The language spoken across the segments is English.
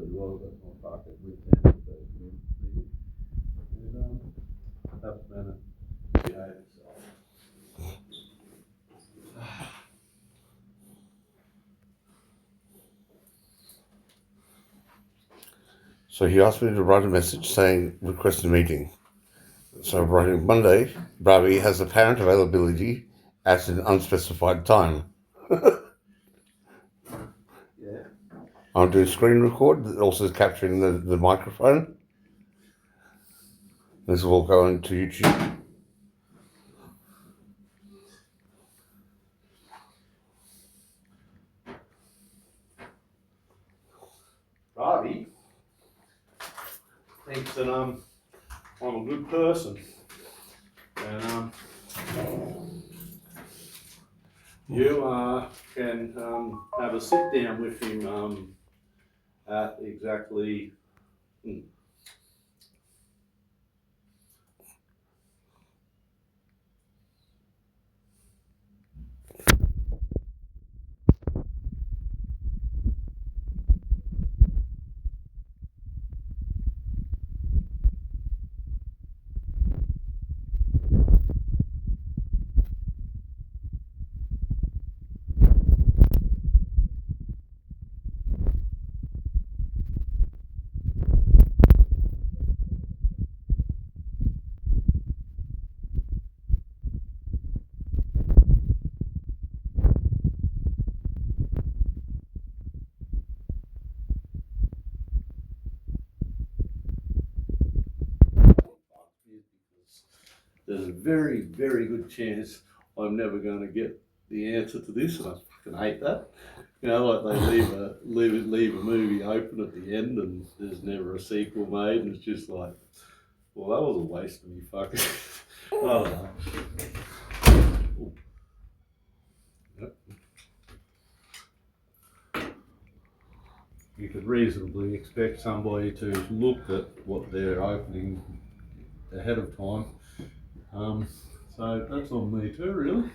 really was. That's my pocket with them. And that's been it. Behave itself. So he asked me to write a message saying request a meeting. So I'm writing Monday, Bravi has apparent availability at an unspecified time. Yeah. I'm doing screen record that also is capturing the microphone. This will all go into YouTube. Ravi thinks that I'm a good person, and you can have a sit down with him at exactly. There's a very, very good chance I'm never going to get the answer to this, and I fucking hate that. You know, like they leave a movie open at the end, and there's never a sequel made, and it's just like, well, that was a waste of me fucking. Oh. Yep. You could reasonably expect somebody to look at what they're opening ahead of time. So that's on me too, really.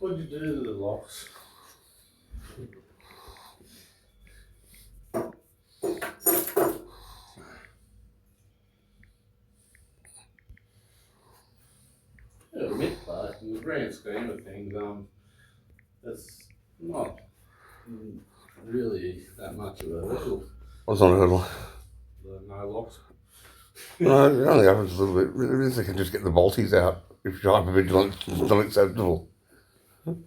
What'd you do to the locks? to admit that in the grand scheme of things, it's not really that much of a hurdle. What's on a hurdle? The no locks. No, it only happens a little bit. Really, they can just get the bolties out. If you're hypervigilant, it's not acceptable. The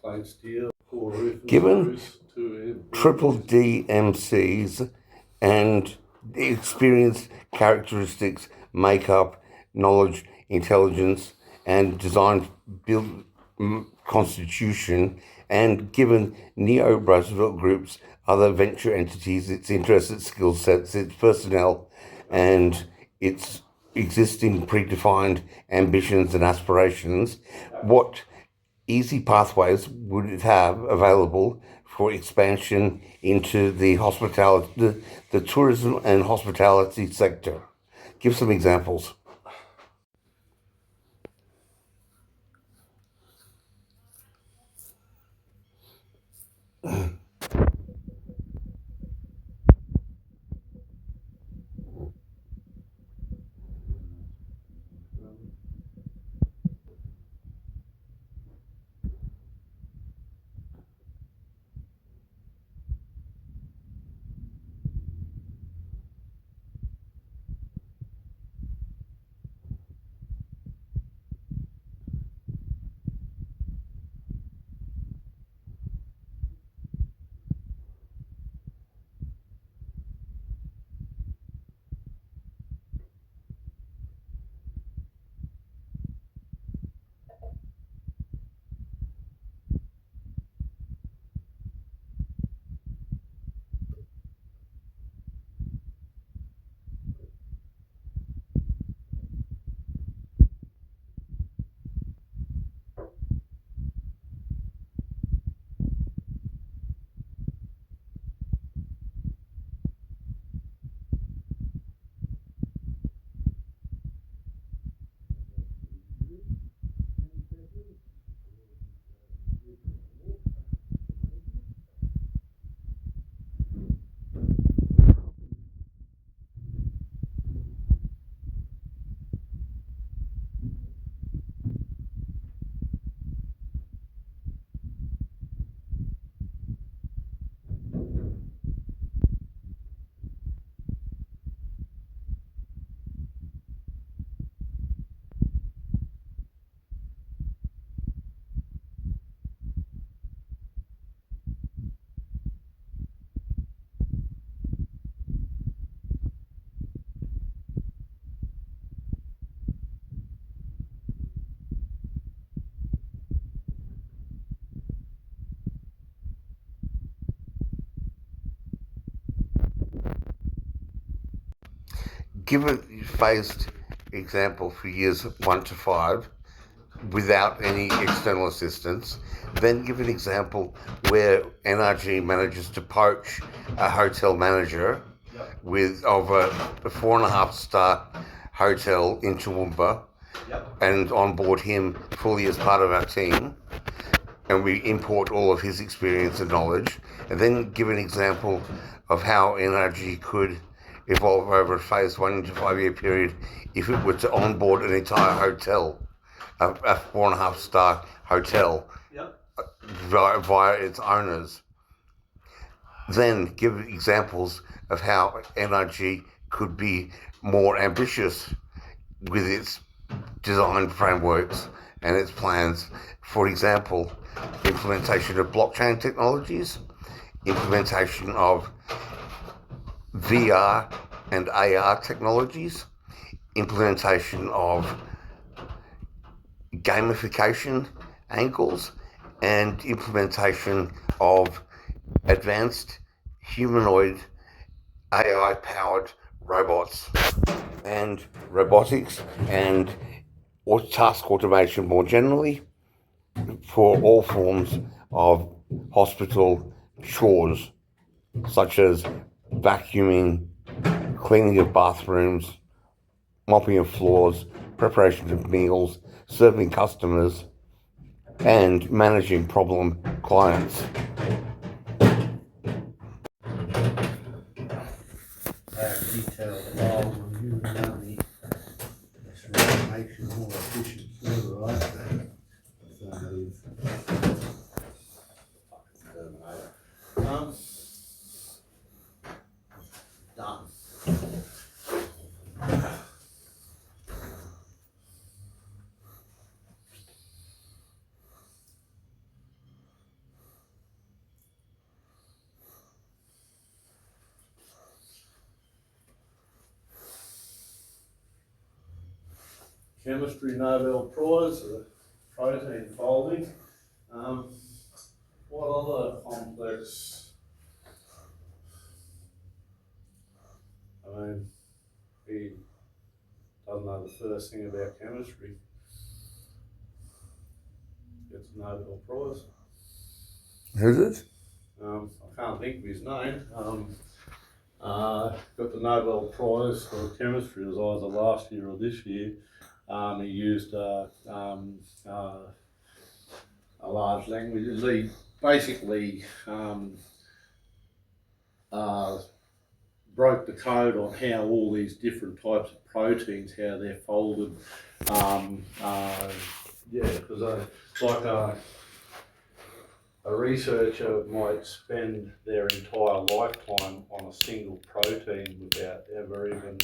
plate steel, core roof, Given to triple DMCs and experience, characteristics, makeup, knowledge, intelligence, and design build constitution, and given Neo Roosevelt Group's other venture entities, its interests, its skill sets, its personnel, and its existing predefined ambitions and aspirations, what easy pathways would it have available for expansion into the hospitality, the tourism and hospitality sector? Give some examples. Give a phased example for years 1 to 5 without any external assistance. Then give an example where NRG manages to poach a hotel manager of a 4.5-star hotel in Toowoomba and onboard him fully as part of our team, and we import all of his experience and knowledge, and then give an example of how NRG could evolve over a phase 1 to 5 year period if it were to onboard an entire hotel, a 4.5-star hotel, via its owners. Then give examples of how NRG could be more ambitious with its design frameworks and its plans. For example, implementation of blockchain technologies, implementation of VR and AR technologies, implementation of gamification angles, and implementation of advanced humanoid AI-powered robots and robotics and task automation more generally for all forms of hospital chores, such as vacuuming, cleaning of bathrooms, mopping of floors, preparation of meals, serving customers, and managing problem clients. how detailed the files on human anatomy. That's really makes you more efficient, right? So, done. Chemistry Nobel Prize for protein folding. What other complex? I mean, he doesn't know the first thing about chemistry. Gets a Nobel Prize. Who's it? I can't think of his name. Got the Nobel Prize for chemistry. It was either last year or this year. He used a large language. He basically broke the code on how all these different types of proteins, how they're folded. Because like a researcher might spend their entire lifetime on a single protein without ever even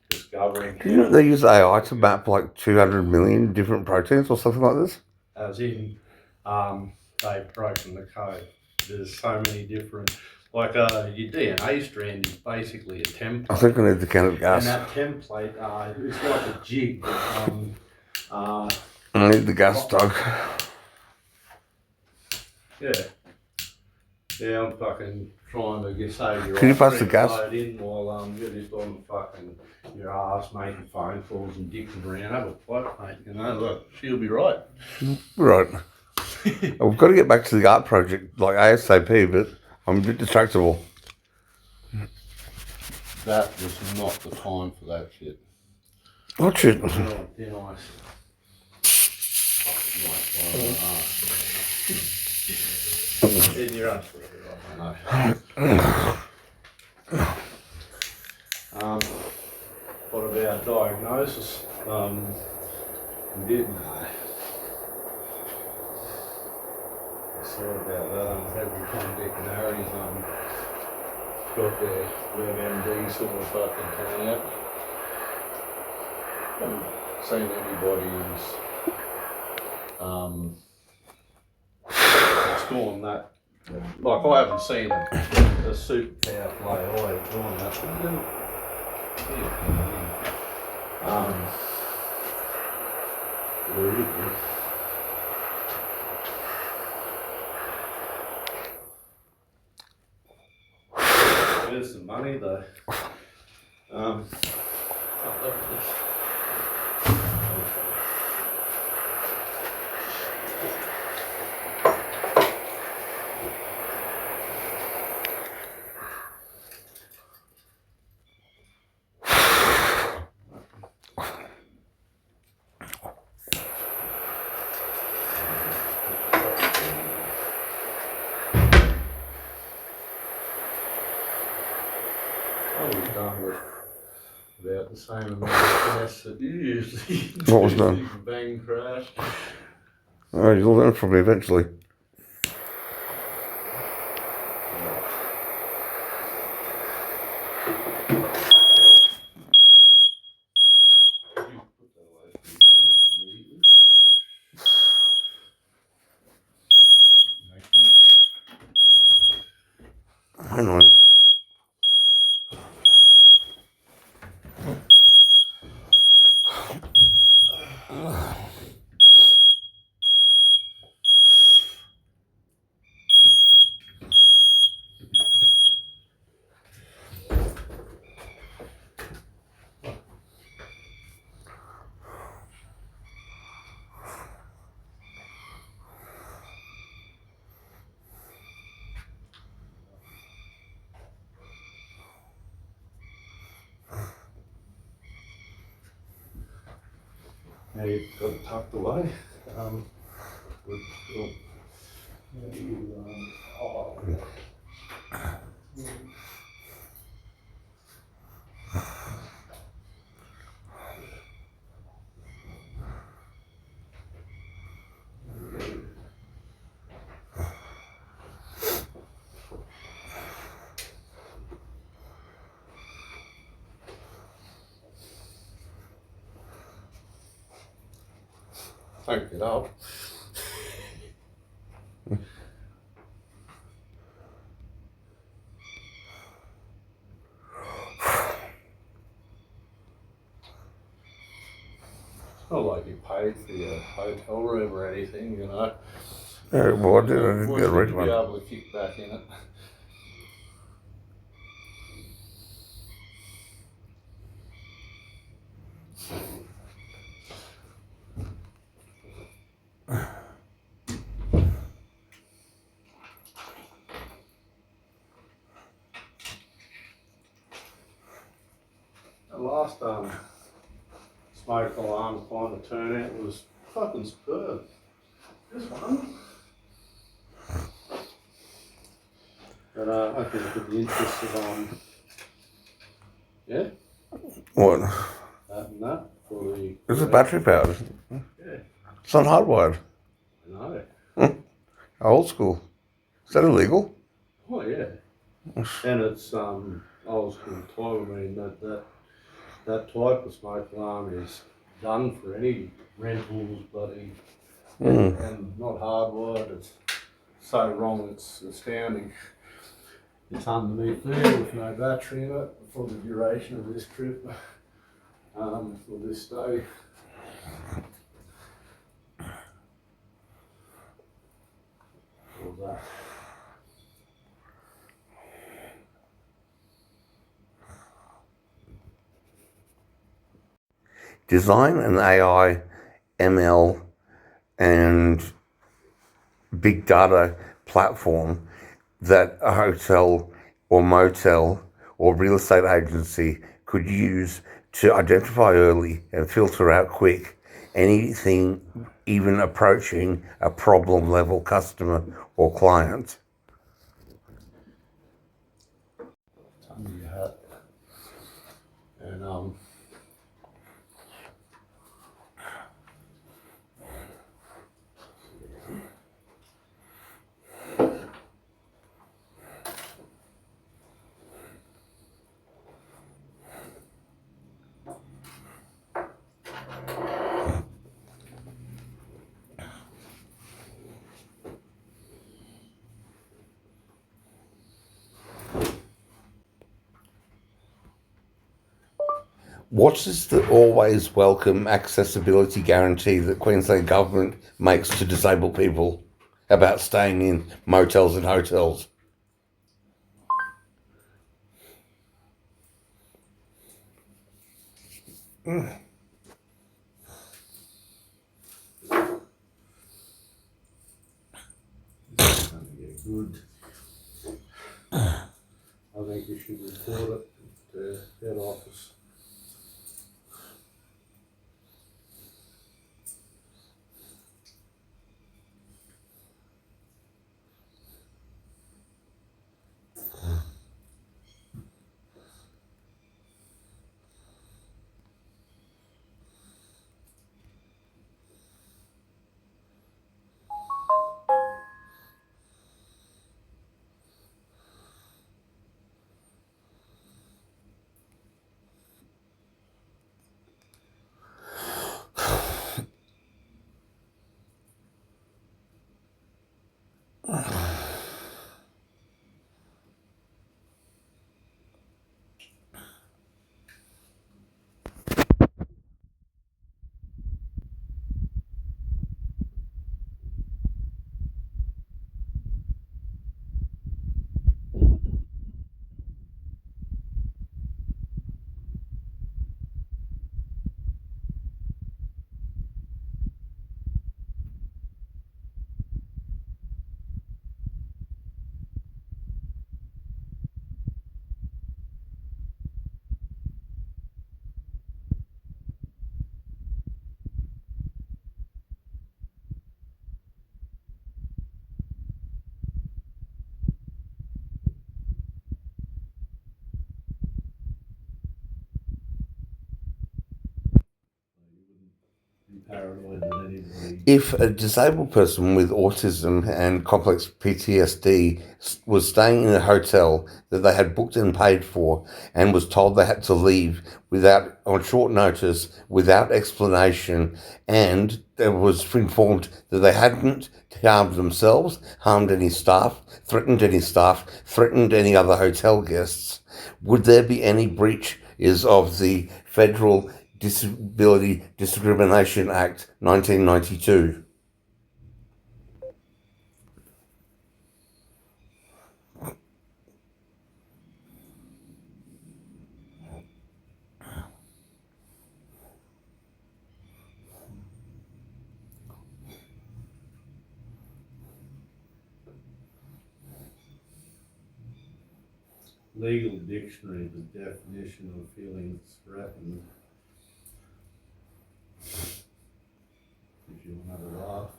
discovering. Do you know they use AI to map like 200 million different proteins or something like this? As in, they've broken the code. There's so many different, like your DNA strand is basically a template. I think I need the can of gas. And that template, it's like a jig. I need the gas stove. Yeah. Yeah, I'm fucking trying to get save your Can you pass the gas? in while you're just on fucking your ass making phone calls and dicking around. Have a pipe, mate. You know, look, she'll be right. Right. We've got to get back to the art project like ASAP, but I'm a bit distractible. That was not the time for that shit. What shit? Oh, they're nice. In your absolutely right, I know. What about diagnosis? Did know. I saw about that. Every time Dick and Harry's got their WebMD sort of fucking turn out. Haven't seen anybody who's scoring that. Like, I haven't seen a super powerful AI doing that. There's some money though. We've done with about the same amount of tests that you usually do. What was done? Bang crash. Oh, you'll learn from me eventually. Hang on. Now you've got it tucked away. Good. Don't get up. It's not like you paid for your hotel room or anything, you know. Well, I didn't What get a should you red be one. able to kick back in it? The last smoke alarm kind of turnout was fucking superb. This one. But I think in the interest of yeah, What? that and that for the. This is battery powered. Yeah, It's not hardwired. I know. Old school. Is that illegal? Oh yeah, and it's old school type. I mean that type of smoke alarm is done for any rentals, bloody, and not hardwired. It's so wrong. It's astounding. It's underneath there with no battery in it for the duration of this trip. For this stay. All that. Design an AI, ML, and big data platform that a hotel or motel or real estate agency could use to identify early and filter out quick anything even approaching a problem level customer or client. Under your hat. And What is the always welcome accessibility guarantee that Queensland Government makes to disabled people about staying in motels and hotels? it's going to get good. I think you should report it to head office. paranoid that anybody. If a disabled person with autism and complex PTSD was staying in a hotel that they had booked and paid for and was told they had to leave without, on short notice, without explanation, and they was informed that they hadn't harmed themselves, harmed any staff, threatened any other hotel guests, would there be any breach of the federal Disability Discrimination Act 1992? Legal dictionary, the definition of feeling threatened. If you want to have a laugh.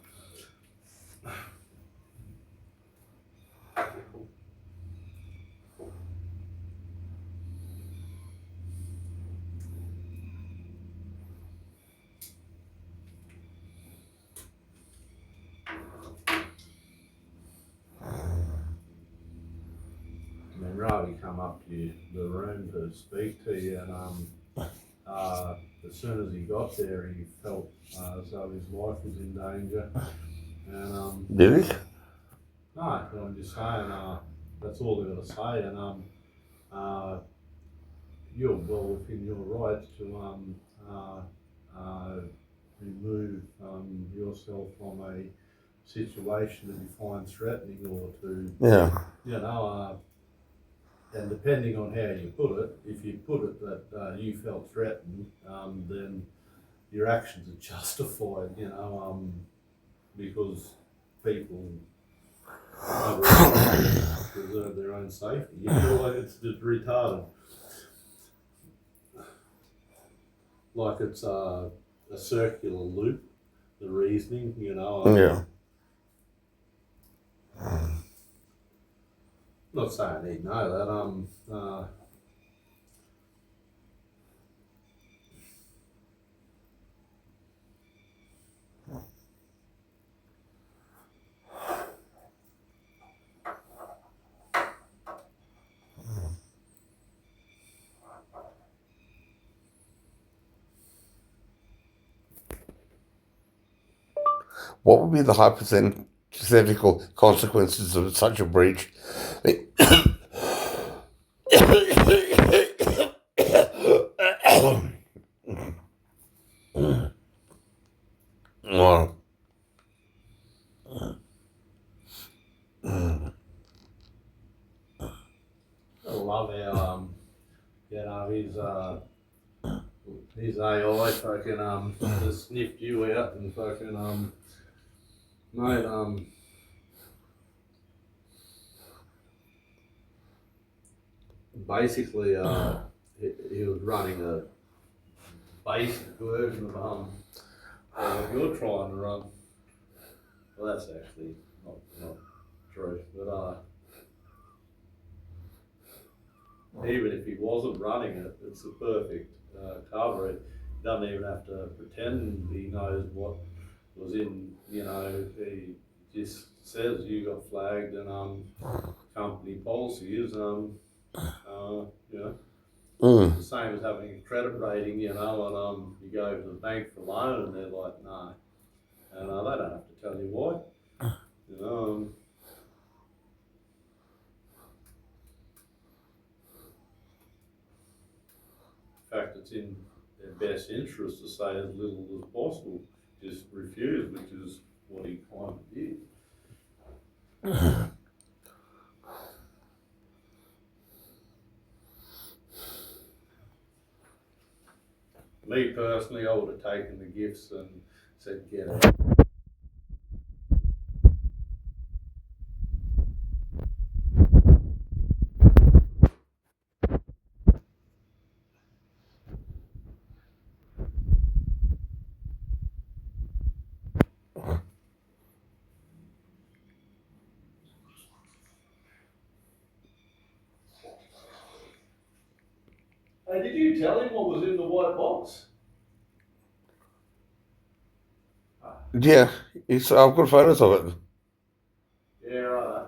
I mean, Ravi come up to the room to speak to you, and as soon as he got there, he felt as though his life was in danger. And Did it? no, I'm just saying, that's all they're going to say. And you're well within your rights to remove yourself from a situation that you find threatening, or to, and depending on how you put it, if you put it that you felt threatened, then your actions are justified, because people preserve their own safety. You feel like it's just retarded. Like it's a circular loop, the reasoning, Yeah. Not saying he'd know that. What would be the hypothetical consequences of such a breach? Oh. I love how his AI fucking just sniffed you out and fucking mate basically he was running a basic version of what you're trying to run. Well, that's actually not true, but even if he wasn't running it, it's a perfect cover. He doesn't even have to pretend he knows what was in, he just says you got flagged, and company policy is, it's the same as having a credit rating, and you go to the bank for a loan and they're like, no, and they don't have to tell you why, In fact, it's in their best interest to say as little as possible, just refuse, which is what he kind of did. Me personally, I would have taken the gifts and said, get out. Hey, did you tell him what was in the white box? Yeah, I've got photos of it. Yeah, right.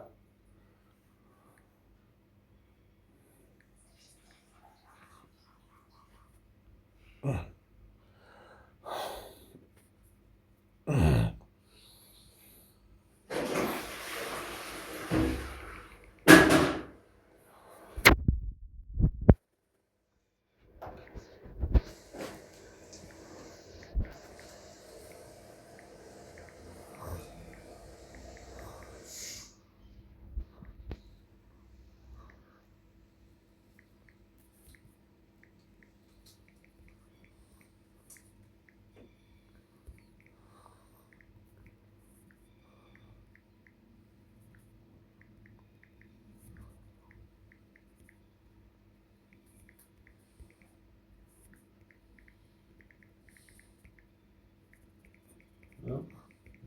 Well,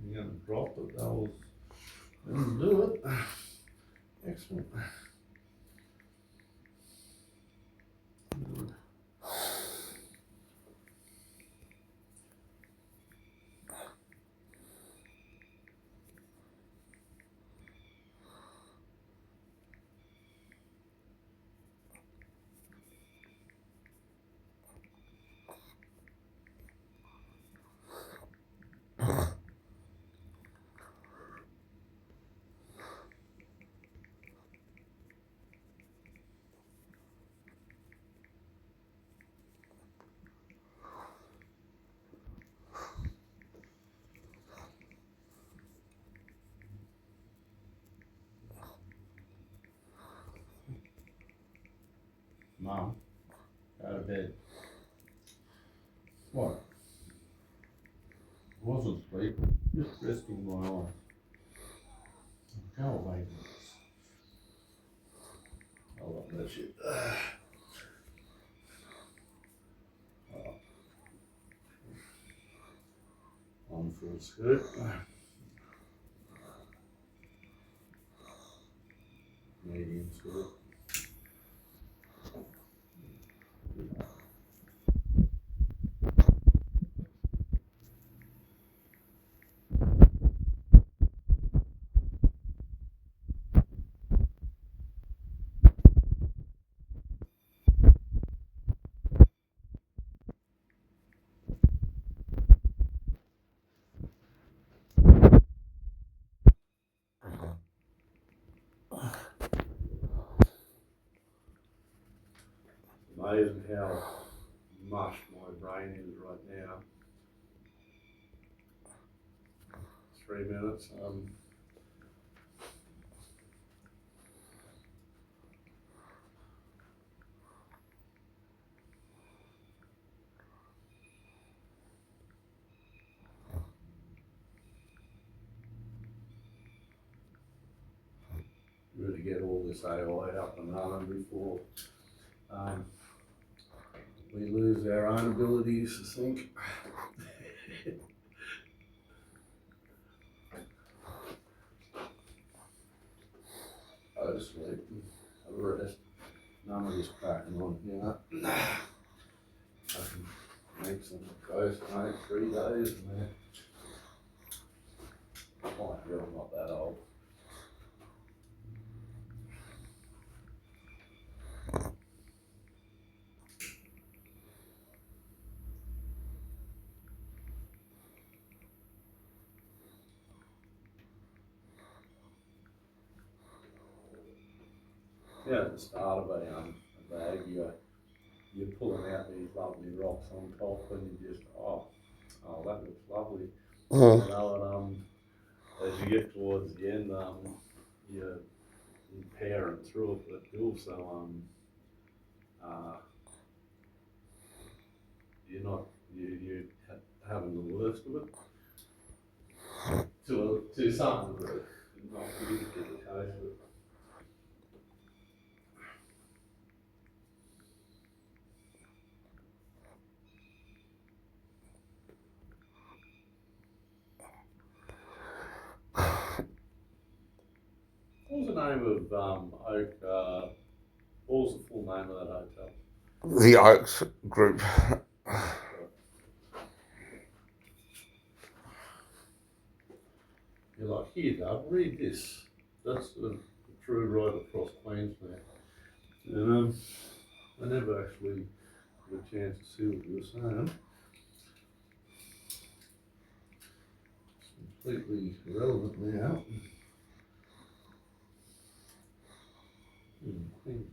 you're going to drop it. That was, didn't do it. Excellent. Mum, go to bed. What? I wasn't sleeping, just resting my eyes. Go away, please. I love that shit. On full skirt. Medium skirt. Amazing how mush my brain is right now. 3 minutes. Really get all this AI up and running before we lose our own abilities to think. Go to sleep, have a rest. None of this cracking on, you know. I can make some ghost mate 3 days and then oh, yeah, I'm not that old. Yeah, at the start of a bag, you're pulling out these lovely rocks on top and you just, oh, that looks lovely. Mm. You know, and as you get towards the end, you're powering through it, but you also, uh, you're not, having the worst of it to some degree, not usually the case, but what was the name of Oak? What was the full name of that hotel? The Oaks Group. You're like, here, Dad, read this. That's the true right across Queensland. And I never actually got a chance to see what you were saying. It's completely irrelevant now. Queensland.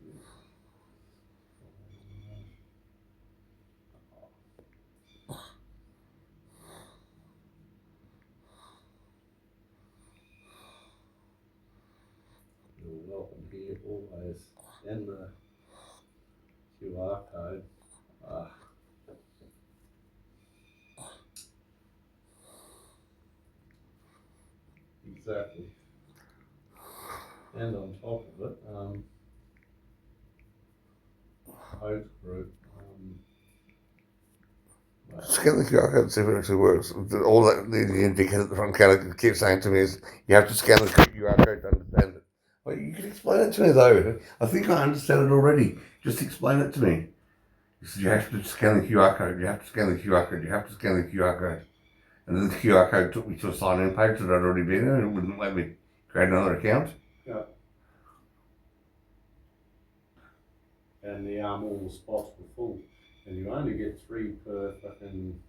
You're welcome here always. And the QR code. Ah, exactly. And on top of it, Hoax Group. Scan the QR code and see if it actually works. All that the indicator at the front counter keeps saying to me is you have to scan the QR code to understand it. Well, you can explain it to me though. I think I understand it already. Just explain it to me. He said you have to scan the QR code. You have to scan the QR code. You have to scan the QR code. And then the QR code took me to a sign-in page that I'd already been in, and it wouldn't let me create another account. Yeah. And all the spots were full. And you only get 3 per fucking.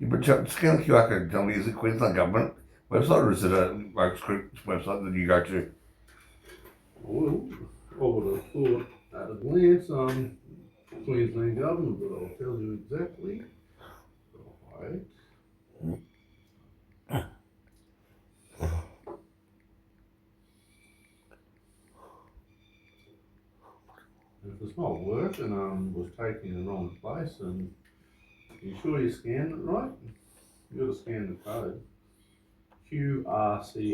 Yeah, but scan the QR code. Tell me, is it Queensland government website or is it a Hoax Group's website that you go to? Well, I would have thought at a glance Queensland government, but I'll tell you exactly. Right. If it's not working, was taking the wrong place, and you sure you scanned it right? You got to scan the code. qrco.de.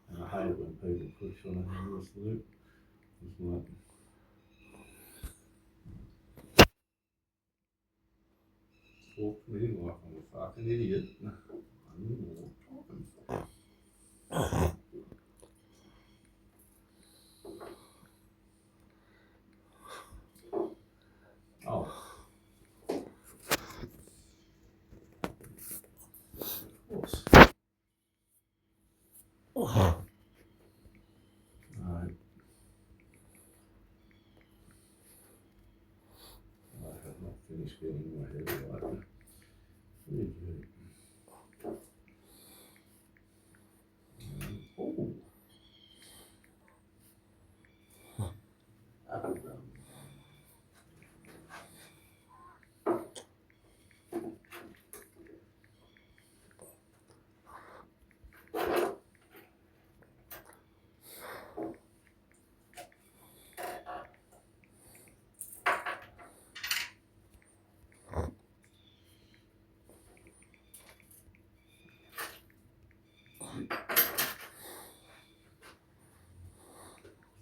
And I hate it when people push on a endless loop. It's like, talk to me like I'm a fucking idiot. I'm more talking. Oh. Of course. Alright. I have not finished getting my head right. Oh. Apple gum.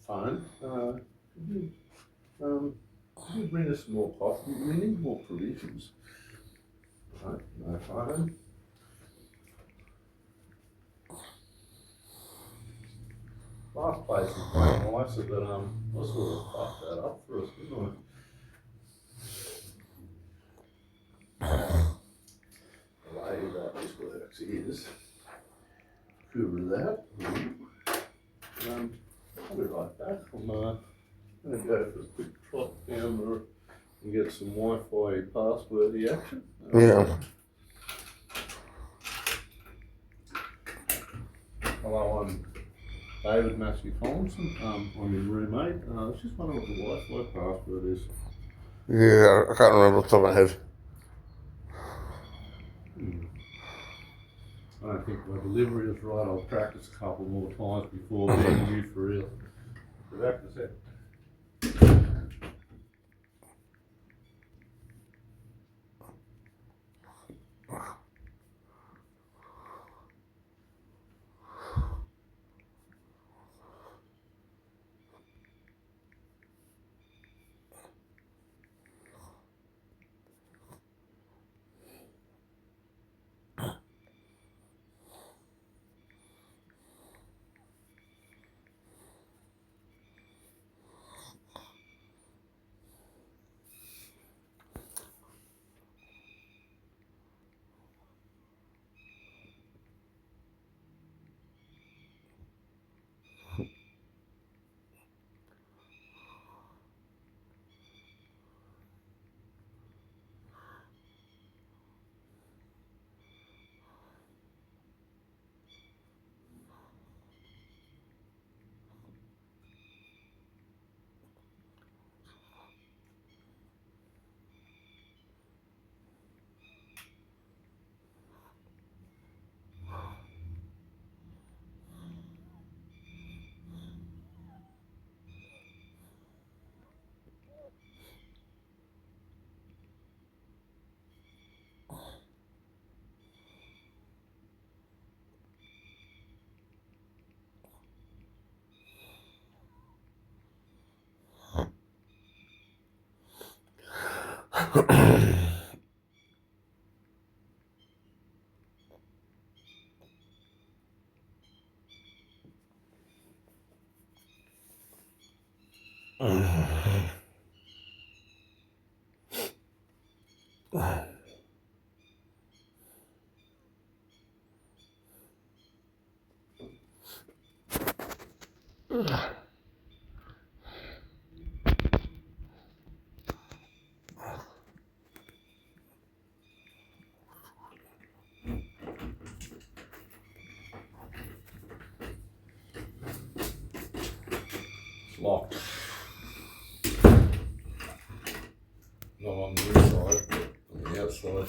Fine. Could you bring us some more coffee? We need more provisions. Right, no phone. Last place is quite nice, but I sort of fucked that up for us, didn't I? The way that this works is, cover that. I'll be right back. I'm going to go for a quick trot down there and get some Wi-Fi passwordy action. Yeah. Hello, I'm David Matthew Thompson. I'm your roommate. I was just wondering what the Wi-Fi password is. Yeah, I can't remember off the top of my head. I don't think my delivery is right. I'll practice a couple more times before being you for real. Be back in a sec. It's locked. Not on the inside, but on the outside.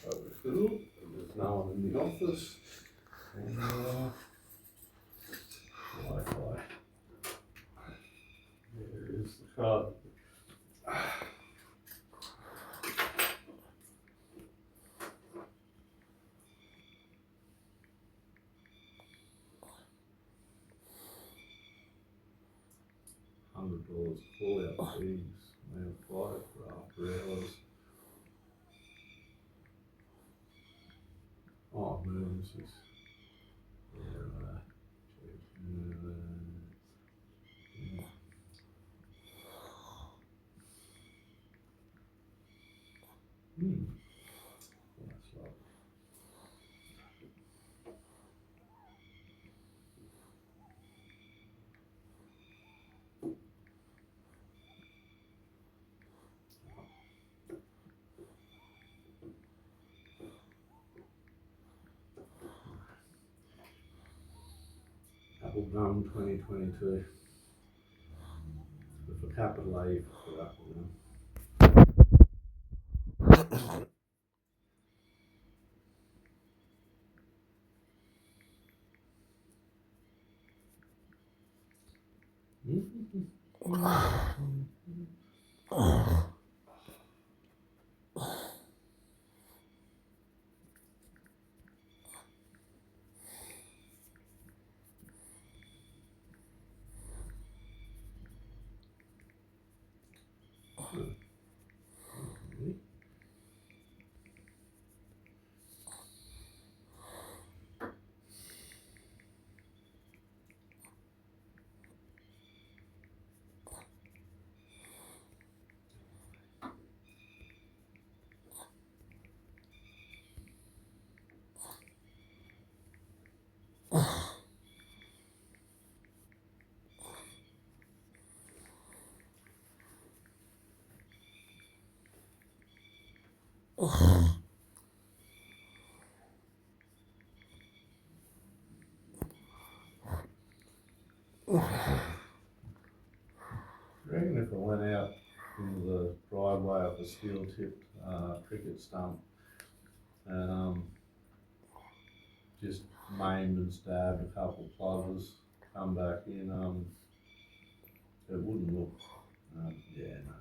So we're cool. There's no one in the office. And Wi-Fi. There is the card. $100 call out fees. They apply for after hours. Oh, emergencies. That's right. Apple Gum 2022. With a capital A for Apple Gum. I reckon if I went out into the driveway of a steel tipped cricket stump and just maimed and stabbed a couple of plovers, come back in, it wouldn't look, yeah, no.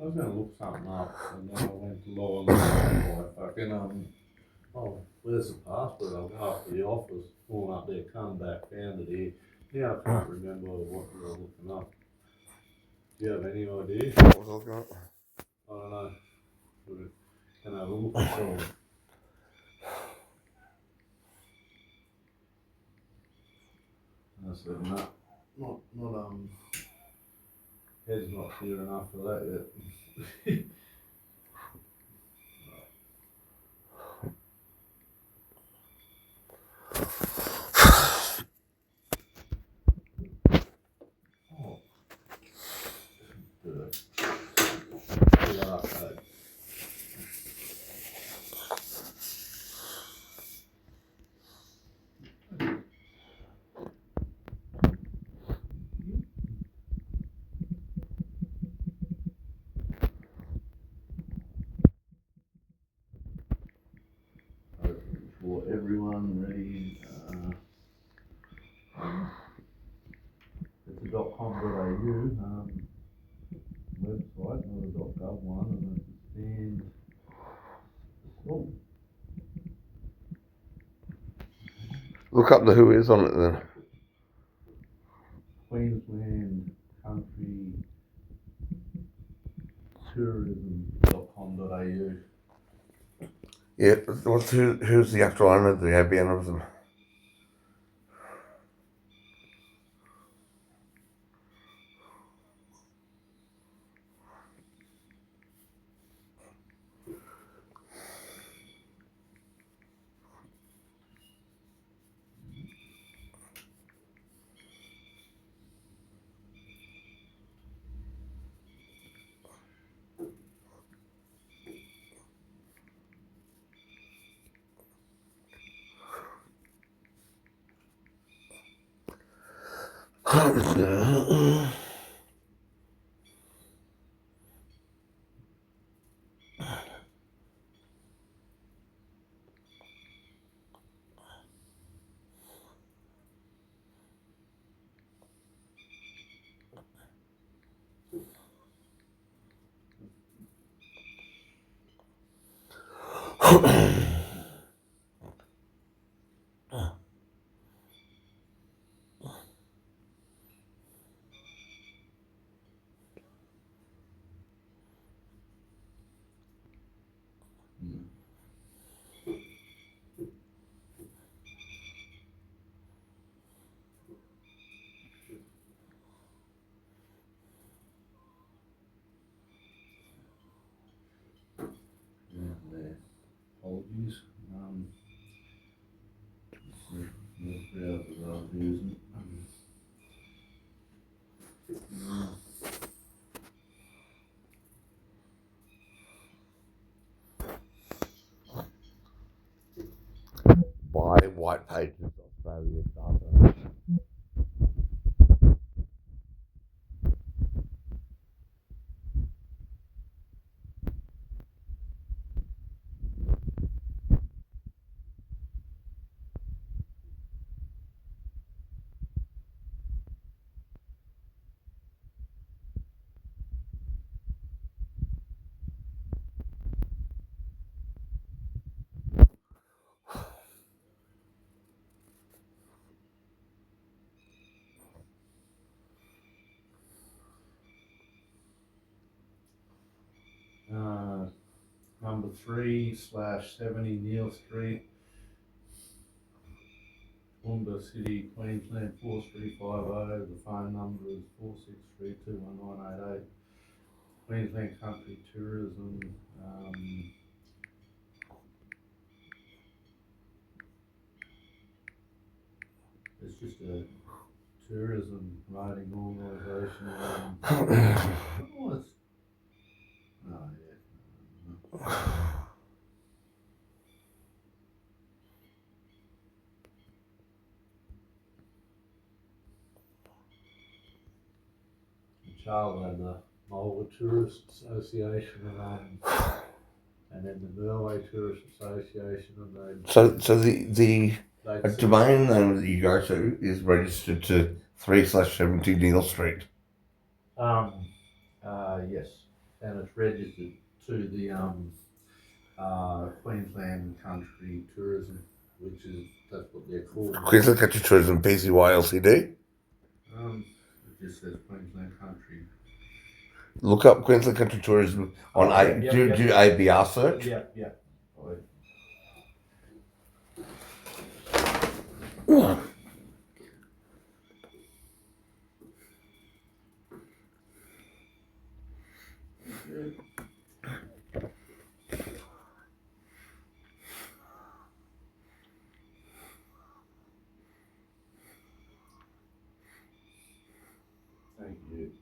was going to look something up, and then I went to log on to fucking, oh, where's the password? I'll go up to the office, pull up there, come back, found it here. Yeah, I can't remember what we were looking up. Do you have any idea? What was I looking at? I don't know. Can I have a look at it? I said, no, not, head's not clear enough for that yet. Oh, do that update. For everyone ready, it's a .com.au website, not a .gov one, and it's a stand. Oh, Look up the who is on it then. Queensland Country Tourism.com.au. Yeah, who's the actual owner, the ABN of them? Apologies. The browser that I'm using. By White Pages Australia data. Number 3/70 Neil Street, Toowoomba City, Queensland 43350. The phone number is 463219988. Queensland Country Tourism. It's just a tourism promoting organisation. Oh, it's, oh yeah. Charles had the Mulva Tourist Association and then the Norway Tourist Association, and So the they domain name that you go to is registered to 3/70 Neil Street. yes. and it's registered to the Queensland Country Tourism, which is that's what they're called. Queensland Country Tourism, PCY Ltd. It just says Queensland Country. Look up Queensland Country Tourism on do ABR search. Yeah. Thank you.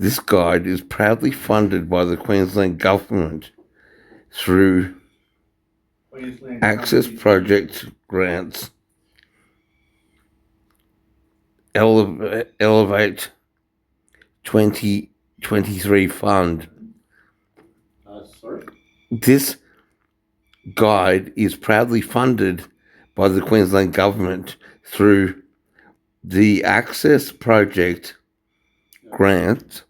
This guide is proudly funded by the Queensland Government through Queensland Access Country Project grants, Elevate 2023 Fund. Sorry? This guide is proudly funded by the Queensland Government through the Access Project grant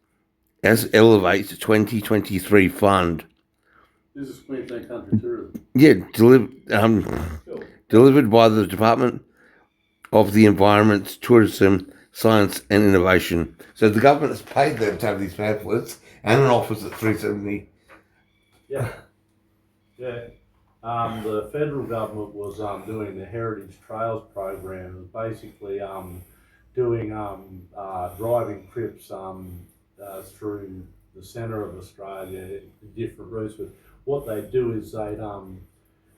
as Elevate 2023 Fund. This is Queensland Country Tourism. Yeah, Cool. delivered by the Department of the Environment, Tourism, Science and Innovation. So the government has paid them to have these pamphlets and an office at 370. Yeah. The federal government was doing the Heritage Trails program. It was basically doing driving trips through the centre of Australia, different routes. But what they do is they'd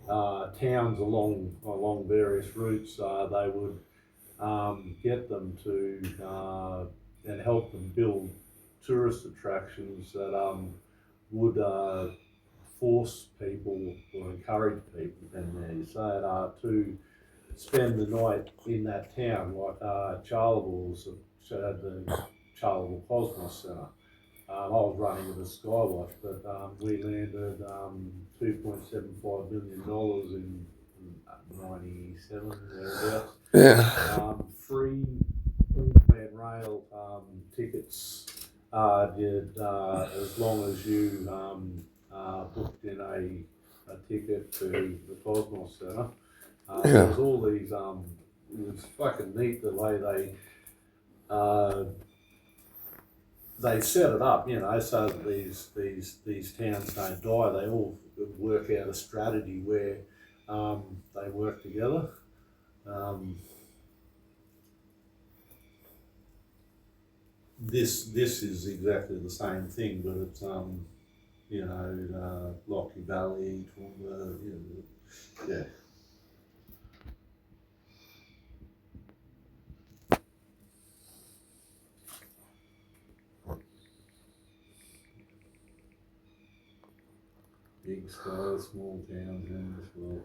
towns along various routes. They would get them to and help them build tourist attractions that would force people or encourage people, depending how you say it, to spend the night in that town. Like Charleville's had the Charleville Cosmos Centre. I was running with a Skywatch, but we landed $2.75 million in 97 thereabouts. Yeah. Free Queensland Rail tickets did as long as you booked in a ticket to the Cosmos Centre. There was all these. It was fucking neat the way they set it up, so that these towns don't die. They all work out a strategy where they work together. This is exactly the same thing, but it's Lockie Valley, yeah. Big sky, small towns in this world.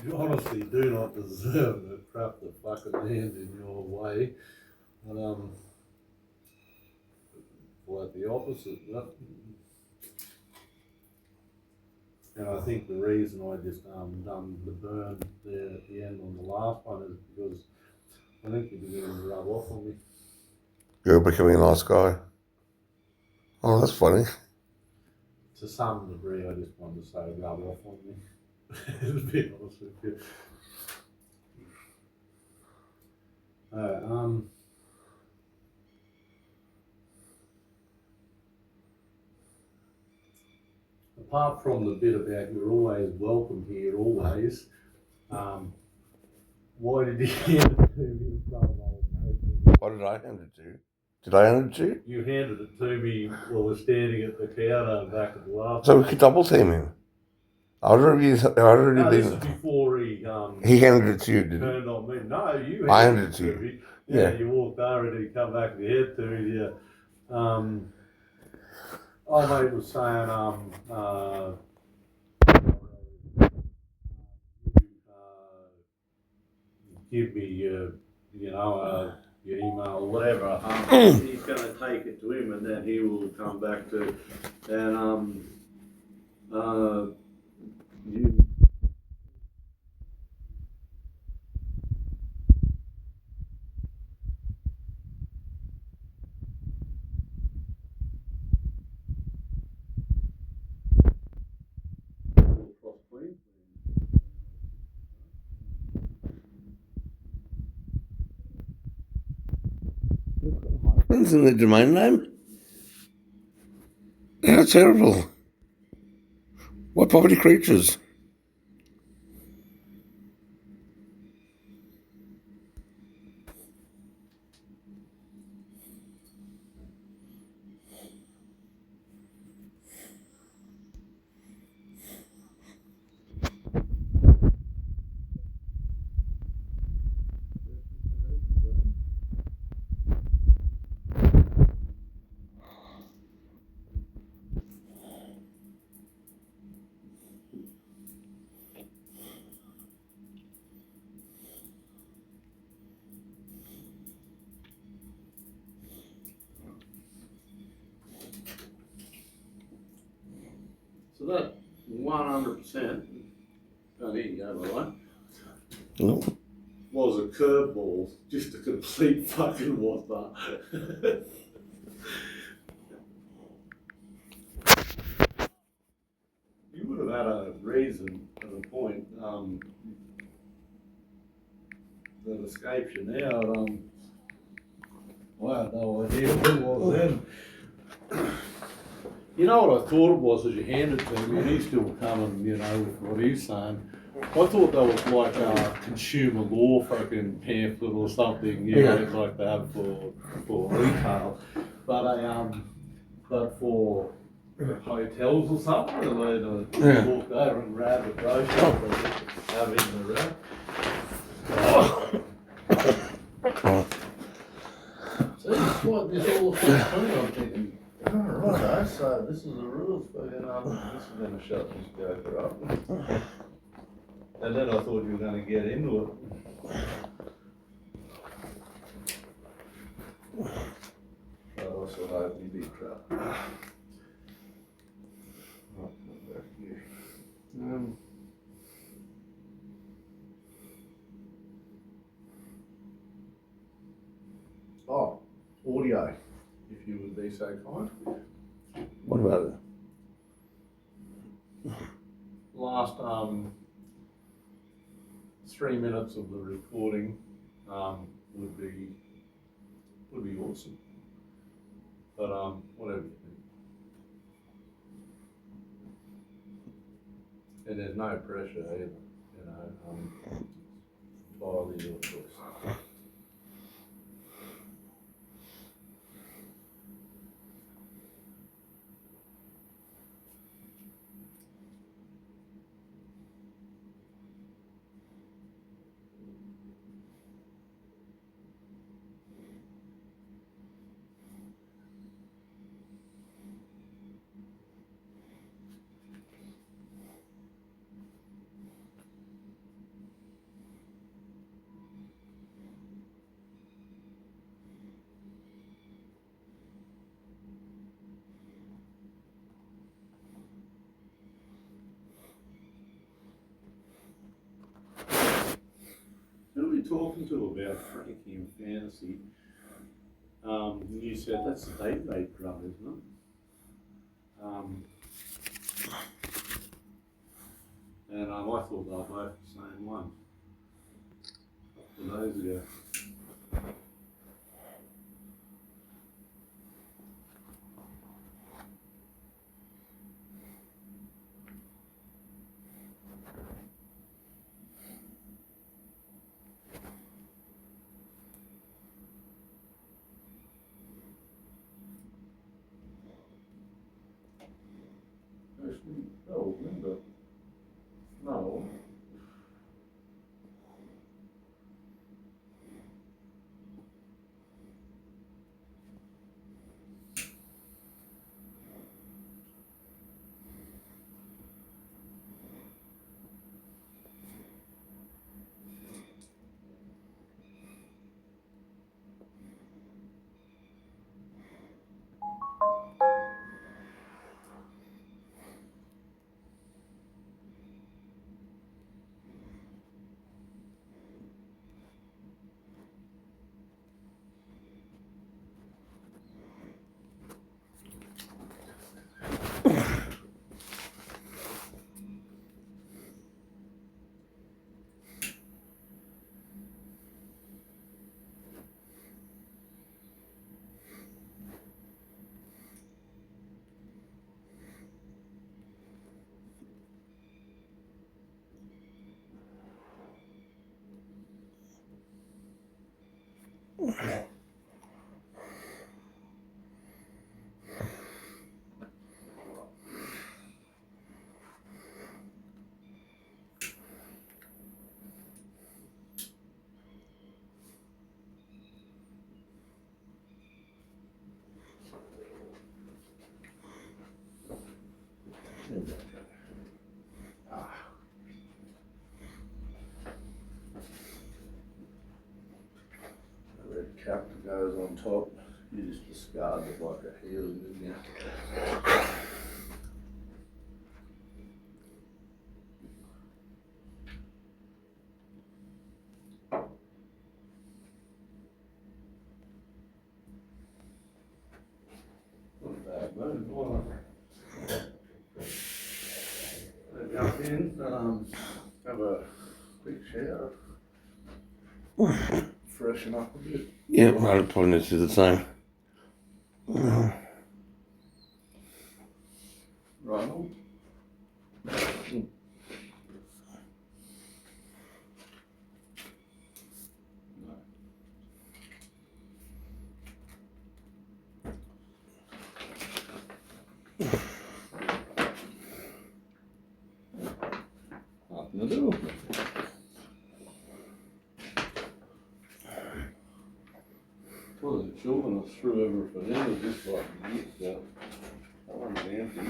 You honestly do not deserve the crap that fucking lands in your way. But, quite the opposite. And I think the reason I just done the burn there at the end on the last one is because I think you're beginning to rub off on me. You're becoming a nice guy. Oh, that's funny. To some degree, I just wanted to say rub off on me. To be honest with you. Apart from the bit about you're always welcome here, always, why did you hand it to me in front of old mate? What did I hand it to? Did I hand it to you? You handed it to me while we're standing at the counter back at the last. So we could double team him. I'd already No, this is been. before He handed it to you, did he? turned on me. No, you I handed handed it it to to you. me. Yeah. You walked over and you come back and you head to me. Yeah. Old mate was saying, give me your email or whatever. He's going to take it to him and then he will come back to, and you. Across Queensland. Hyphens in the domain name? How terrible. What property creatures? So that 100%, oh, there you go, by the way, No. was a curveball, just a complete fucking what the. You would have had a reason and a point that escapes you now. I had no idea what it was then. You know what I thought it was as you handed it to me, and he's still coming, with what he's saying. I thought that was like a consumer law fucking pamphlet or something, like that for retail. But for hotels or something, and then walk over and grab a brochure and have it in the rack. So this is what this all looks like. I'm thinking, oh, right, so this is the rules for, this is going to shut this joker up. And then I thought you were going to get into it. I also have any big trap. Back here. Audio, if you would be so kind. What about it? Last 3 minutes of the recording would be awesome. But whatever you think. And there's no pressure either, entirely your choice. Who are we talking to about Frankie and fantasy? You said that's the date rate drum, isn't it? And I thought they were both the same one. A couple of days ago. Oh, Linda. No. That cap that goes on top, you just discard it like a heel, didn't you? Not a bad move, was it? Let me up in, have a quick shower, freshen up a bit. Yeah, I'd probably need to do the same. Right on. Nothing to do. Wasn't sure when I threw everything in, it just like that one's empty.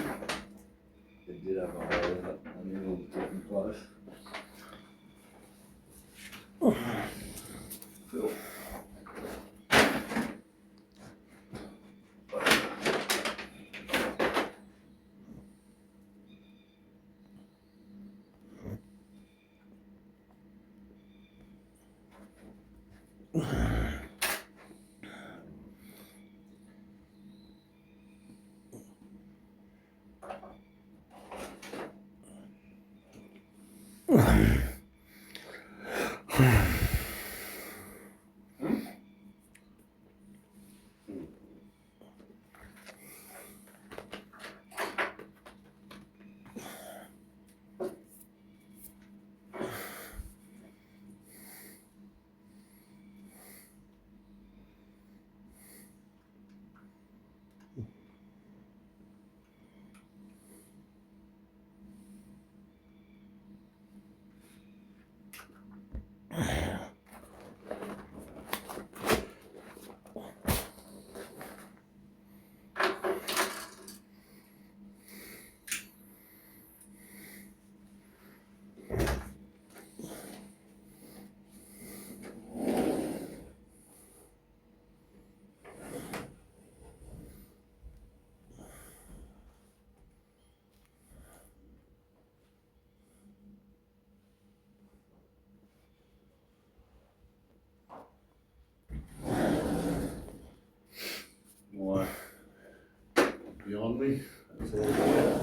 It did have a hole in it, and then it was in place. Phil. Why? Beyond me? That's all about.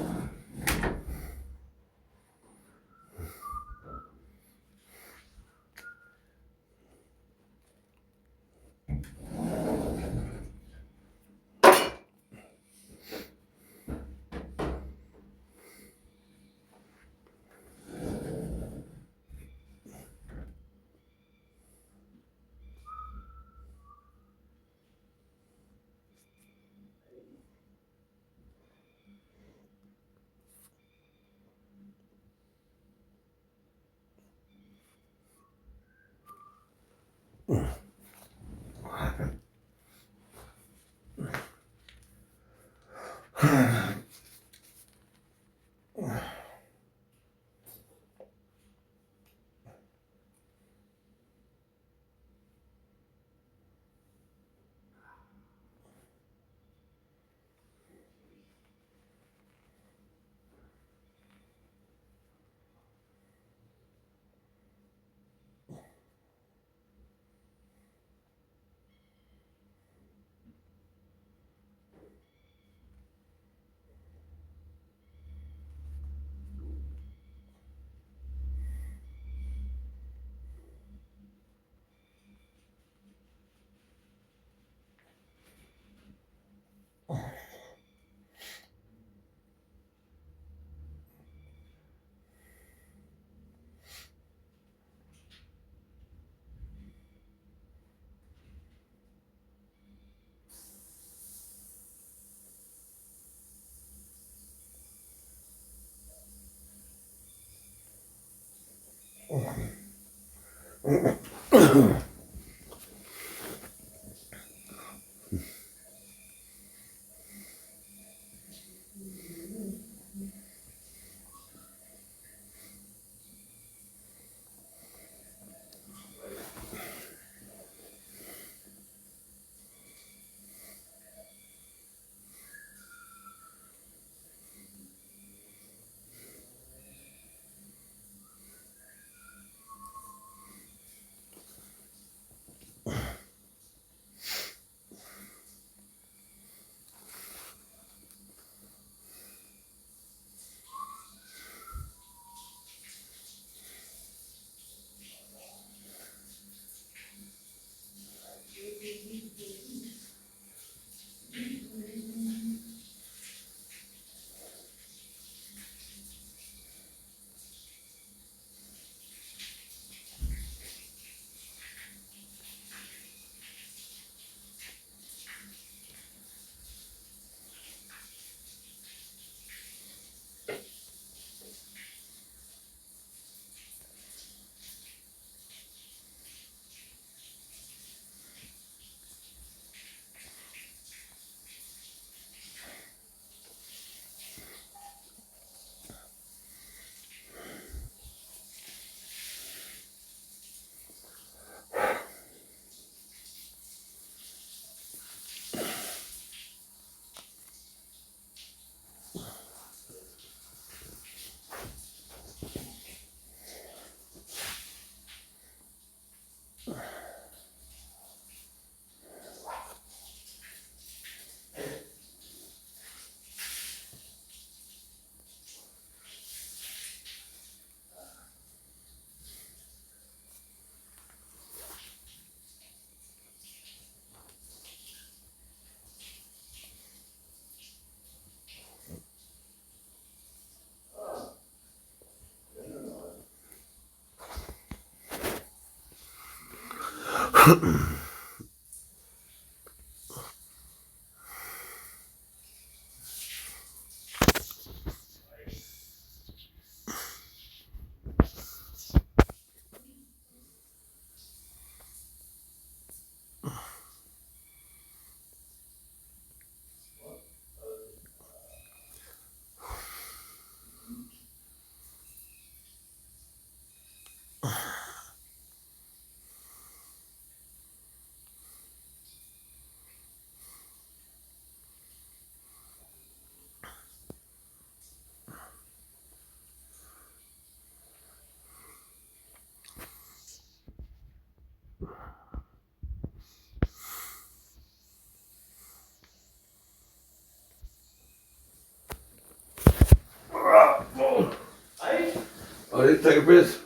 I didn't take a piss.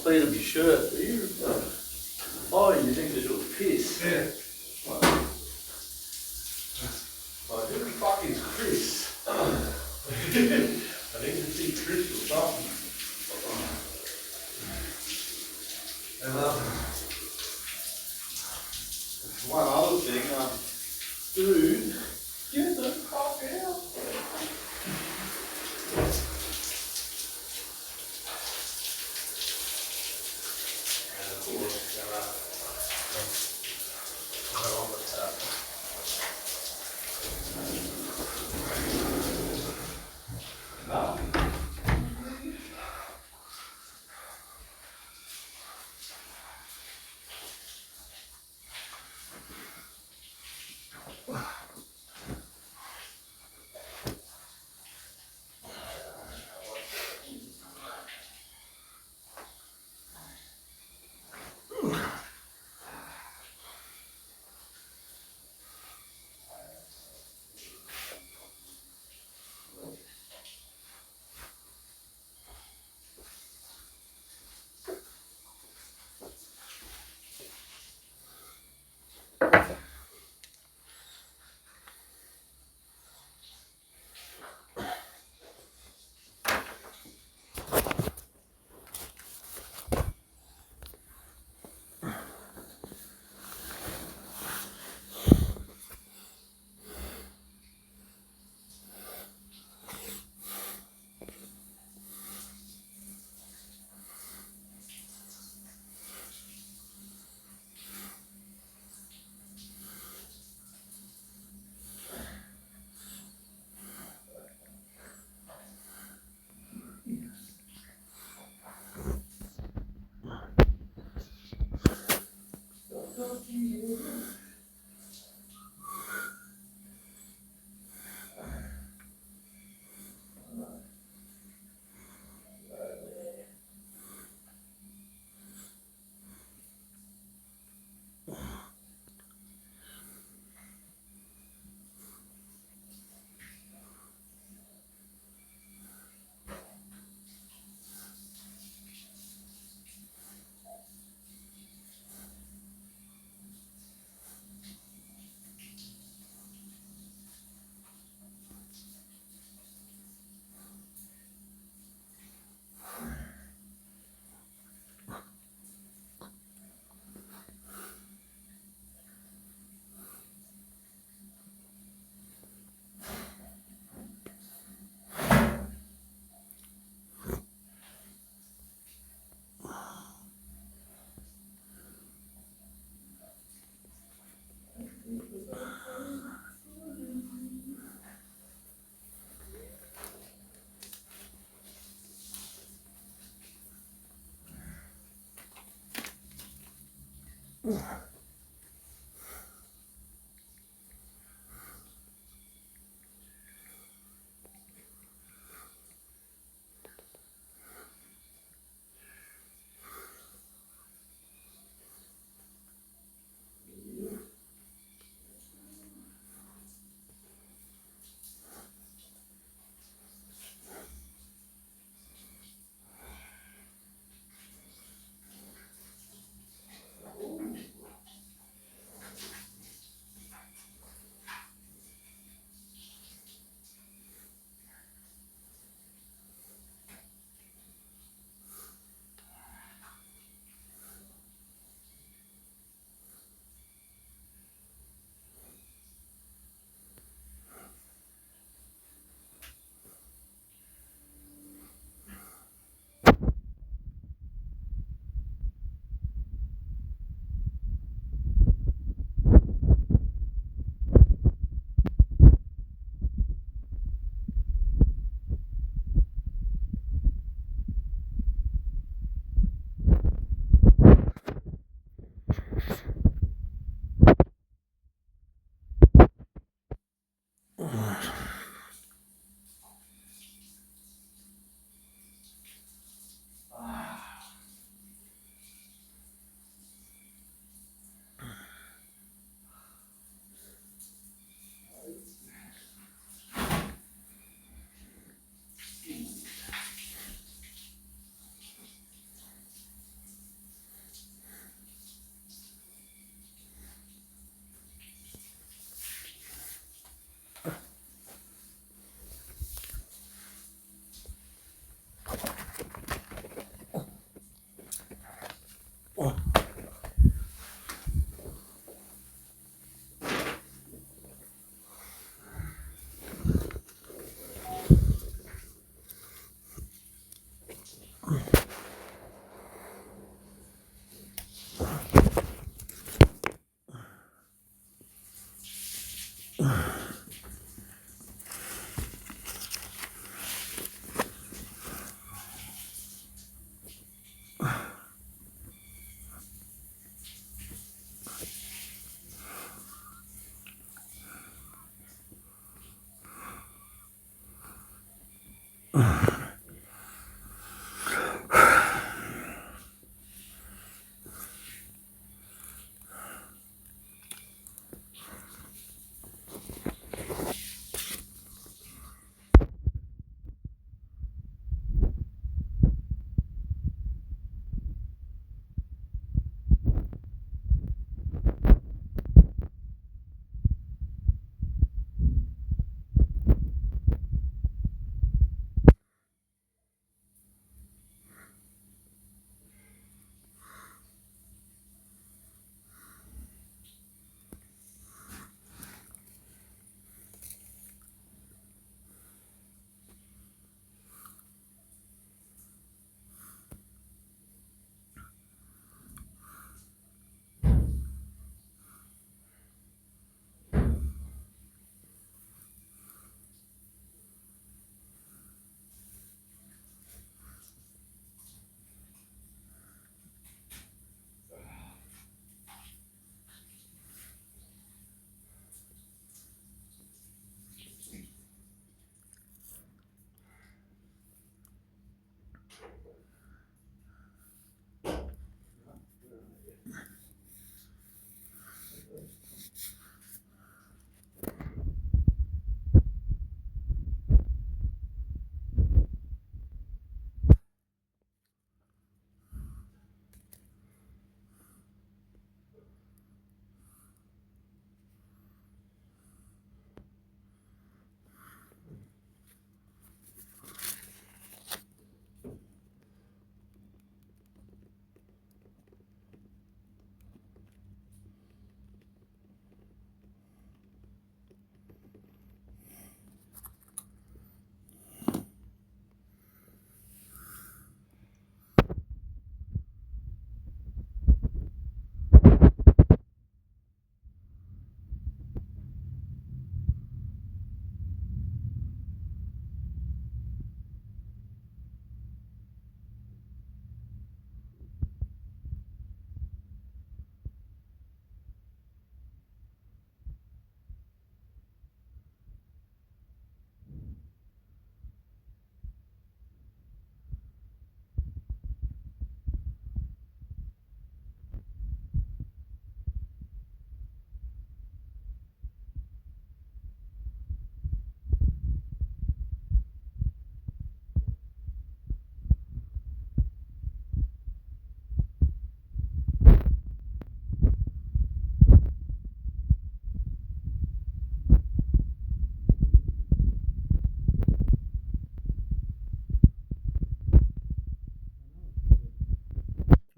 Clean up your shirt. Oh, you think this was piss? Yeah. Like, who the fuck is Chris? I need to see Chris or something. And one other thing, dude, get the fuck out.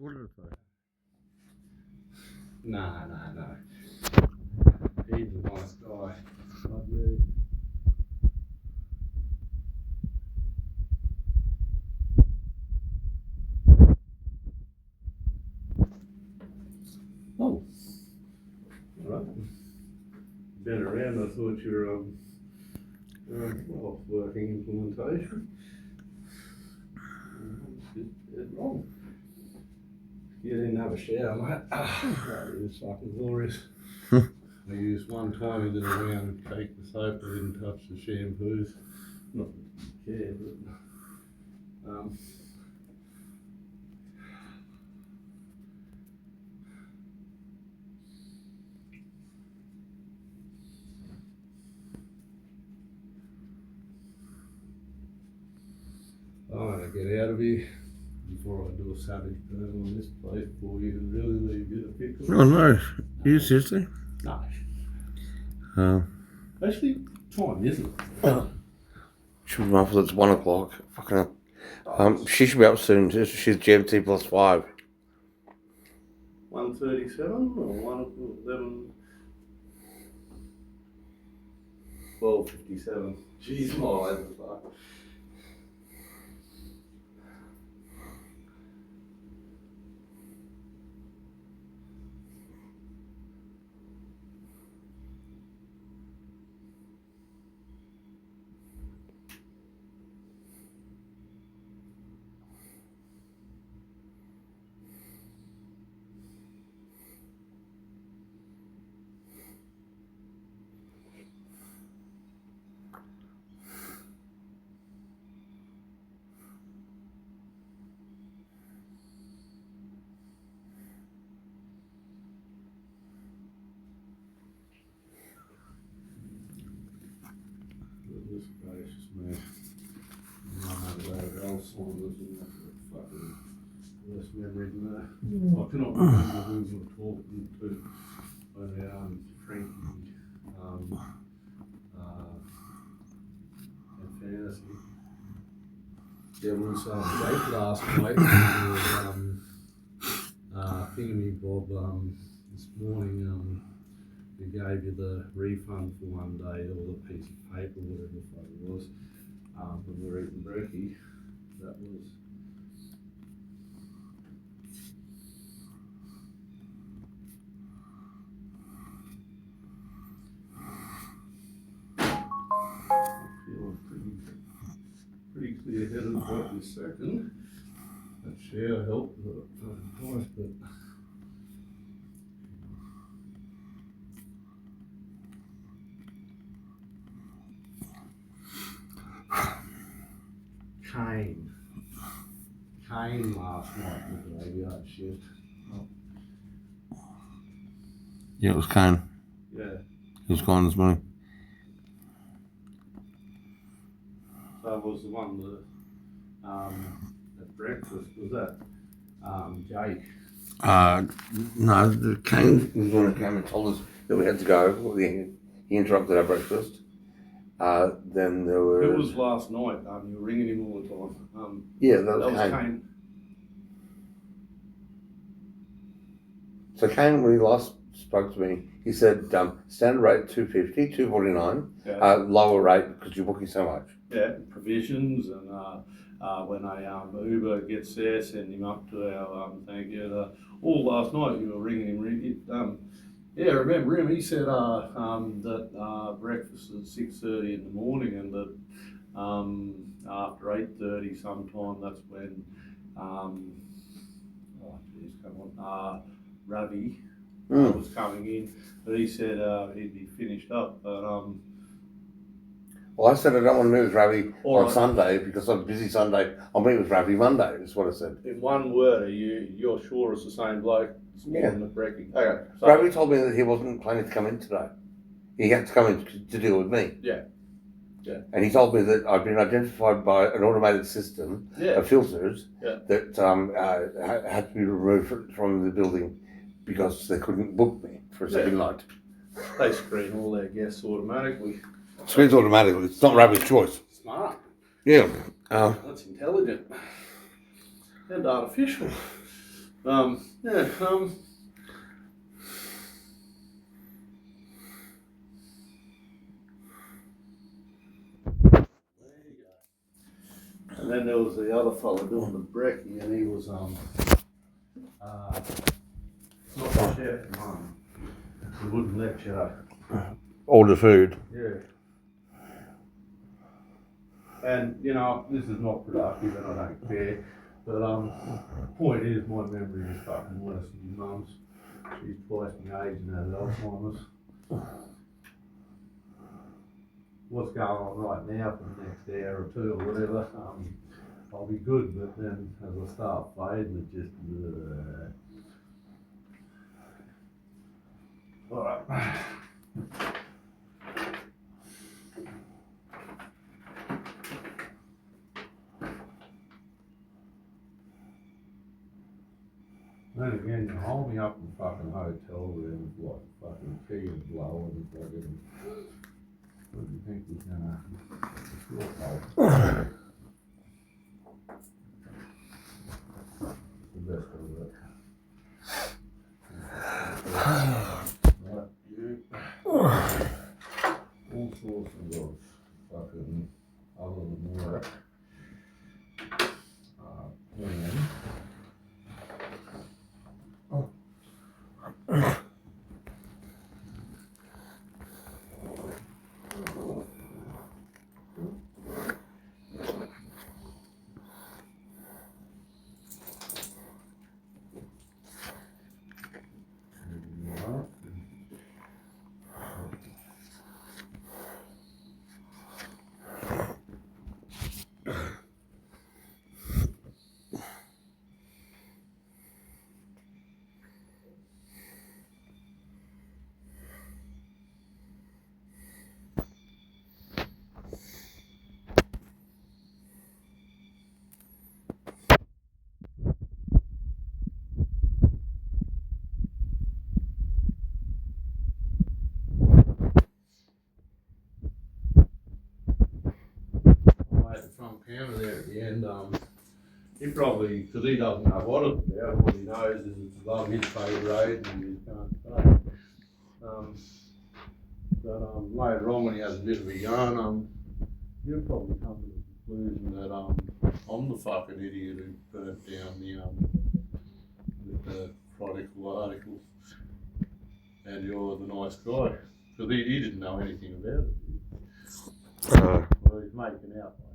recorded it though. No. He's a nice guy. But yeah. Oh. Alright. Been around, I thought you were well, working implementation. It's wrong. You didn't have a shower, mate. That is fucking glorious. I used one tiny little round cake of soap, I didn't touch the shampoos. Not that I care, but I want to get out of here before I do a savage burn on this plate for you and really leave you to pickle. Oh no, you seriously? No. Actually, time, isn't it? Should be mindful it's 1 o'clock. Fucking hell. She should be up soon. She's GMT plus 5. 1:37 or 1:11? 12:57. Jeez, my eyes are fucked. Goodness gracious me. Alzheimer's and fucking worst memory than that. I cannot remember who we were talking to when Frankie and Fantasy. There was Jake last night thingy Bob this morning we gave you the refund for one day or the piece of paper, whatever the fuck it was, when we were eating brekkie. That was feeling pretty clear-headed right this second. That shower helped, twice, but Kane last night with the graveyard shift. Oh. Yeah, it was Kane. Yeah. He was gone this morning. So it was the one that at breakfast, was that Jake? No, the Kane was the one that came and told us that we had to go. He interrupted our breakfast. Then there was... It was last night. You were ringing him all the time. Yeah, that was Kane. So Kane, when he last spoke to me, he said standard rate 250, 249, yeah. Lower rate because you're booking so much. Yeah, provisions and when a Uber gets there, send him up to our thank you. All last night you were ringing him. Yeah, remember him? He said that breakfast at 6:30 in the morning, and that after 8:30 sometime, that's when Ravi was coming in. But he said he'd be finished up. But well, I said I don't want to meet with Ravi on right. Sunday because I'm busy Sunday. I'll meet with Ravi Monday. Is what I said. In one word, you're sure it's the same bloke? Yeah. The brekkie. Okay. So, Ravi told me that he wasn't planning to come in today. He had to come in to deal with me. Yeah. Yeah. And he told me that I'd been identified by an automated system of filters that had to be removed from the building because they couldn't book me for a second night. They screen all their guests automatically. Screens automatically. It's not Ravi's choice. Yeah, there you go. And then there was the other fella doing the brekkie, and he was not the chef, he wouldn't let you. Order food. Yeah. And you know, this is not productive, and I don't care. But the point is, my memory is fucking worse than your mum's. She's twice my age and had Alzheimer's. What's going on right now for the next hour or two or whatever, I'll be good, but then as I start fading, it just. Alright. Then again, you hold me up in a fucking hotel room with what fucking key and blowing and fucking. What do you think he's gonna. The best of it. Right, you. All sorts of fucking other than work. And the front counter there at the end, he probably, because he doesn't know what it's about, all he knows is it's above his pay grade and he can't pay. But later on when he has a bit of a yarn, you'll probably come to the conclusion that I'm the fucking idiot who burnt down the Chronicle article and you're the nice guy. Because he didn't know anything about it. Well, he's making out like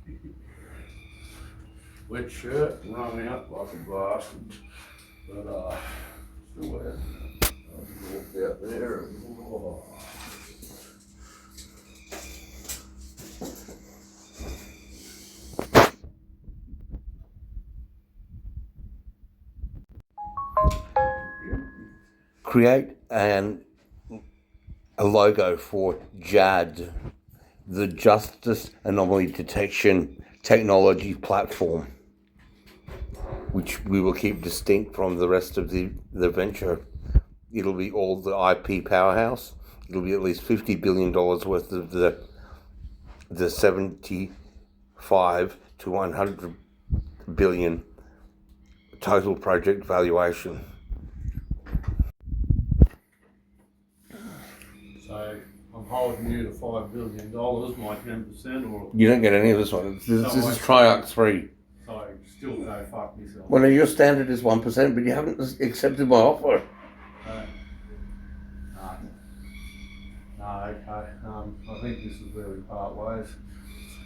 he did. Wet shirt, running out like a bastard. But Still there. I'll just walk out there and Create a logo for JAD, the Justice Anomaly Detection Technology Platform, which we will keep distinct from the rest of the venture. It'll be all the IP powerhouse. It'll be at least $50 billion worth of the 75 to 100 billion total project valuation. so I'm holding you to $5 billion, my 10%, or You don't get any of this one. This is Triarch 3. so I still go fuck myself. Well, no, your standard is 1%, but you haven't accepted my offer. No, okay. I think this is where we part ways.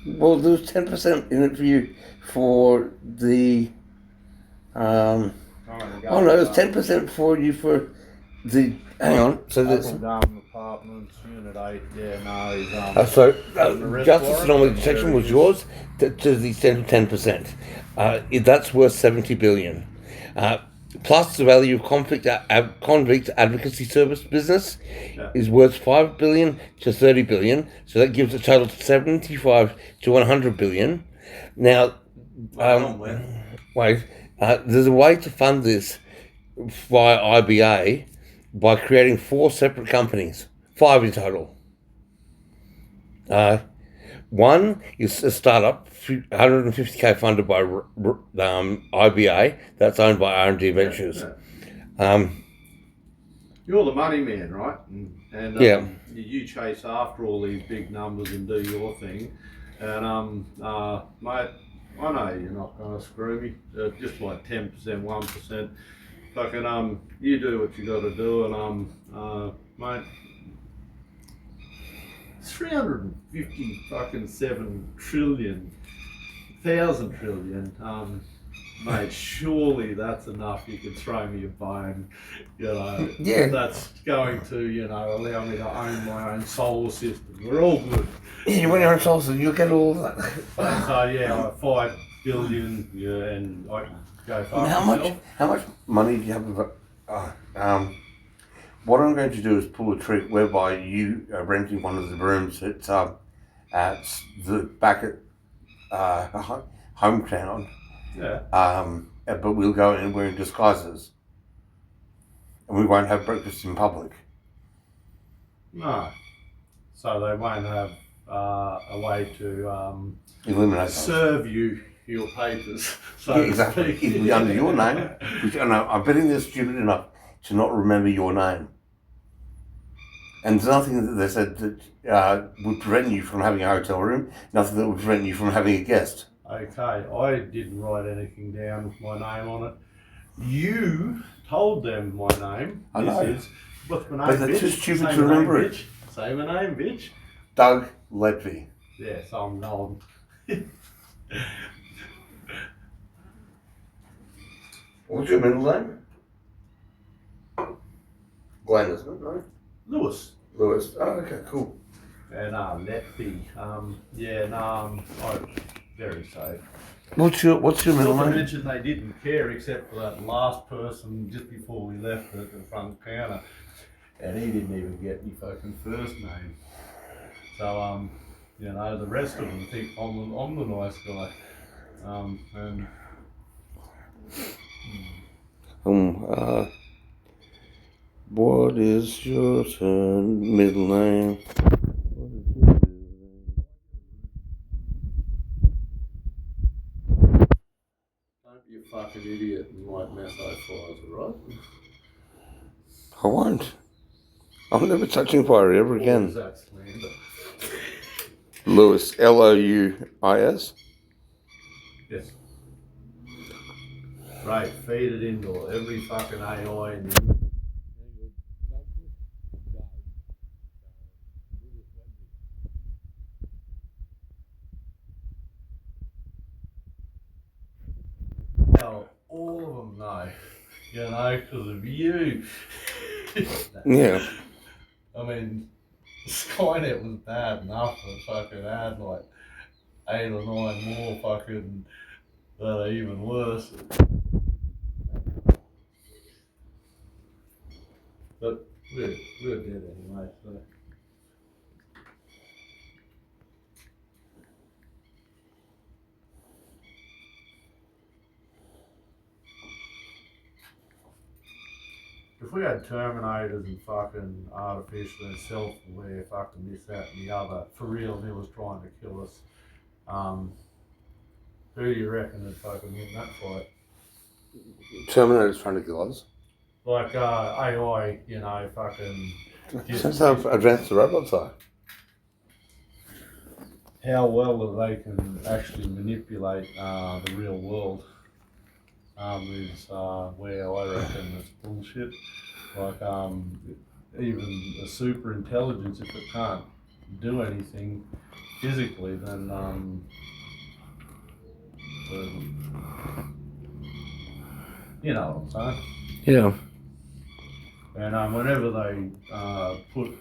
Well, there's 10% in it for you for the. Oh no, there's 10% for you for the. Hang on. So there's. Apartments, Unit 8. Yeah, no, he's Justice Anomaly Detection was yours to the extent of 10%. That's worth 70 billion. Plus the value of convict advocacy service business is worth 5 billion to 30 billion. So that gives a total of 75 to 100 billion. Now, there's a way to fund this via IBA by creating 4 separate companies, 5 in total. One is a startup, 150k funded by IBA, that's owned by R&D Ventures. You're the money man, right? And you chase after all these big numbers and do your thing. And mate, I know you're not going to screw me. Just like 10%, 1%. Fucking you do what you got to do, and mate. 350 fucking 7 trillion, 1,000 trillion, mate, surely that's enough. You can throw me a bone, you know. Yeah. That's going to, you know, allow me to own my own solar system. We're all good. Yeah, you want your own solar system, you'll get all that. So yeah, like 5 billion, yeah, and I can go fuck myself. How much money do you have? What I'm going to do is pull a trick whereby you are renting one of the rooms at the back at Hometown. Yeah. But we'll go in wearing disguises, and we won't have breakfast in public. No. So they won't have a way to eliminate serve you your papers. So exactly. It'll be under your name, which I know. I'm betting they're stupid enough to not remember your name. And there's nothing that they said that would prevent you from having a hotel room, nothing that would prevent you from having a guest. Okay, I didn't write anything down with my name on it. You told them my name. I know. What's my name, but they're too stupid to remember it. Say my name, bitch. Doug Ledby. Yeah, so I'm old. What's your middle name? Glenn, isn't it? No? Lewis. Lewis. Oh, okay, cool. And Letby. I'm very safe. What's your middle Not to name? mention they didn't care except for that last person just before we left at the front counter, and he didn't even get me fucking first name. So you know, the rest of them think I'm the nice guy. What is your middle name? Don't be a fucking idiot and light mass fires, alright? I won't. I'm never touching fire ever again. That's slander. Lewis, Louis. Yes. Right, feed it into every fucking AI in the now, all of them know, you know, because of you. Yeah. I mean, Skynet was bad enough, but fucking had like 8 or 9 more fucking that are even worse. But we're dead anyway, so. If we had Terminators and fucking artificial and self-aware, fucking this, that, and the other, for real, and it was trying to kill us, who do you reckon would fucking win that fight? Terminator's trying to kill us. Like AI, you know, fucking. That's how advanced the robots are. How well they can actually manipulate the real world is where I reckon it's bullshit. Like even a super intelligence, if it can't do anything physically, then you know what I'm saying. Yeah. And whenever they put,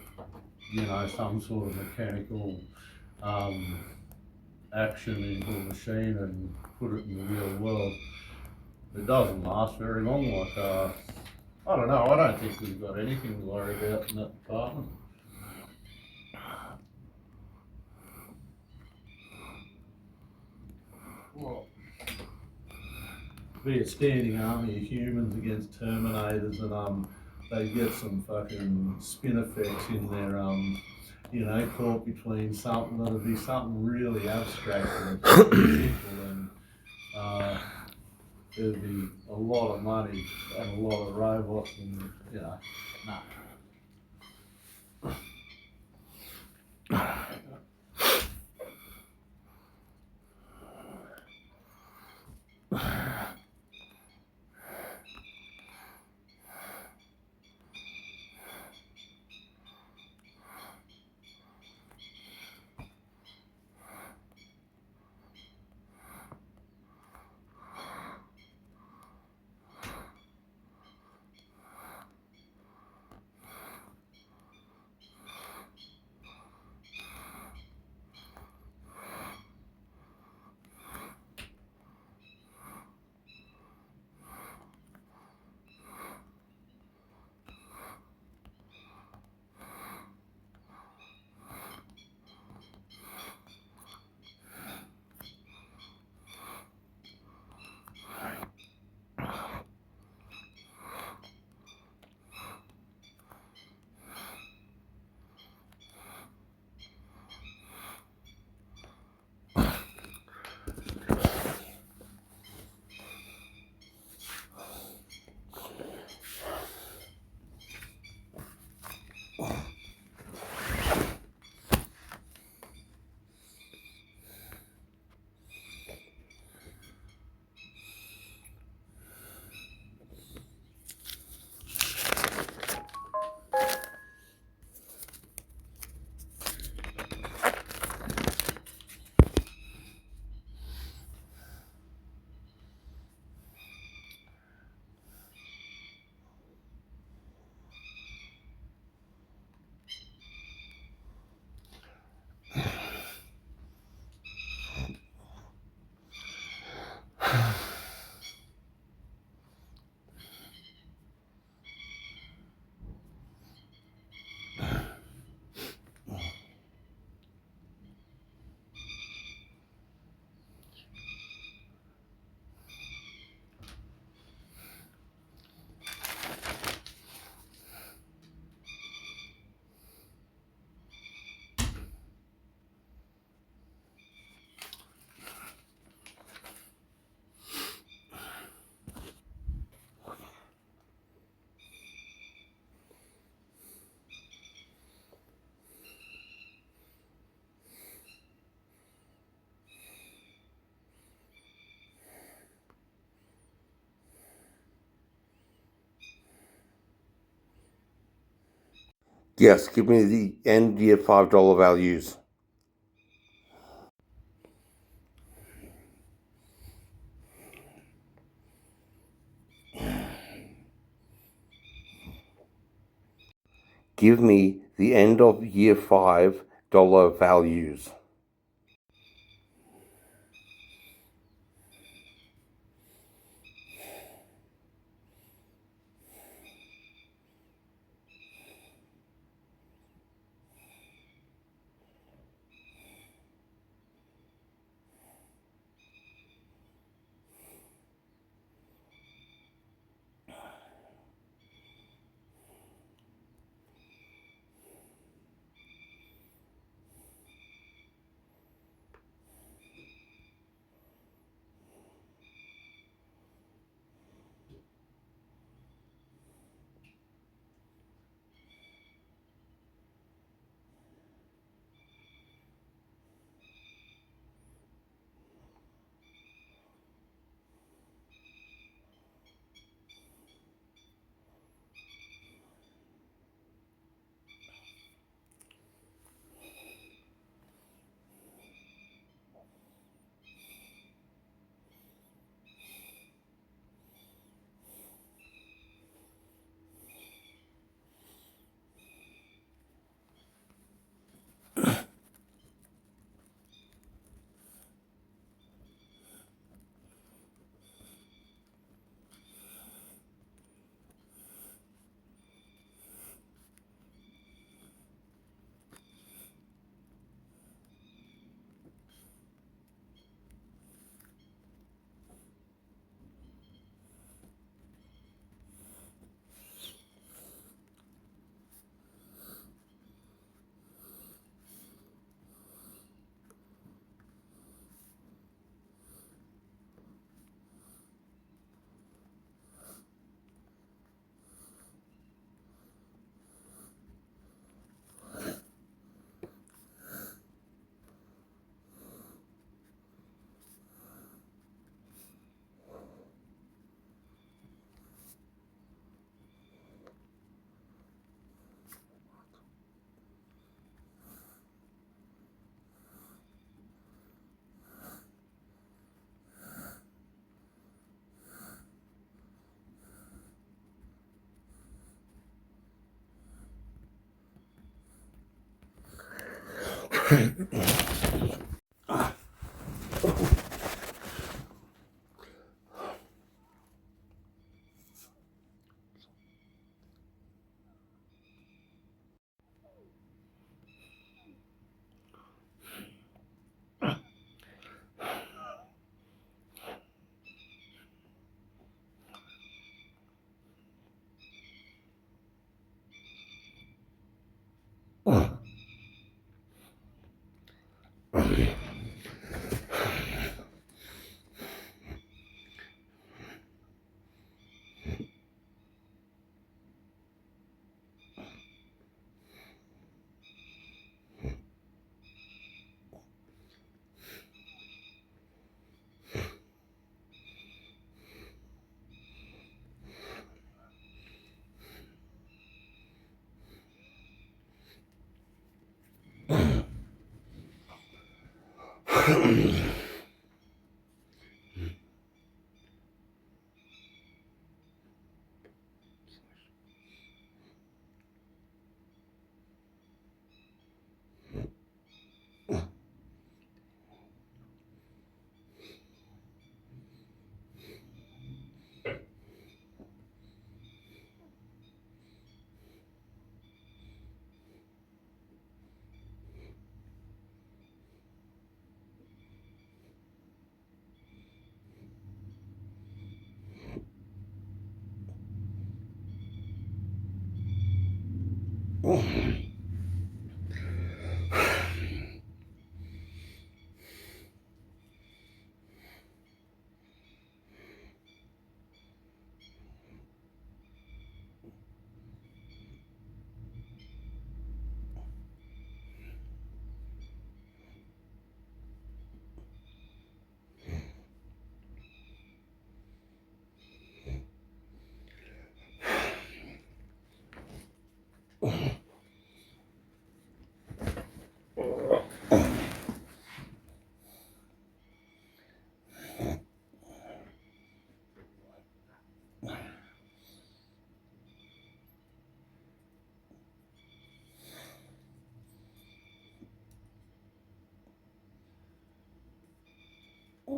you know, some sort of mechanical action into a machine and put it in the real world, it doesn't last very long. Like, I don't know, I don't think we've got anything to worry about in that department. Well, be a standing army of humans against Terminators, and they get some fucking spin effects in their you know, caught between something that'll be something really abstract and simple, and there'd be a lot of money and a lot of robots, and you know, nah. Yes, give me the end year $5 values. Give me the end of year 5 dollar values.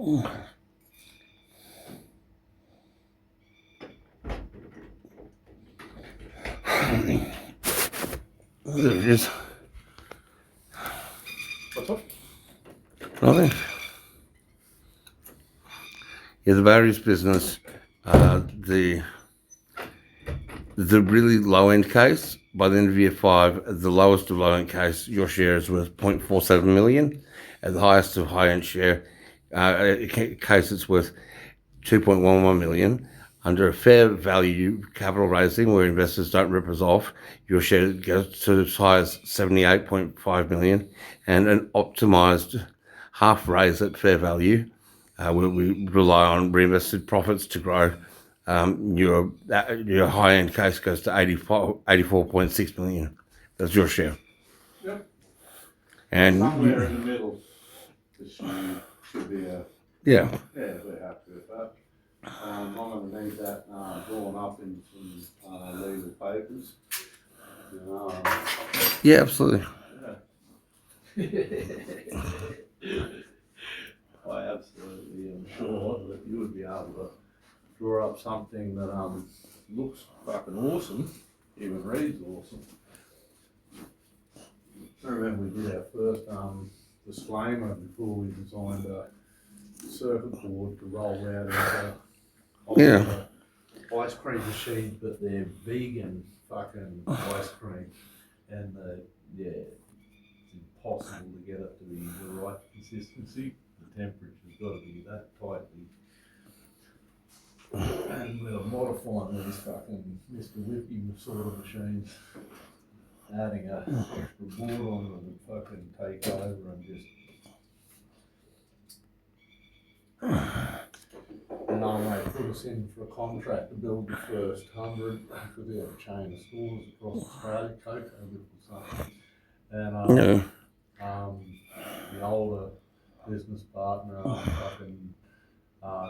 There it is. What's up? Nothing. Yeah, the batteries business, the really low end case, by the end of year 5, the lowest of low end case, your share is worth 0.47 million. At the highest of high end share, case it's worth 2.11 million. Under a fair value capital raising where investors don't rip us off, your share goes to as high as 78.5 million, and an optimized half raise at fair value, where we rely on reinvested profits to grow. Your high end case goes to 84.6 million. That's your share. Yep. And somewhere in the middle, this should be a. Yeah, we're happy with that. I'm gonna need that drawn up in some legal papers. yeah, absolutely. I absolutely am sure that you would be able to draw up something that looks fucking awesome, even reads awesome. I remember we did our first disclaimer before we designed a circuit board to roll out into ice cream machines, but they're vegan fucking ice cream, and it's impossible to get it to be the right consistency. The temperature's got to be that tightly. And we're modifying these fucking Mr. Whipping sort of machines, adding a extra board on them and fucking take over and just. And they put us in for a contract to build the first 100, because we have a chain of stores across Australia, Coco or something. And the older business partner fucking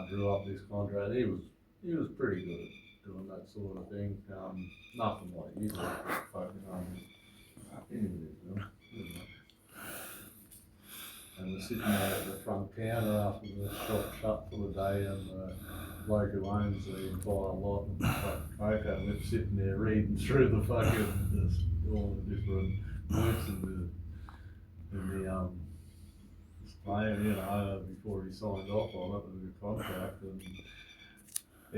drew up this contract. He was pretty good at doing that sort of thing. Nothing like you do, fucking and we're sitting there at the front counter after the shop shut for the day, and the bloke who owns the entire lot and fucking Coco, we're sitting there reading through the fucking all the different points in the disclaimer, before he signed off on it with the contract, and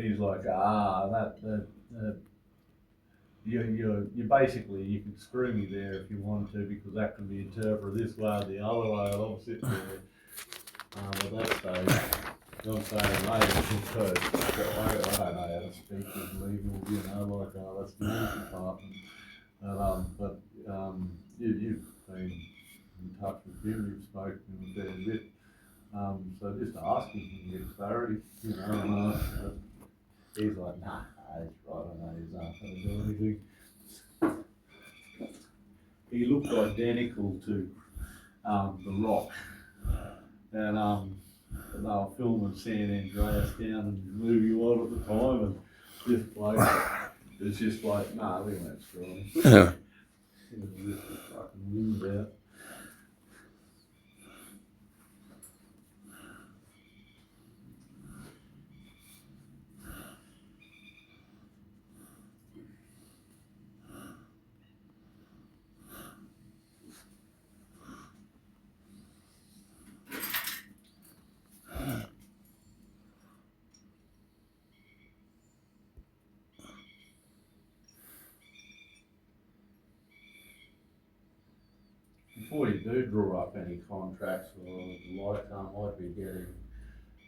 he's like, that you basically, you can screw me there if you want to, because that can be interpreted this way or the other way, and I'm sitting there at that stage, I'm saying, mate, I don't know how to speak with legal, that's the legal department, but you've been in touch with him, you've spoken to him a fair bit, so just asking him to get clarity, he's like, nah, he's right, I know he's not going to do anything. He looked identical to The Rock, and they were filming San Andreas down in the movie one at the time, and this bloke was just like, nah, we won't screw him. Yeah. He was just fucking wind out. Before you do draw up any contracts or like, I'd be getting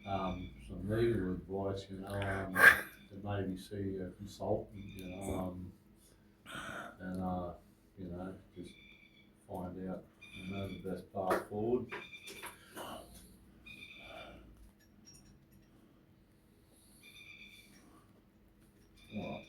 some legal advice, to maybe see a consultant, and just find out, the best path forward. Right.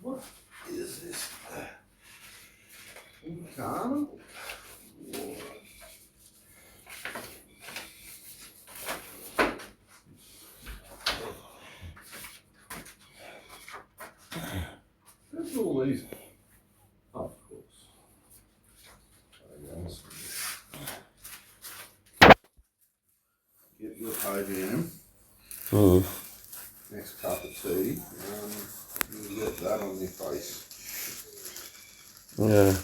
What is this? Calm. Where's all these? Oh, of course. Get your podium. Next cup of tea. You get that on your face. Yeah.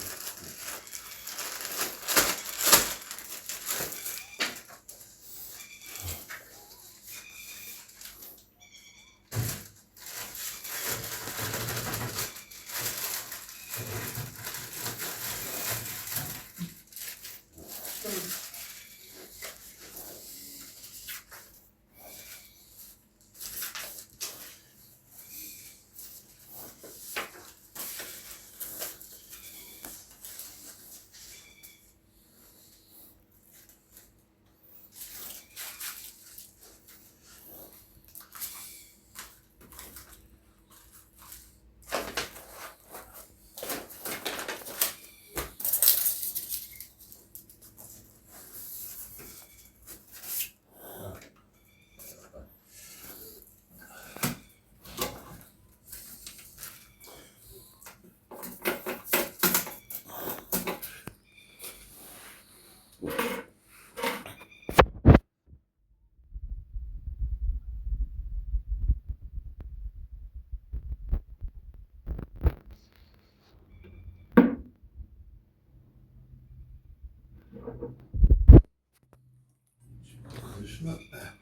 Position it there.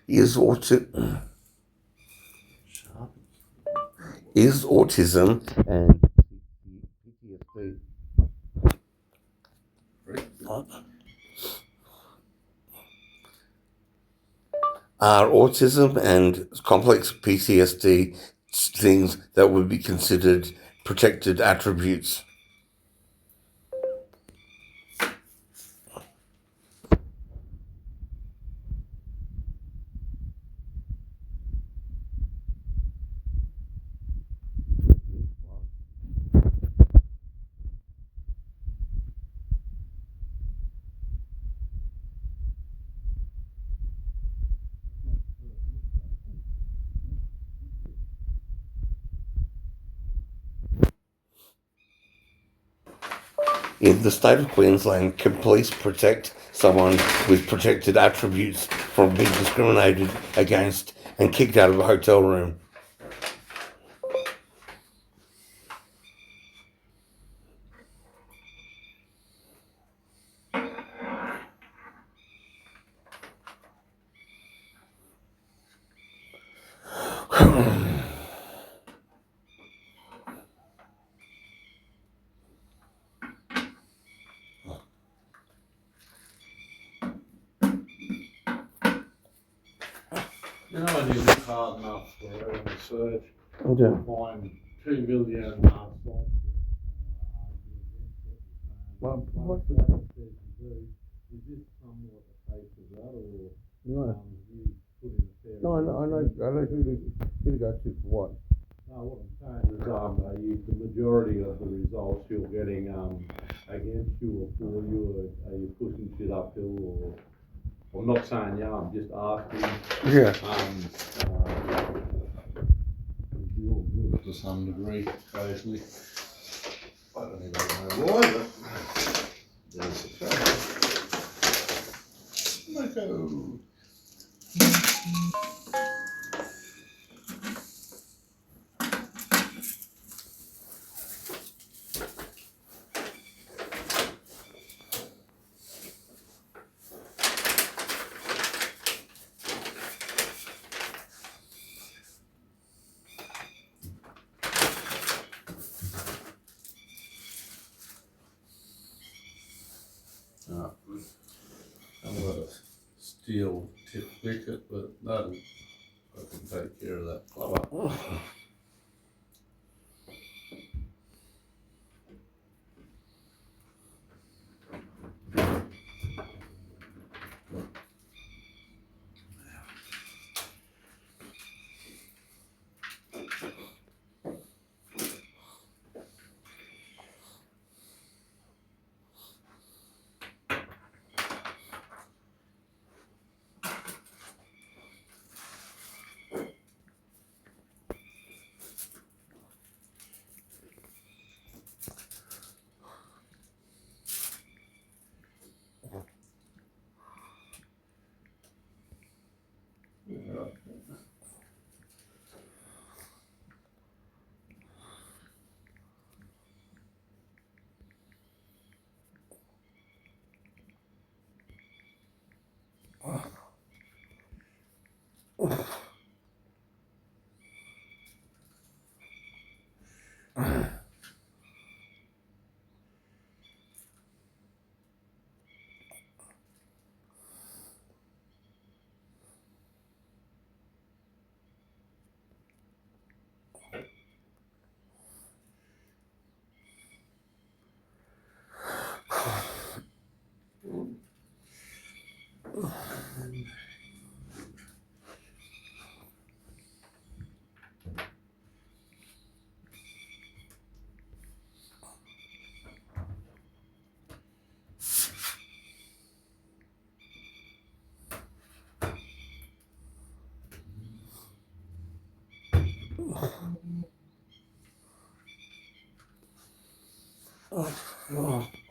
Is autism and PTSD are autism and complex PTSD things that would be considered protected attributes? In the state of Queensland, can police protect someone with protected attributes from being discriminated against and kicked out of a hotel room? You know, I did it hard enough for research. Okay. find 2 million sites Well, what the says you do. Is this somewhat a case of that, or No. you put in a fair No, I know who to go to for what. No, what I'm saying is, the majority of the results you're getting against you or for you, are you pushing shit uphill, or I'm not saying I'm just asking. Yeah. You all do it to some degree, occasionally. I don't even know why, but there's a fact. Marco. I've got a steel tip wicket, but that'll I can take care of that flower.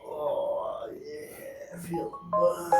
Oh yeah, I feel the bug.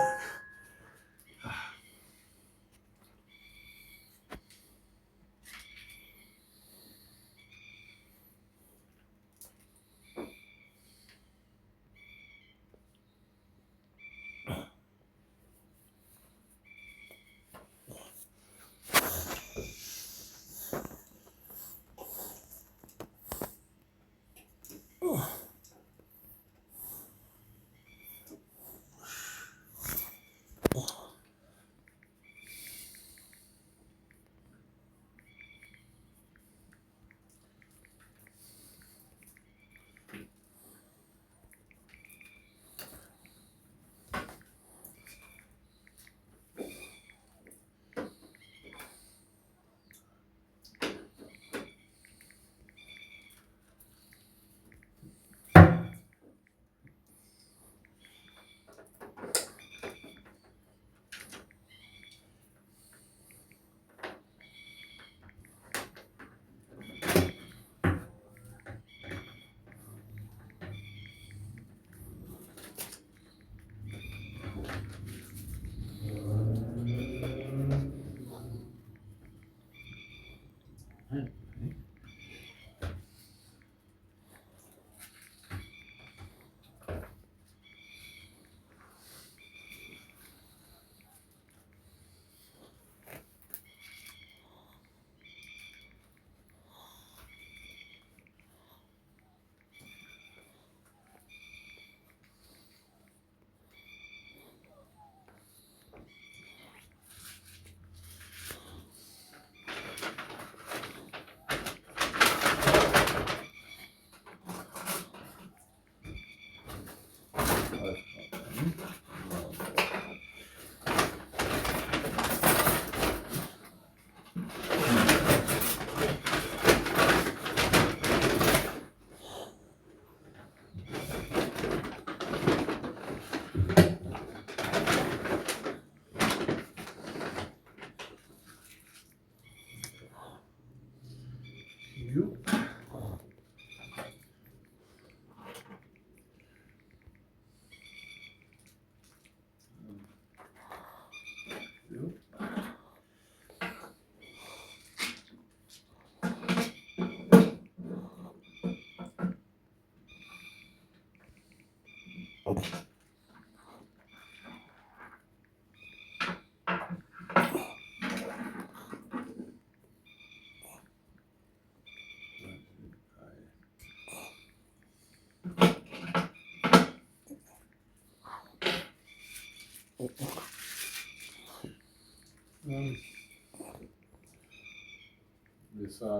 This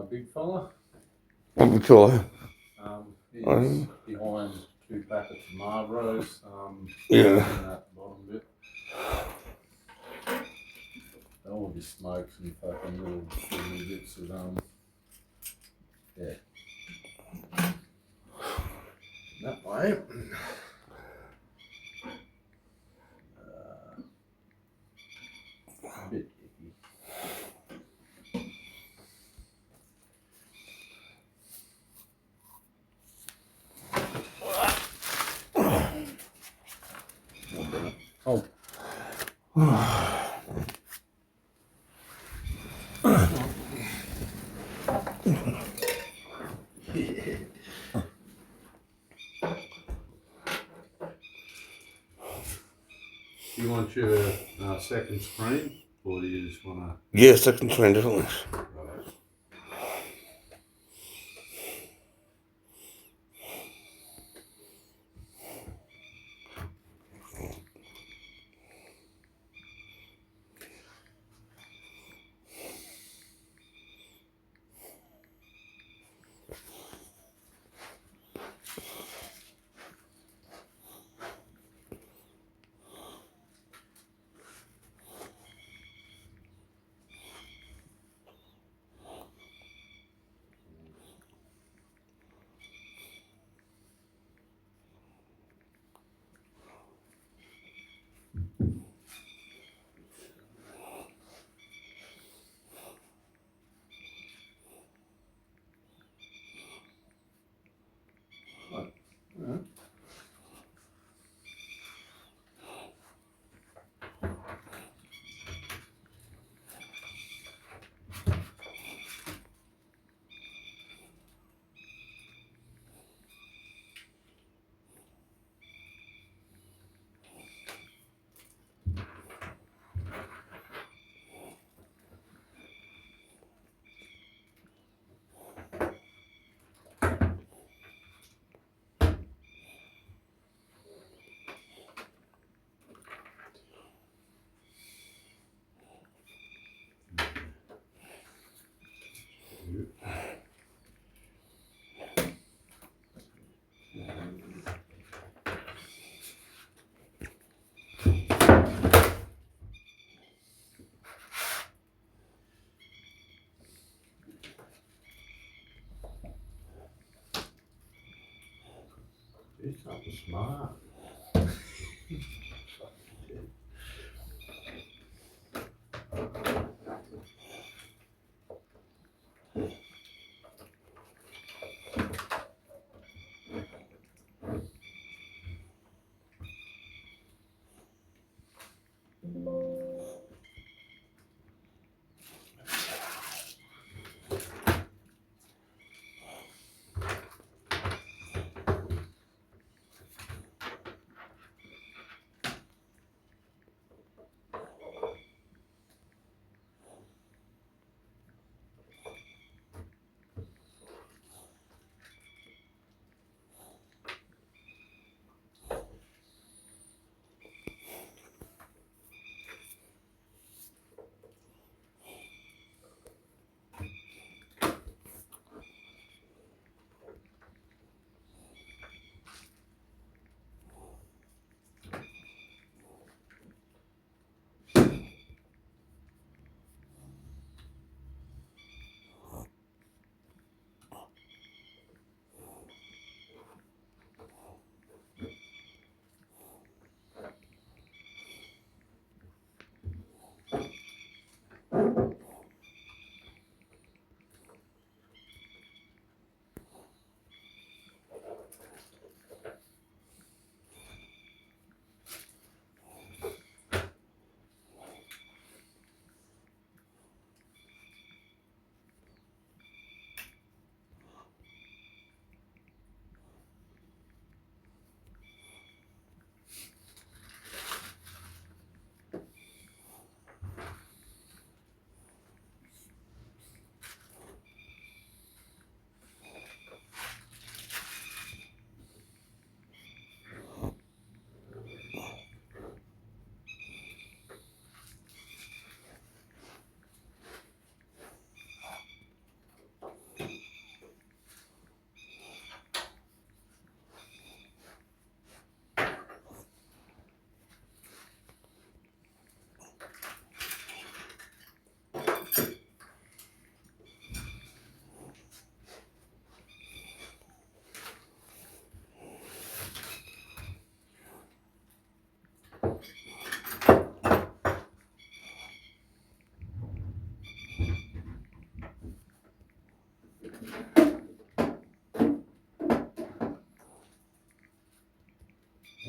big fella, Victoria. he's behind 2 packets of Marlboros, Yeah. in that bottom bit. All just smokes and fucking little bits of yeah. That way. A bit icky. Oh. Do you want your second screen, or do you just want to? Yeah, second screen, definitely. Do something smart.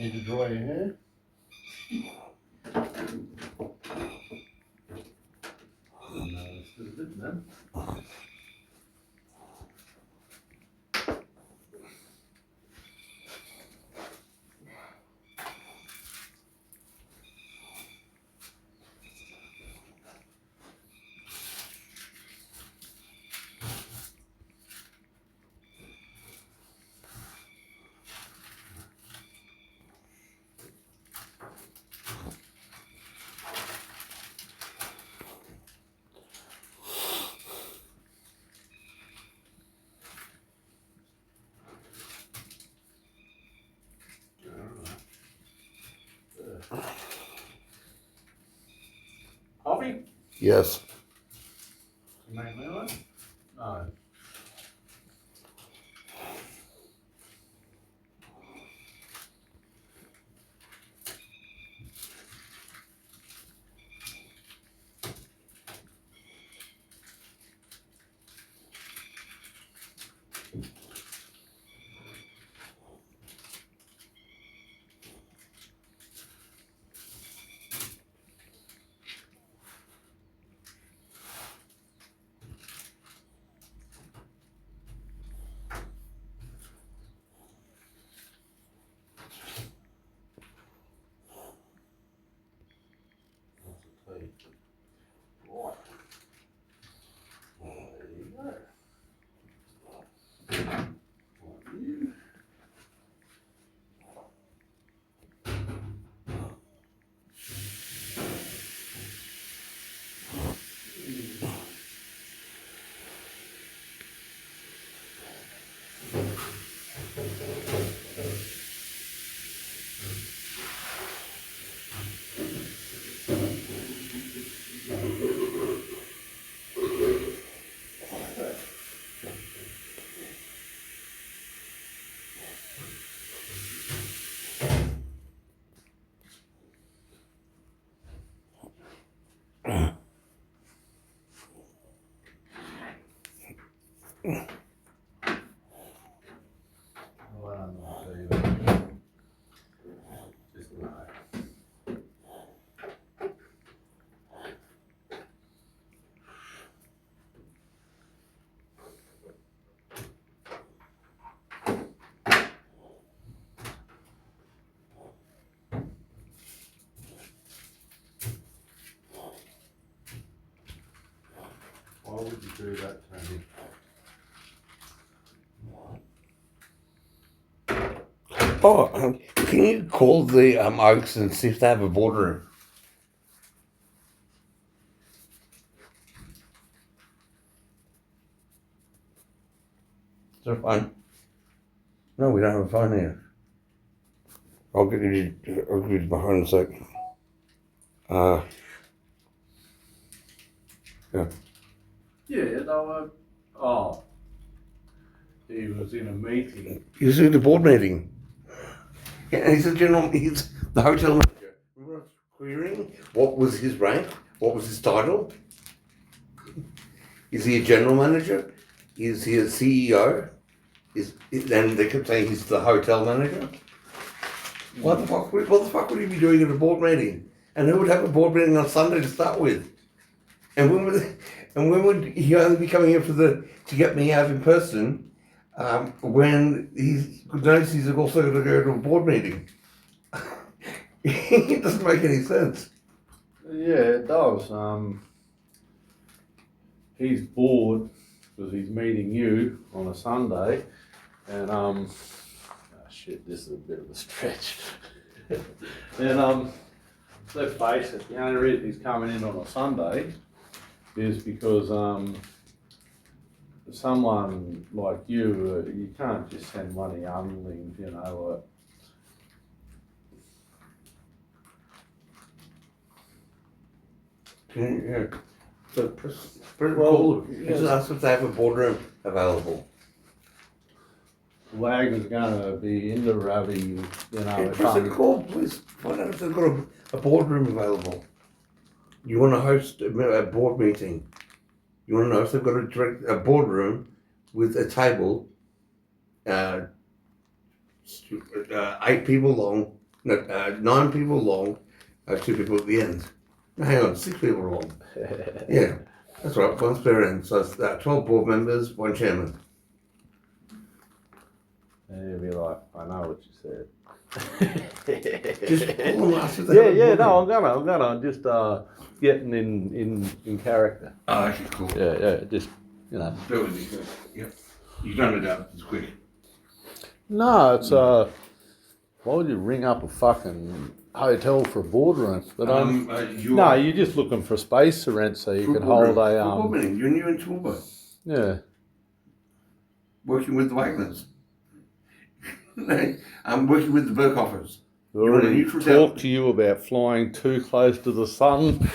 Need to dry your hair? No, it's a bit, man. Coffee? Yes. You make me one? No. Right. There you go. Well, I'm not even. Just no. Why would you do that, Tony? Oh, can you call the Oaks and see if they have a boardroom? Is there a phone? No, we don't have a phone here. I'll give you my phone in a sec. Yeah. Yeah, they were. Oh. He was in a meeting. He's in the board meeting. Yeah, he's the hotel manager. Remember I was querying what was his rank? What was his title? Is he a general manager? Is he a CEO? And they kept saying he's the hotel manager? What the fuck would he be doing at a board meeting? And who would have a board meeting on Sunday to start with? And when would he only be coming here to get me out in person? When he notice he's also going to go to a board meeting. It doesn't make any sense. Yeah, it does. He's bored because he's meeting you on a Sunday, and shit, this is a bit of a stretch. And let's face it, the only reason he's coming in on a Sunday is because someone like you, you can't just send money unlinked, you know, like. Yeah. So, just ask if they have a boardroom available. Wagner's gonna be into Ravi, you know. Press a call, please. Find out if they've got a boardroom available. You want to host a board meeting. You want to know if they've got a boardroom with a table, 8 people long, No, 9 people long, 2 people at the end. No, hang on, 6 people long. Yeah, that's right, 1 spare end. So it's 12 board members, 1 chairman. And you'll be like, I know what you said. Just call them last if they Yeah, have a yeah, board no, meeting. I'm gonna just getting in character. Oh, okay, cool. Yeah, just you know. Bear with me. Yep. You done it out. It's quick. No, it's why would you ring up a fucking hotel for a boardroom? But no, you're just looking for space to rent so you can hold a board meeting. You're new in Toowoomba. Yeah. Working with the Wagners. I'm working with the Burkhoffers. We already talked to you about flying too close to the sun.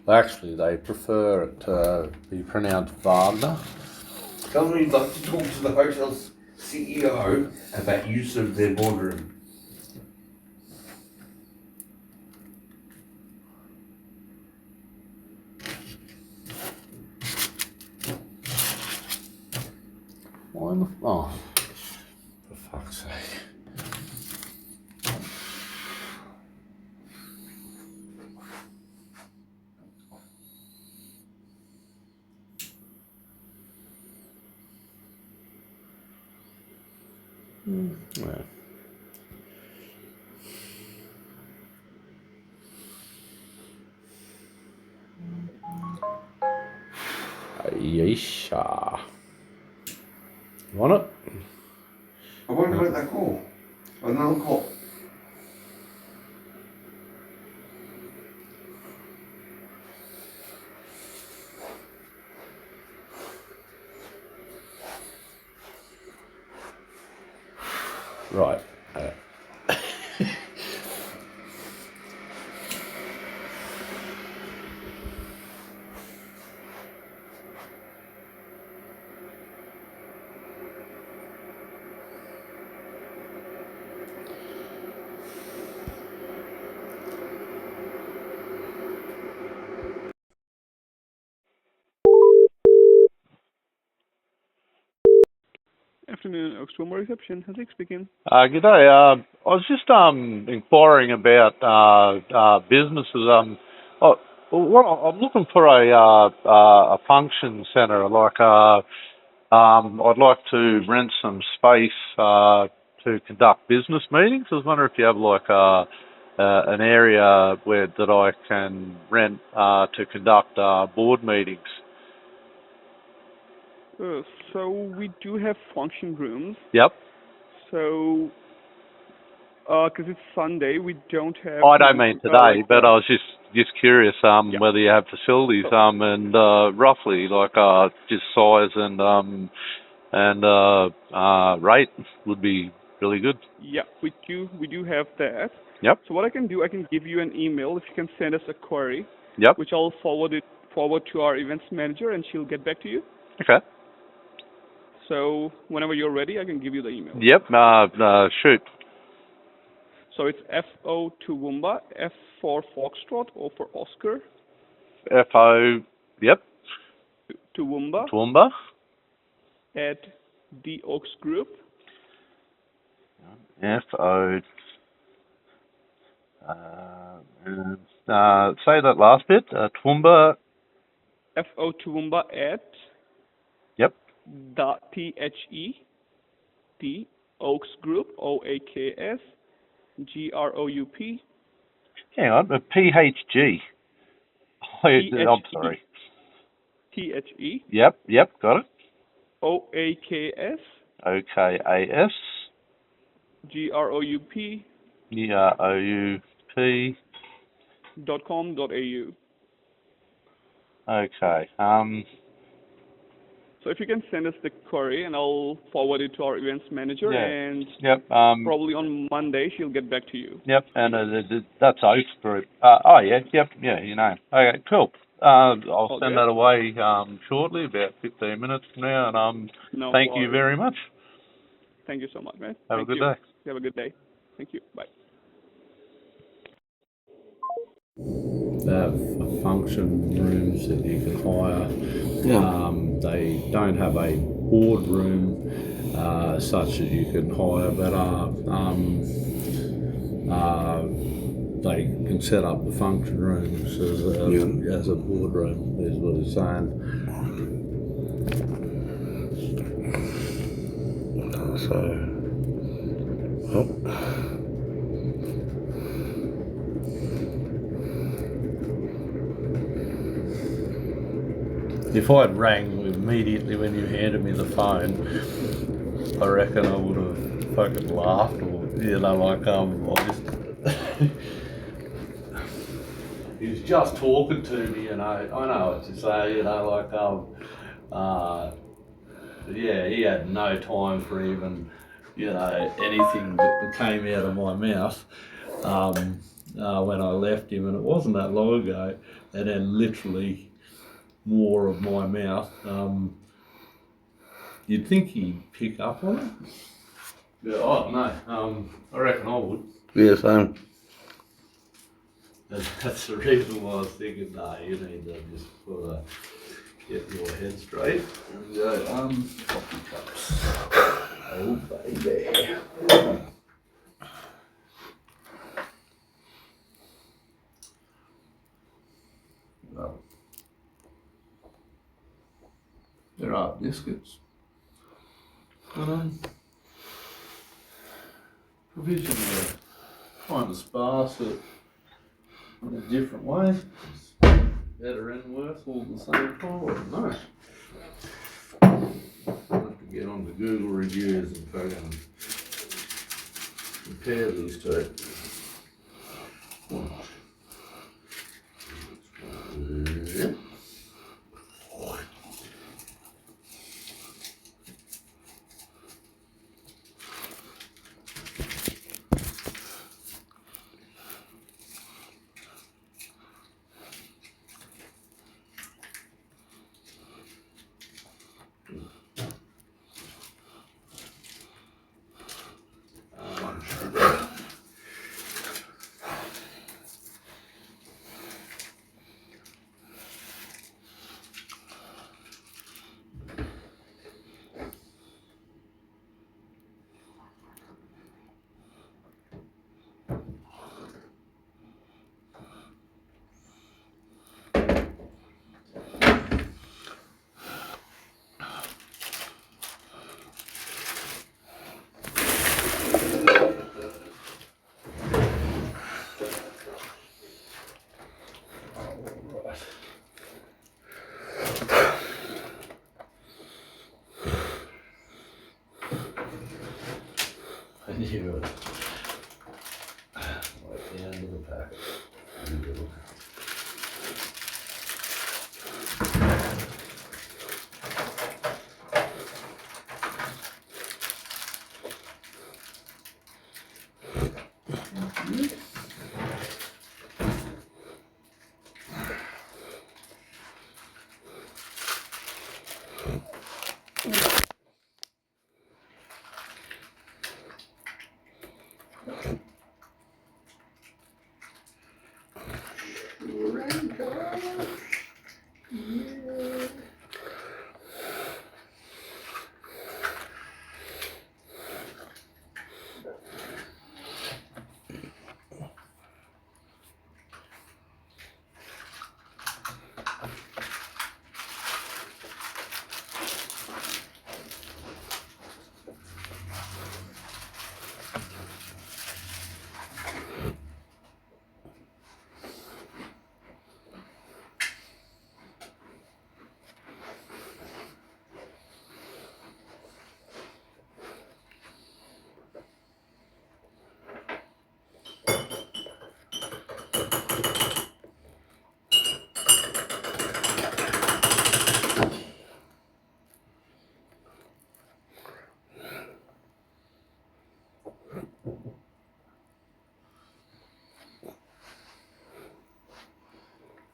Actually, they prefer it to be pronounced Wagner. Tell me you'd like to talk to the hotel's CEO about use of their boardroom. Why in the... Oh, for fuck's sake. Yeah. Yeesha. You want it? I wonder what that call. Another call. Right. Afternoon, Oaks Toowoomba reception. Hazik speaking. G'day. I was just inquiring about businesses. I'm looking for a function centre. I'd like to rent some space to conduct business meetings. I was wondering if you have an area that I can rent to conduct board meetings. So we do have function rooms. Yep. So, because it's Sunday, we don't have. I don't mean today, but I was just curious whether you have facilities and roughly just size and rate would be really good. Yeah, we do have that. Yep. So what I can do, I can give you an email if you can send us a query. Yep. Which I'll forward to our events manager, and she'll get back to you. Okay. So whenever you're ready, I can give you the email. Yep. Shoot. So it's FO Toowoomba, F for Foxtrot, O for Oscar. FO. Yep. Toowoomba. Toowoomba. At the Oaks Group. FO. Say that last bit. Toowoomba. FO Toowoomba at. Yep. The Oaks Group, OAKS GROUP. Hang on, PHG. I'm sorry. THE. Yep, got it. OAKS. OKAS. GROUP. GROUP. .com.au. Okay. So if you can send us the query, and I'll forward it to our events manager, and probably on Monday she'll get back to you. Yep, and that's Oaks Group. Yeah, you know. Okay, cool. I'll send that away shortly, about 15 minutes from now, and thank you very much. Thank you so much, man. Have a good day. You have a good day. Thank you. Bye. They have function rooms that you can hire. They don't have a boardroom such that you can hire, but they can set up the function rooms as a boardroom, is what it's saying. So, oh. If I'd rang immediately when you handed me the phone, I reckon I would have fucking laughed, or I just he was just talking to me, I know what to say, yeah, he had no time for even, anything that came out of my mouth when I left him, and it wasn't that long ago, and then literally more of my mouth. You'd think he'd pick up on it. Yeah, I don't know. I reckon I would. Yeah, same. That's the reason why I was thinking, no, you need to just sort of get your head straight and go, coffee cups. Oh, baby. Well, there are biscuits. Provision there, kind of sparse it in a different way. It's better and worse all at the same time. No. I'll have to get on the Google reviews and fucking compare these two. Yep. I knew it. Right down to the pack.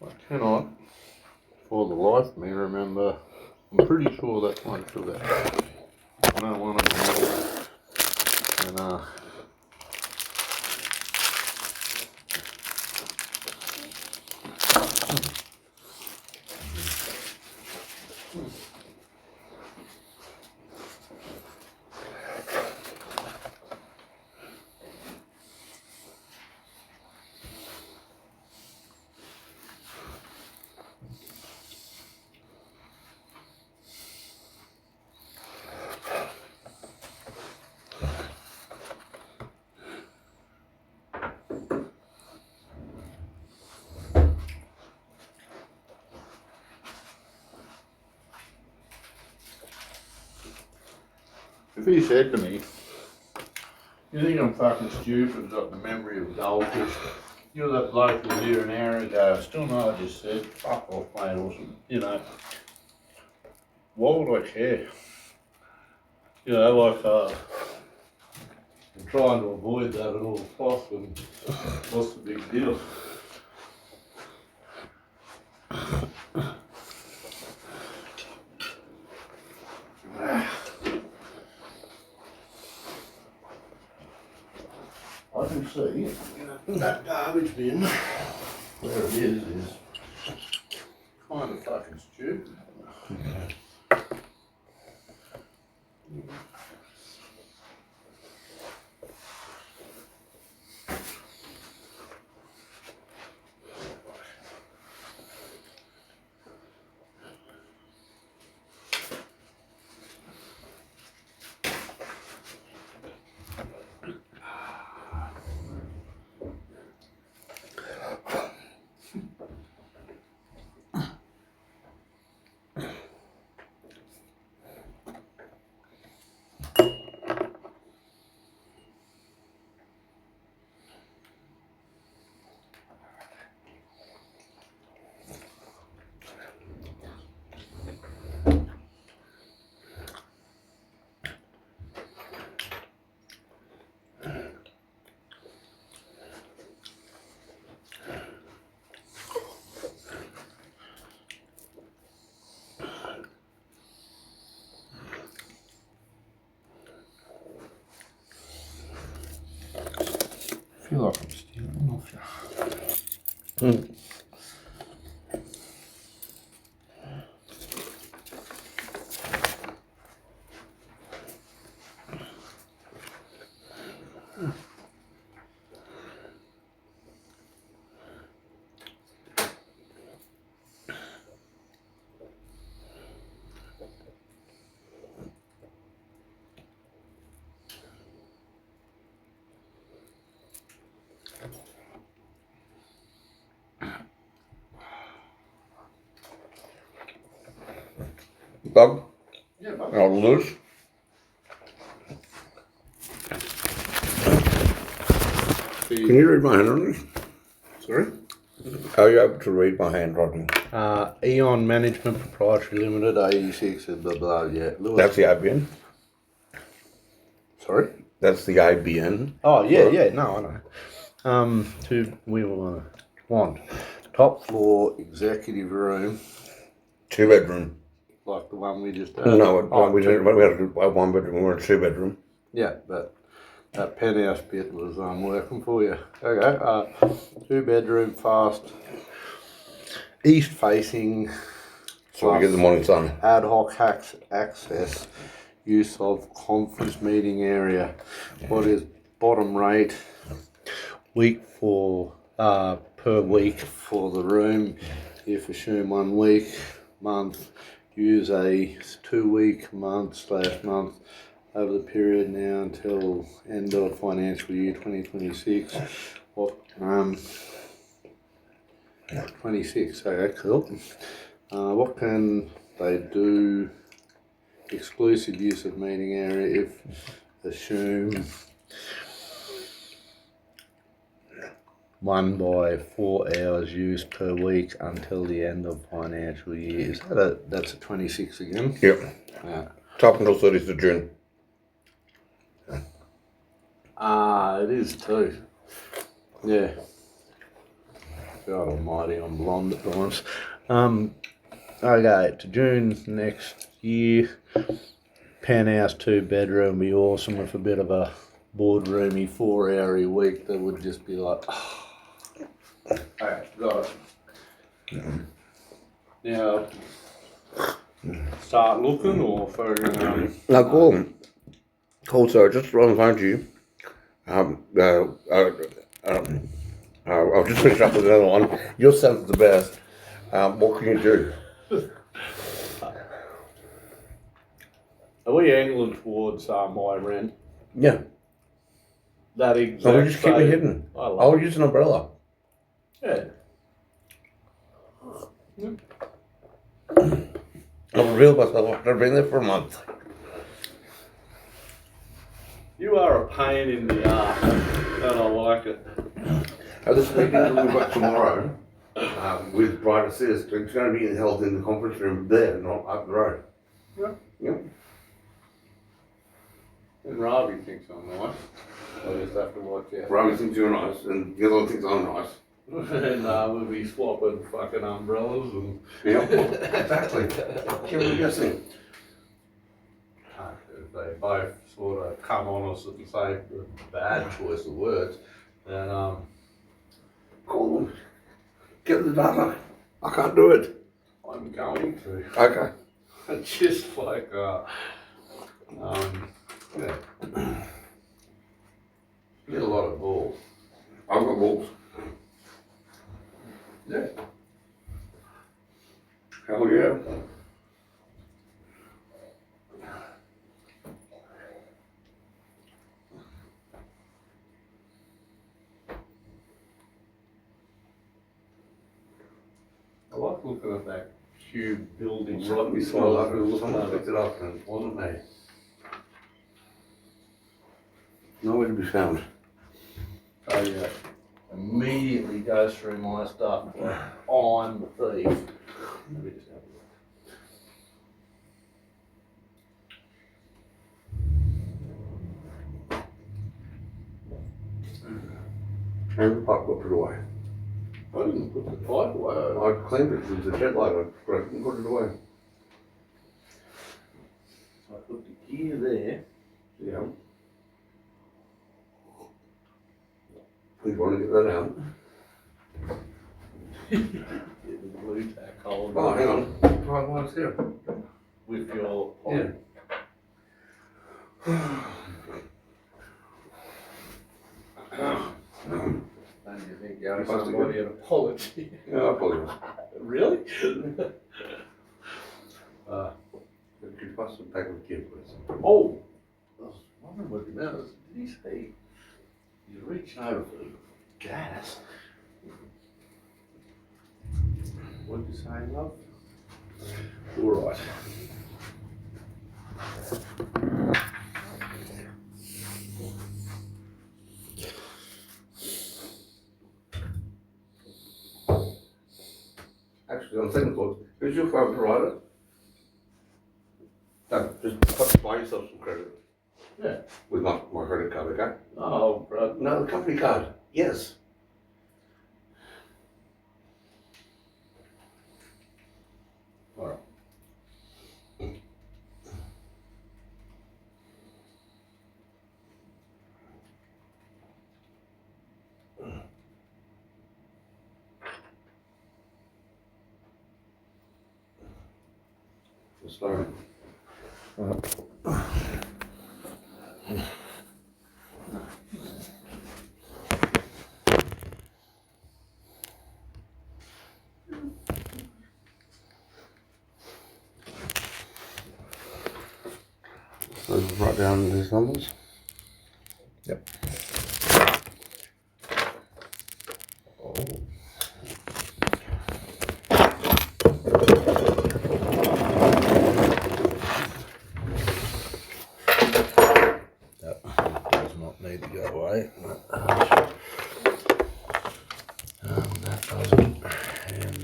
I cannot, for the life of me, remember. I'm pretty sure that's my sugar. I don't want to be and if he said to me, "You think I'm fucking stupid, got the memory of goldfish? You're that bloke who was here an hour ago. Still know I just said, fuck off, mate," or something, you know. Why would I care? You know, like, I'm trying to avoid that at all costs, and what's the big deal? I can see that garbage bin, where it is kind of fucking stupid. I feel like I'm stealing off you. Bob? Yeah, but I'll lose. Can you read my handwriting? Sorry? Are you able to read my handwriting? Eon Management Proprietary Limited, AE6, blah blah, yeah. Lewis. That's the ABN. Sorry? That's the ABN. Oh, yeah, no, I know. We want top floor executive room, 2-bedroom. like the one we just had. No, we had a 1-bedroom, we were a 2-bedroom. Yeah, but that penthouse bit was working for you. Okay, 2-bedroom, fast, east facing. So we get the morning sun. Ad hoc access, use of conference meeting area. What is bottom rate per week for the room? If assume 1 week, month, use a 2-week, month over the period now until end of financial year 2026. What 26? Okay, cool. What can they do? Exclusive use of meeting area if assume 1 by 4 hours used per week until the end of financial year. Is that that's a 26 again? Yep. Yeah. Top until 30th of June. It is too. Yeah. God almighty, I'm blonde at times. Okay, to June next year. Penthouse 2-bedroom be awesome with a bit of a boardroomy 4-hour week that would just be like, okay, got it. Now, start looking or for No, cool. Cool, so just on the phone to you. I'll just finish up with another one. Your sounds the best. What can you do? Are we angling towards my rent? Yeah. That exact No, we just keep it hidden. I'll use an umbrella. Yeah. I'll reveal myself after I've been there for a month. You are a pain in the ass, and I like it. This meeting that we've got tomorrow with Bright Assist, it's going to be held in the conference room there, not up the road. Yeah. Yep. And Ravi thinks I'm nice. I just have to watch out. Ravi thinks you're nice, and the other one thinks I'm nice. And we'll be swapping fucking umbrellas and. Yep, exactly. Give me a guessing. They both sort of come on us at the same bad choice of words, and Call them. Get the data. I can't do it. I'm going to. Okay. Just like Yeah. get a lot of balls. I've got balls. Yeah. Hell yeah. I like looking at that cube building Right right beside beside us, us. someone picked it up and it wasn't me. Nowhere to be found. So yeah, immediately goes through my stuff like I'm the thief. Let me just have a look. And the pipe got put away. I didn't put the pipe away. I cleaned it with the jet light, I broke it and put it away. I put the gear there. Yeah. Please want to get that out. Get the blue tack hold. Oh, hang on. Right, well, it's here. With your Yeah. And you think you owe somebody an apology. Yeah, I apologize. Really? Could you pass the bag of gear, please? Oh, I was wondering what he meant. Did he say he's reaching over for the gas? What did you say, love? All right. Actually, on second thoughts, who's your phone provider? No, just buy yourself some credit. Yeah. With my credit card, okay? Oh, bro. No, the company card. Yes. All right. Sorry. So write down these numbers. Yep. That does not need to go away. That doesn't. And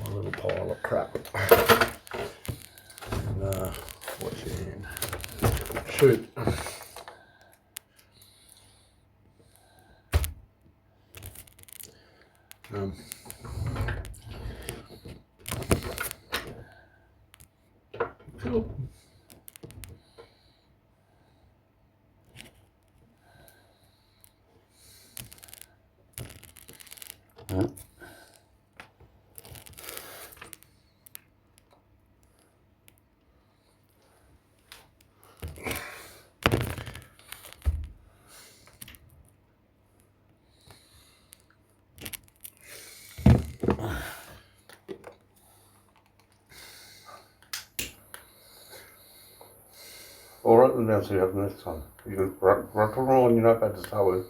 my little pile of crap. And what's your hand? Shoot. Cool. I'll write them down so you have them next time. You can write them all on your notepad to start with.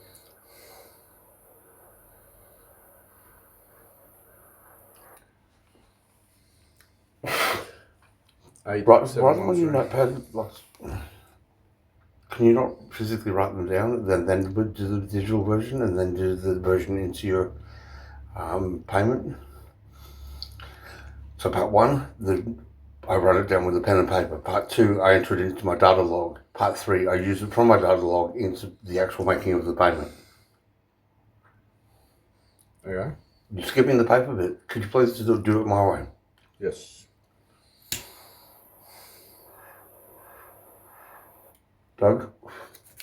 Write them on your notepad. Can you not physically write them down and then do the digital version and then do the version into your payment? So part 1, I wrote it down with a pen and paper. Part 2, I entered it into my data log. Part 3, I used it from my data log into the actual making of the payment. Okay. You're skipping the paper bit. Could you please do it my way? Yes. Doug?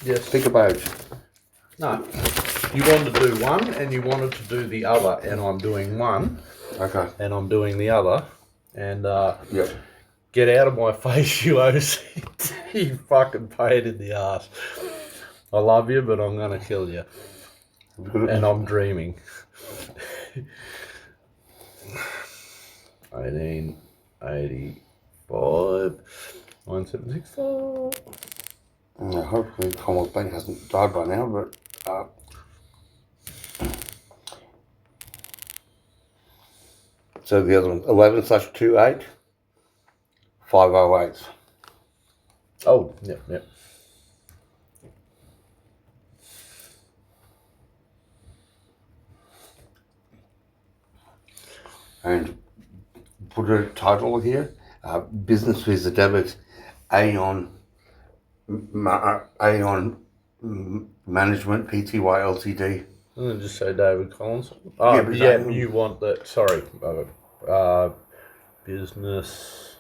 Yes. Pick a page. No. You wanted to do one and you wanted to do the other, and I'm doing one. Okay. And I'm doing the other. And Yep. get out of my face, you OCD. You fucking pain in the ass. I love you, but I'm gonna kill you. And I'm dreaming. 1885 1764. Hopefully Commonwealth Bank hasn't died by now, but so the other one, 11/28 508. Oh, yep. And put a title here, Business Visa Debit, Aon Management, Pty Ltd. I'm gonna just say David Collins. Oh, you want that, sorry. Business.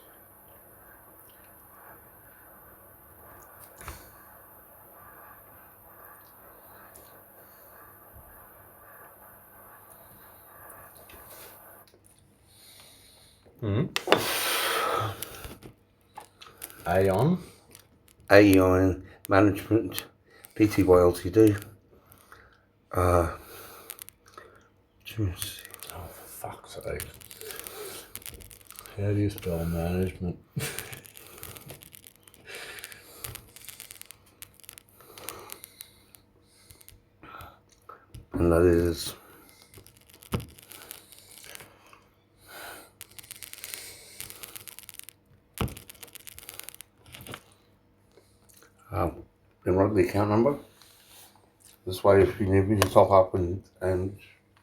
Aon Management, Pty Ltd. Oh, for fuck's sake. How do you spell management? And that is then write the account number. This way, if you need me to top up and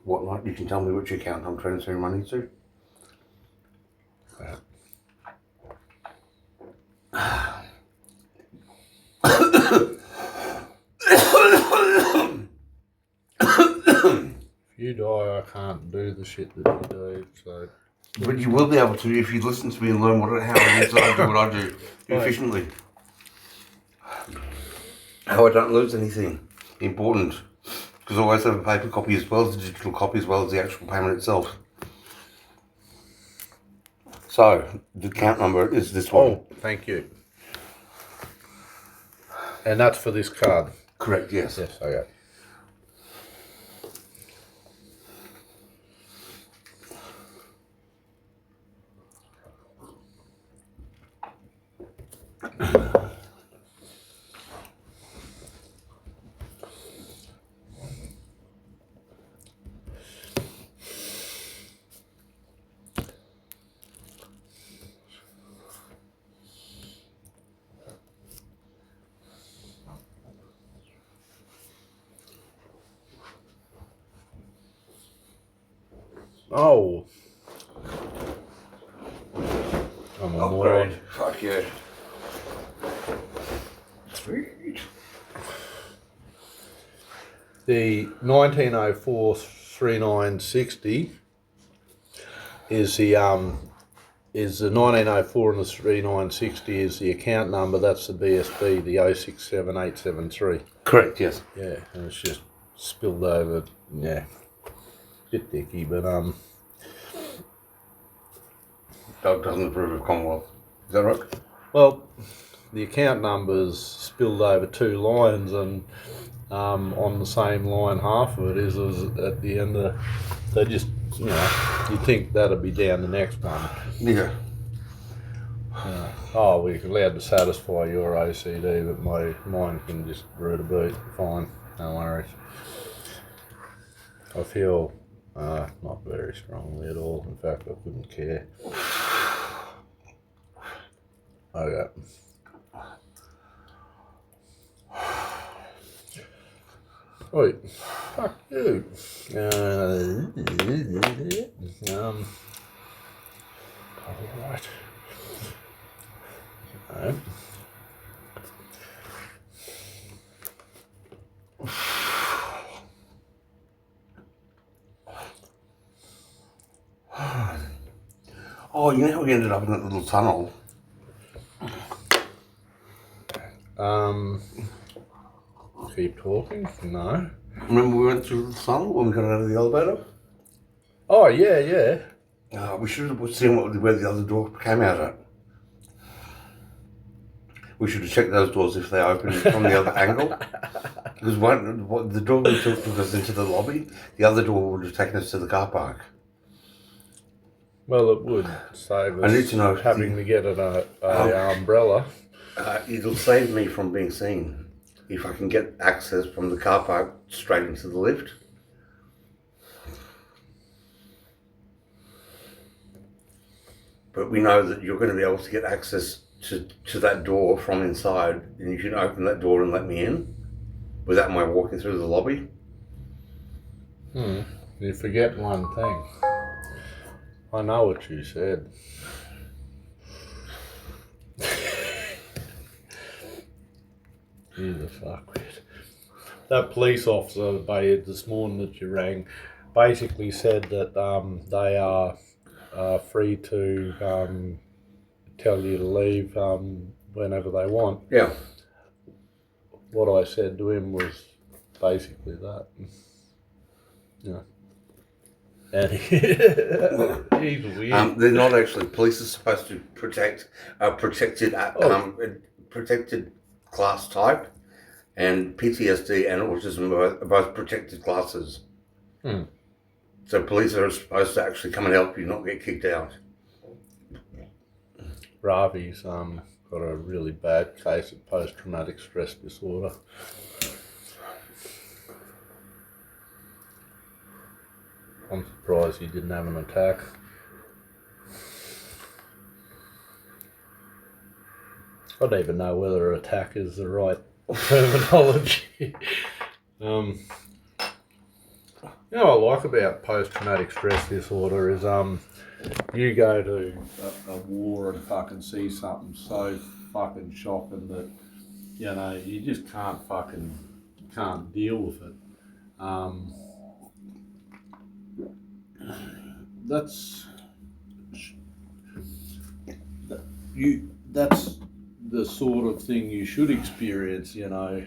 whatnot, you can tell me which account I'm transferring money to. If you die, I can't do the shit that you do, so... But you will be able to if you listen to me and learn how it is I do what I do efficiently. How I don't lose anything important. Because I always have a paper copy as well as the digital copy as well as the actual payment itself. So, the account number is this one. Oh, thank you. And that's for this card? Correct, yes. Yes, okay. Oh. I'm on Upgrade. Fuck yeah. Sweet. The 1904 3960 is the 1904 and the 3960 is the account number. That's the BSB, the 067873. Correct, yes. Yeah, and it's just spilled over. Yeah, bit dicky, but Doug doesn't approve of Commonwealth. Is that right? well, the account number's spilled over 2 lines, and on the same line, half of it is at the end of. They just, you'd think that'd be down the next one. Yeah. Oh, we're allowed to satisfy your OCD, but mine can just root a boot. Fine, no worries. I feel not very strongly at all. In fact, I couldn't care. Okay. Wait, fuck you. Alright. No. Oh, you know how we ended up in that little tunnel? Keep talking? No. Remember we went through the tunnel when we got out of the elevator? Oh, yeah. We should have seen where the other door came out at. We should have checked those doors if they opened from the other angle. Because the door we took us into the lobby, the other door would have taken us to the car park. Well, it would save us I need to know having to get an umbrella. It'll save me from being seen if I can get access from the car park straight into the lift. But we know that you're going to be able to get access to that door from inside, and you can open that door and let me in without my walking through the lobby. You forget one thing. I know what you said. You the fuckwit. That police officer this morning that you rang basically said that they are free to tell you to leave whenever they want. Yeah. What I said to him was basically that. Yeah. And he's weird. They're not actually. Police are supposed to protect protected class type, and PTSD and autism are both protected classes. So police are supposed to actually come and help you, not get kicked out. Ravi's got a really bad case of post-traumatic stress disorder. I'm surprised he didn't have an attack. I don't even know whether attack is the right terminology. You know what I like about post-traumatic stress disorder is you go to a war and fucking see something so fucking shocking that, you know, you just can't deal with it. That's the sort of thing you should experience, you know,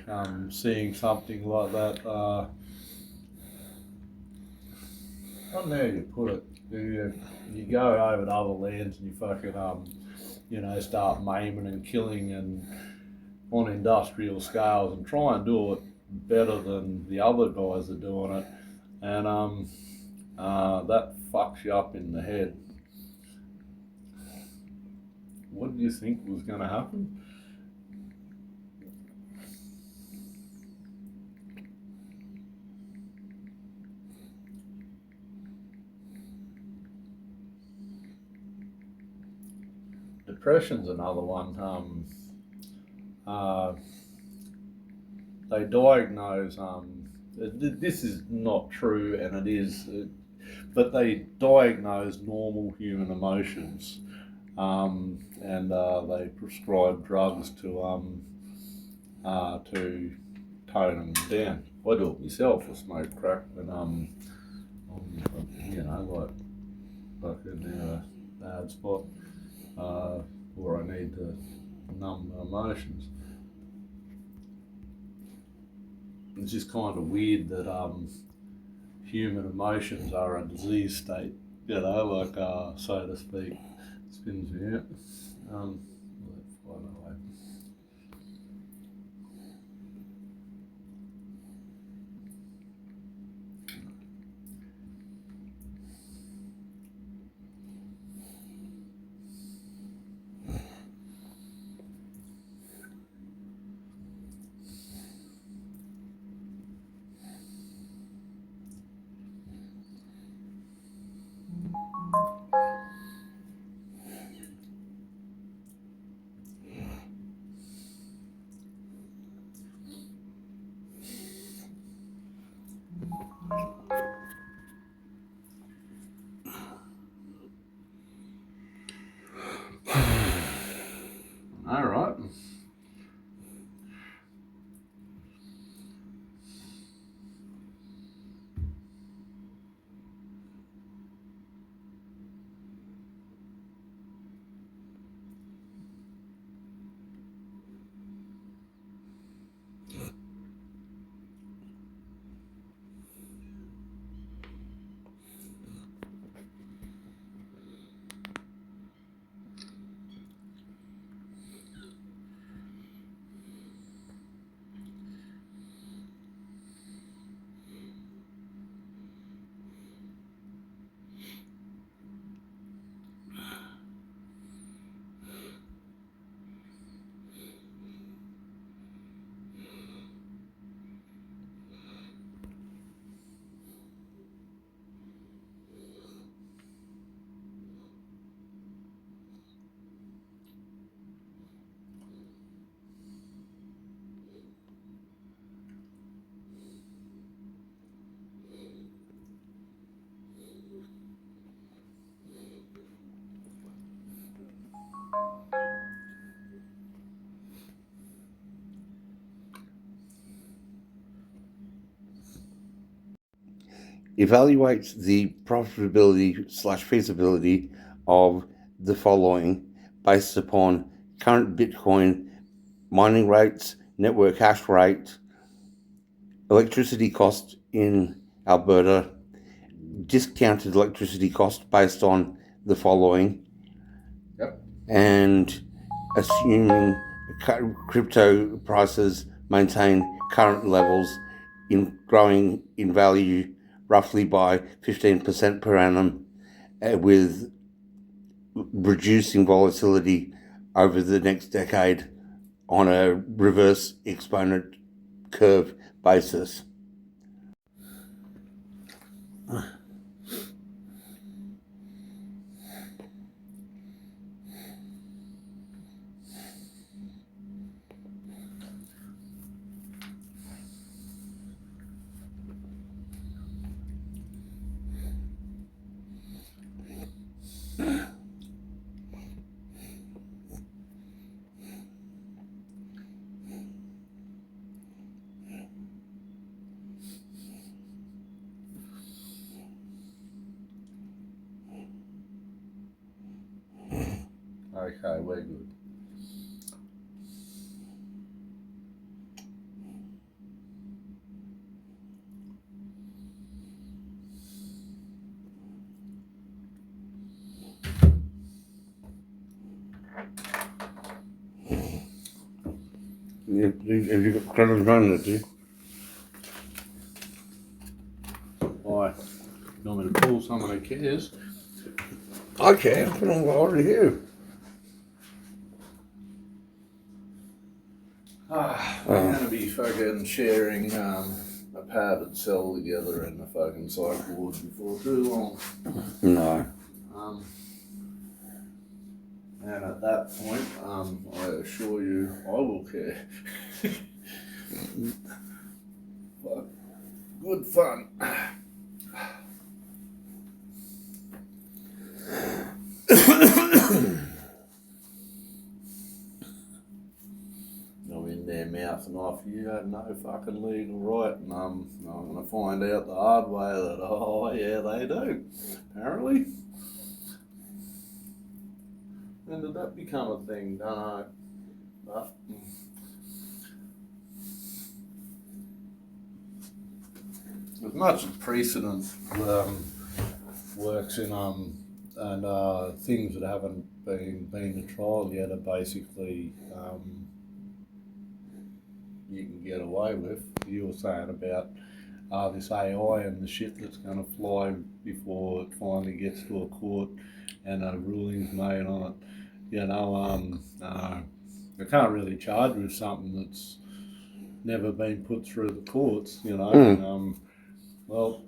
seeing something like that. I don't know how you put it. You go over to other lands and you fucking, you know, start maiming and killing and on industrial scales and try and do it better than the other guys are doing it. And that fucks you up in the head. What did you think was going to happen? Depression's another one. They diagnose, this is not true and it is, but they diagnose normal human emotions. And they prescribe drugs to tone them down. I do it myself. I smoke crack when you know, like fucking in a bad spot, or I need to numb my emotions. It's just kind of weird that human emotions are a disease state, you know, like so to speak. Spins me out. Fly away. All right. Evaluate the profitability / feasibility of the following based upon current Bitcoin mining rates, network hash rate, electricity cost in Alberta, discounted electricity cost based on the following. Yep. And assuming crypto prices maintain current levels in growing in value roughly by 15% per annum, with reducing volatility over the next decade on a reverse exponent curve basis. Okay, we're good. Have you got credit running it, do you? Why? You want me to pull some of the keys? I can, but I'm already here. We're going to be fucking sharing a padded cell together in the fucking cycle ward before too long. No. And at that point, I assure you, I will care. But good fun. I'm in there mouthing off, you have no fucking legal right, and I'm going to find out the hard way that, oh yeah, they do, apparently. When did that become a thing? Don't know. But as much as precedent works in and things that haven't been to trial yet are basically you can get away with. You were saying about this AI and the shit that's going to fly before it finally gets to a court and a ruling's made on it. You know, I can't really charge with something that's never been put through the courts, you know. Well,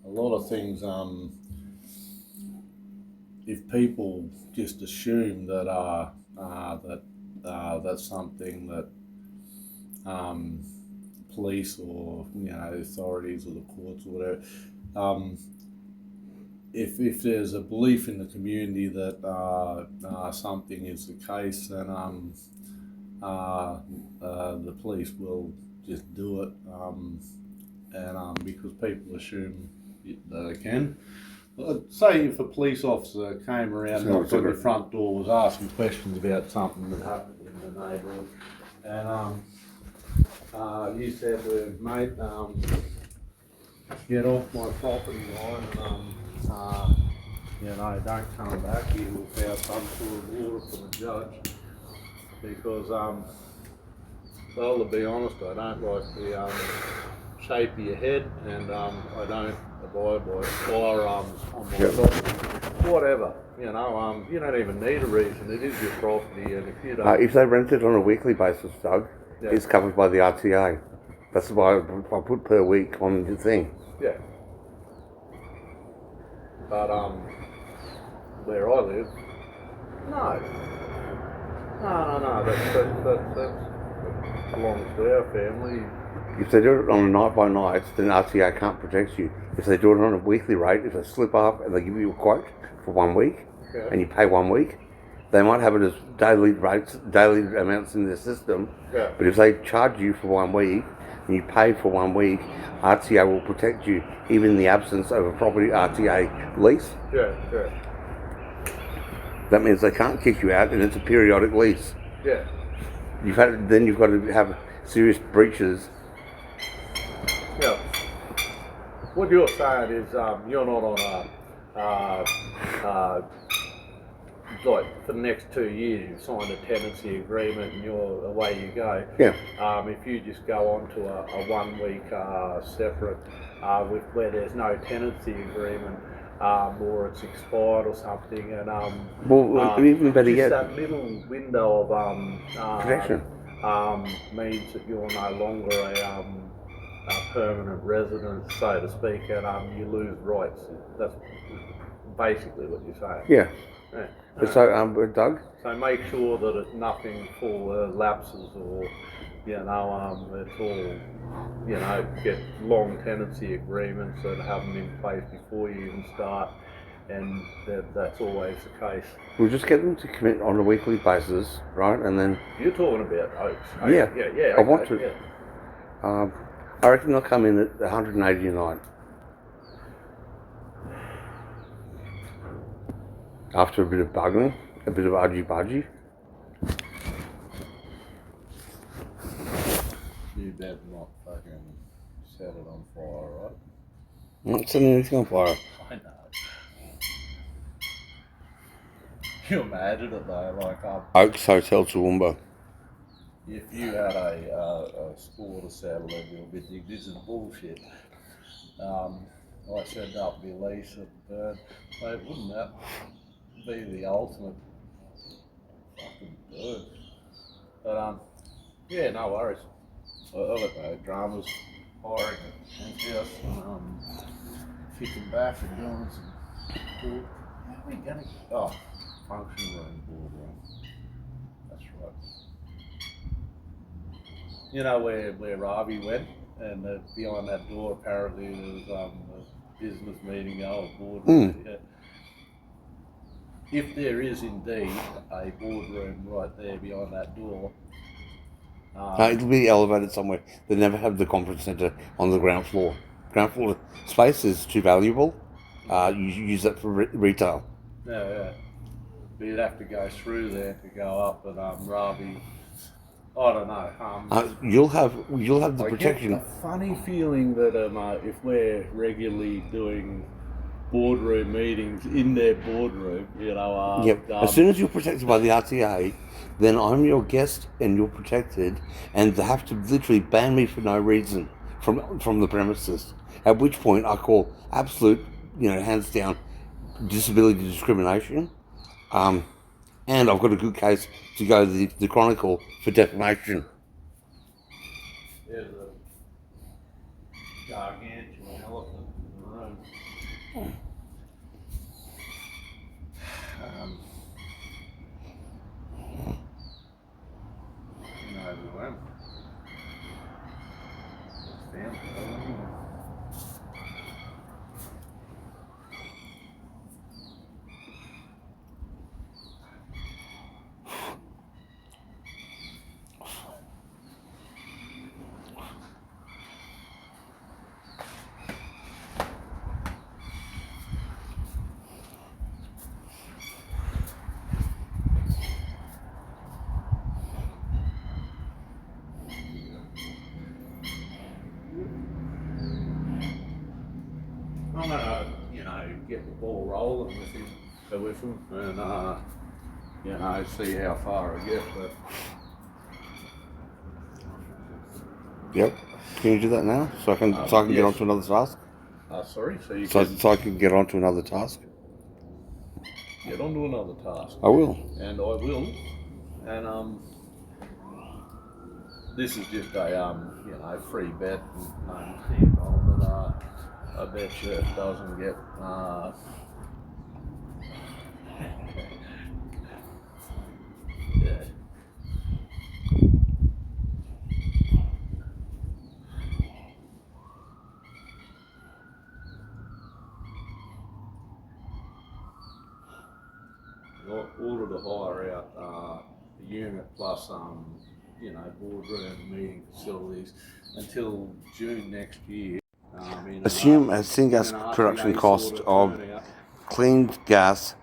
a lot of things if people just assume that that's something that police or authorities or the courts or whatever, if there's a belief in the community that something is the case, then the police will just do it, and because people assume that they can. Say if a police officer came around, knocked on your front door, was asking questions about something that happened in the neighbourhood, and you said to him, mate, get off my property line, and don't come back here without some sort of order from a judge, because well, to be honest, I don't like the shape of your head, and I don't abide by firearms on my property. Whatever, you don't even need a reason. It is your property, and if you don't... if they rent it on a weekly basis, Doug, it's covered by the RTA. That's why I put per week on the thing. Yeah. But where I live, no. That belongs to our family. If they do it on a night by night, then RTA can't protect you. If they do it on a weekly rate, if they slip up and they give you a quote for 1 week, and you pay 1 week, they might have it as daily rates, daily amounts in their system. Yeah. But if they charge you for 1 week and you pay for 1 week, RTA will protect you even in the absence of a property RTA lease. Yeah. That means they can't kick you out, and it's a periodic lease. Yeah. You've got to have serious breaches. Yeah. What you're saying is you're not on like for the next 2 years you've signed a tenancy agreement and you're away you go. Yeah. If you just go on to a 1 week separate with where there's no tenancy agreement, or it's expired or something, and even better yet, that little window of protection means that you're no longer a permanent resident, so to speak, and you lose rights. That's basically what you're saying. Yeah. So, Doug? So make sure that nothing for lapses or, it's all, get long tenancy agreements and have them in place before you even start, and that's always the case. We'll just get them to commit on a weekly basis, right? And then... You're talking about oaks. Yeah. Okay, I want to. Yeah. I reckon they'll come in at 180 a night. After a bit of bugging, a bit of argy-bargy. You better not fucking set it on fire, right? I'm not setting anything on fire. I know. Can you imagine it though, like Oaks Hotel Toowoomba. if you had a score to settle and you'll be thinking, this is bullshit. I said up my lease and mate, wouldn't that be the ultimate fucking bird? But no worries. I've got no dramas hiring and just kicking back and doing some cool. How are we gonna function room, boardroom. That's right. You know where Ravi went, and behind that door apparently there was a business meeting, a boardroom. Yeah. If there is indeed a boardroom right there behind that door, it'll be elevated somewhere. They never have the conference centre on the ground floor. Ground floor space is too valuable. You use that for retail. Yeah. But you'd have to go through there to go up, and Ravi, I don't know. You'll have the protection. I get a funny feeling that if we're regularly doing boardroom meetings in their boardroom, As soon as you're protected by the RTA, then I'm your guest and you're protected, and they have to literally ban me for no reason from the premises. At which point I call absolute, hands down, disability discrimination. And I've got a good case to go to the Chronicle for defamation. There's a gargantuan elephant in the room. I'm gonna, get the ball rolling with him, and see how far I get. But Yep. Can you do that now? So I can get yes. on to another task? Sorry, So I can get on to another task? get on to another task. I will. And I will. And this is just a free bet, but I bet you it doesn't get yeah. Order to hire out a unit plus boardroom meeting facilities until June next year. Assume a syngas production cost of clean gas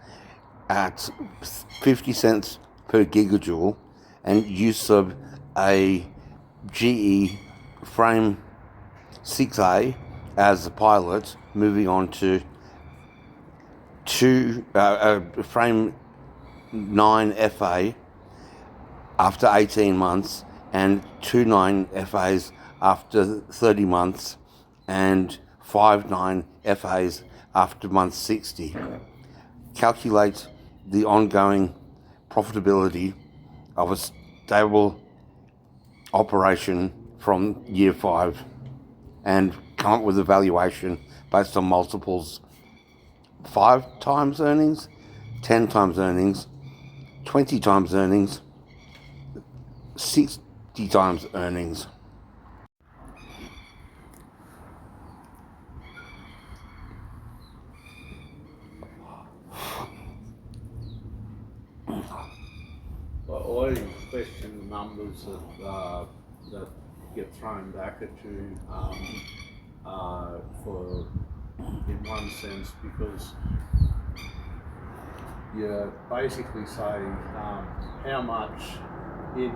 at 50 cents per gigajoule and use of a GE frame 6A as the pilot, moving on to frame 9FA after 18 months and 2 9FAs after 30 months and 5 9FAs after month 60. Calculate the ongoing profitability of a stable operation from year 5 and come up with a valuation based on multiples: 5 times earnings, 10 times earnings, 20 times earnings, 60 times earnings. But I question the numbers that get thrown back at you for, in one sense, because you basically say how much in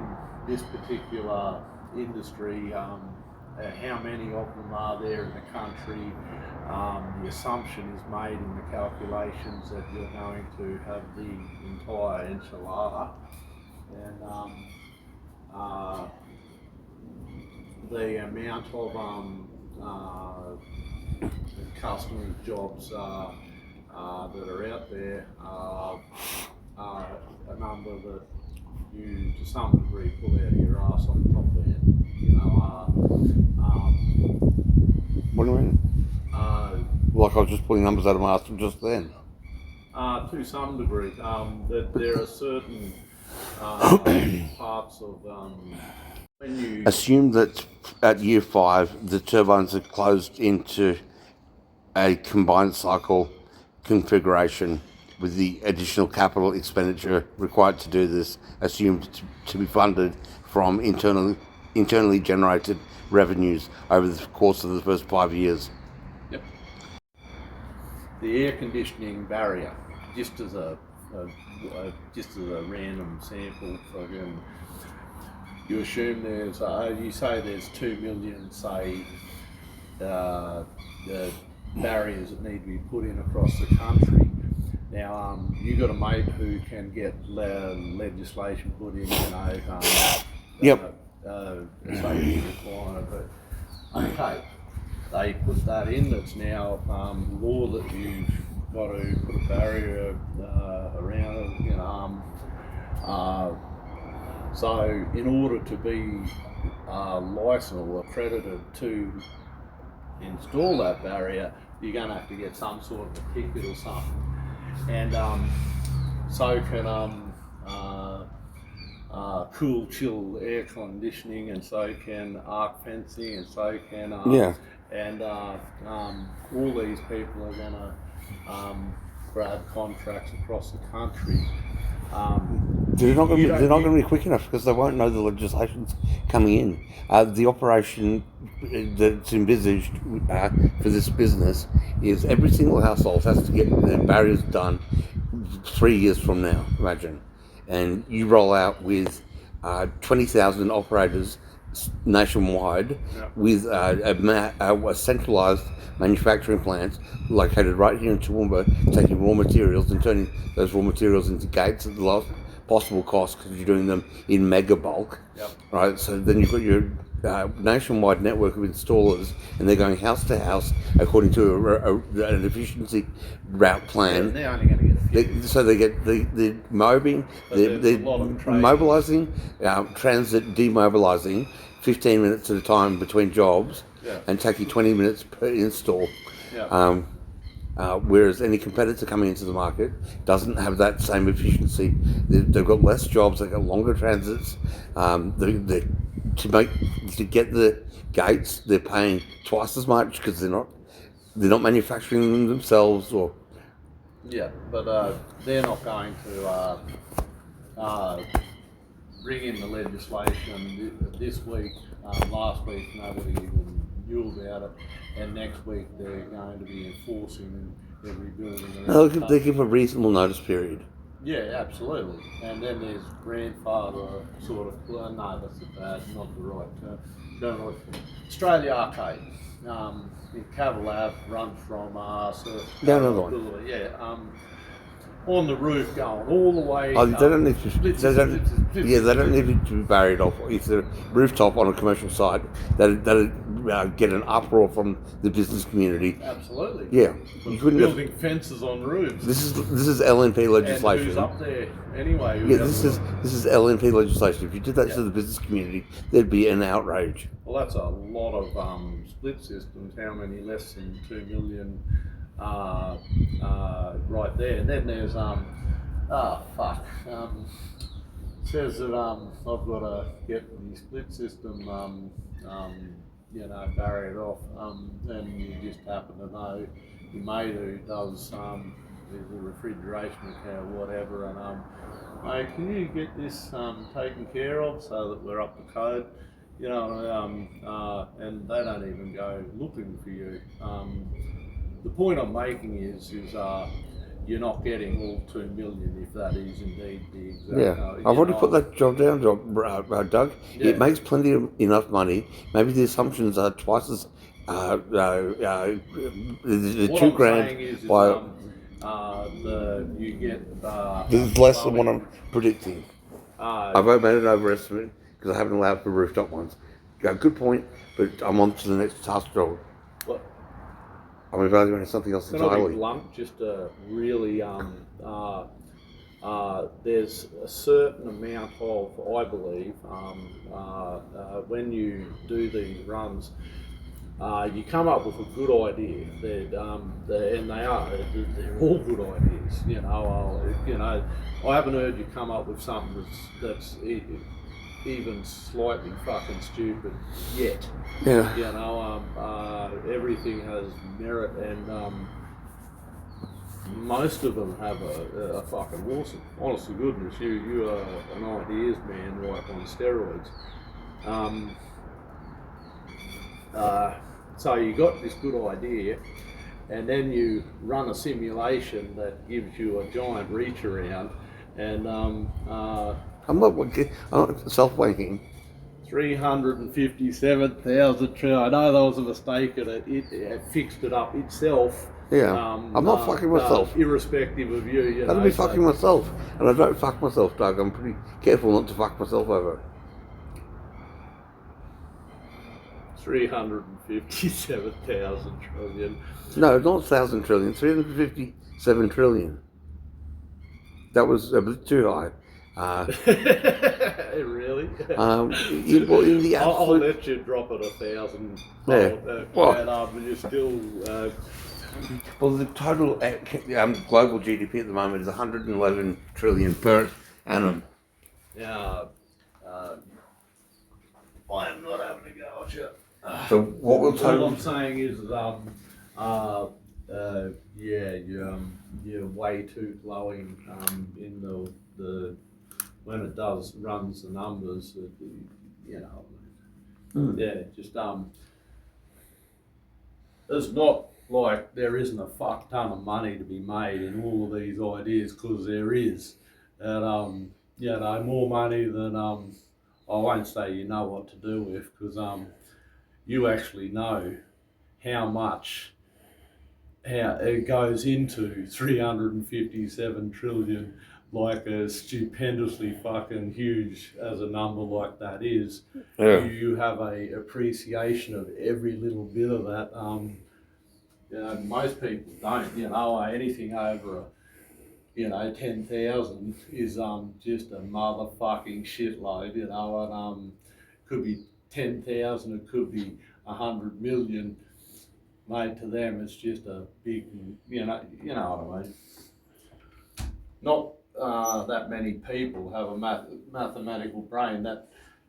this particular industry, how many of them are there in the country. The assumption is made in the calculations that you're going to have the entire enchilada, and the amount of customer jobs that are out there are a number that you, to some degree, pull out of your ass on top end. What do you mean? Like I was just pulling numbers out of my ass just then? To some degree, that there are certain parts of when you assume that at year 5 the turbines are closed into a combined cycle configuration with the additional capital expenditure required to do this assumed to be funded from internally generated revenues over the course of the first 5 years. Yep. The air conditioning barrier, just as a random sample, you assume there's you say there's 2 million, say, barriers that need to be put in across the country. Now, you got a mate who can get legislation put in, Yep. safety requirement, but okay, they put that in. It's now law that you've got to put a barrier around it. So in order to be licensed or accredited to install that barrier, you're going to have to get some sort of a ticket or something. And so can cool, chill air conditioning, and so can arc fencing, and so can and all these people are going to grab contracts across the country. They're not going to be quick enough because they won't know the legislation's coming in. The operation that's envisaged for this business is every single household has to get their barriers done 3 years from now, imagine. And you roll out with 20,000 operators nationwide with a centralised manufacturing plant located right here in Toowoomba, taking raw materials and turning those raw materials into gates at the lowest possible cost because you're doing them in mega bulk, right? So then you've got your nationwide network of installers, and they're going house to house according to an efficiency route plan. They're only going to get a few. So they get the mobbing, they're mobilising, transit demobilising, 15 minutes at a time between jobs, and taking 20 minutes per install. Whereas any competitor coming into the market doesn't have that same efficiency. They've got less jobs, they've got longer transits. To get the gates, they're paying twice as much because they're not manufacturing them themselves. Or but they're not going to bring in the legislation this week. Last week nobody even knew about it, and next week they're going to be enforcing in every building. They give a reasonable notice period. Yeah, absolutely. And then there's grandfather sort of. No, that's not the right term. Australia Arcade in Cavill Ave, run from another one. On the roof going all the way. They don't need to. They don't need to be buried off. If the rooftop on a commercial site, that'll get an uproar from the business community. Absolutely. Yeah, you couldn't building fences on roofs. This is LNP legislation. And who's up there anyway? Yeah, this is LNP legislation. If you did that to the business community, there'd be an outrage. Well, that's a lot of split systems. How many less than 2 million? Right there, and then there's says that I've got to get the split system barried off, and you just happen to know your mate who does the refrigeration account or whatever, and mate, can you get this taken care of so that we're up to code? And they don't even go looking for you. The point I'm making is you're not getting all 2 million if that is indeed the exact. I've already put that job down, Doug. Yeah. It makes plenty of enough money. Maybe the assumptions are twice as the $2,000 you get. It's less than what I'm predicting. I've made an overestimate because I haven't allowed for rooftop ones. Good point, but I'm on to the next task job. I'm evaluating something else entirely. Be blunt, just really, there's a certain amount of, I believe, when you do these runs, you come up with a good idea. They're all good ideas. I haven't heard you come up with something that's even slightly fucking stupid yet. Everything has merit, and most of them have a fucking awesome. Honest to goodness, you are an ideas man, right, on steroids. So you got this good idea, and then you run a simulation that gives you a giant reach around, and I'm not self-wanking. 357,000 trillion. I know there was a mistake in it. It fixed it up itself. Yeah, I'm not fucking myself. Irrespective of you. That'll be fucking myself. And I don't fuck myself, Doug. I'm pretty careful not to fuck myself over. 357,000 trillion. No, not 1,000 trillion. 357 trillion. That was a bit too high. Really? In the absolute... I'll let you drop it 1,000. Yeah. You're still. Well, the total global GDP at the moment is 111 trillion per annum. Yeah. I am not having a go at you. So what will total? All I'm saying is, you're way too glowing in the when it runs the numbers. It's not like there isn't a fuck ton of money to be made in all of these ideas, because there is, and more money than I won't say you know what to do with, because you actually know how much how it goes into 357 trillion, like as stupendously fucking huge as a number like that is. Yeah. You have a appreciation of every little bit of that. You know, most people don't. You know, anything over 10,000 is just a motherfucking shitload. You know, and could be 10,000, it could be 100 million. Made to them, it's just a big, you know what I mean. Not that many people have a mathematical brain. That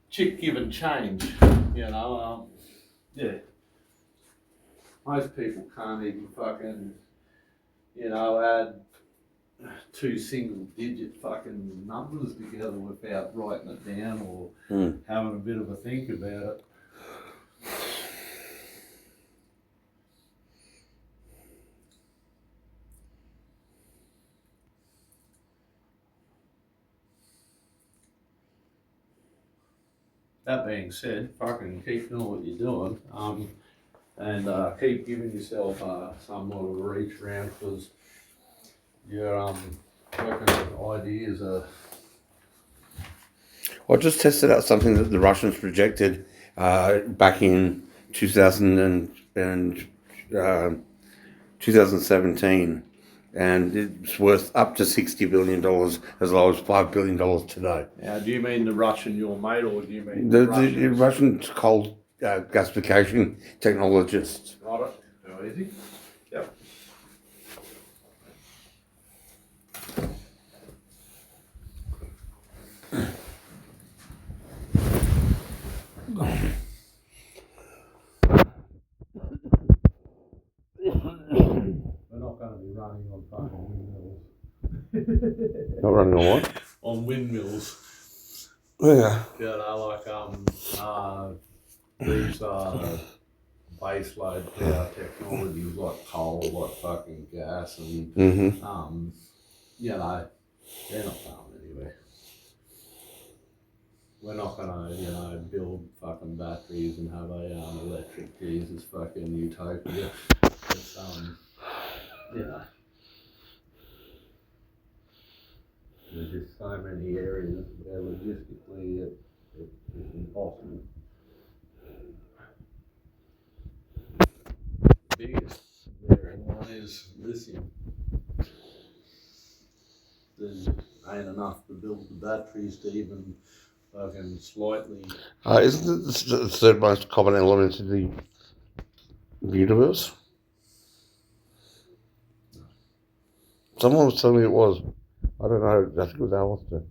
chick given change, yeah. Most people can't even fucking, add two single-digit fucking numbers together without writing it down or having a bit of a think about it. That being said, fucking keep doing what you're doing, and keep giving yourself somewhat of a reach around, because your fucking ideas are. I just tested out something that the Russians projected back in 2017, and it's worth up to $60 billion, as low as $5 billion today. Now, do you mean the Russian your mate, or do you mean the Russian coal gasification technologists? Right, go easy. Yep. We're not going to be running on fucking windmills. Not running on what? On windmills. Yeah. You know, like these baseload power technologies like coal, like fucking gas, and they're not going anywhere. We're not gonna, build fucking batteries and have a electric Jesus fucking utopia. It's there's just so many areas where logistically it's impossible. The biggest one is lithium. There ain't enough to build the batteries to even fucking slightly. Isn't it the third most common element in the universe? Someone was telling me it was. I don't know. I think it was Alistair.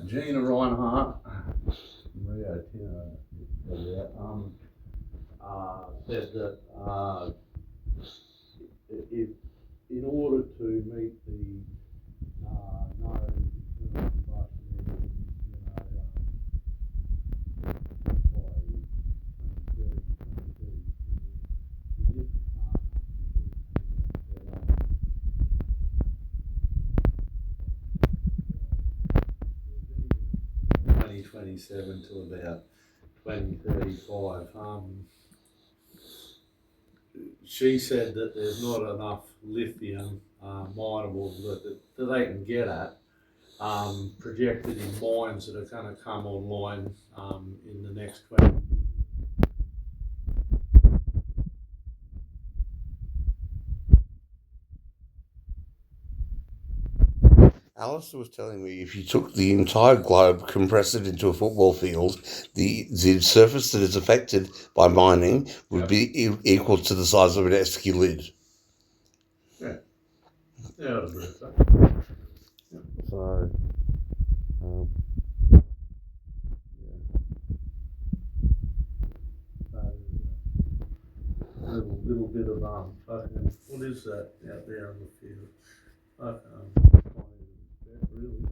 Gina Reinhardt, Rio said that if, in order to meet the no internal combustion engine, by 2027 to about 2035. She said that there's not enough lithium mineable that they can get at, projected in mines that are going to come online in the next 20 years. Alistair was telling me if you took the entire globe, compressed it into a football field, the surface that is affected by mining would be equal to the size of an esky lid. Yeah. Yeah, I'd agree with that. Yeah. So, little bit of fucking, what is that out there on the field? really.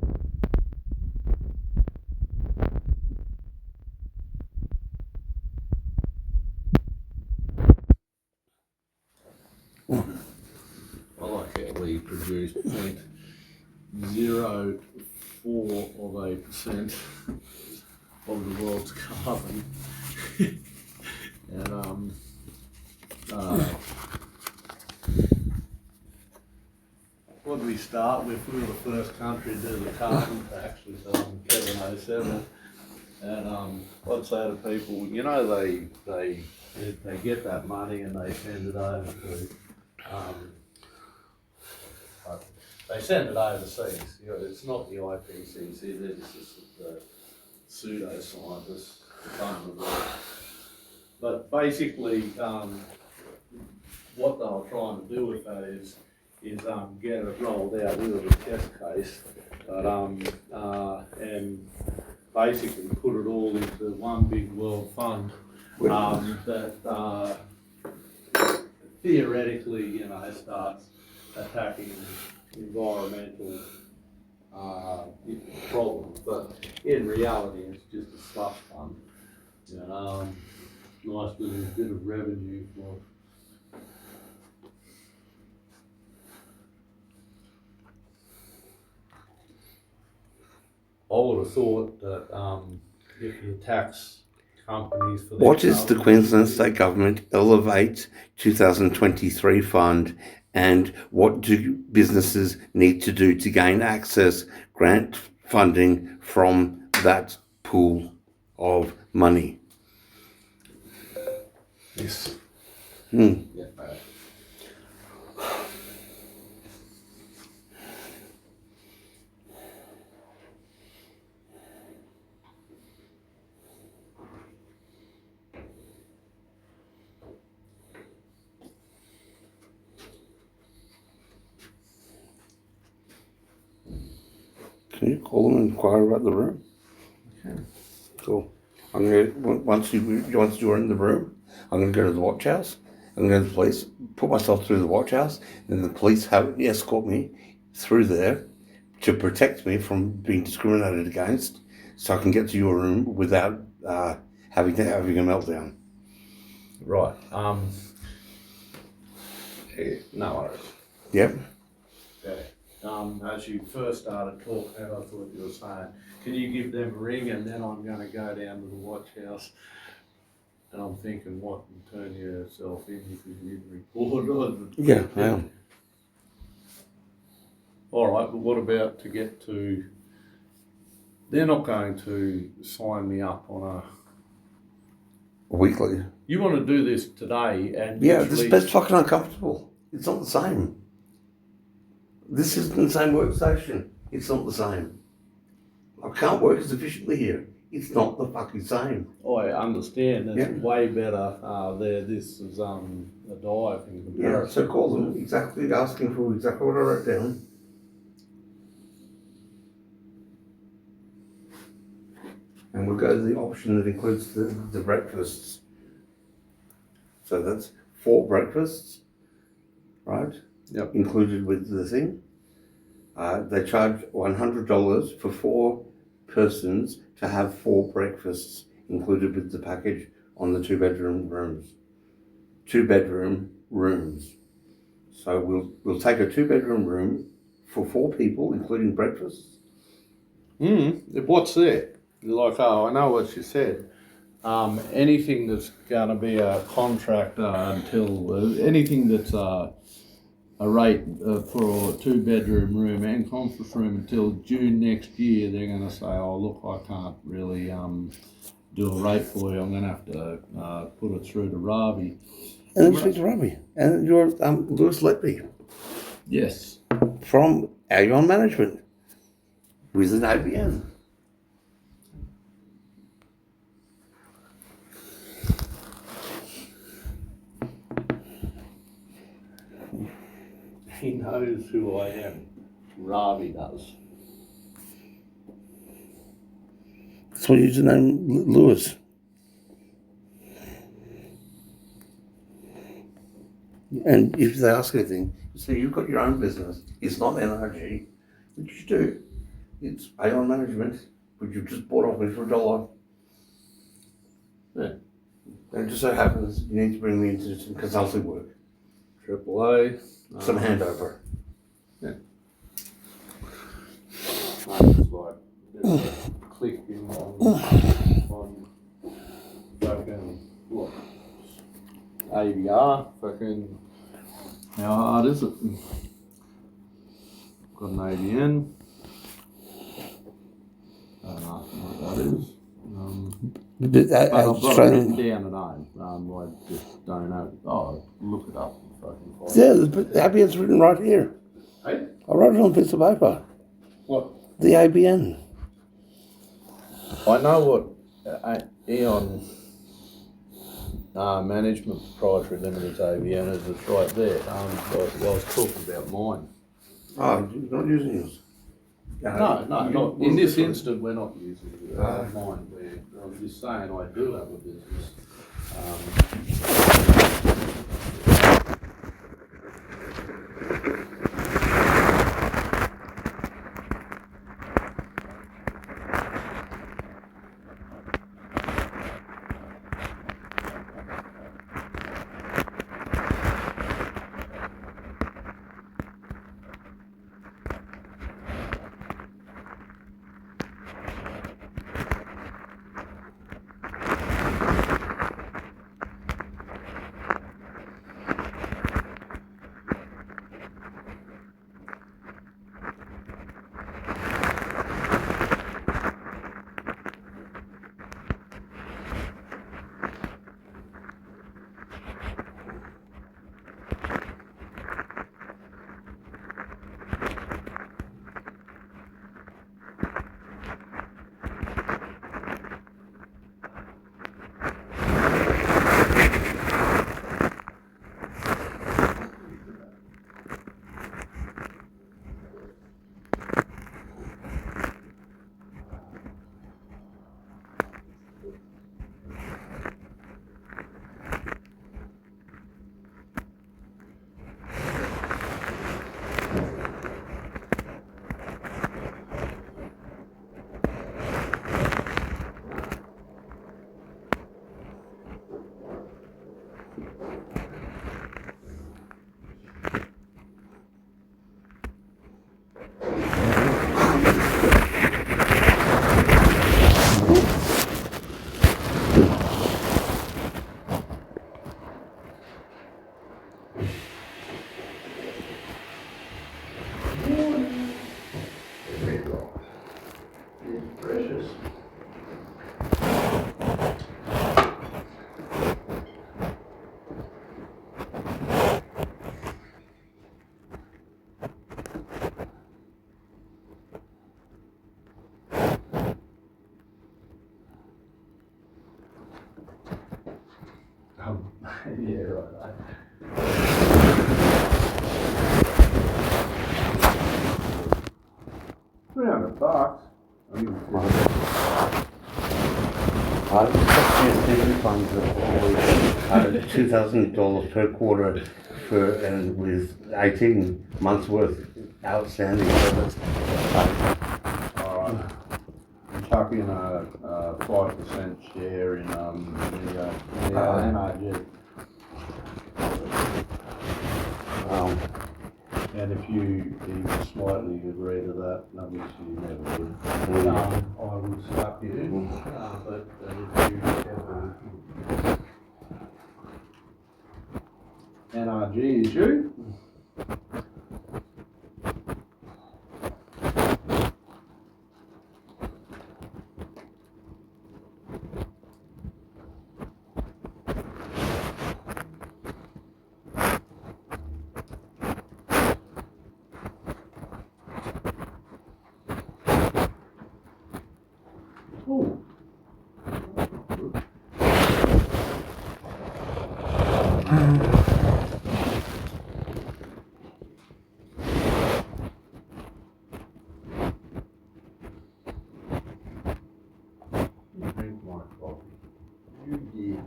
I like how we produce 0.04% of the world's carbon. And what did we start with? We were the first country to do the carbon tax with Kevin 07. And I'd say to people, you know, they get that money and they send it over to they send it overseas. You know, it's not the IPCC, they're just the pseudo-scientists. But basically, what they were trying to do with that is get it rolled out with a test case, but and basically put it all into one big world fund that theoretically, you know, starts attacking environmental problems, but in reality, it's just a slush fund. You know, nice little bit of revenue for. I would have thought that if you tax companies for what is the Queensland State Government Elevate 2023 fund, and what do businesses need to do to gain access grant funding from that pool of money? Yes. Yeah. Can you call them and inquire about the room? Okay. Cool. I'm gonna once you're in the room, I'm gonna go to the watch house. I'm gonna go to the police, put myself through the watch house, and the police have escort me through there to protect me from being discriminated against, so I can get to your room without having a meltdown. Right. No worries. Yep. Okay. As you first started talking, I thought you were saying, can you give them a ring, and then I'm going to go down to the watch house. And I'm thinking, what, and turn yourself in because you didn't report on it? Yeah, I am. All right, but what about to get to? They're not going to sign me up on Weekly. You want to do this today, and yeah, that's fucking uncomfortable. It's not the same. This isn't the same workstation. It's not the same. I can't work as efficiently here. It's not the fucking same. I understand. That's way better. This is a dive in comparison. Yeah, so call them exactly asking for exactly what I wrote down. And we'll go to the option that includes the breakfasts. So that's 4 breakfasts, right? Yep. Included with the thing. They charge $100 for 4 persons to have 4 breakfasts included with the package on the 2-bedroom rooms. 2-bedroom rooms. So we'll take a 2-bedroom room for 4 people, including breakfast. What's there? Like, I know what you said. Anything that's going to be a contractor until anything that's a rate for a 2-bedroom room and conference room until June next year, they're going to say, oh look, I can't really do a rate for you. I'm going to have to put it through to Ravi. And it's to Ravi. And you're Lewis Letby. Yes. From Aeon Management with an ABN. He knows who I am. Ravi does. That's why you use the name Lewis. And if they ask anything, you say you've got your own business. It's not NRG, which you do. It's pay on management, which you've just bought off me for $1. Yeah. And it just so happens you need to bring me into some consulting work. AAA. Some handover. Yeah. It's like clicking on fucking what? AVR. Fucking. How hard is it? Got an AVN. I don't know what that is. But I've got it written down at home. I just don't know. Oh, look it up and fucking find it. Yeah, but the ABN's written right here. Hey? I wrote it on a piece of paper. What? The ABN. I know what Eon Management Proprietary Limited's AVN is. It's right there. I was talking about mine. Oh, you're not using yours? No, not in this instant. We're not using mine. I'm just saying I do have a business. Yeah, right. $300. I've got pension funds of always $2,000 per quarter for and with 18 months worth outstanding. So that's Alright. I'm chucking a 5% share in the NRG. And if you even slightly agree to that, obviously you never would, I would slap you. But if you ever NRG is you. Oh. Drink my coffee. You did.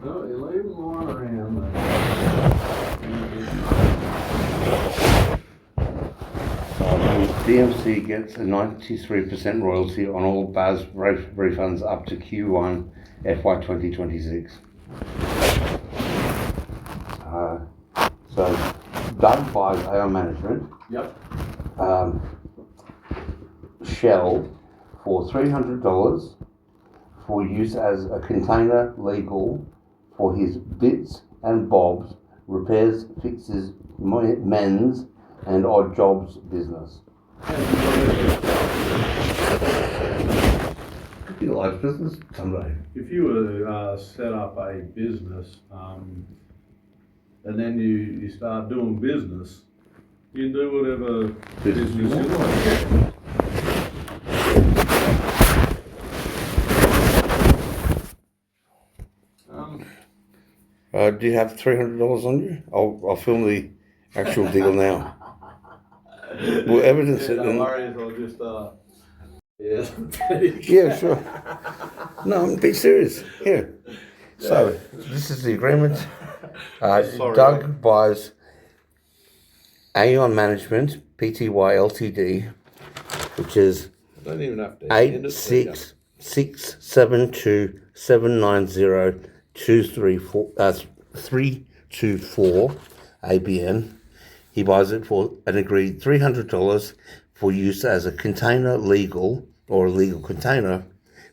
No, you leave them lying around. DMC gets a 93% royalty on all BAS refunds up to Q1 FY 2026. So Doug buys Aon Management. Yep. Shell for $300 for use as a container legal for his bits and bobs, repairs, fixes, men's and odd jobs business. Could be a large business someday. If you were to set up a business and then you start doing business, you can do whatever business you like. Do you have $300 on you? I'll film the actual deal now. We'll evidence it. No worries, I'll just Yeah, sure. No, I'm being serious. Here. So this is the agreement. Doug buys Aon Management Pty Ltd, which is I don't even have to 86672790234 ABN. He buys it for an agreed $300 for use as a container legal or a legal container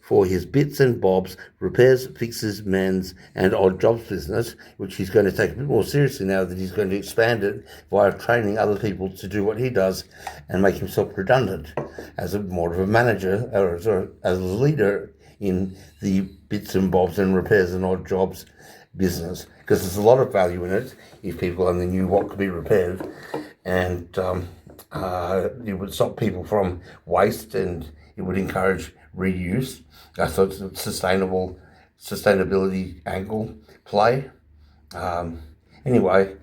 for his bits and bobs, repairs, fixes, mends, and odd jobs business, which he's going to take a bit more seriously now that he's going to expand it via training other people to do what he does and make himself redundant as more of a manager or as a leader in the bits and bobs and repairs and odd jobs business, because there's a lot of value in it if people only knew what could be repaired, and it would stop people from waste and it would encourage reuse. So it's a sustainability angle play. Anyway,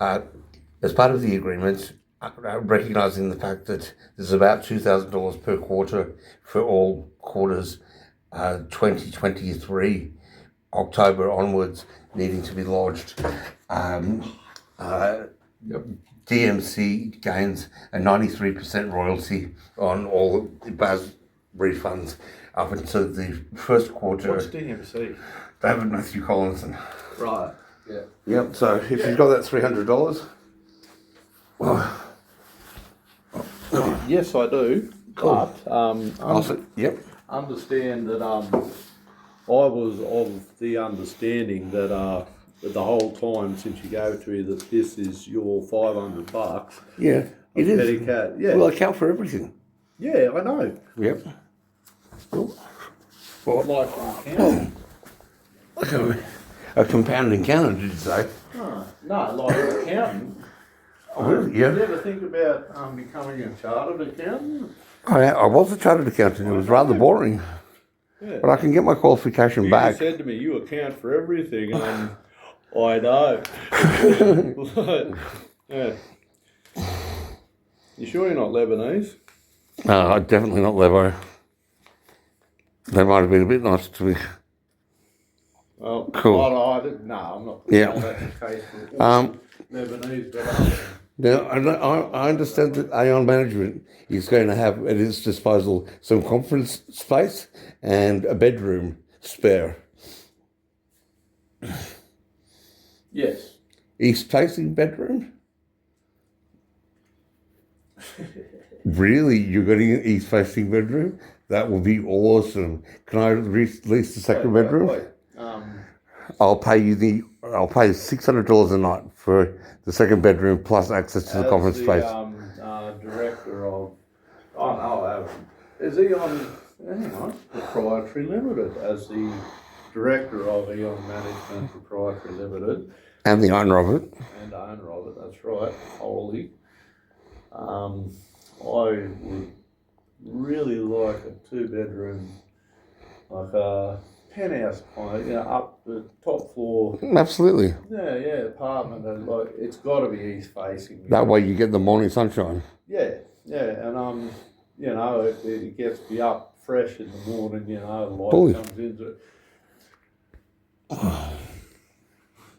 as part of the agreement, recognising the fact that there's about $2,000 per quarter for all quarters 2023, October onwards, needing to be lodged, DMC gains a 93% royalty on all the BAS refunds up until the first quarter. What's DMC? David Matthew Collinson. Right. Yeah. Yep. So if you've got that $300, well, yes, I do. Cool. But yep. Understand that I was of the understanding that the whole time since you gave it to me that this is your $500. Yeah, it is. Medicaid. Yeah. Well, I account for everything. Yeah, I know. Yep. Well, like an accountant. A compounding accountant, did you say? No, like an accountant. Yeah. Did you ever think about becoming a chartered accountant? I was a chartered accountant. It was rather boring. Yeah. But I can get my qualification back. You said to me, you account for everything, and I know. Yeah. You sure you're not Lebanese? Definitely not Levo. They might have been a bit nicer to me. Well, cool. I'm not. Yeah. That's the case with Lebanese, but Now, I understand that Aon Management is going to have at its disposal some conference space and a bedroom spare. yes. East-facing bedroom? Really? You're getting an east-facing bedroom? That will be awesome. Can I lease the second bedroom? Wait. I'll pay $600 a night for the second bedroom plus access to the conference space. Director of, is he on? Hang on, Proprietary Limited as the director of Aon Management Proprietary Limited. And the owner of it. And the owner of it, that's right, wholly. I would really like a 2-bedroom, like a penthouse kind, up the top floor. Absolutely. Yeah, apartment, and like it's got to be east facing. That way you get the morning sunshine. Yeah, and it gets me up fresh in the morning. The light comes into it.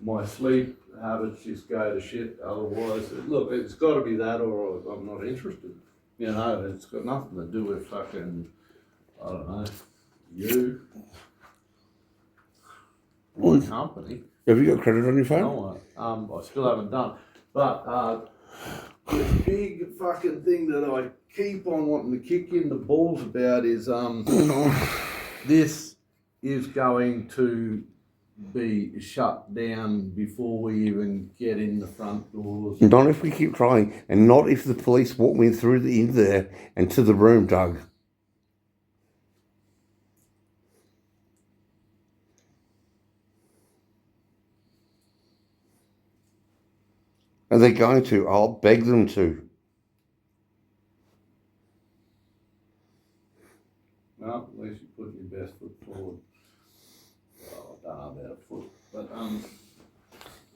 My sleep habits just go to shit. Otherwise, look, it's got to be that, or I'm not interested. You know, it's got nothing to do with fucking, I don't know, you or the company. Have you got credit on your phone? No, I still haven't done. But this big fucking thing that I keep on wanting to kick in the balls about is this is going to be shut down before we even get in the front doors. Not if we keep trying, and not if the police walk me through in there and to the room, Doug. Are they going to? I'll beg them to. Well, at least you put your best foot forward. Well, I don't know about a foot, but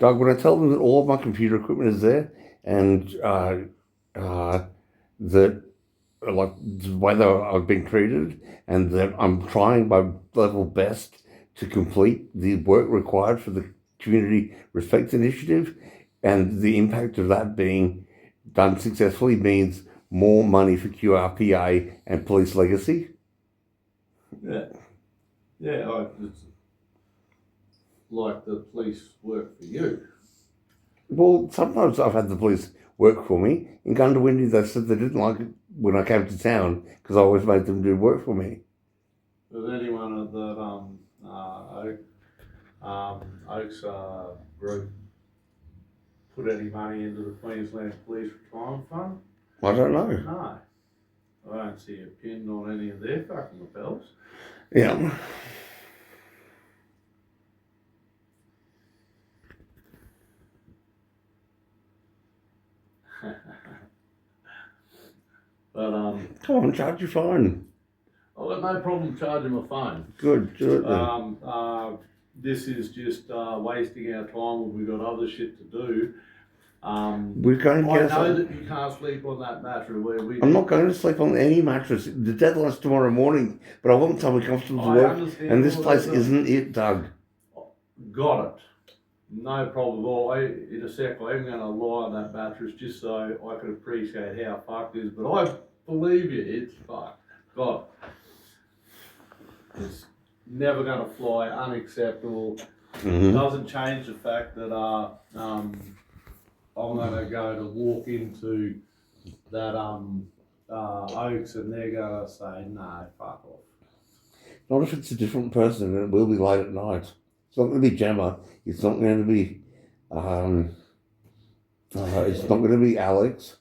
Doug, when I tell them that all of my computer equipment is there and that like the way that I've been treated and that I'm trying my level best to complete the work required for the Community Respect Initiative, and the impact of that being done successfully means more money for QRPA and police legacy. it's like the police work for you. Well, sometimes I've had the police work for me. In Gundawindi, they said they didn't like it when I came to town because I always made them do work for me. Does anyone of that Oaks group put any money into the Queensland Police Retirement Fund? I don't know. No. I don't see a pin on any of their fucking lapels. Yeah. But Come on, charge your phone. I've got no problem charging my phone. Good, do it then. This is just wasting our time when we've got other shit to do. We're going to get I know that you can't sleep on that mattress. I'm not going to sleep on any mattress. The deadline's tomorrow morning, but I want something comfortable to work. And this place isn't it, Doug. Got it. No problem at all. In a sec, I am going to lie on that mattress just so I can appreciate how fucked it is. But I believe you, it's fucked. Got it. It's never going to fly. Unacceptable. Mm-hmm. Doesn't change the fact that I'm going to go to walk into that Oaks and they're going to say, no, fuck off. Not if it's a different person and it will be late at night. It's not going to be Gemma. It's not going to be, it's not going to be Alex.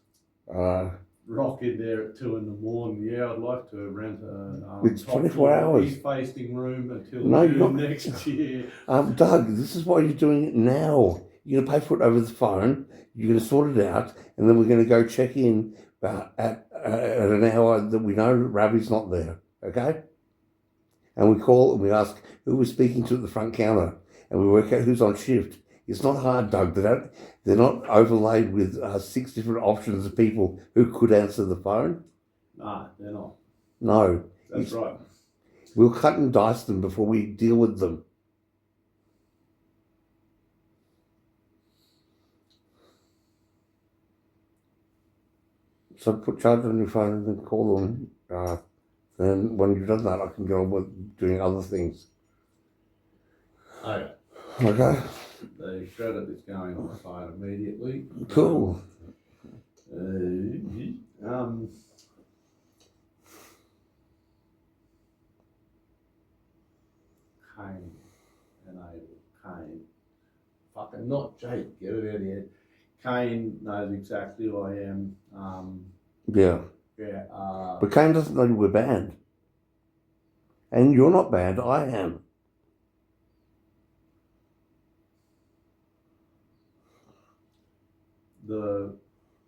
Rock in there at 2 a.m. Yeah, I'd like to rent a It's 24 hours. East-facing room until June next year. Doug, this is why you're doing it now. You're going to pay for it over the phone. You're going to sort it out, and then we're going to go check in at an hour that we know Ravi's not there. Okay? And we call and we ask who we're speaking to at the front counter, and we work out who's on shift. It's not hard, Doug. They're not overlaid with 6 different options of people who could answer the phone. No, they're not. No. That's right. We'll cut and dice them before we deal with them. So put charge on your phone and then call them. Then when you've done that, I can go on with doing other things. Okay. Okay. The credit is going on the phone immediately. Cool. Kane enable. Kane. Fucking not Jake. Get it out of here. Kane knows exactly who I am. Yeah. Yeah. But Kane doesn't know we're banned. And you're not banned, I am.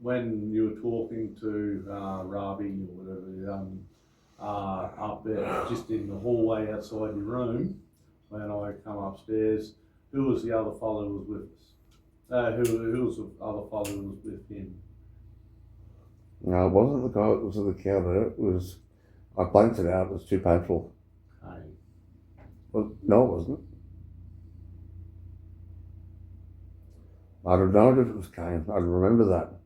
When you were talking to Ravi or whatever, up there, just in the hallway outside your room, when I come upstairs, who was the other fellow who was with us? Who was the other fellow who was with him? No, it wasn't the guy that was at the counter. It was, I blanked it out, it was too painful. Kane. Well, no, it wasn't. I'd have known if it was Kane. I'd remember that.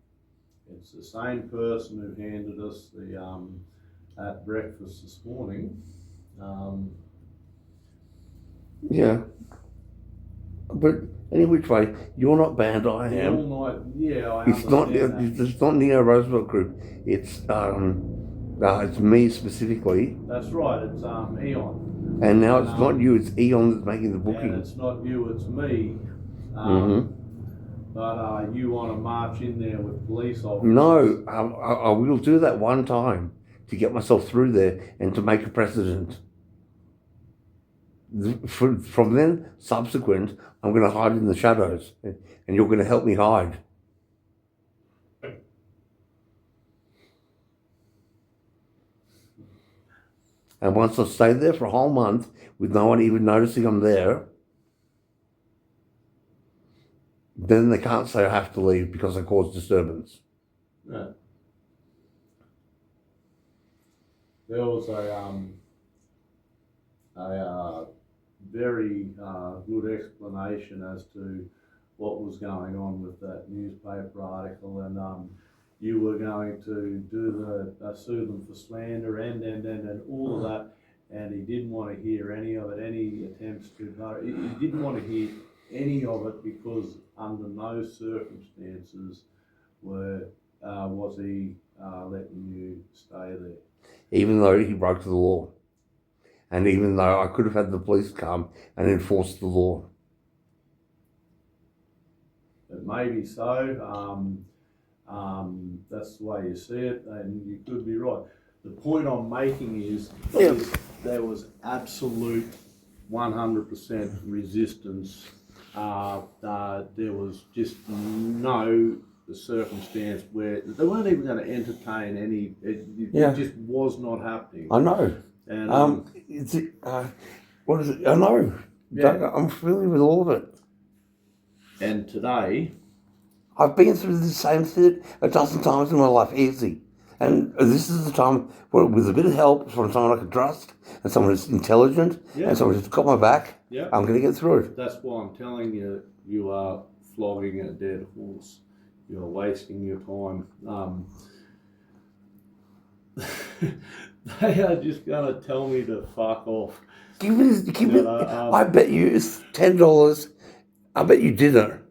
It's the same person who handed us the at breakfast this morning. Yeah. But any which way, you're not banned, I The am. all night, yeah, I It's not. understand that. It's not Neo Roosevelt Group. It's me specifically. That's right. It's Eon. And now it's not you. It's Eon that's making the booking. And it's not you. It's me. But you want to march in there with police officers? No, I will do that one time to get myself through there and to make a precedent. From then, subsequent, I'm going to hide in the shadows, and you're going to help me hide. And once I stay there for a whole month with no one even noticing I'm there, then they can't say I have to leave because I caused disturbance. Yeah. There was a very good explanation as to what was going on with that newspaper article, and you were going to do the sue them for slander and all of that, and he didn't want to hear any of it, any attempts to. He didn't want to hear any of it because under no circumstances was he letting you stay there. Even though he broke the law. And even though I could have had the police come and enforce the law. It may be so. That's the way you see it, and you could be right. The point I'm making is there was absolute 100% resistance. There was just no circumstance where they weren't even going to entertain any. It just was not happening. I know. And what is it? I know. Yeah. I'm familiar with all of it. And today, I've been through the same thing a dozen times in my life, easy. And this is the time where, with a bit of help from someone I can trust and someone who's intelligent and someone who's got my back, I'm going to get through it. That's why I'm telling you, you are flogging a dead horse. You're wasting your time. They are just going to tell me to fuck off. I bet you it's $10. I bet you dinner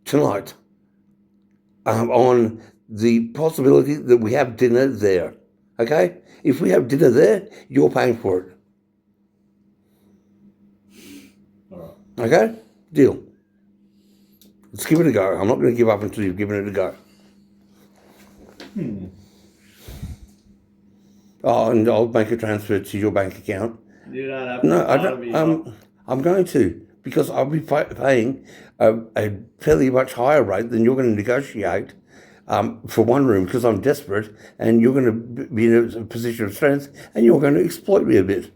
tonight on the possibility that we have dinner there. Okay? If we have dinner there, you're paying for it. All right. Okay? Deal. Let's give it a go. I'm not going to give up until you've given it a go. Oh, and I'll make a transfer to your bank account. You don't have to. No, I don't. I'm going to, because I'll be paying a fairly much higher rate than you're going to negotiate for one room, because I'm desperate, and you're going to be in a position of strength, and you're going to exploit me a bit.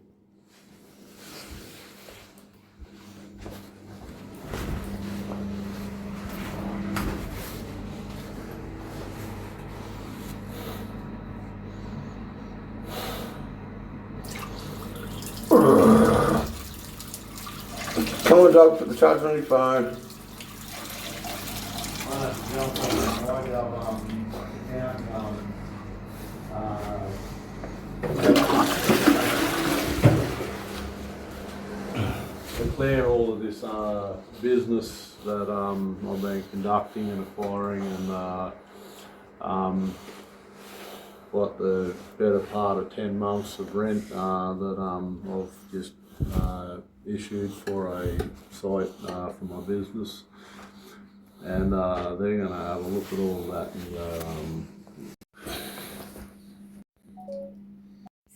Come on, dog, put the charge on your phone. Declare all of this business that I've been conducting and acquiring, and what the better part of 10 months of rent that I've just issued for a site for my business, and they're going to have a look at all of that and go,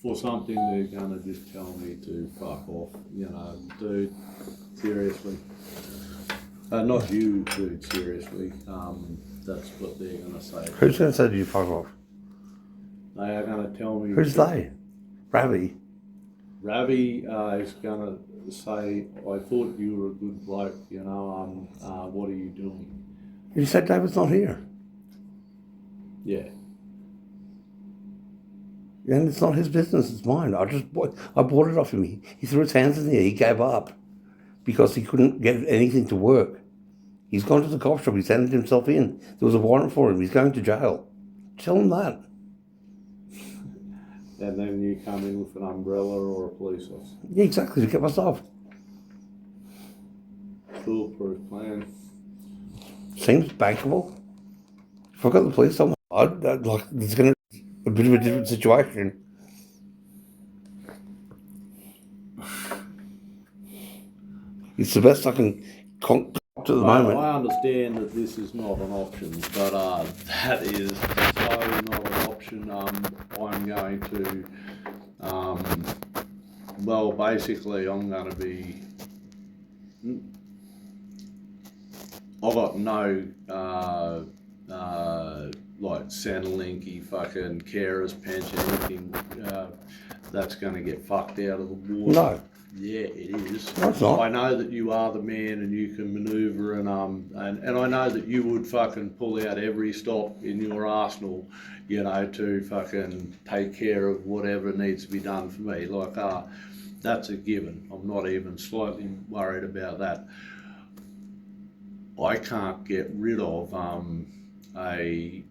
for something they're going to just tell me to fuck off, dude, seriously. Not you, dude, seriously. That's what they're going to say. Who's going to say to you fuck off? They are going to tell me. Who's they? Ravi? Ravi is going to say, I thought you were a good bloke, what are you doing? You said David's not here. Yeah. And it's not his business, it's mine. I bought it off him. He threw his hands in the air, he gave up because he couldn't get anything to work. He's gone to the cop shop, he's handed himself in. There was a warrant for him, he's going to jail. Tell them that. And then you come in with an umbrella or a police officer. Yeah, exactly. To get myself. Foolproof plan. Seems bankable. If I got the police on, I'd like it's going to be a bit of a different situation. It's the best I can concoct at the moment. I understand that this is not an option, but that is so not an option. I'm going to, well, basically, I'm going to be. I've got no like Centrelink-y fucking carers pension, anything that's going to get fucked out of the water. No. Yeah, it is. No, it's not. I know that you are the man and you can manoeuvre and I know that you would fucking pull out every stop in your arsenal, you know, to fucking take care of whatever needs to be done for me. Like, that's a given. I'm not even slightly worried about that. I can't get rid of a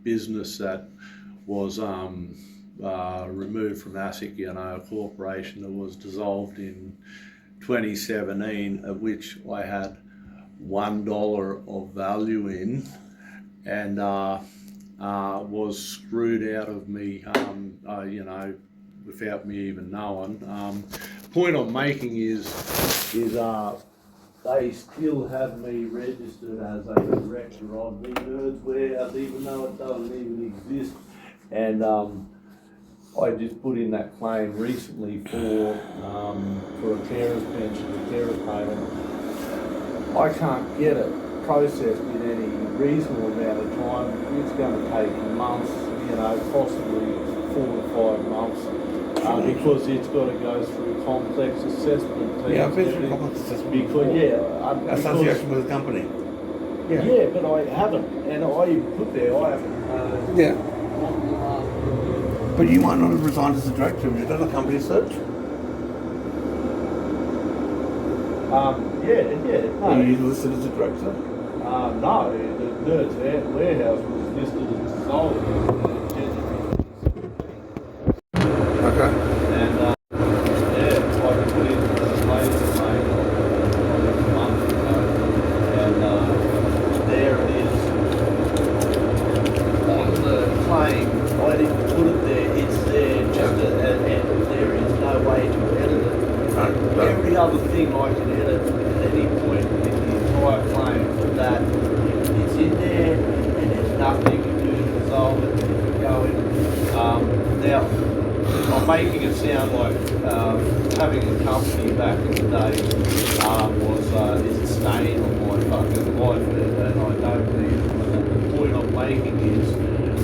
business that was removed from ASIC, you know, a corporation that was dissolved in 2017, of which I had $1 of value in, and was screwed out of me, you know, without me even knowing. Point I'm making is they still have me registered as a director of the Nerds Warehouse, even though it doesn't even exist. And I just put in that claim recently for a carer's pension, a carer's payment. I can't get it processed in any reasonable amount of time. It's going to take months, you know, possibly 4 to 5 months, because it's got to go through complex assessment teams. Yeah, I've been through complex assessment before. Association with the company. Yeah, but I haven't, and I even put there I haven't. Yeah. But you might not have resigned as a director. Have you done a company search? Yeah. No. Are you listed as a director? No, the Nerds Warehouse was listed as dissolved. Okay. And yeah, I put in the latest claim a month ago, and there it is on the claim. I didn't put it there. It's there, just and there is no way to edit it. Every other thing I can edit at any point in the entire claim, that it's in there and there's nothing you can do to resolve it. Going. Now, I'm making it sound like having a company back in the day is a stain on my fucking life, and I don't need it. The point I'm making is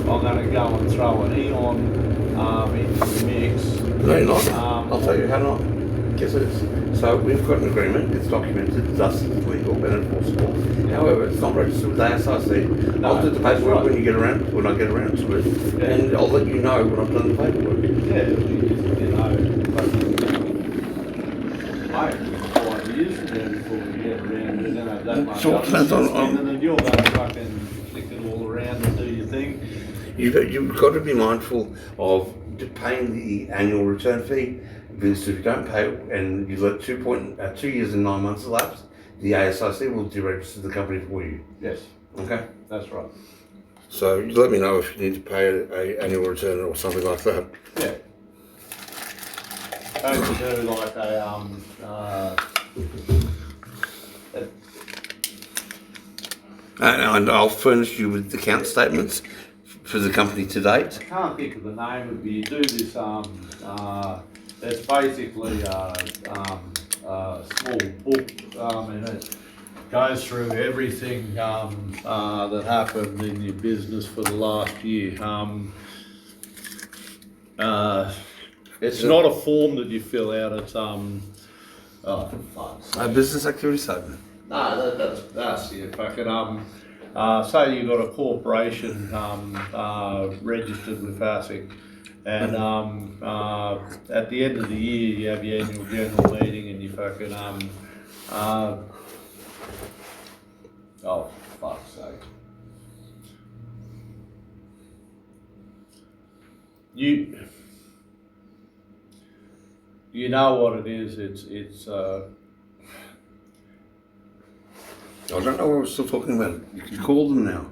I'm going to go and throw an Eon into the mix. No, you're not. I'll tell you how not. Guess it is. So we've got an agreement, it's documented, thus it's legal and enforceable. However, it's not registered with ASIC. No, I'll do the paperwork right. when I get around to it. Yeah. And I'll let you know when I've done the paperwork. Yeah, you know, I 5 years from now before we get around, we're going to have that much. So it depends on and then you're going to fucking flick it all around and do your thing. You've got to be mindful of paying the annual return fee, because if you don't pay it and you let 2 years and 9 months elapse, the ASIC will deregister the company for you. Yes, Okay? that's right. So you let me know if you need to pay an annual return or something like that. Yeah. Don't you do like And I'll furnish you with account statements for the company to date. I can't think of the name of it. You do this. It's basically a small book, and it goes through everything that happened in your business for the last year. It's not a form that you fill out. It's A business activity statement. No, that's it. Fucking say you got a corporation registered with ASIC, and at the end of the year you have your annual general meeting, and you fucking oh fuck's sake. you know what it is. It's I don't know what we're still talking about. You can call them now.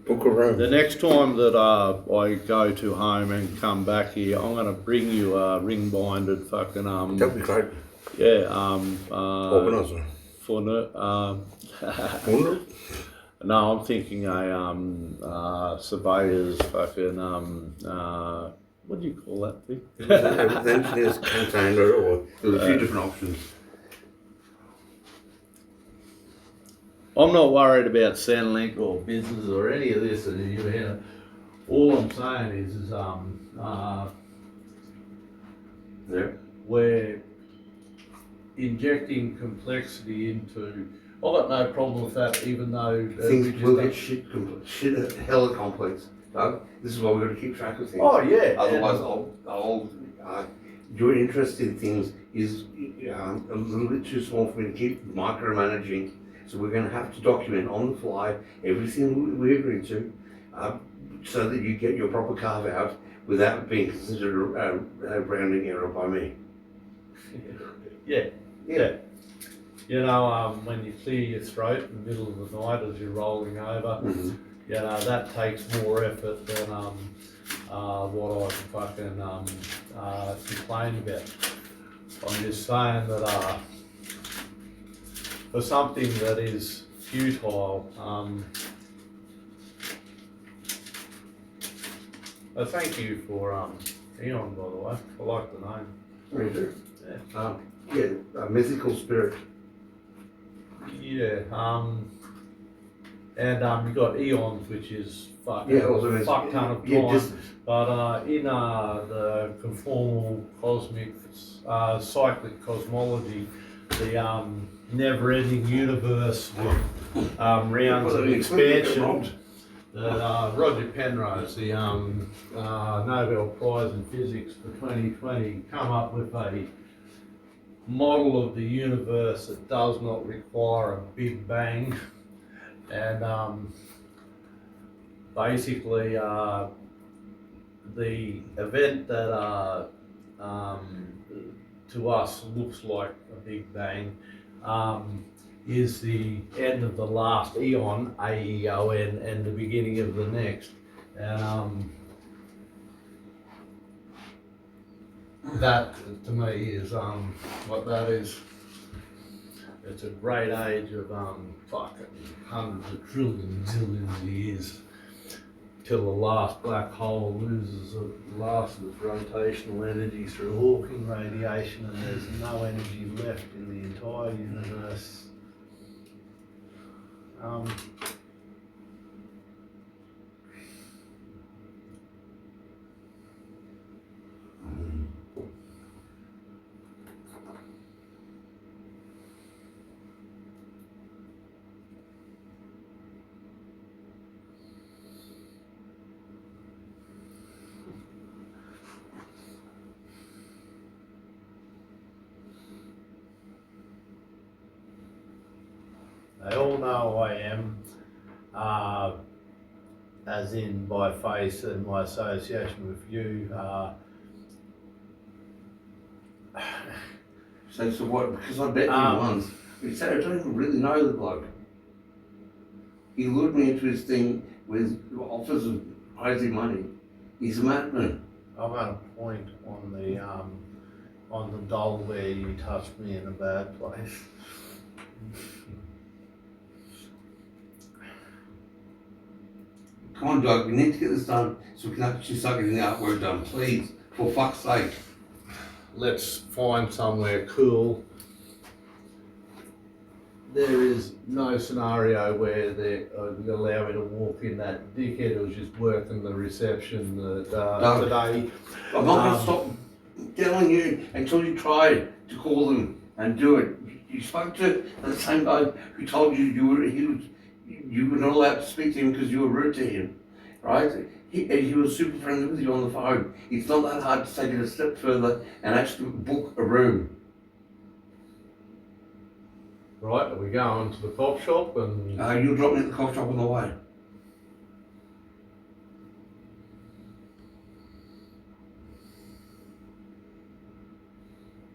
Book a room. the next time that I go to home and come back here, I'm gonna bring you a ring binded fucking That'd be great. yeah Organiser. for no, I'm thinking a surveyor's fucking what do you call that thing? The engineer's container, or there's a few different options. I'm not worried about Centrelink or business or any of this. All I'm saying is we're injecting complexity into. I've got no problem with that, even though Things will get shit hella complex. Doug, this is why we've got to keep track of things. Oh yeah. Otherwise, your interest in things is a little bit too small for me to keep micromanaging. So we're going to have to document on the fly everything we agree to, so that you get your proper carve out without being considered a rounding error by me. Yeah. You know, when you clear your throat in the middle of the night as you're rolling over, you know, that takes more effort than what I can fucking complain about. I'm just saying that for something that is futile, thank you for Eon, by the way. I like the name. Me too. A mythical spirit. Yeah, and you got eons, which is fucking fuck ton of time. But in the conformal cosmic cyclic cosmology, the never-ending universe with rounds of expansion. Roger Penrose, the Nobel Prize in Physics for 2020, come up with a model of the universe that does not require a big bang, and basically the event that to us looks like a big bang is the end of the last eon, AEON, and the beginning of the next. And that to me is what that is. It's a great age of fucking hundreds of trillions, zillions of years till the last black hole loses the last of its rotational energy through Hawking radiation, and there's no energy left in the entire universe. They all know who I am, as in by face and my association with you. So what? Because I bet you once. You said I don't even really know the bloke. He lured me into his thing with offers of crazy money. He's a madman. I'm at a point on the doll where you touched me in a bad place. Come on, Doug, we need to get this done so we can actually start getting the artwork done, please, for fuck's sake. Let's find somewhere cool. There is no scenario where they allow me to walk in. That dickhead who was just working the reception today. I'm not going to stop telling you until you try to call them and do it. You spoke to the same guy who told you you were not allowed to speak to him because you were rude to him, right? He was super friendly with you on the phone. It's not that hard to take it a step further and actually book a room. Right, are we going to the coffee shop and... You'll drop me at the coffee shop on the way.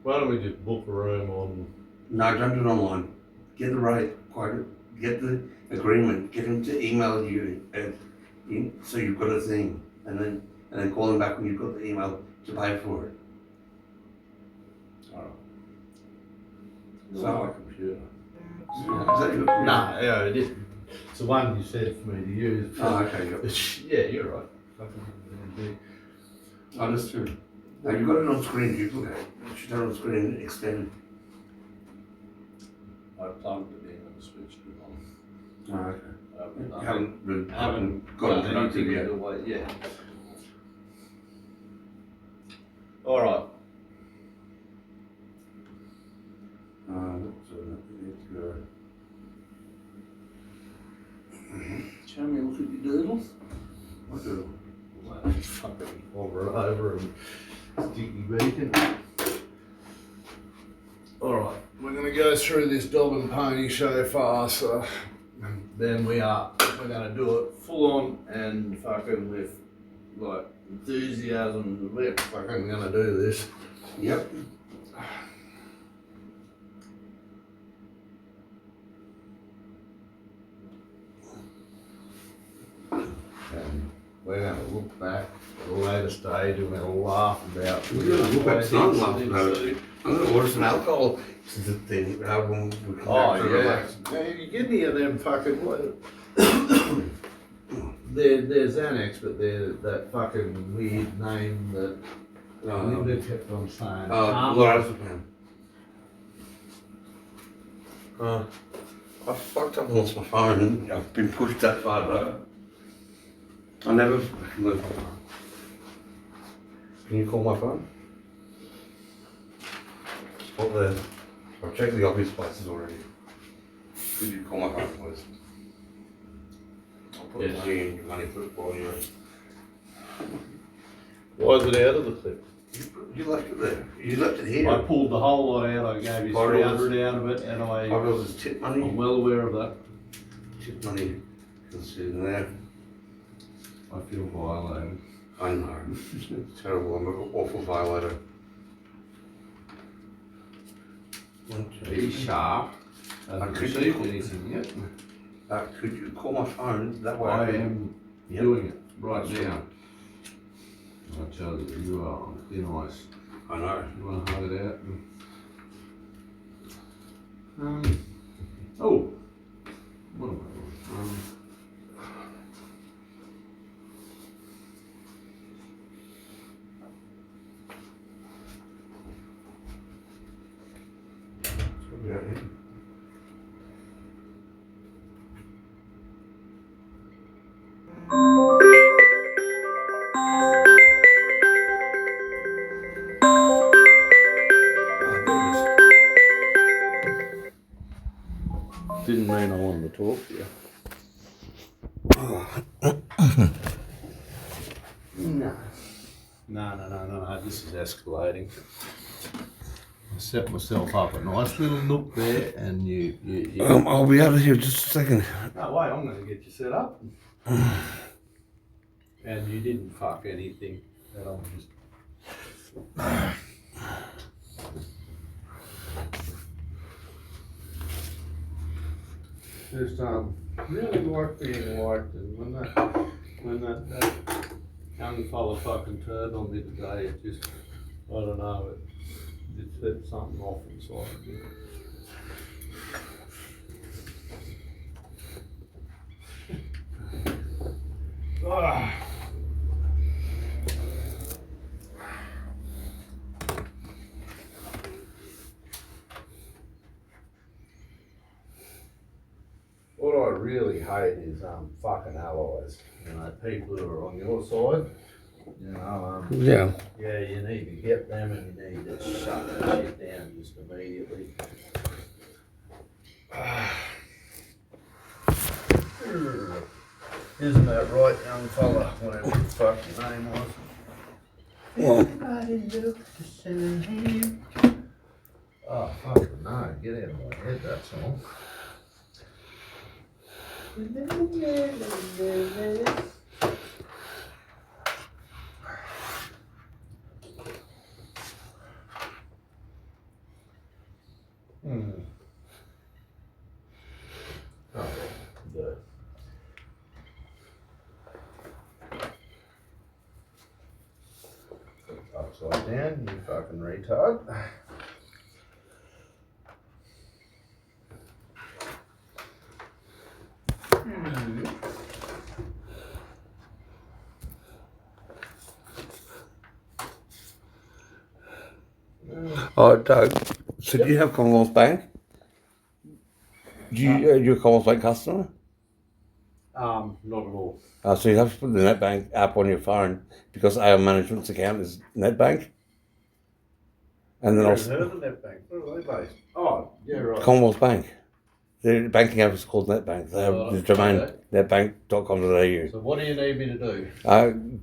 Why don't we just book a room on? No, don't do it online. Get the rate, get the agreement, get him to email you, so you've got a thing, and then call him back when you've got the email to pay for it. Alright. So- my computer. Is that your? Nah, yeah, it is. It's the one you said for me to use. Oh, okay, yep. Yeah, you're right. Understood. Now you've got it on screen duplicate. You should have it on screen extend. I plugged it in and switched it on. Oh, okay. I You haven't haven't gotten done productive anything yet. away yet. All right. So we need to go. Show me a look at your doodle. What doodle? Well, fucking over and over and sticky bacon. All right, we're gonna go through this dog and pony show fast. Then we're gonna do it full on and fucking with like enthusiasm. We're fucking gonna do this. Yep. And we're gonna look back at a later stage and we're gonna laugh about. We're gonna look back to not laughing about it. I'm gonna order some alcohol. This is the thing. How long we come Oh back to yeah. relax. Man, you give me of them fucking what? There's Xanax, but they're that fucking weird name that Linda kept on saying. Lorazepam. I fucked up and lost my phone. I've been pushed that far, but I never fucking lose my phone. Can you call my phone? What the? I've checked the obvious places already. Could you call my phone, please? I'll put Yes. money in your money football anyway. Why is it out of the clip? You left it there. You left it here. I pulled the whole lot out. I gave you $5. 300 out of it, and I was tip money. I'm well aware of that. Tip money. It's in there. I feel violated. I know. It's terrible. I'm an awful violator. Be sharp. I haven't could you- received anything yet. Could you call my phone? That way I can- am Yep. doing it right Sure. now. I tell you, you are on thin ice. I know. You want to hug it out? Oh. What am I doing? Yeah. Didn't mean I wanted to talk to you. No. This is escalating. I set myself up a nice little nook there, and you. I'll be out of here just a second. No, wait, I'm going to get you set up. And you didn't fuck anything. That I'm just. Just really like being liked, and when that young fella fucking turned on me today, it just, I don't know, it set something off inside of me. What I really hate is fucking allies. You know, people who are on your side. You know, Yeah. yeah, you need to get them, and you need to shut that shit down just immediately. Isn't that right, young fella? Whatever the fuck your name was. Well, Oh, fucking no, get out of my head, that song. Oh, the upside down, you fucking retard. Oh, Doug. So do you have Commonwealth Bank? You're a Commonwealth Bank customer? Not at all. So you have to put the NetBank app on your phone because our management's account is NetBank. And then I've also heard of NetBank. Where are they based? Oh, yeah, right. Commonwealth Bank. The banking app is called NetBank. They have the domain netbank.com.au. So what do you need me to do?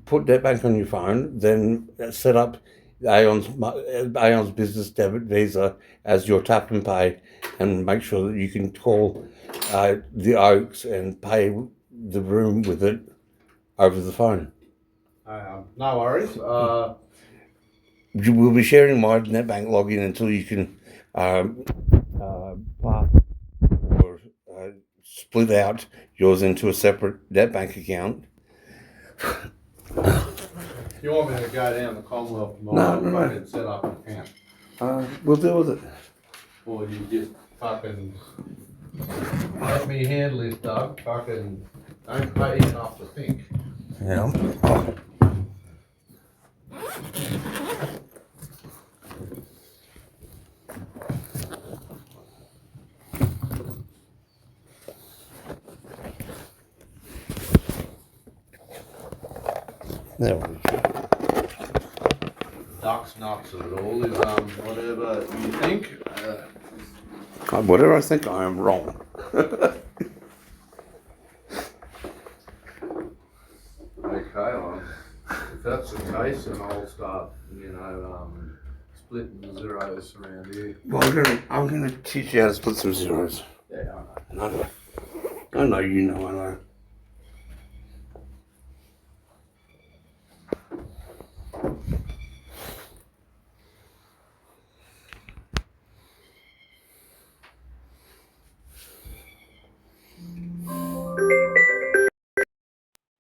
Put NetBank on your phone, then set up Aon's business debit Visa as your tap and pay, and make sure that you can call the Oaks and pay the room with it over the phone. No worries. You will be sharing my NetBank login until you can part or split out yours into a separate NetBank account. You want me to go down to Commonwealth No. and set up an account? We'll deal with it. Or you just fucking let me handle this, Doug. Fucking don't pay enough to think. Yeah. There we go. Ducks nuts and it all is whatever you think. Whatever I think, I am wrong. Okay, well, if that's the case, then I'll start, splitting the zeros around here. Well, I'm gonna teach you how to split some zeros. Yeah, I know. I know, you know, I know.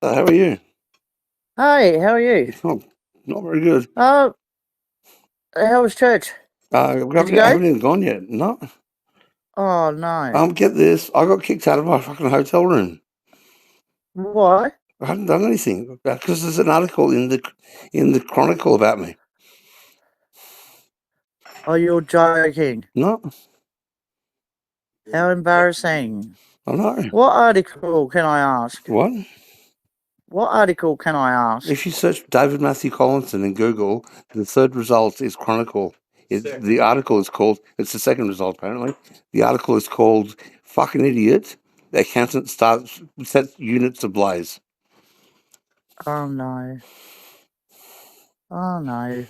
How are you? Hi, how are you? Oh, not very good. How was church? We Did haven't, you go? haven't even gone yet. No. Oh no. Get this. I got kicked out of my fucking hotel room. Why? I haven't done anything because there's an article in the Chronicle about me. Oh, you're joking. No. How embarrassing. I know. What article can I ask? What? What article can I ask? If you search David Matthew Collinson in Google, the third result is Chronicle. The article is called, it's the second result apparently. The article is called Fucking Idiot. The accountant sets units ablaze. Oh no. Oh no.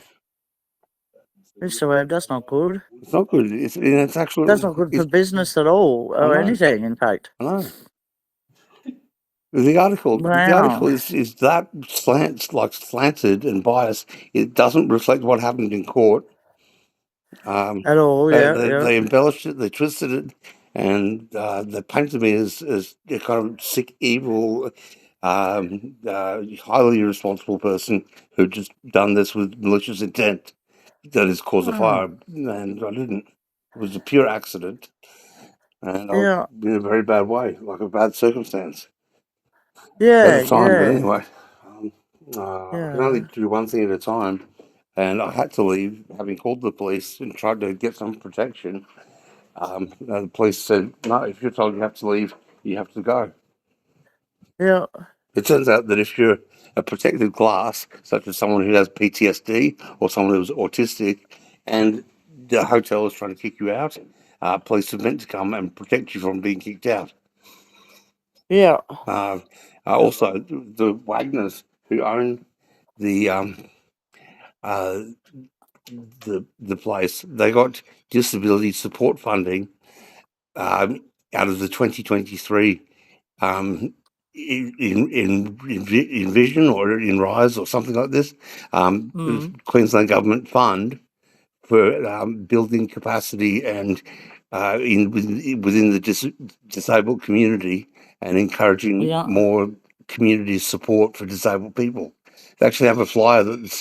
Mr. Webb, that's not good. It's not good. It's actually. That's not good for business at all, or anything, in fact. I know. The article is that slanted and biased. It doesn't reflect what happened in court. At all, They embellished it, they twisted it, and they painted me as a kind of sick, evil, highly irresponsible person who just done this with malicious intent. That is cause a fire, and I didn't. It was a pure accident, and I was in a very bad way, like a bad circumstance. At the time, but anyway, I can only do one thing at a time, and I had to leave, having called the police and tried to get some protection. The police said, "No, if you're told you have to leave, you have to go." Yeah. It turns out that if you're a protected class, such as someone who has PTSD or someone who's autistic, and the hotel is trying to kick you out, police are meant to come and protect you from being kicked out. Yeah. Also, the Wagners who own the place, they got disability support funding out of the 2023 in Vision or in Rise or something like this, Queensland government fund for building capacity and within the disabled community and encouraging Yeah. more community support for disabled people. They actually have a flyer that's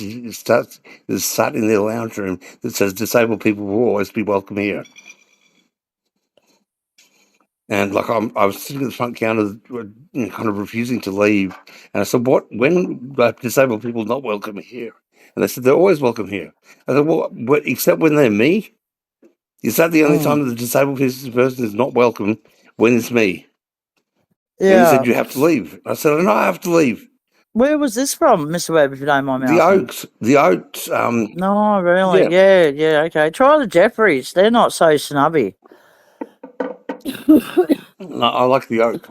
sat in their lounge room that says disabled people will always be welcome here. And like I was sitting at the front counter, kind of refusing to leave, and I said, "What? When are disabled people not welcome here?" And they said, "They're always welcome here." I said, "Well, except when they're me? Is that the only time that the disabled person is not welcome? When it's me?" And he said, Yeah. "You have to leave." I said, "No, I have to leave." Where was this from, Mr. Webb, if you don't mind me The asking? Oaks. No, really? Yeah, okay. Try the Jeffreys. They're not so snubby. No, I like the Oak.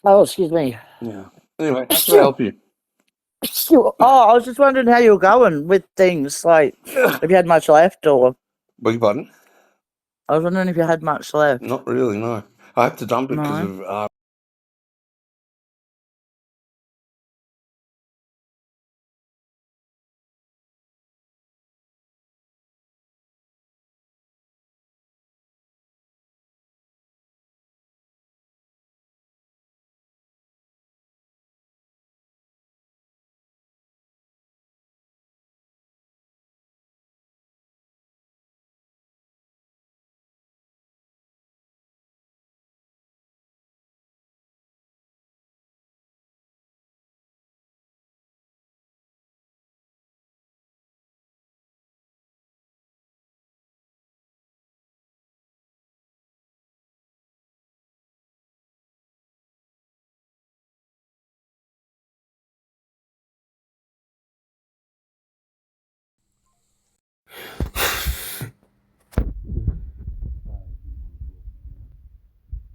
Oh, excuse me. Yeah. Anyway, how can I help you? Oh, I was just wondering how you were going with things. Like, if you had much left, or Beg your pardon? I was wondering if you had much left. Not really, no. I have to dump it because No. of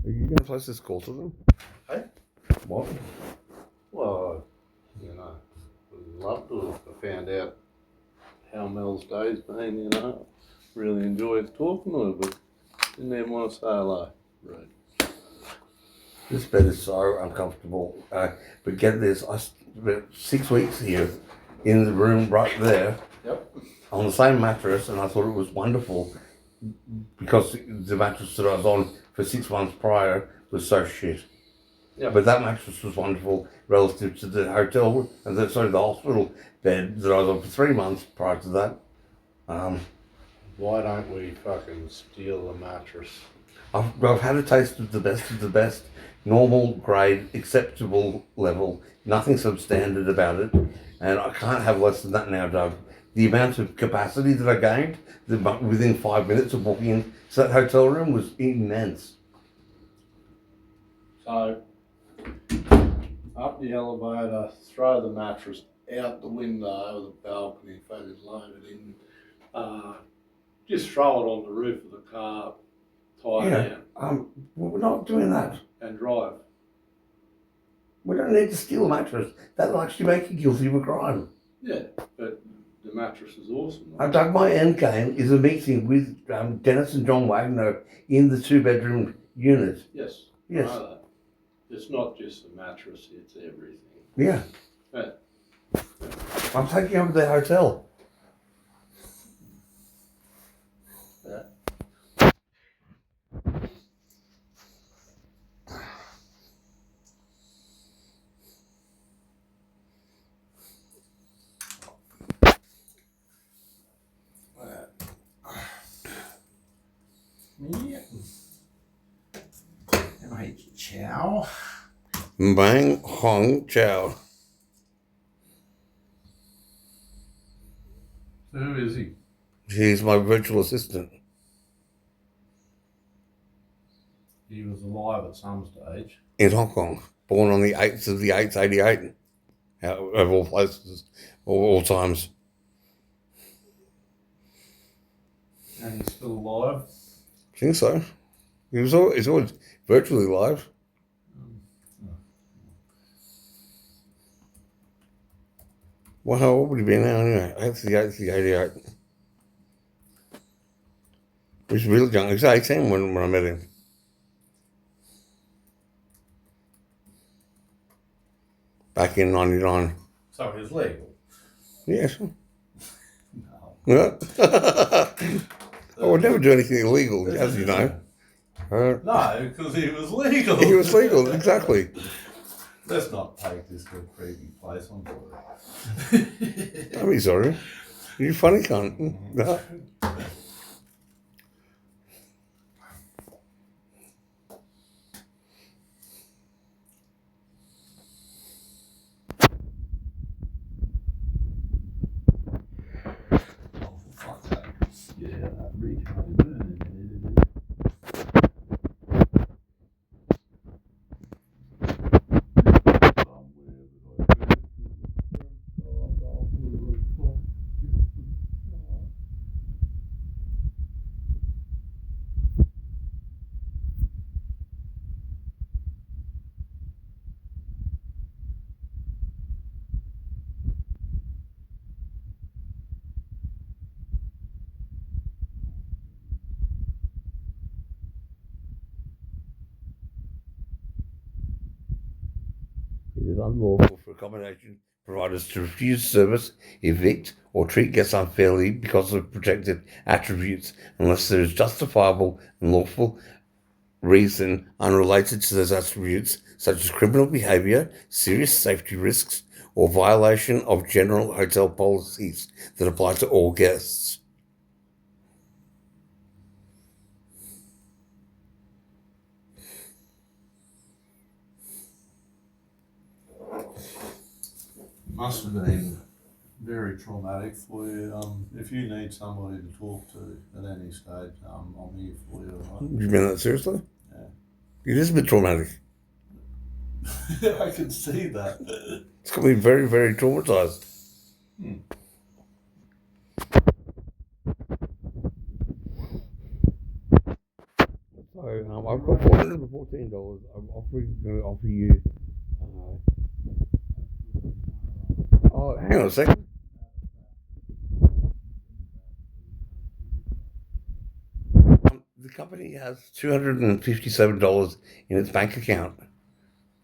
Are you going to place this call to them? Hey? What? Well, I'd love to have found out how Mel's day's been, Really enjoyed talking to her, but didn't even want to say hello. Right. This bed is so uncomfortable. But get this, I spent 6 weeks here in the room right there. Yep. On the same mattress, and I thought it was wonderful because the mattress that I was on for 6 months prior was so shit. Yeah. But that mattress was wonderful relative to the hotel, and the hospital bed that I was on for 3 months prior to that. Why don't we fucking steal the mattress? I've had a taste of the best, normal grade, acceptable level, nothing substandard about it, and I can't have less than that now, Doug. The amount of capacity that I gained within 5 minutes of walking into that hotel room was immense. So, up the elevator, throw the mattress out the window over the balcony if it is loaded in. Just throw it on the roof of the car, tie it down. We're not doing that. And drive. We don't need to steal a mattress. That'll actually make you guilty of a crime. Yeah, but the mattress is awesome. Doug, my end game is a meeting with Dennis and John Wagner in the 2-bedroom unit. Yes. Yes. I know that. It's not just the mattress, it's everything. Yeah. I'm taking you over to the hotel. Yeah. Yeah. Right, ciao. Bang, hong, chow. So who is he? He's my virtual assistant. He was alive at some stage. In Hong Kong. Born on the 8th of the 8th, 88. Of all places, all times. And he's still alive? I think so. He's always virtually live. Well, how old would he be now anyway? 8th of the 8th of the 88. He's really young. He was 18 when I met him. Back in 99. So he's legal? Yeah, sure. No. Yeah. I would never do anything illegal, as you know. No, because he was legal. He was legal, exactly. Let's not take this to a creepy place. I'm sorry. Don't be sorry. You funny cunt. No. Oh, for fuck's sake. Yeah, that reach. It is unlawful for accommodation providers to refuse service, evict, or treat guests unfairly because of protected attributes unless there is justifiable and lawful reason unrelated to those attributes, such as criminal behaviour, serious safety risks, or violation of general hotel policies that apply to all guests. Must have been very traumatic for you. If you need somebody to talk to at any stage, I'm here for you. Right? You mean that seriously? Yeah. It is a bit traumatic. I can see that. It's got me very, very traumatised. So I've got $414. I'm going to offer you. Oh, hang on a second. The company has $257 in its bank account,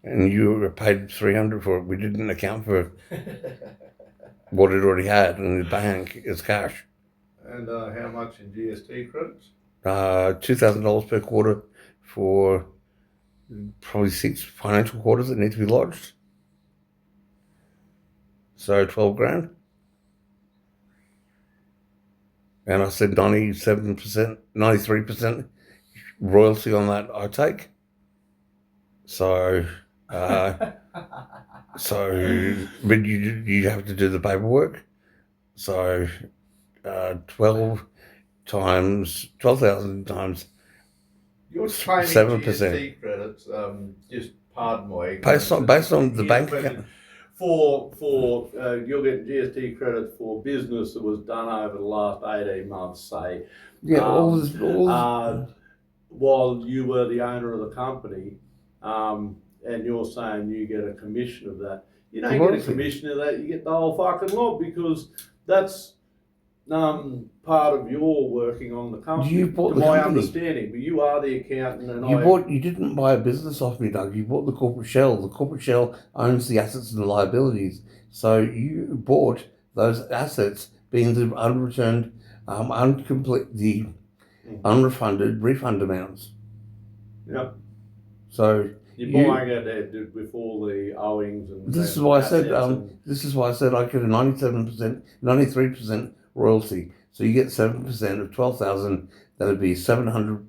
and you were paid $300 for it. We didn't account for what it already had in the bank as cash. And how much in GST credits? $2,000 per quarter for probably 6 financial quarters that need to be lodged. So 12 grand. And I said 97%, 93% royalty on that I take. So, but you have to do the paperwork. So, 12,000 times. You're claiming 7%. GST credits. Just pardon my ignorance. Based on the bank account. For you're getting GST credits for business that was done over the last 18 months, say. Yeah, while you were the owner of the company, and you're saying you get a commission of that. You don't get a commission of that, you get the whole fucking lot, because that's part of your working on the company. You bought to the my company. Understanding, but you are the accountant, and you didn't buy a business off me, Doug. You bought the corporate shell. The corporate shell owns the assets and the liabilities. So you bought those assets, being the unreturned, the unrefunded refund amounts. Yep. So you're buying it with all the owings and. This is why I said. This is why I said I get a 97%, 93% royalty. So you get 7% of 12,000. That'd be $700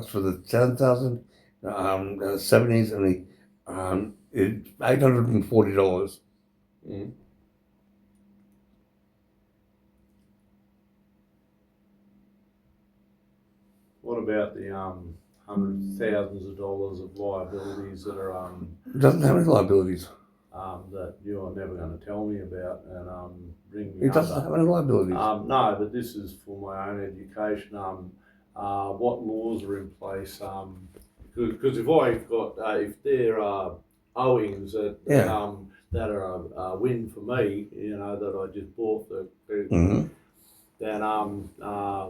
for the 10,000. 70s only $840. Mm. What about the hundreds, thousands of dollars of liabilities that are It doesn't have any liabilities. That you're never going to tell me about and bring me. It doesn't have any liabilities. No, but this is for my own education. What laws are in place? Because if I've got if there are owings that that are a win for me, that I just bought then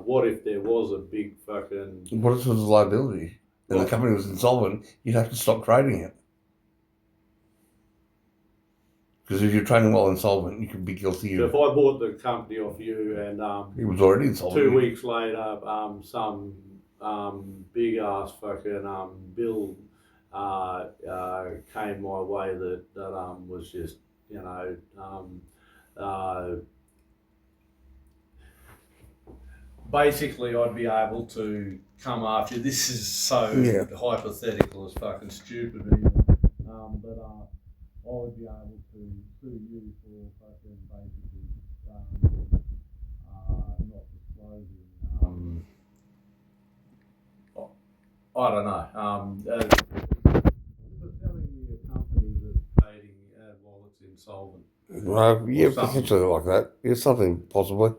what if there was a big fucking... What if it was a liability and the company was insolvent? You'd have to stop trading it. Because if you're trading while insolvent, you could be guilty So of. if I bought the company off you and It was already insolvent. 2 weeks later, some big ass fucking bill came my way that was just, you know, basically I'd be able to come after you. This is so hypothetical as fucking stupid even. But I would be able to sue you for fucking basically not disclosing. I don't know. For telling me a company that's trading while it's insolvent. Yeah, potentially like that. Yeah, something possibly.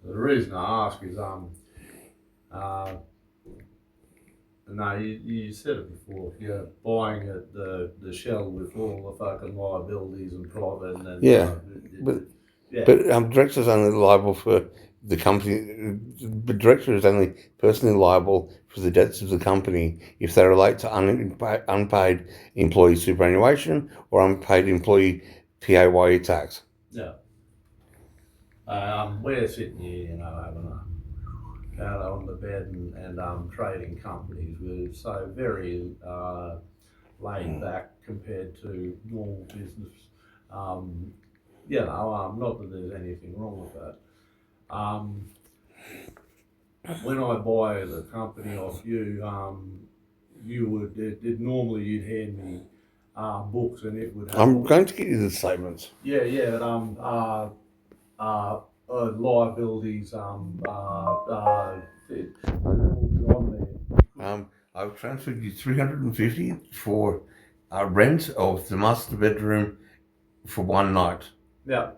The reason I ask is no, you said it before. You're buying it the shell with all the fucking liabilities and profit and But directors are only liable for the company. The director is only personally liable for the debts of the company if they relate to unpaid employee superannuation or unpaid employee PAYE tax. Yeah. We're sitting here, you know, having out on the bed and trading companies. We're so very laid back compared to normal business. You know, not that there's anything wrong with that. When I buy the company off you, you would normally you'd hand me books and it would have. I'm going to get you the statements. Yeah, liabilities, I've transferred you $350 for rent of the master bedroom for one night. Yeah.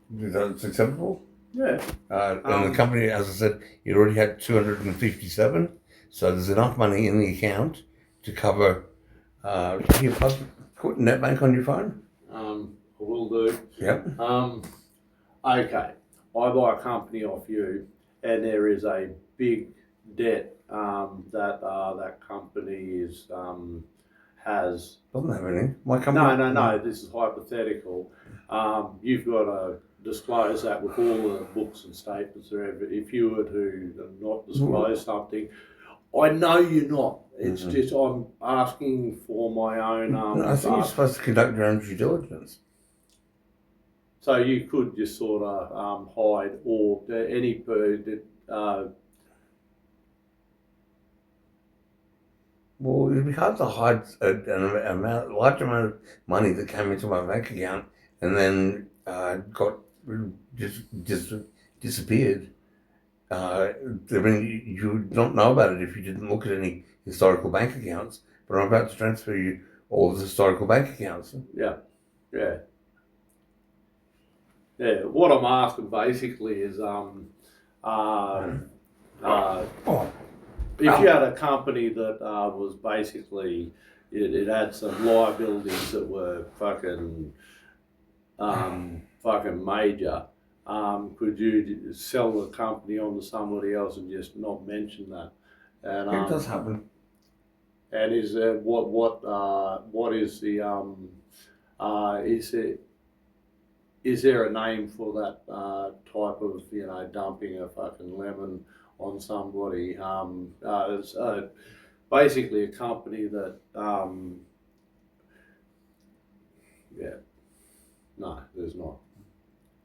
That's acceptable? Yeah. And the company, as I said, it already had 257, so there's enough money in the account to cover. Can you put NetBank on your phone? I will do. Yep. Okay. I buy a company off you, and there is a big debt that company has. Doesn't have any. My company. No. This is hypothetical. You've got to disclose that with all the books and statements. If you were to not disclose something, I know you're not. It's just I'm asking for my own. I think you're supposed to conduct your own due diligence. So you could just sort of hide or any Well, it'd be hard to hide a large amount of money that came into my bank account and then got just disappeared. I mean, you would not know about it if you didn't look at any historical bank accounts. But I'm about to transfer you all the historical bank accounts. Yeah. What I'm asking basically is if you had a company that was basically, it had some liabilities that were fucking major, could you sell the company on to somebody else and just not mention that? And it does happen. And is there what is the is there a name for that type of, you know, dumping a fucking lemon on somebody? It's basically a company that, no, there's not.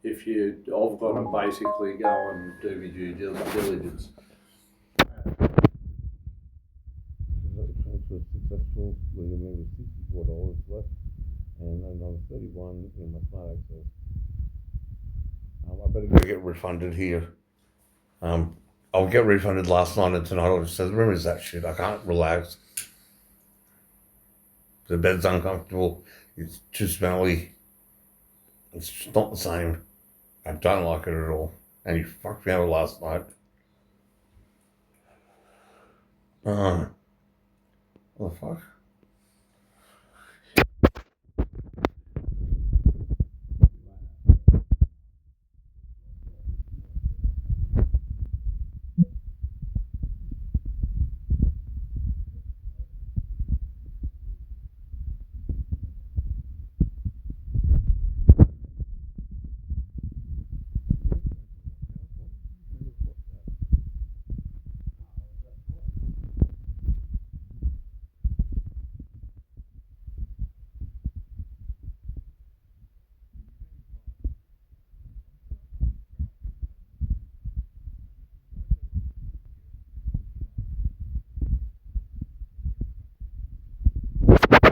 I've got to basically go and do my due diligence. Transfer successful. We remember $64 left, and then on 31 in my smart access. I better go get refunded here. I'll get refunded last night and tonight. I'll just say the room is that shit. I can't relax. The bed's uncomfortable. It's too smelly. It's just not the same. I don't like it at all. And you fucked me over last night. What the fuck?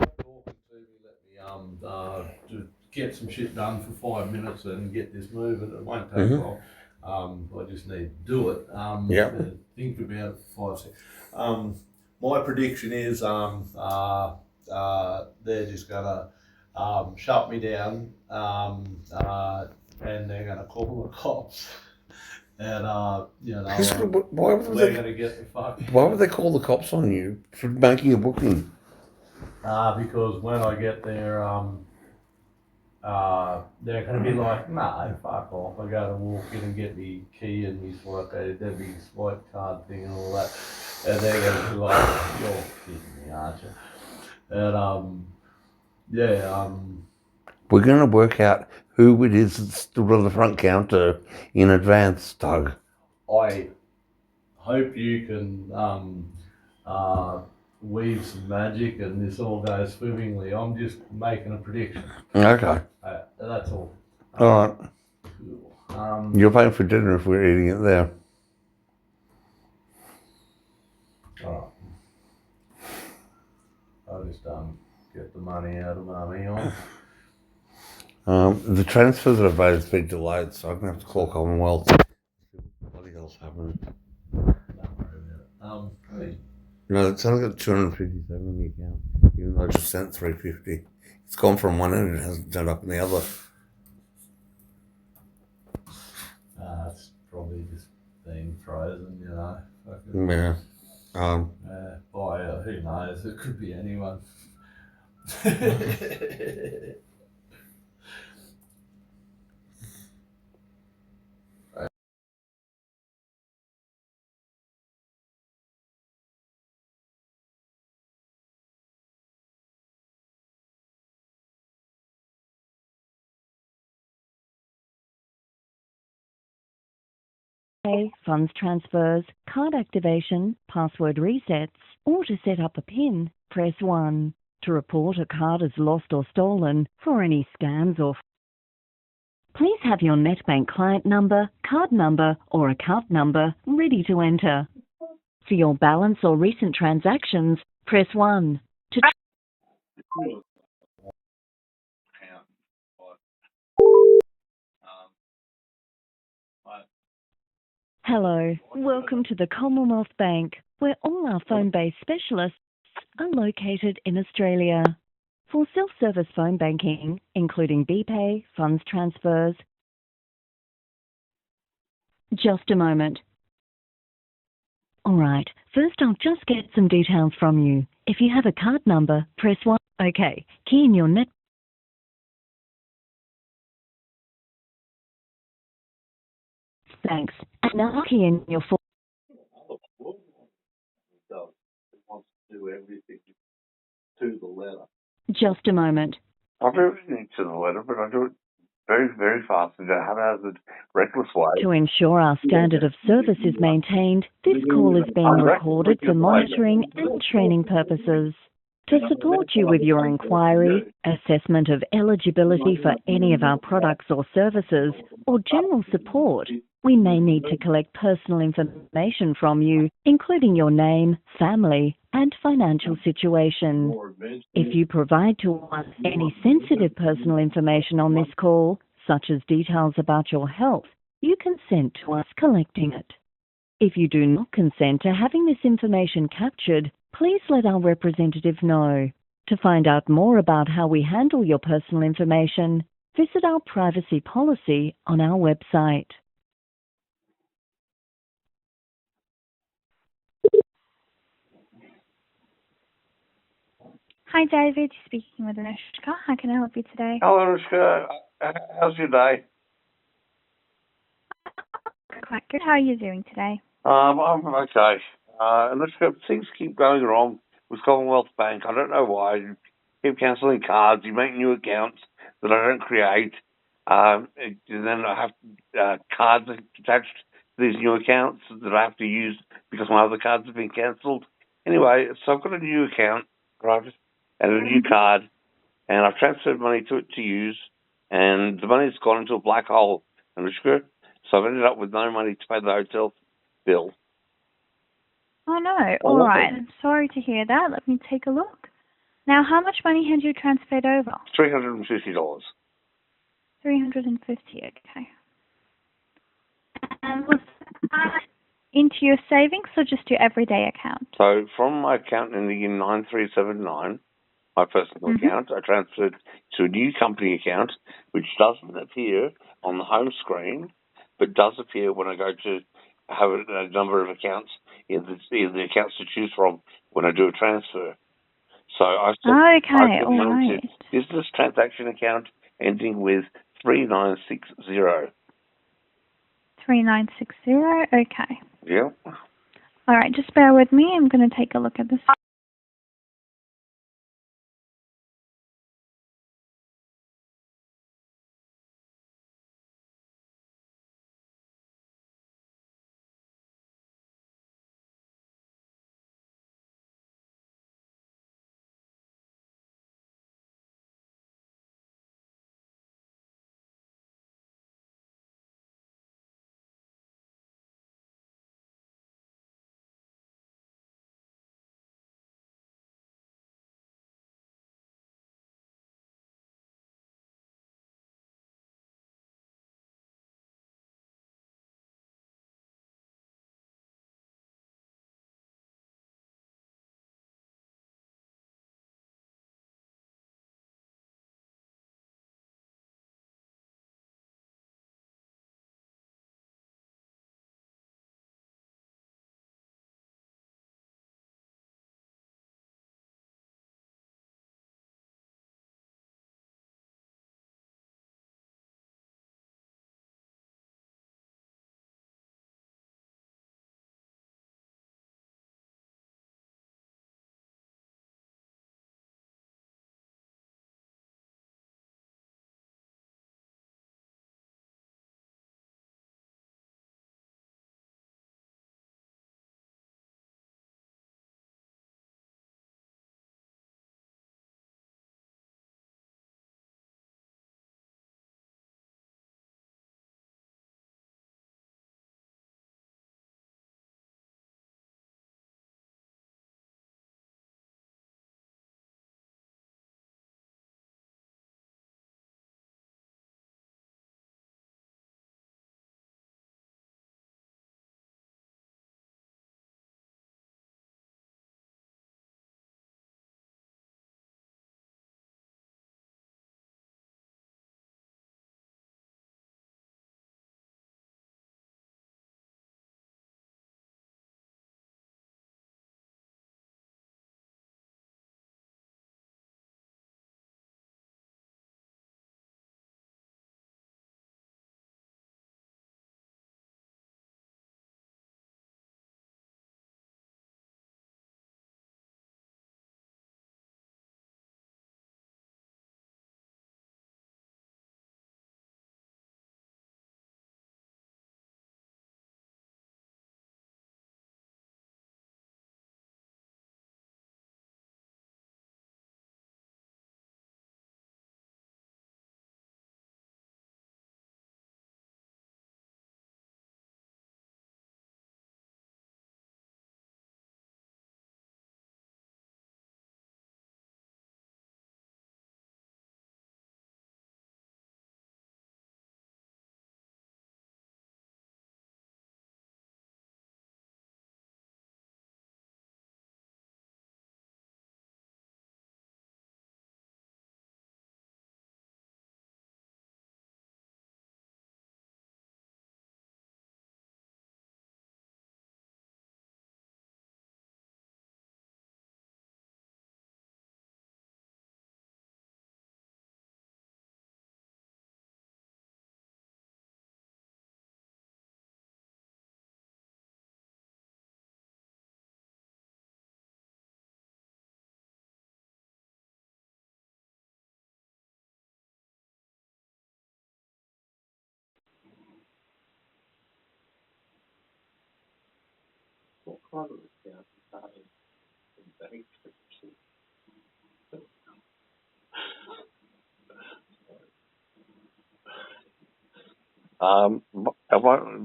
Talking to me, let me to get some shit done for 5 minutes and get this moving. It won't take long. I just need to do it. Think about it for 5 seconds. My prediction is they're just gonna shut me down and they're gonna call the cops. And Why would we're gonna get the fuck. Why would they call the cops on you for making a booking? Because when I get there, they're going to be like, nah, fuck off. I got to walk in and get the key and me swipe card thing and all that. And they're going to be like, you're kidding me, aren't you? And, We're going to work out who it is that stood on the front counter in advance, Doug. I hope you can weave some magic and this all goes swimmingly. I'm just making a prediction. Okay. That's all. All right. You're paying for dinner if we're eating it there. All right. I'll just get the money out of Mummy on. The transfer that I've made has been delayed, so I'm going to have to call Commonwealth. What the hell's happening? Don't worry about it. No, it's only got 257 on the account, even though I just sent 350. It's gone from one end and it hasn't turned up in the other. It's probably just being frozen, you know. Yeah. Who knows? It could be anyone. Funds transfers, card activation, password resets, or to set up a PIN, press 1. To report a card as lost or stolen for any scams or please have your NetBank client number, card number, or account number ready to enter. For your balance or recent transactions, press 1. To Hello, welcome to the Commonwealth Bank, where all our phone-based specialists are located in Australia. For self-service phone banking, including BPay, funds transfers. Just a moment. All right, first I'll just get some details from you. If you have a card number, press 1. Okay, key in your net. Thanks. And now key in your full. It wants to do everything to the letter. Just a moment. I do everything to the letter, but I do it very, very fast and haphazard, reckless way. To ensure our standard of service is maintained, this call is being recorded for monitoring and training purposes. To support you with your inquiry, assessment of eligibility for any of our products or services, or general support, we may need to collect personal information from you, including your name, family, and financial situation. If you provide to us any sensitive personal information on this call, such as details about your health, you consent to us collecting it. If you do not consent to having this information captured, please let our representative know. To find out more about how we handle your personal information, visit our privacy policy on our website. Hi, David. Speaking with Anushka. How can I help you today? Hello, Anushka. How's your day? Quite good. How are you doing today? I'm okay. Anushka, things keep going wrong with Commonwealth Bank. I don't know why. You keep cancelling cards. You make new accounts that I don't create. And then I have cards attached to these new accounts that I have to use because my other cards have been cancelled. Anyway, so I've got a new account, right, and a new card, and I've transferred money to it to use, and the money's gone into a black hole, Anushka. So I've ended up with no money to pay the hotel bill. Oh, no. All right. I'm sorry to hear that. Let me take a look. Now, how much money had you transferred over? $350. 350. Okay. And was that into your savings or just your everyday account? So from my account ending in 9379, my personal account, I transferred to a new company account, which doesn't appear on the home screen, but does appear when I go to have a number of accounts in the accounts to choose from when I do a transfer. So I put money to business transaction account ending with 3960. 3960. Okay. Yeah. All right. Just bear with me. I'm going to take a look at this.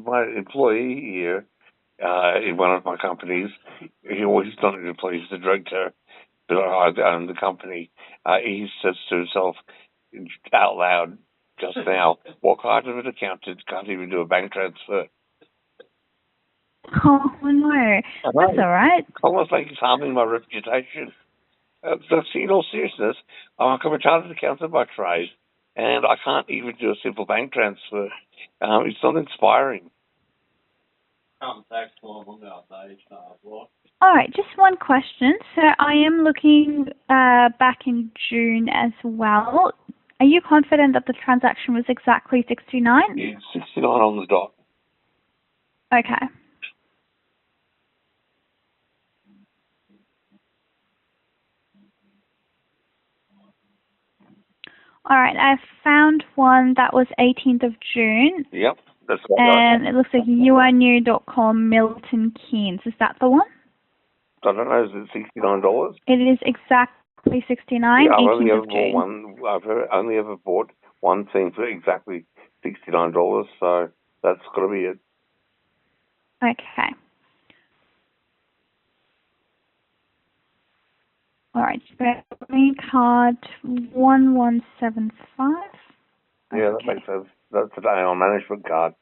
My employee here in one of my companies, he's not an employee, he's the director, but I own the company. He says to himself out loud just now, what kind of an accountant can't even do a bank transfer? Oh no, that's all right. Almost like he's harming my reputation. That's in all seriousness. I'm a chartered accountant by trade, and I can't even do a simple bank transfer. It's not inspiring. All right, just one question. So I am looking back in June as well. Are you confident that the transaction was exactly 69? It's 69 on the dot. Okay. All right, I found one that was 18th of June. Yep, that's what and it looks like youarenew.com Milton Keynes. Is that the one? I don't know, is it $69? It is exactly 69, Yeah, I've 18th only ever of bought June. one. I've only ever bought one thing for exactly $69, so that's got to be it. Okay. All right, me card 1175. Yeah, that makes sense. That's an AR management card.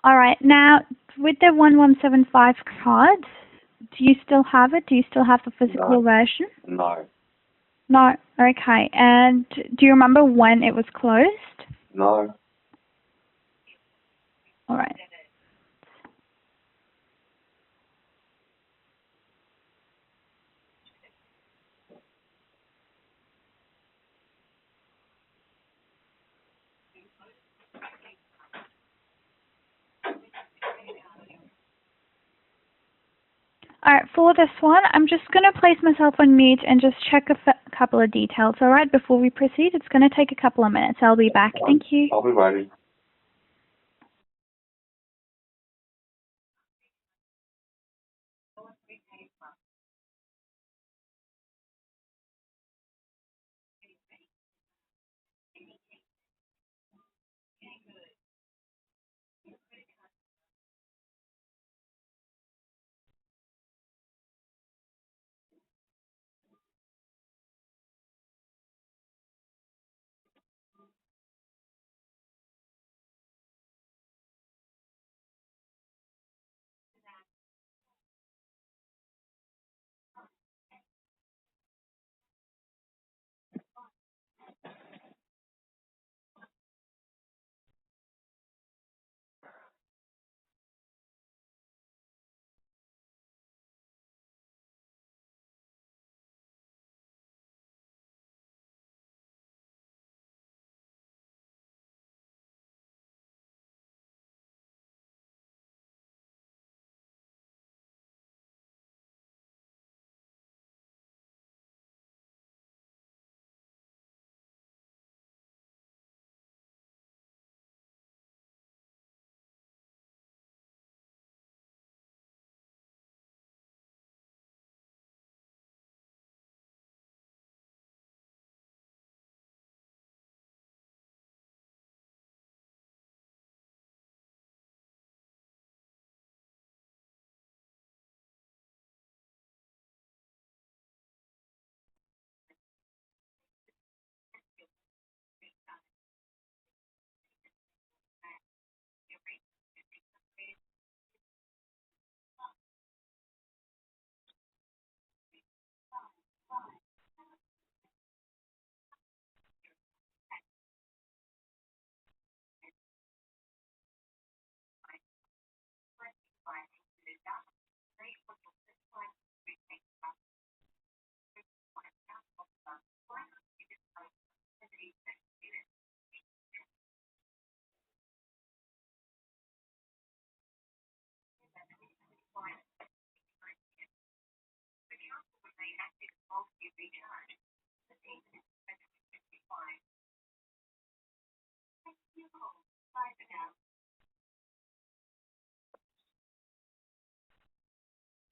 All right, now with the 1175 card, do you still have it? Do you still have the physical version? No. No. Okay. And do you remember when it was closed? No. All right. All right, for this one, I'm just going to place myself on mute and just check a couple of details, all right, before we proceed. It's going to take a couple of minutes. I'll be back. Thank you. I'll be waiting.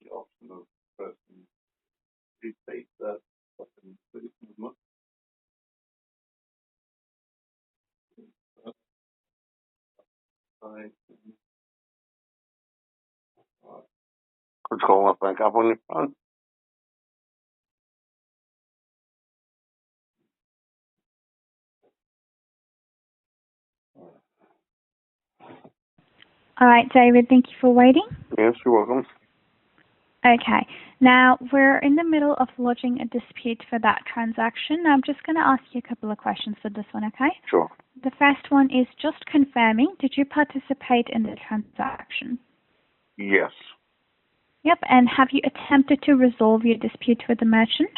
The option of person who takes that fucking citizen much. Let's call it back up on your phone. All right, David, thank you for waiting. Yes, you're welcome. Okay, now we're in the middle of lodging a dispute for that transaction. I'm just going to ask you a couple of questions for this one, okay? Sure. The first one is just confirming, did you participate in the transaction? Yes. Yep, and have you attempted to resolve your dispute with the merchant?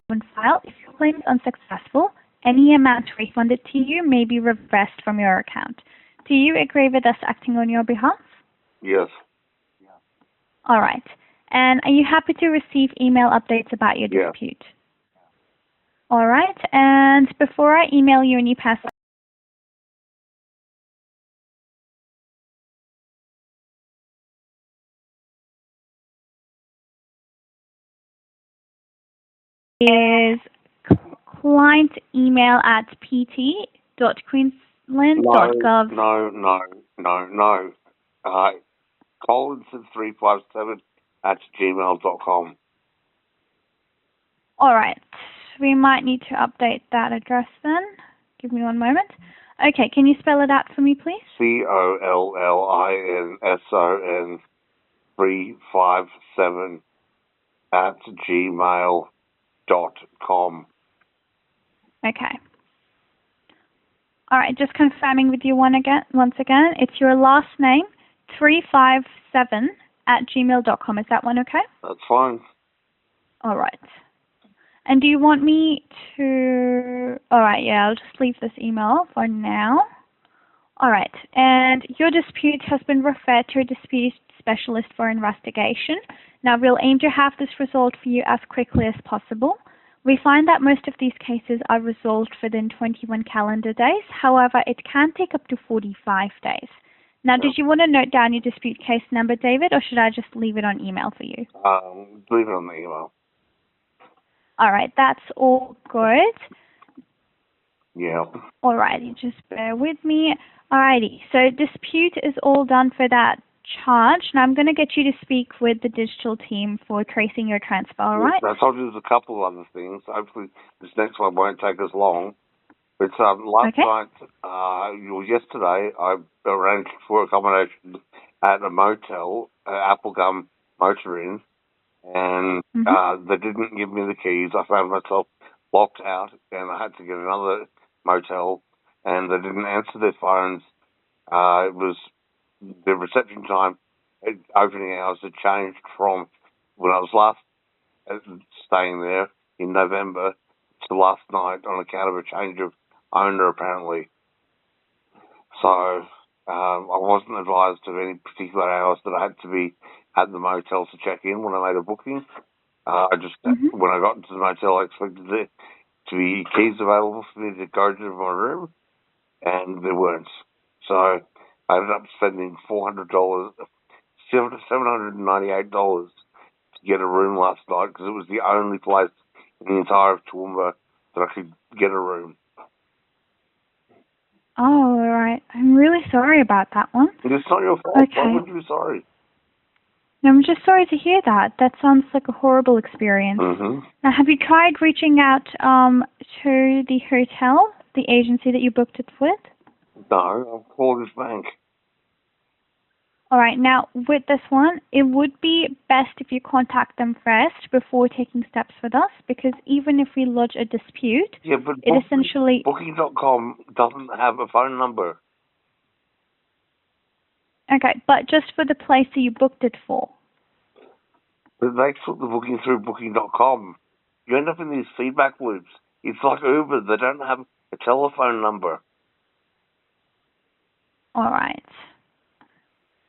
When filed, if your claim is unsuccessful, any amount refunded to you may be reversed from your account. Do you agree with us acting on your behalf? Yes. All right. And are you happy to receive email updates about your dispute? All right. And before I email you any password, is client email at pt.queensland Queensland.gov. No. Collinson357 @gmail.com. All right. We might need to update that address then. Give me one moment. Okay, can you spell it out for me, please? COLLINSON 357 @gmail.com. Okay. All right, just confirming with you once again. It's your last name, 357 @gmail.com. Is that one okay? That's fine. All right. And do you want me to... All right, yeah, I'll just leave this email for now. All right, and your dispute has been referred to a dispute specialist for investigation. Now, we'll aim to have this resolved for you as quickly as possible. We find that most of these cases are resolved within 21 calendar days. However, it can take up to 45 days. Now, did you want to note down your dispute case number, David, or should I just leave it on email for you? Leave it on the email. All right, that's all good. Yeah. All righty, just bear with me. All righty, so dispute is all done for that charge. Now I'm going to get you to speak with the digital team for tracing your transfer, all right? I told you there's a couple of other things. Hopefully this next one won't take us long. But last night, yesterday, I arranged for accommodation at a motel, Applegum Motor Inn, and they didn't give me the keys. I found myself locked out, and I had to get another motel, and they didn't answer their phones. It was the reception time, opening hours had changed from when I was last staying there in November to last night on account of a change of owner, apparently. So I wasn't advised of any particular hours that I had to be at the motel to check in when I made a booking. When I got into the motel, I expected there to be keys available for me to go to my room, and there weren't. So I ended up spending $798 to get a room last night because it was the only place in the entire Toowoomba that I could get a room. Oh, all right. I'm really sorry about that one. It's not your fault. Okay. Why would you be sorry? No, I'm just sorry to hear that. That sounds like a horrible experience. Now, have you tried reaching out to the hotel, the agency that you booked it with? No, I've called this bank. All right. Now, with this one, it would be best if you contact them first before taking steps with us, because even if we lodge a dispute, essentially... Booking.com doesn't have a phone number. Okay, but just for the place that you booked it for. But they took the booking through Booking.com. You end up in these feedback loops. It's like Uber. They don't have a telephone number. All right.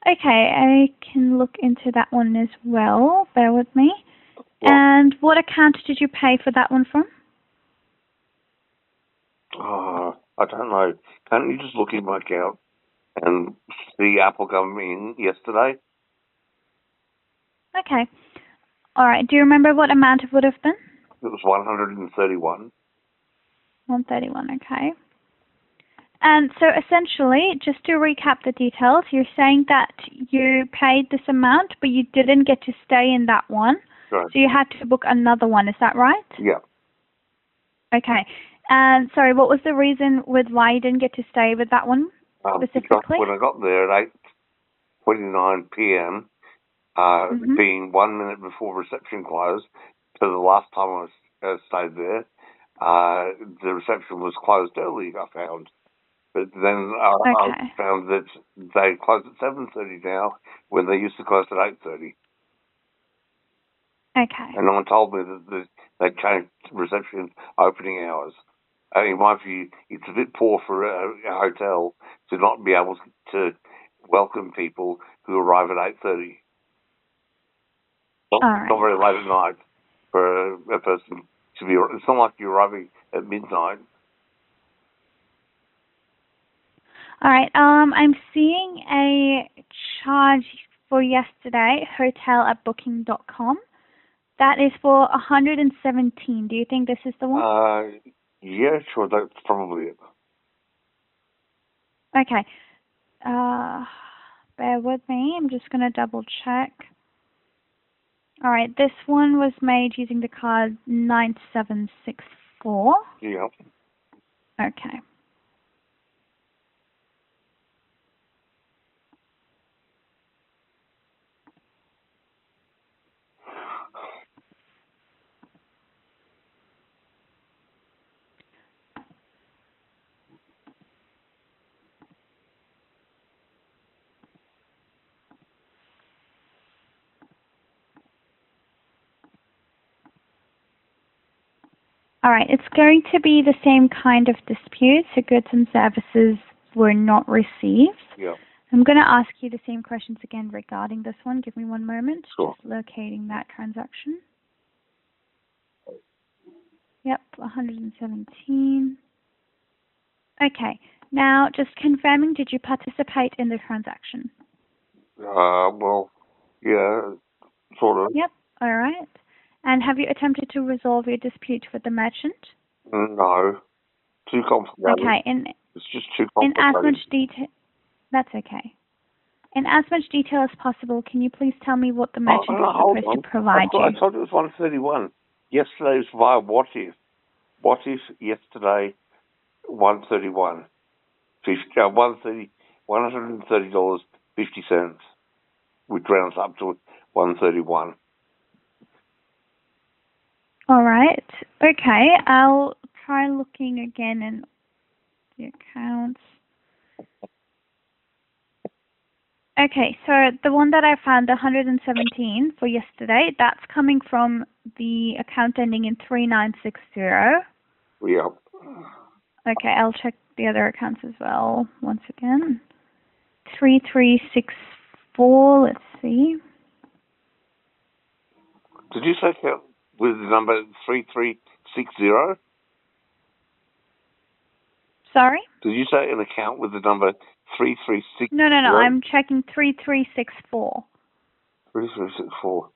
Okay, I can look into that one as well. Bear with me. And what account did you pay for that one from? I don't know. Can't you just look in my account and see Applegum in yesterday? Okay. All right. Do you remember what amount it would have been? It was 131. 131, okay. And so essentially, just to recap the details, you're saying that you paid this amount, but you didn't get to stay in that one. Right. So you had to book another one, is that right? Yeah. Okay. And sorry, what was the reason with why you didn't get to stay with that one specifically? When I got there at 8:29 p.m., being 1 minute before reception closed, so the last time I stayed there, the reception was closed early, I found. But then I found that they close at 7:30 now, when they used to close at 8:30. Okay. And no one told me that they changed reception opening hours. In my view, it's a bit poor for a hotel to not be able to welcome people who arrive at 8:30. Not very late at night for a person to be. It's not like you're arriving at midnight. All right. I'm seeing a charge for yesterday, hotel@booking.com. That is for 117. Do you think this is the one? Yeah, sure. That's probably it. Okay. Bear with me. I'm just going to double check. All right. This one was made using the card 9764. Yeah. Okay. All right, it's going to be the same kind of dispute, so goods and services were not received. Yeah. I'm going to ask you the same questions again regarding this one. Give me one moment. Sure. Just locating that transaction. Yep, 117. Okay, now just confirming, did you participate in the transaction? Well, yeah, sort of. Yep, all right. And have you attempted to resolve your dispute with the merchant? No. Too complicated. Okay, It's just too in complicated. as much detail, that's okay. In as much detail as possible, can you please tell me what the merchant was supposed to provide you? I told you it was 131. Yesterday was via What If. What If yesterday, 131. $130.50, which rounds up to 131. All right. Okay, I'll try looking again in the accounts. Okay, so the one that I found, the 117 for yesterday, that's coming from the account ending in 3960. Yeah. Okay, I'll check the other accounts as well once again. 3364, let's see. Did you say account with the number 3360? Sorry? Did you say an account with the number 3360? No, I'm checking 3364. 3364.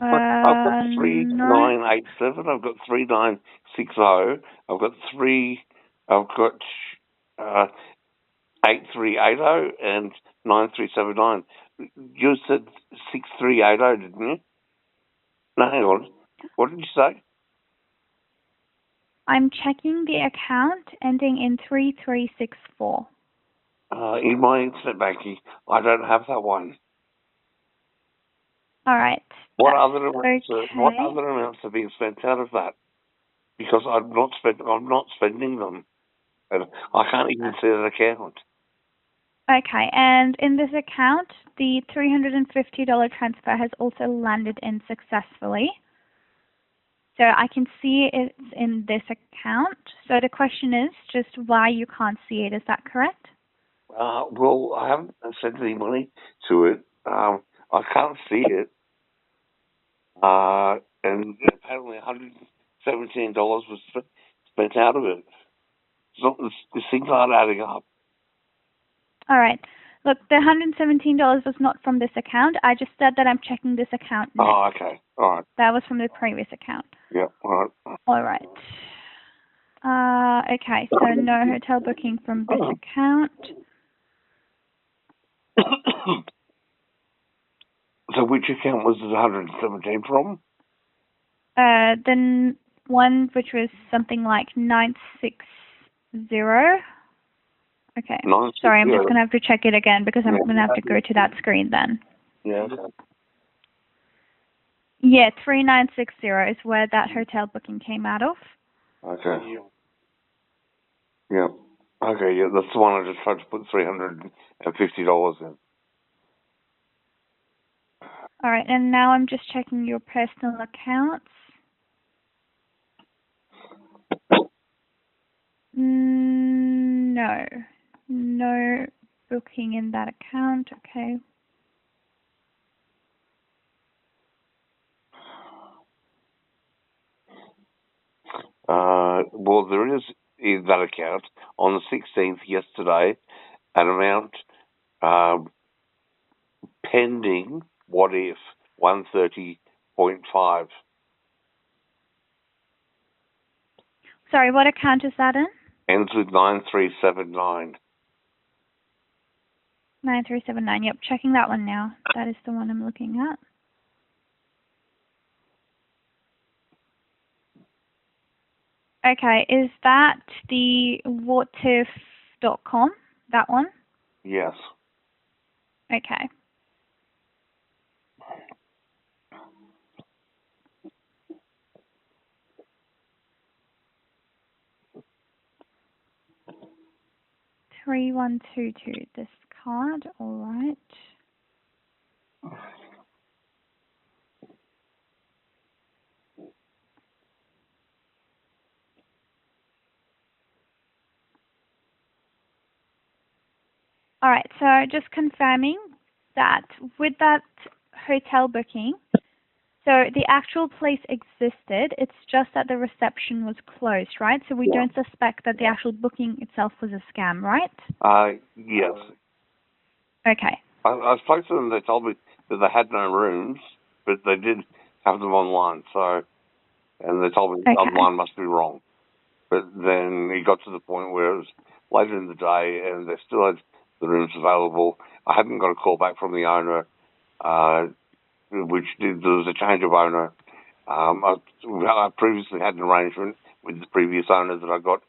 I've got 3987. I've got 3960. I've got 8380 and 9379. You said 6380, didn't you? No, hang on. What did you say? I'm checking the account ending in 3364. In my internet banking, I don't have that one. All right. What other amounts are being spent out of that? Because I'm not spending them, and I can't even see that account. Okay, and in this account, the $350 transfer has also landed in successfully. So I can see it's in this account. So the question is just why you can't see it. Is that correct? Well, I haven't sent any money to it. I can't see it. And apparently $117 was spent out of it. The things aren't adding up. All right. Look, the $117 was not from this account. I just said that I'm checking this account next. Oh, okay. All right. That was from the previous account. Yeah, all right. All right. Okay, so no hotel booking from this account. So which account was the 117 from? Then one which was something like 960. Okay. Sorry, I'm just going to have to check it again because I'm going to have to go to that screen then. Yeah. Yeah, 3960 is where that hotel booking came out of. Okay. Yeah. Okay, yeah, that's the one I just tried to put $350 in. All right, and now I'm just checking your personal accounts. No booking in that account. Okay. Well, there is in that account on the 16th yesterday an amount pending. What if 130.5? Sorry, what account is that in? Ends with 9379. 9379. Yep, checking that one now. That is the one I'm looking at. Okay, is that the watif.com? That one? Yes. Okay. $3122. This card. All right. All right, so just confirming that with that hotel booking, so the actual place existed, it's just that the reception was closed, right? So we don't suspect that the actual booking itself was a scam, right? Yes. Okay. I spoke to them, they told me that they had no rooms, but they did have them online, and they told me online must be wrong. But then it got to the point where it was later in the day and they still had the rooms available. I hadn't got a call back from the owner, there was a change of owner. I previously had an arrangement with the previous owner that I got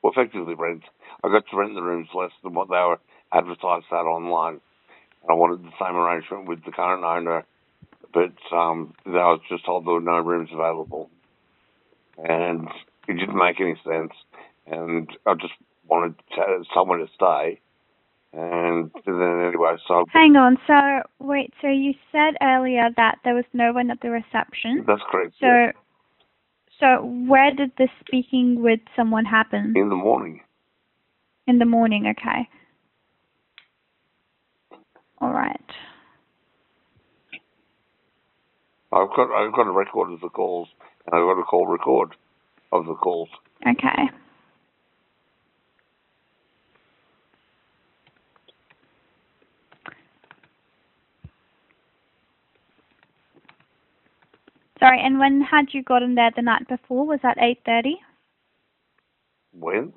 effectively rent. I got to rent the rooms less than what they were advertised at online. And I wanted the same arrangement with the current owner, but I was just told there were no rooms available. And it didn't make any sense. And I just wanted somewhere to stay. And then anyway, so... Hang on, so you said earlier that there was no one at the reception? That's correct. So where did the speaking with someone happen? In the morning. In the morning, okay. All right. I've got a record of the calls, and I've got a call record of the calls. Okay. Sorry, and when had you gotten there the night before? Was that 8:30? When?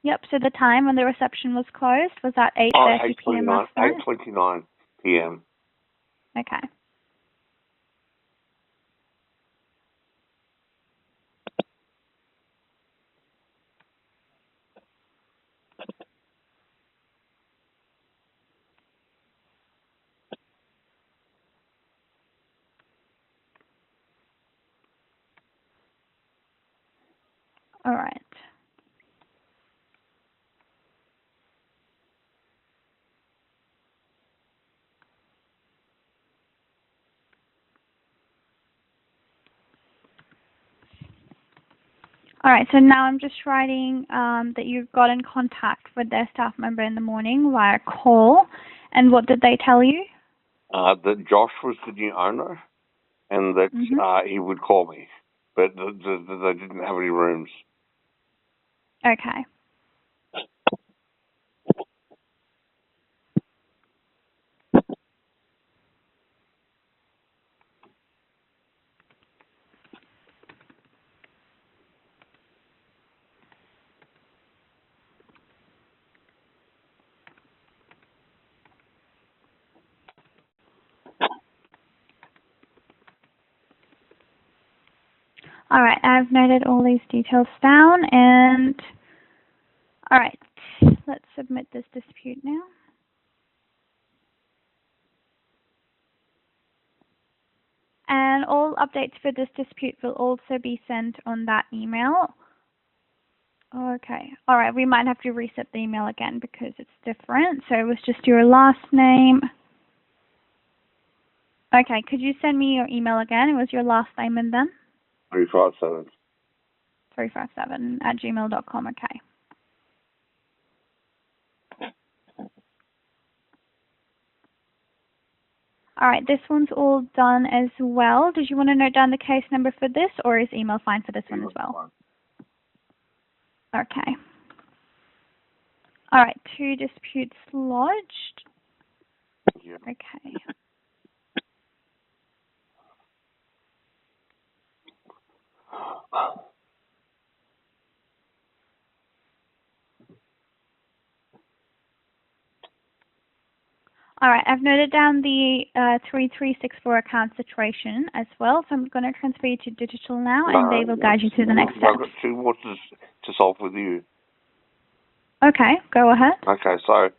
Yep, so the time when the reception was closed, was that 8:30 p.m. last night? 8:29 p.m. Okay. All right. All right, so now I'm just writing that you got in contact with their staff member in the morning via call. And what did they tell you? That Josh was the new owner and that he would call me, but they didn't have any rooms. Okay. All right, I've noted all these details down, and all right, let's submit this dispute now. And all updates for this dispute will also be sent on that email. Okay, all right, we might have to reset the email again because it's different. So it was just your last name. Okay, could you send me your email again? It was your last name and then? 357. 357 at gmail.com, okay. All right, this one's all done as well. Did you want to note down the case number for this, or is email fine for this one as well? Okay. All right, 2 disputes lodged. Okay. All right, I've noted down the 3364 account situation as well, so I'm going to transfer you to digital now, and they will guide you through the next steps. I've got 2 more to solve with you. Okay, go ahead. Okay, so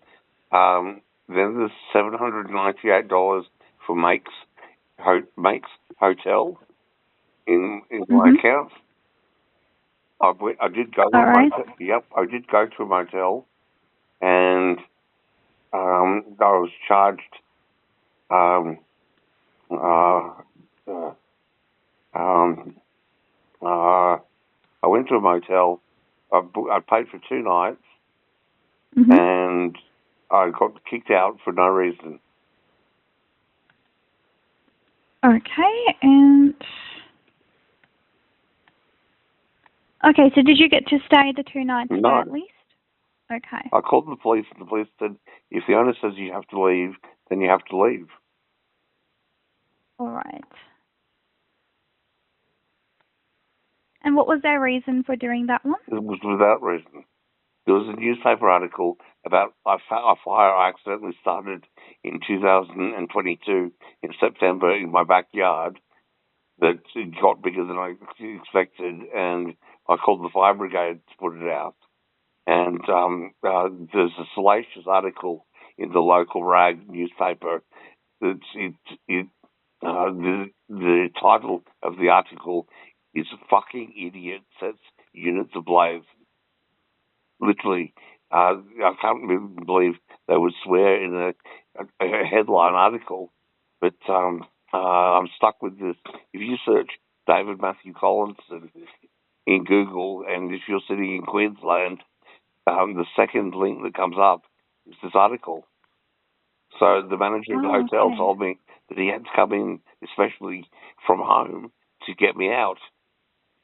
then there's $798 for Makes Hotel in my account. I did go to a motel. Yep, I did go to a motel, and I was charged. I went to a motel. I paid for 2 nights, and I got kicked out for no reason. Okay, and... Okay, so did you get to stay the 2 nights there at least? Okay. I called the police, and the police said, if the owner says you have to leave, then you have to leave. All right. And what was their reason for doing that one? It was without reason. There was a newspaper article about a fire I accidentally started in 2022 in September in my backyard that got bigger than I expected, and I called the fire brigade to put it out. And there's a salacious article in the local rag newspaper. The title of the article is "Fucking Idiot Sets Units Ablaze." Literally, I can't believe they would swear in a headline article, but I'm stuck with this. If you search David Matthew Collinson in Google, and if you're sitting in Queensland, the second link that comes up is this article. So the manager of the hotel told me that he had to come in, especially from home, to get me out.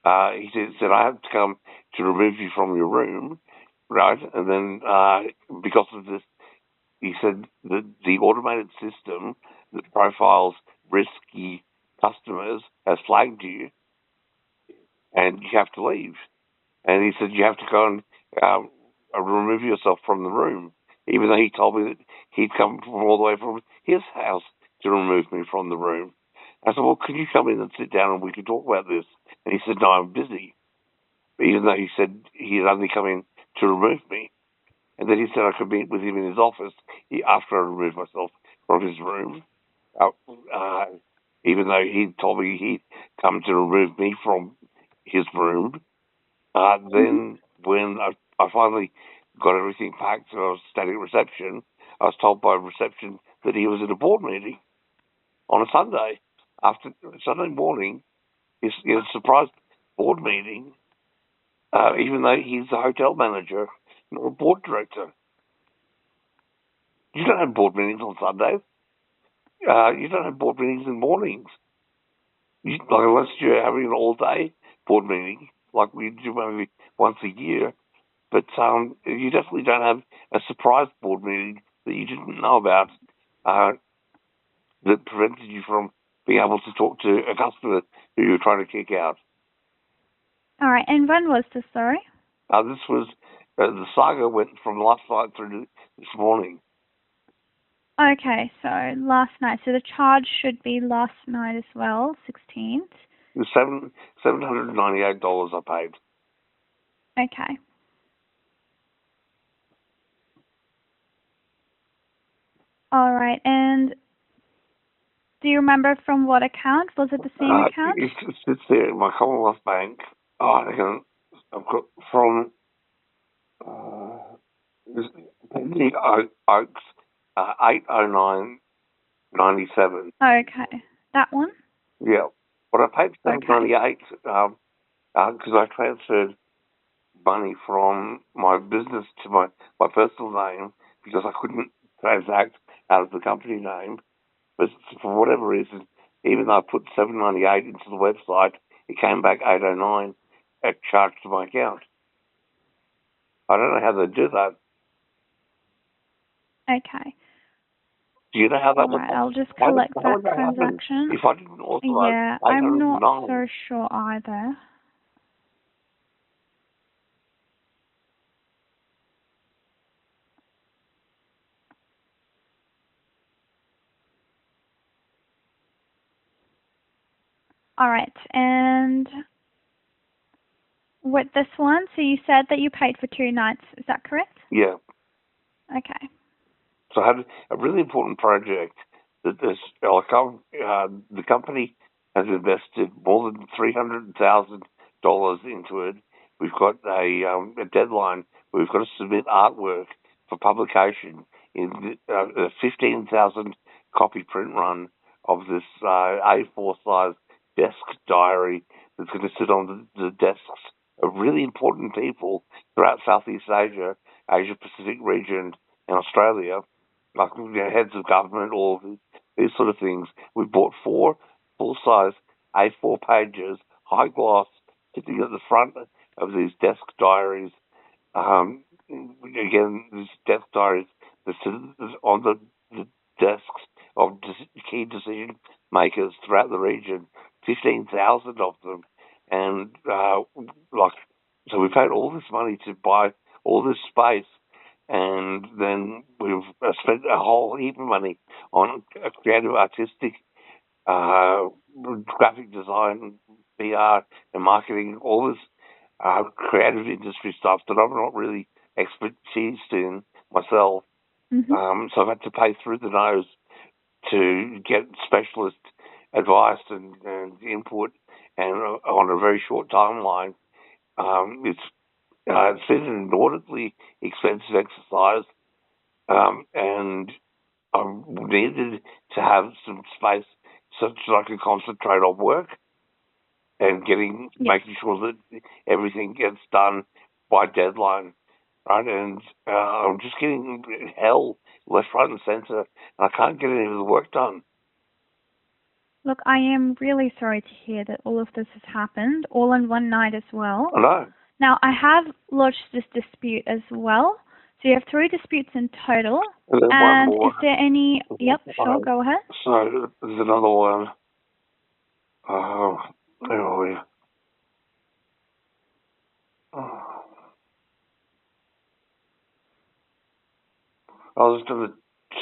He said, I have to come to remove you from your room, right? And then because of this, he said that the automated system that profiles risky customers has flagged you, and you have to leave. And he said you have to go and remove yourself from the room, even though he told me that he'd come from all the way from his house to remove me from the room. I said, well, could you come in and sit down and we could talk about this? And he said, no, I'm busy. Even though he said he'd only come in to remove me. And then he said I could meet with him in his office after I removed myself from his room. Even though he told me he'd come to remove me from his room. Then when I finally got everything packed and I was standing at reception, I was told by reception that he was at a board meeting on a Sunday. After Sunday morning, it's a surprise board meeting, even though he's the hotel manager, not a board director. You don't have board meetings on Sundays. You don't have board meetings in mornings. Unless you're having an all-day board meeting, like we do maybe once a year. But you definitely don't have a surprise board meeting that you didn't know about that prevented you from being able to talk to a customer who you were trying to kick out. All right, and when was this, sorry? This was, the saga went from last night through to this morning. Okay, so last night. So the charge should be last night as well, 16th. The $798 I paid. Okay. All right, and do you remember from what account? Was it the same account? It sits there in my Commonwealth Bank. I've got from Penny Oaks, 809.97. Okay, that one? Yeah, but I paid $798 because I transferred money from my business to my personal name because I couldn't transact out of the company name. But for whatever reason, even though I put $798 into the website, it came back $809 charged to my account. I don't know how they do that. Okay. Do you know how that would happen? I'll just collect that transaction. If I didn't authorize, yeah, I'm not so sure either. All right. And with this one, so you said that you paid for 2 nights. Is that correct? Yeah. Okay. So I had a really important project that the company has invested more than $300,000 into it. We've got a deadline where we've got to submit artwork for publication in a 15,000 copy print run of this A4 size desk diary that's going to sit on the desks of really important people throughout Southeast Asia, Asia Pacific region, and Australia, like heads of government, all these sort of things. We bought 4 full-size A4 pages, high gloss, sitting at the front of these desk diaries. Again, these desk diaries that sit on the desks of key decision makers throughout the region, 15,000 of them. And so we paid all this money to buy all this space, and then we've spent a whole heap of money on creative, artistic, graphic design, PR, and marketing, all this creative industry stuff that I'm not really expertised in myself. Mm-hmm. So I've had to pay through the nose to get specialist advice and input, and on a very short timeline. It's been an inordinately expensive exercise, and I needed to have some space so that I could concentrate on work and making sure that everything gets done by deadline, right? And I'm just getting hell left, right, and centre, and I can't get any of the work done. Look, I am really sorry to hear that all of this has happened, all in one night as well. I know. Now, I have lodged this dispute as well. So you have 3 disputes in total. And is there any... Yep, sure, go ahead. So there's another one. Where are we? I was to the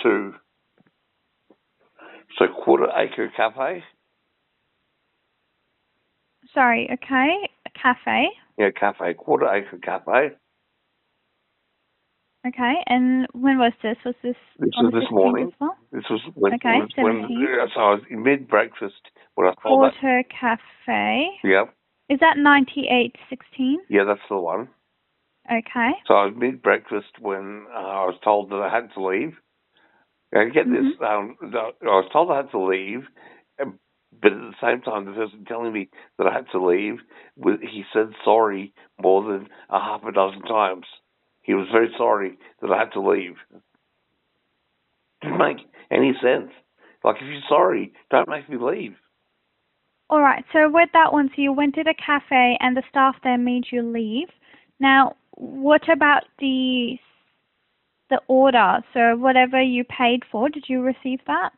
2. So Quarter Acre Cafe. Sorry, okay. A cafe. Yeah, cafe. Quarter Acre Cafe. Okay, and when was this? Was this on the 16th morning. as well? This was when, okay, when 17th. so I was in mid-breakfast when I saw Quarter Cafe. Yep. Is that 9816? Yeah, that's the one. Okay. So I was mid-breakfast when I was told that I had to leave. And get this, I was told I had to leave, but at the same time, the person telling me that I had to leave, he said sorry more than a half a dozen times. He was very sorry that I had to leave. Didn't make any sense. Like, if you're sorry, don't make me leave. All right, so with that one, so you went to the cafe and the staff there made you leave. Now, what about the order? So whatever you paid for, did you receive that?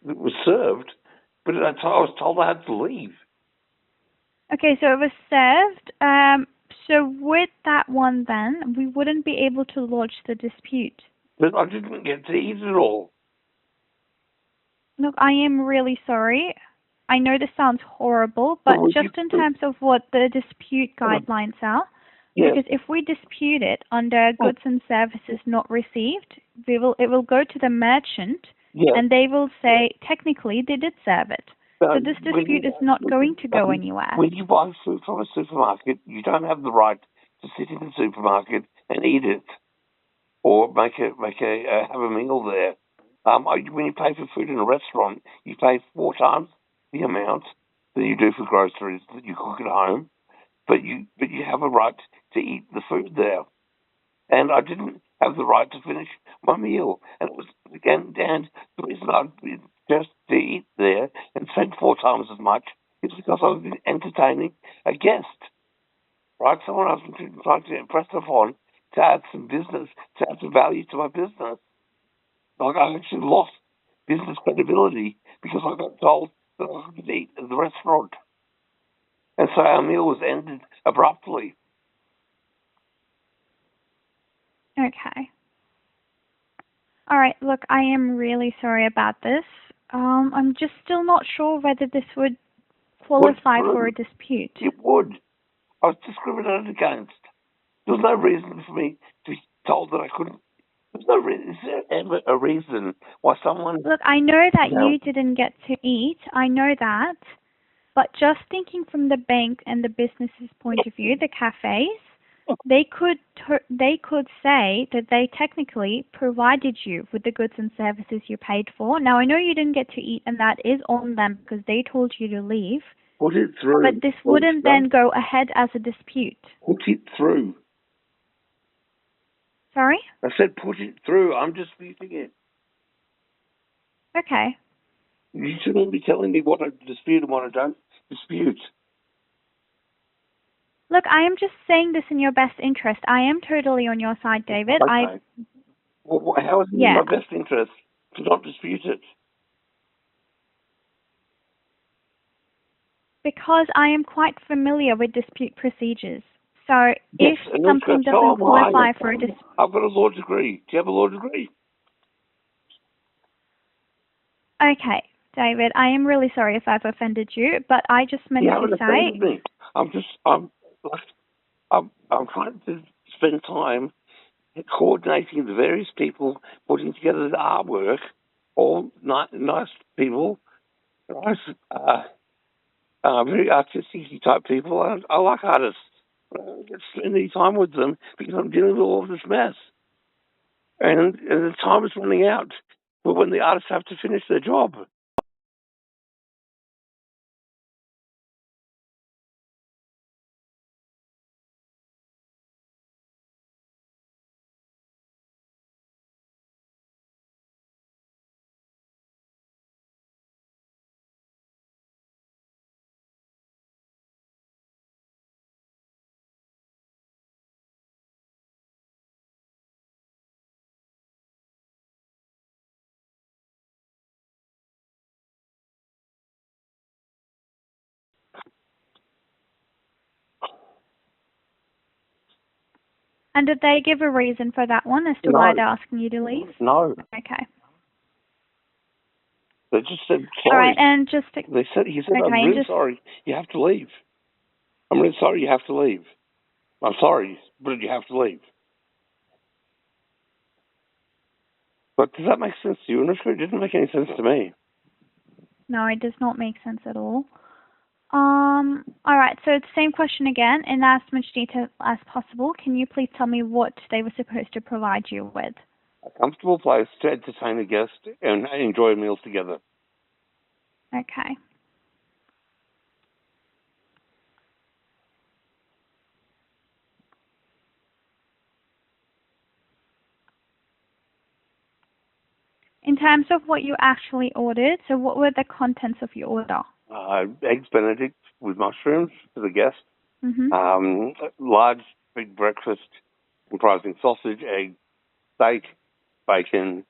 It was served, but I was told I had to leave. Okay, so it was served. So with that one then, we wouldn't be able to lodge the dispute. But I didn't get to eat it all. Look, I am really sorry. I know this sounds horrible, but just in terms of what the dispute guidelines are, because if we dispute it under goods and services not received, it will go to the merchant, and they will say, technically, they did serve it. So this dispute is not going to go anywhere. When you buy food from a supermarket, you don't have the right to sit in the supermarket and eat it, or have a meal there. When you pay for food in a restaurant, you pay 4 times the amount that you do for groceries that you cook at home, but you have a right to eat the food there. And I didn't have the right to finish my meal, and it was again, Dan, the reason I just to eat there and spend 4 times as much is because I was entertaining a guest, right? Someone I was trying to impress upon to add some business, to add some value to my business. Like, I actually lost business credibility because I got told that I could eat at the restaurant. And so our meal was ended abruptly. Okay. All right, look, I am really sorry about this. I'm just still not sure whether this would qualify for a dispute. It would. I was discriminated against. There was no reason for me to be told that I couldn't. There's no reason. Is there ever a reason why someone... Look, I know that No. you didn't get to eat. I know that. But just thinking from the bank and the business's point of view, the cafes, they could say that they technically provided you with the goods and services you paid for. Now, I know you didn't get to eat, and that is on them because they told you to leave. Put it through. But this wouldn't then go ahead as a dispute. Put it through. Sorry? I said put it through. I'm disputing it. Okay. You shouldn't be telling me what I dispute and what I don't dispute. Look, I am just saying this in your best interest. I am totally on your side, David. Okay. Well, how is it in my best interest to not dispute it? Because I am quite familiar with dispute procedures. So Yes, if something doesn't qualify for a dispute... I've got a law degree. Do you have a law degree? Okay, David, I am really sorry if I've offended you, but I just meant You to haven't say... offended me. I'm trying to spend time coordinating the various people, putting together the artwork, all nice people, nice, very artistic type people. I like artists. I don't get to spend any time with them because I'm dealing with all of this mess. And the time is running out for when the artists have to finish their job. And did they give a reason for that one as to why they're asking you to leave? No. Okay. They just said sorry. All right, and just... He said, okay, I'm really sorry, you have to leave. I'm really sorry, you have to leave. I'm sorry, but you have to leave. But does that make sense to you? It didn't make any sense to me. No, it does not make sense at all. All right, so it's the same question again, in as much detail as possible. Can you please tell me what they were supposed to provide you with? A comfortable place to entertain a guest and enjoy meals together. Okay. In terms of what you actually ordered, so what were the contents of your order? Eggs Benedict with mushrooms for the guest. Mm-hmm. Large, big breakfast comprising sausage, egg, steak, bacon,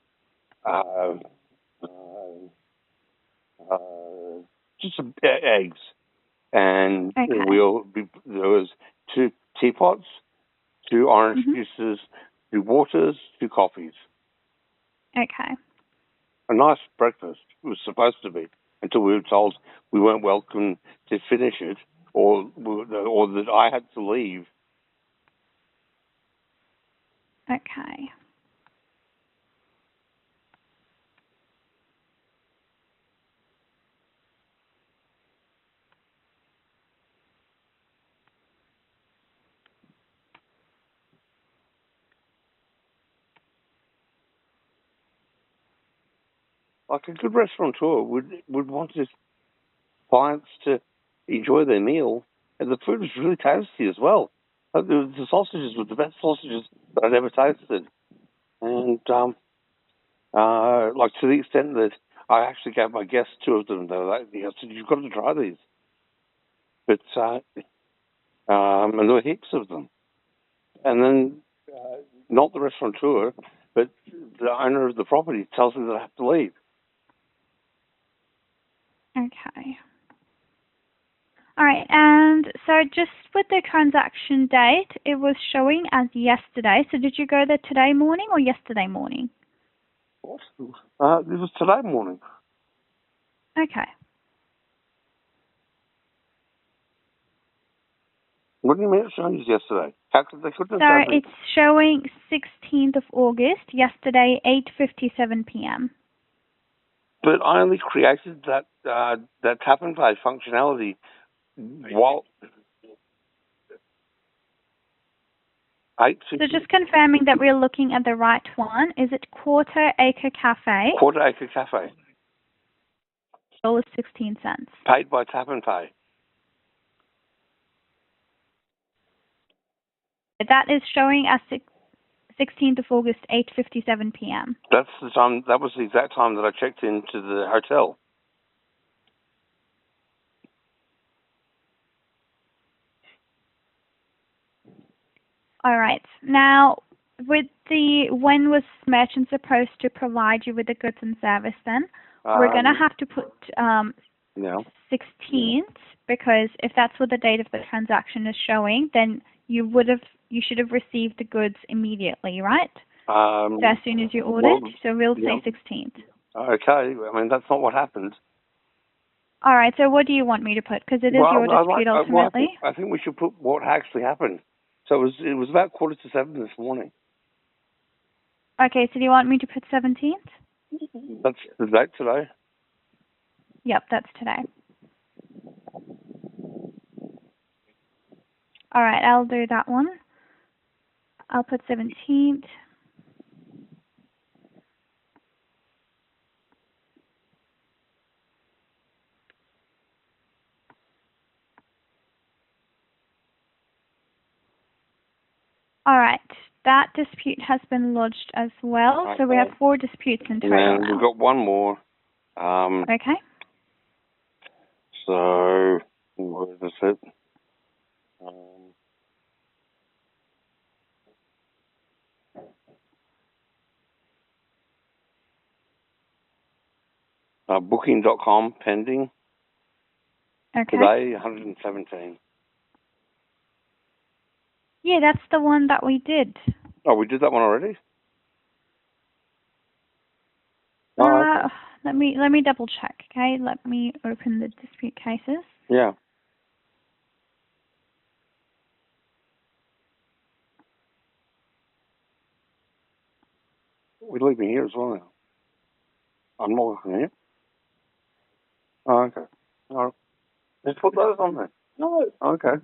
just some eggs. And there was 2 teapots, 2 orange juices, 2 waters, 2 coffees. Okay. A nice breakfast. It was supposed to be, until we were told we weren't welcome to finish it, or that I had to leave. Okay. Like a good restaurateur would want his clients to enjoy their meal, and the food was really tasty as well. The sausages were the best sausages that I'd ever tasted, and like to the extent that I actually gave my guests 2 of them. I said, "You've got to try these," but and there were heaps of them, and then not the restaurateur, but the owner of the property tells me that I have to leave. Okay. All right, and so just with the transaction date, it was showing as yesterday. So did you go there today morning or yesterday morning? What? It was today morning. Okay. What do you mean it's showing as yesterday? How could they couldn't So have it's showing 16th of August, yesterday, 8:57 p.m. But I only created that tap and pay functionality while 8. So just confirming that we're looking at the right one. Is it Quarter Acre Cafe? Quarter Acre Cafe. $16. Paid by tap and pay. That is showing as 16th of August, 8:57 p.m. That's the time. That was the exact time that I checked into the hotel. All right. Now, when was merchant supposed to provide you with the goods and service then? We're going to have to put 16th, because if that's what the date of the transaction is showing, then you should have received the goods immediately, right? So as soon as you ordered, so we'll say 16th. Okay, I mean, that's not what happened. All right, so what do you want me to put? Because it is your dispute ultimately. I think we should put what actually happened. So it was about 6:45 this morning. Okay, so do you want me to put 17th? That's the date today. Yep, that's today. All right, I'll do that one. I'll put 17th. All right, that dispute has been lodged as well. Okay. So we have 4 disputes in total now. We've got one more. Okay. So, what is it? Booking.com pending. Okay. Today, 117. Yeah, that's the one that we did. Oh, we did that one already? Let me double check, okay? Let me open the dispute cases. Yeah. We're leaving here as well now. I'm not looking here. Oh, okay. All right. Let's put those on there. No. Okay.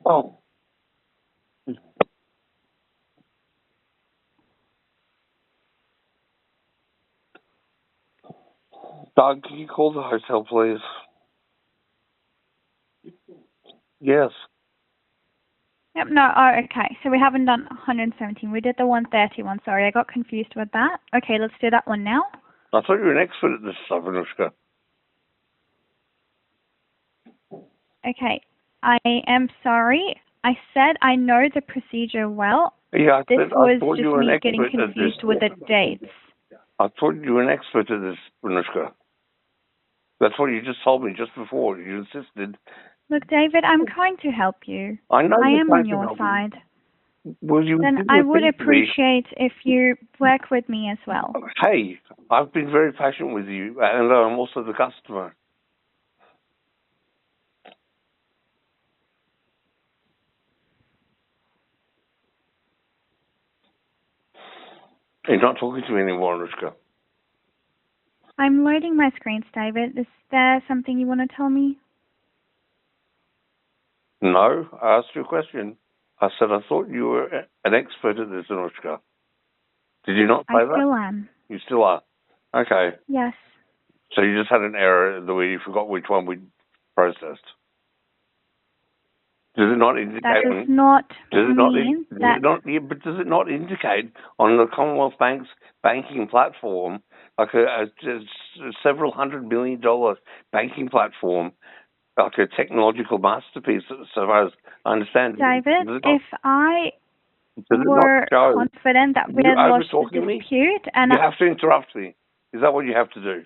Oh. Doug, can you call the hotel, please? Yes. Yep, no, oh, okay. So we haven't done 117. We did the 131. Sorry, I got confused with that. Okay, let's do that one now. I thought you were an expert at this stuff, Anushka. Okay, I am sorry. I said I know the procedure well. Yeah, this was just me getting confused with the dates. I thought you were an expert at this, Anushka. That's what you just told me just before. You insisted. Look, David, I'm trying to help you. I know. I am on your side. Well, then I would appreciate if you work with me as well. Hey, I've been very patient with you, and I'm also the customer. You're not talking to me anymore, Anushka. I'm loading my screens, David. Is there something you want to tell me? No, I asked you a question. I said I thought you were an expert at this, Anushka. Did you not say that? I still am. You still are? Okay. Yes. So you just had an error the way you forgot which one we processed. Does it not indicate? That does not mean that. But does it not indicate on the Commonwealth Bank's banking platform, like a several $100 million banking platform, like a technological masterpiece, so far as I understand? David, if I were confident that we had lost the dispute, and you have to interrupt me. Is that what you have to do?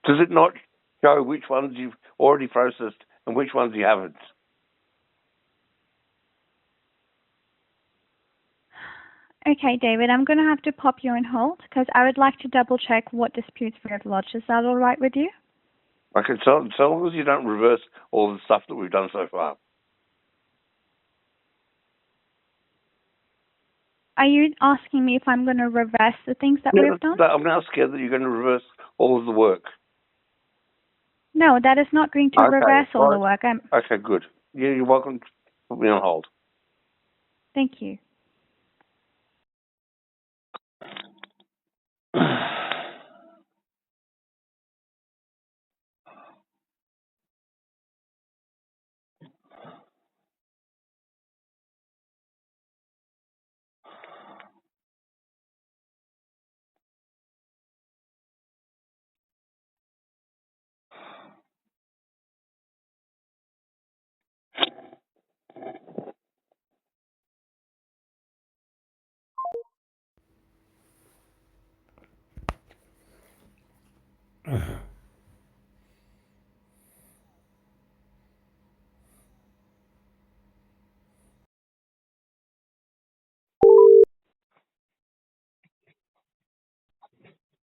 Does it not show which ones already processed and which ones you haven't? Okay, David, I'm going to have to pop you on hold because I would like to double check what disputes we have lodged. Is that all right with you? Okay, so long as you don't reverse all the stuff that we've done so far. Are you asking me if I'm going to reverse the things that we have done? I'm now scared that you're going to reverse all of the work. No, that is not going to reverse all the work. Okay, good. Yeah, you're welcome to put me on hold. Thank you.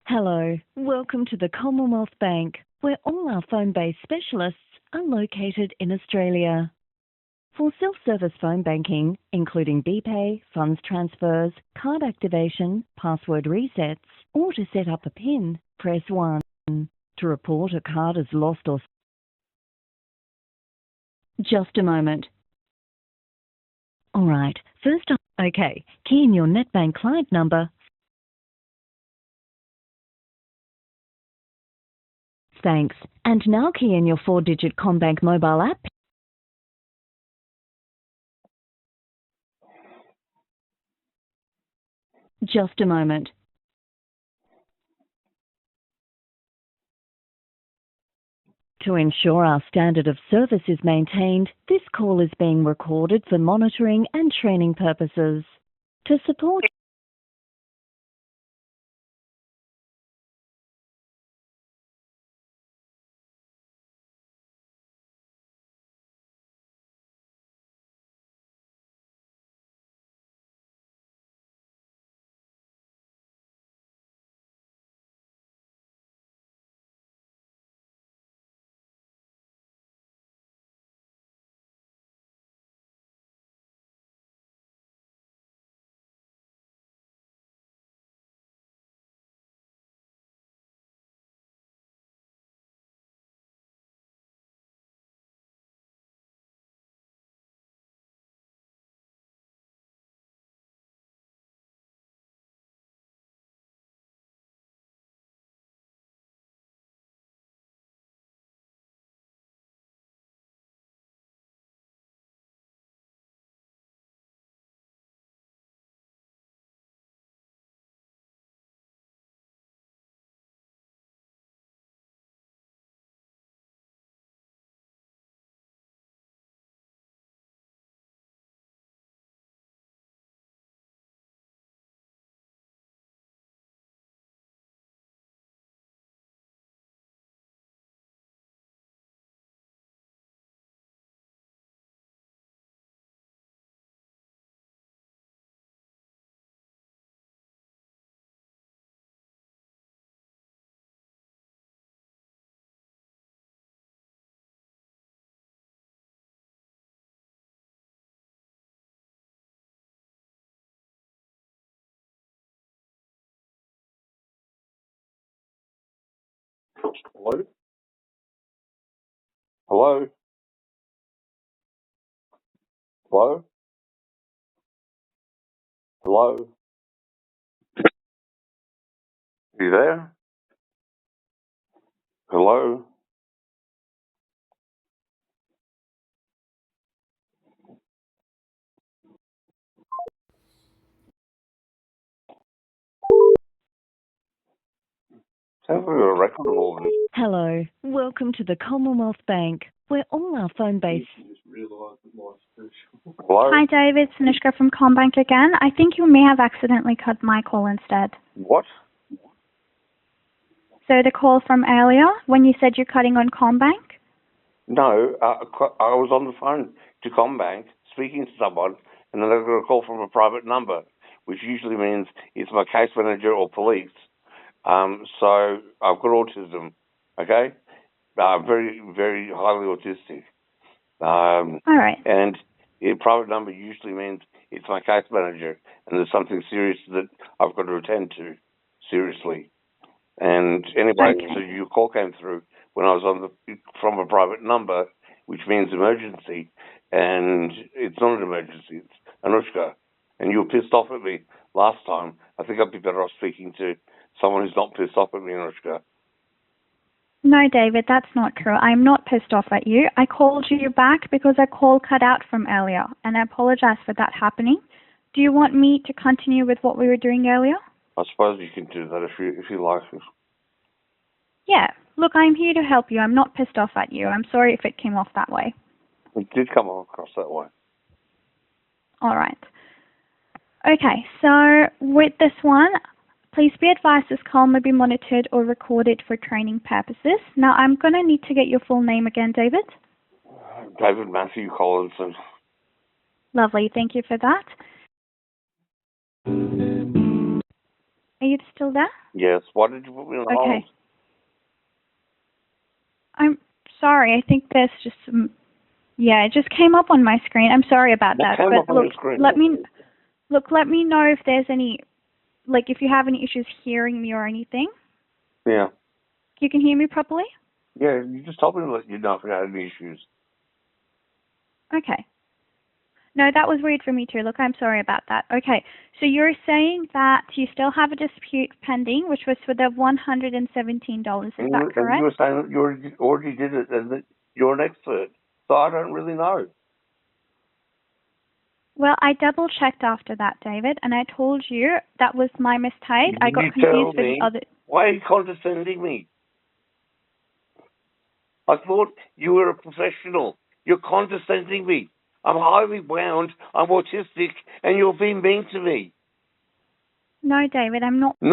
Hello, welcome to the Commonwealth Bank, where all our phone-based specialists are located in Australia. For self-service phone banking, including BPay, funds transfers, card activation, password resets, or to set up a PIN, press 1. To report a card as lost or... Just a moment. Alright, first up... Okay, key in your NetBank client number. Thanks. And now key in your 4-digit CommBank mobile app. Just a moment. To ensure our standard of service is maintained, this call is being recorded for monitoring and training purposes. To support... Hello? Hello? Hello? Hello? Are you there? Hello? Sounds like a record of all this. Hello, welcome to the Commonwealth Bank, where all our phone-based... Hello? Hi, David. It's Anushka from CommBank again. I think you may have accidentally cut my call instead. What? So the call from earlier, when you said you're cutting on CommBank, No, I was on the phone to Combank speaking to someone, and then I got a call from a private number, which usually means it's my case manager or police. So I've got autism, okay? Very, very highly autistic. All right. And a private number usually means it's my case manager, and there's something serious that I've got to attend to, seriously. And anyway, Okay. so your call came through when I was from a private number, which means emergency, and it's not an emergency, it's Anushka. And you were pissed off at me last time. I think I'd be better off speaking to someone who's not pissed off at me, Anushka. No, David, that's not true. I'm not pissed off at you. I called you back because a call cut out from earlier, and I apologize for that happening. Do you want me to continue with what we were doing earlier? I suppose you can do that if you like. Yeah. Look, I'm here to help you. I'm not pissed off at you. I'm sorry if it came off that way. It did come across that way. All right. Okay, so with this one, please be advised this call may be monitored or recorded for training purposes. Now, I'm going to need to get your full name again, David. David Matthew Collinson. Lovely, thank you for that. Are you still there? Yes. Why did you put me on hold? Okay. I'm sorry. I think there's just some... Yeah, it just came up on my screen. I'm sorry about that. Came up on your screen? Let me know if there's any, like, if you have any issues hearing me or anything. Yeah. You can hear me properly? Yeah, you just told me to let you know if you had any issues. Okay. No, that was weird for me too. Look, I'm sorry about that. Okay, so you're saying that you still have a dispute pending, which was for the $117. Is that correct? And you were saying that you already did it and that you're an expert. So I don't really know. Well, I double checked after that, David, and I told you that was my mistake. I got confused with the other. Why are you condescending me? I thought you were a professional. You're condescending me. I'm highly wound, I'm autistic, and you're being mean to me. No, David, I'm not. No,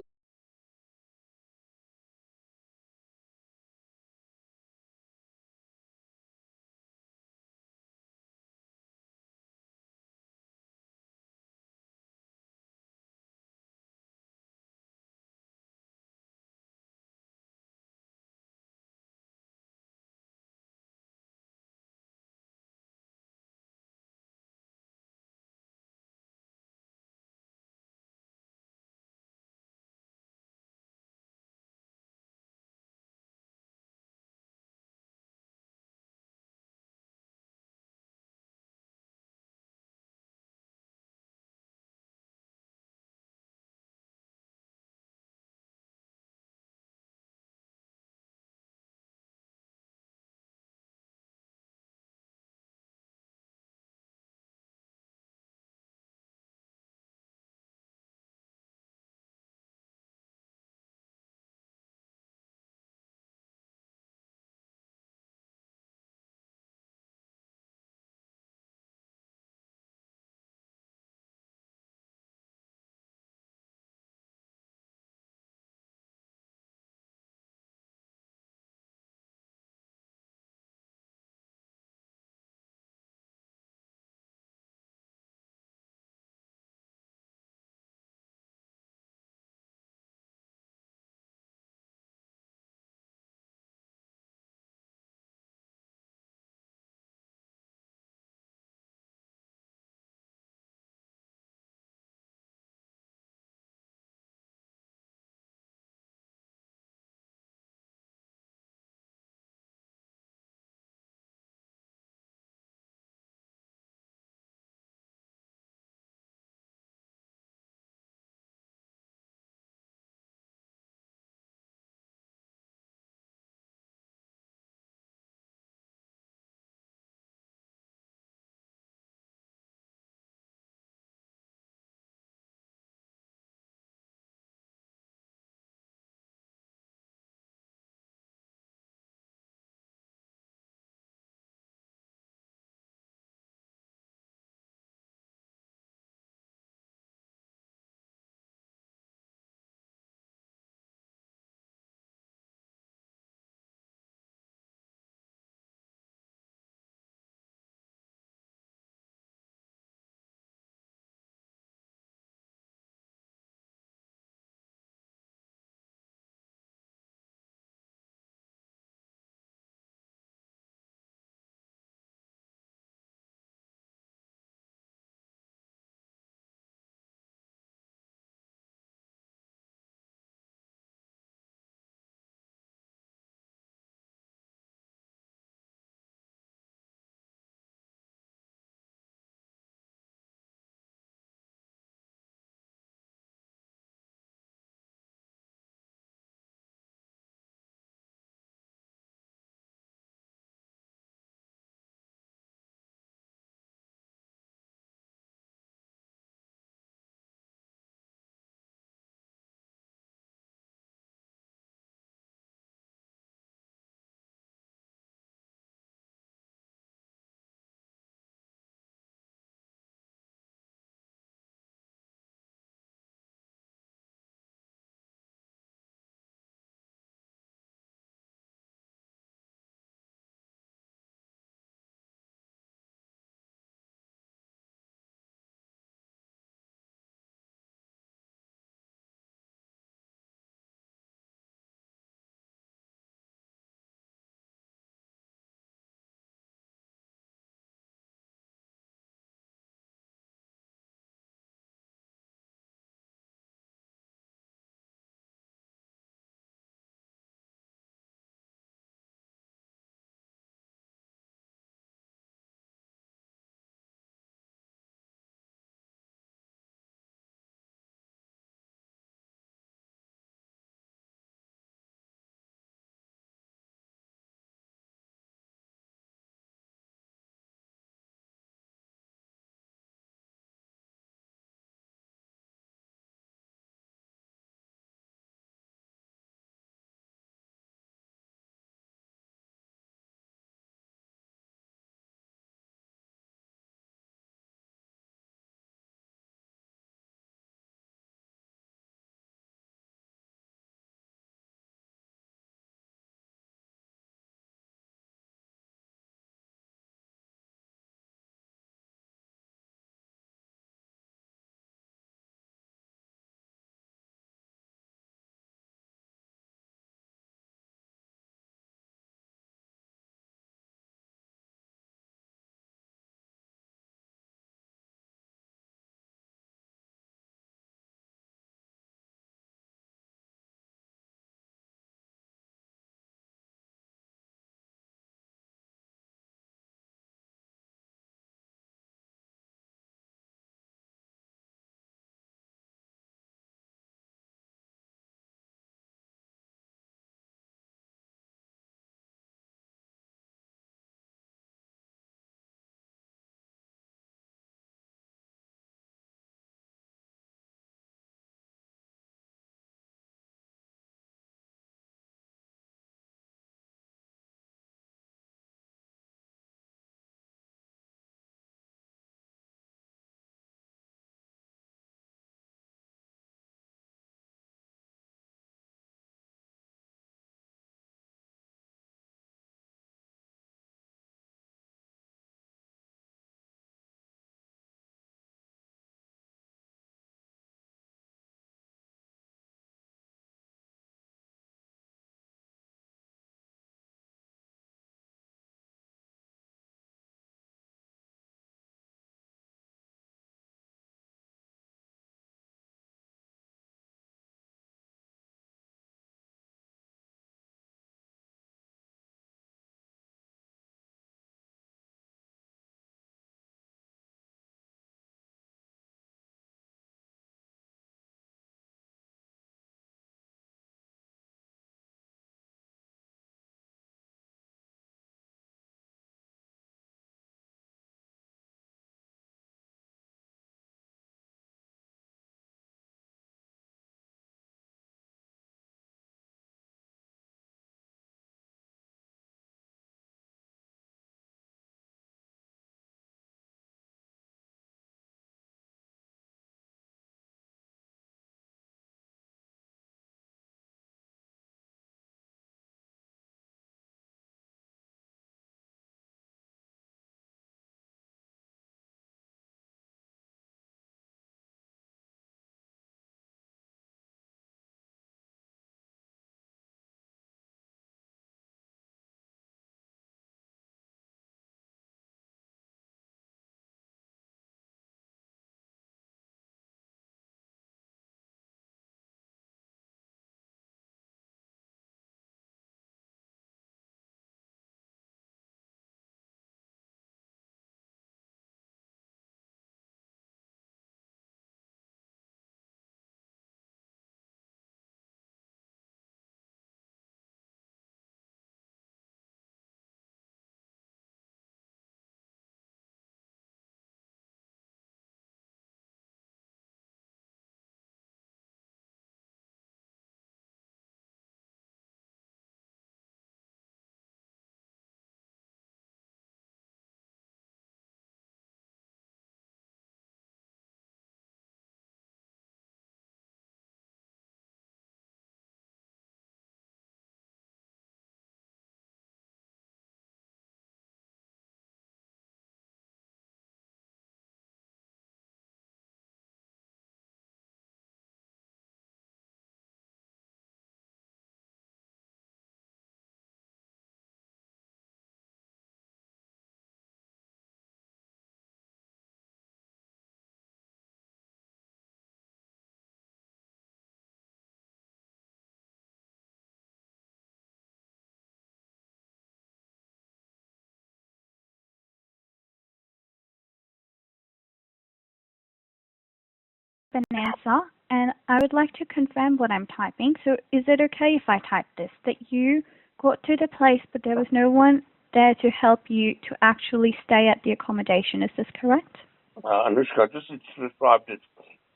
an answer, and I would like to confirm what I'm typing. So is it okay if I type this? That you got to the place, but there was no one there to help you to actually stay at the accommodation. Is this correct? Anushka, I just described it.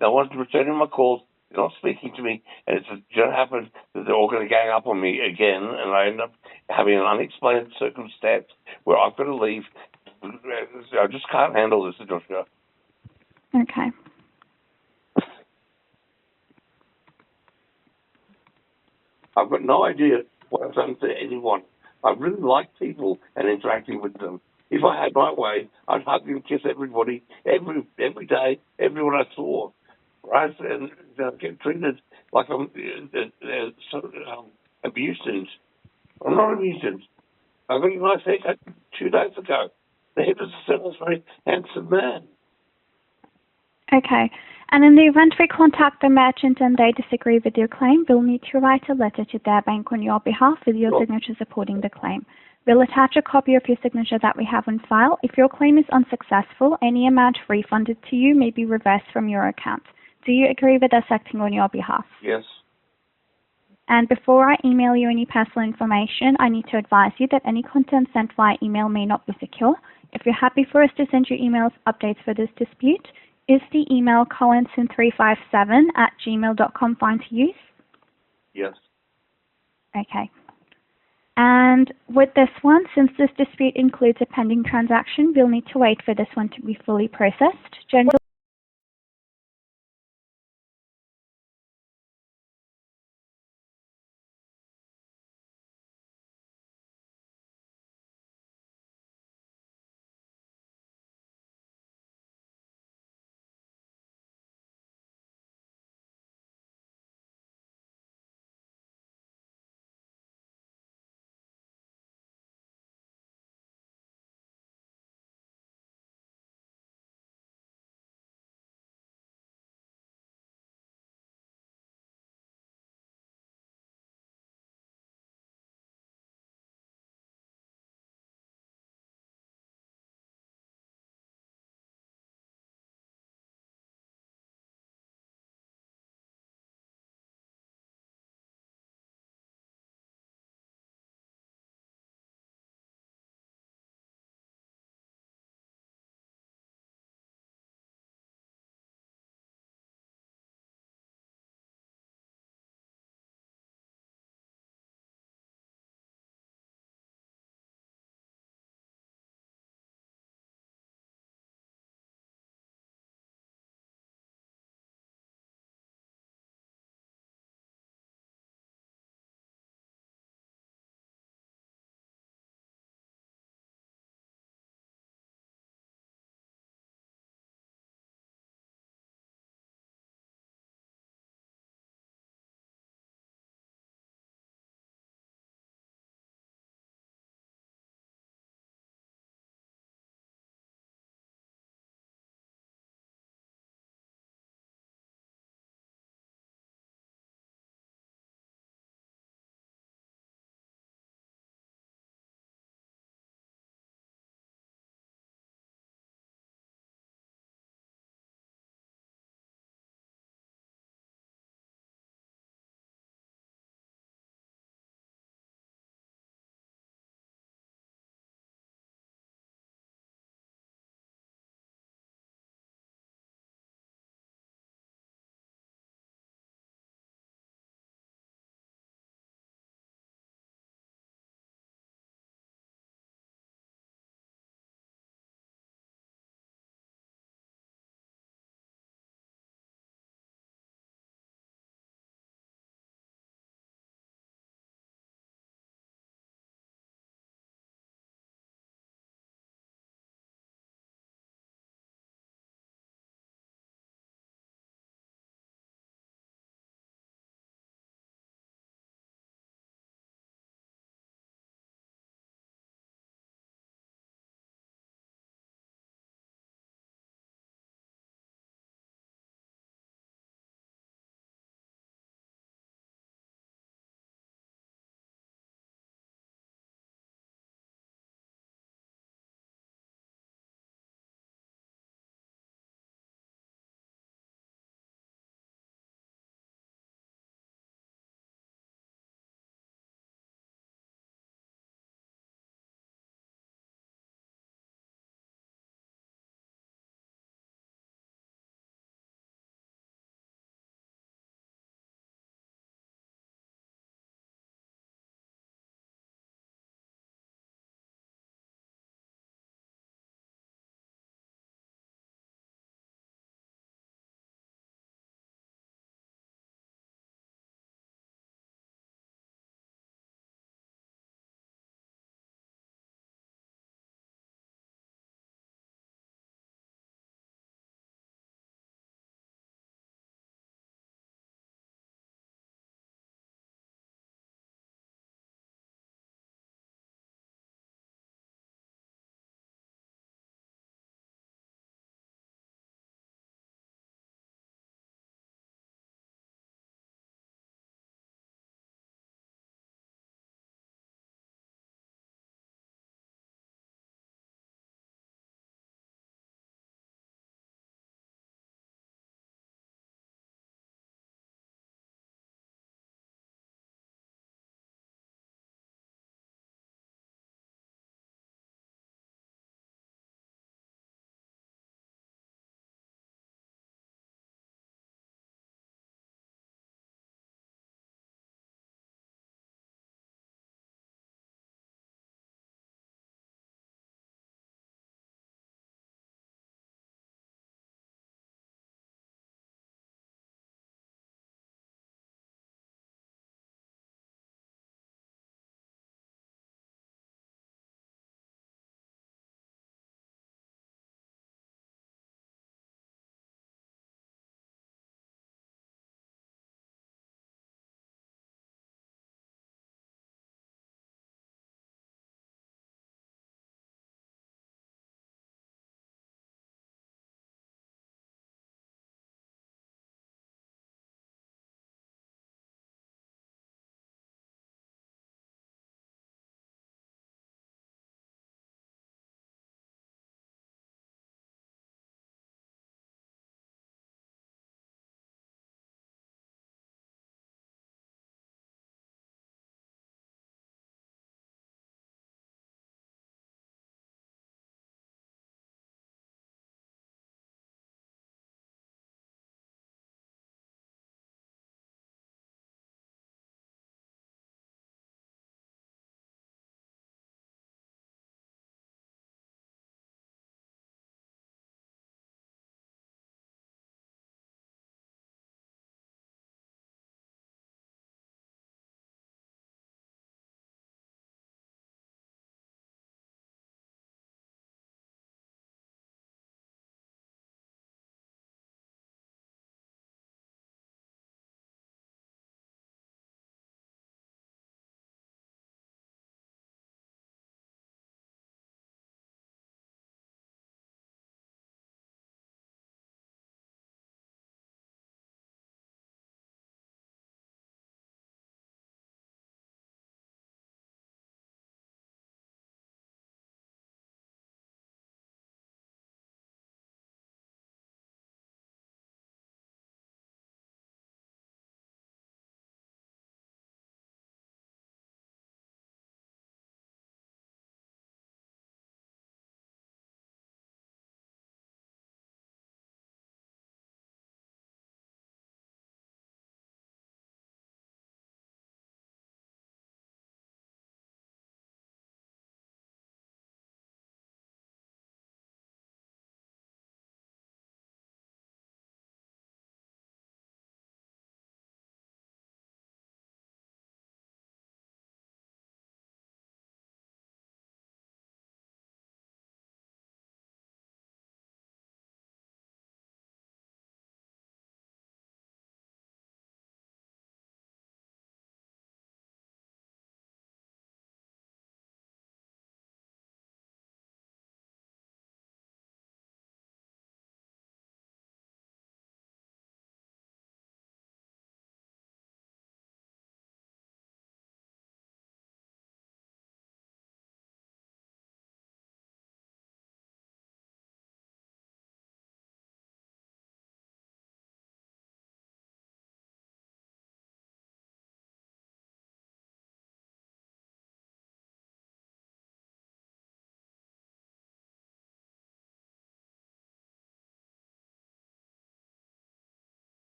No one's returning my calls. They're not speaking to me, and it's just happened that they're all going to gang up on me again, and I end up having an unexplained circumstance where I've got to leave. I just can't handle this, Anushka. Okay. I've got no idea what I've done to anyone. I really like people and interacting with them. If I had my way, I'd hug and kiss everybody every day, everyone I saw, right? And get treated like I'm abusive. I'm not abusive. I got a nice haircut 2 days ago. The hairdresser said I was a very handsome man. Okay. And in the event we contact the merchant and they disagree with your claim, we'll need to write a letter to their bank on your behalf with your signature supporting the claim. We'll attach a copy of your signature that we have on file. If your claim is unsuccessful, any amount refunded to you may be reversed from your account. Do you agree with us acting on your behalf? Yes. And before I email you any personal information, I need to advise you that any content sent via email may not be secure. If you're happy for us to send you emails updates for this dispute, is the email collinson357@gmail.com fine to use? Yes. Okay. And with this one, since this dispute includes a pending transaction, we'll need to wait for this one to be fully processed. Generally,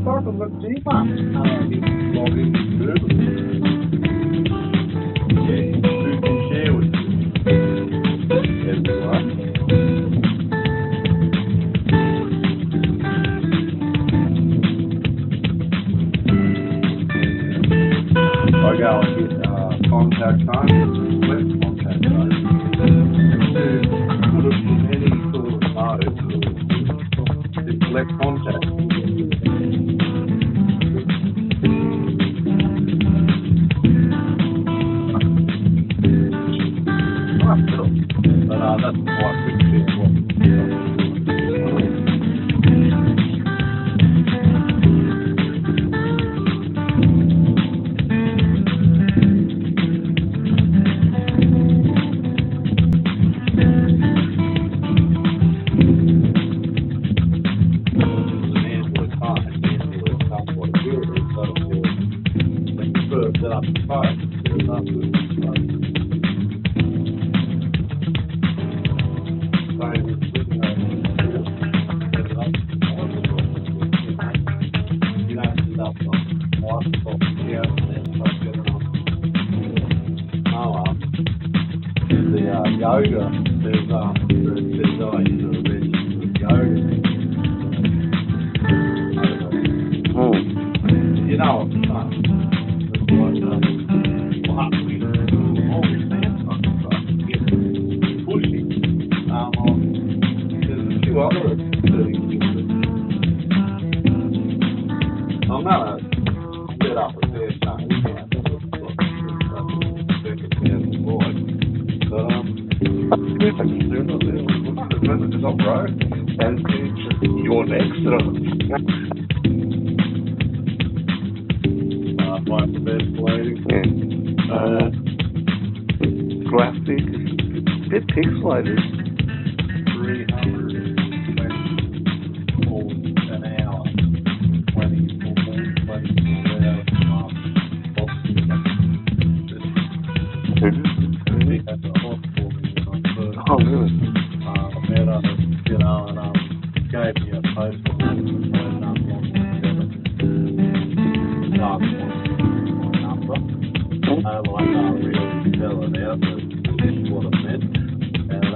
Start on the Gmail. Log in with Google. Yeah, who can share with you? Everyone. I go and get contact phone, select contact phone, to put it in any sort of mode, to select contact. But that's quite quick to what set up the phone, set it up with the phone. Yoga, there's oh, you know, register with yoga. You know what I'm saying? It's like, all these things get pushing. There's a few other things. I'm gonna set up a fair change account. But because I'm broke and you're next. My best lighting. Graphic, it's a bit pixelated. 320 an hour. 24 hours a month. At the hospital when I first. Oh, really? Met her, you know, and gave me a post on that phone number. Really spell it out, but this is what it meant. And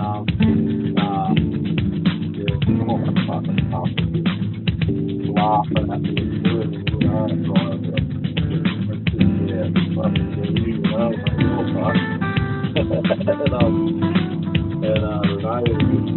yeah, I'm not gonna fucking laughing at me and doing it, you know, and yeah, fucking you know, you're fucked. And Renee was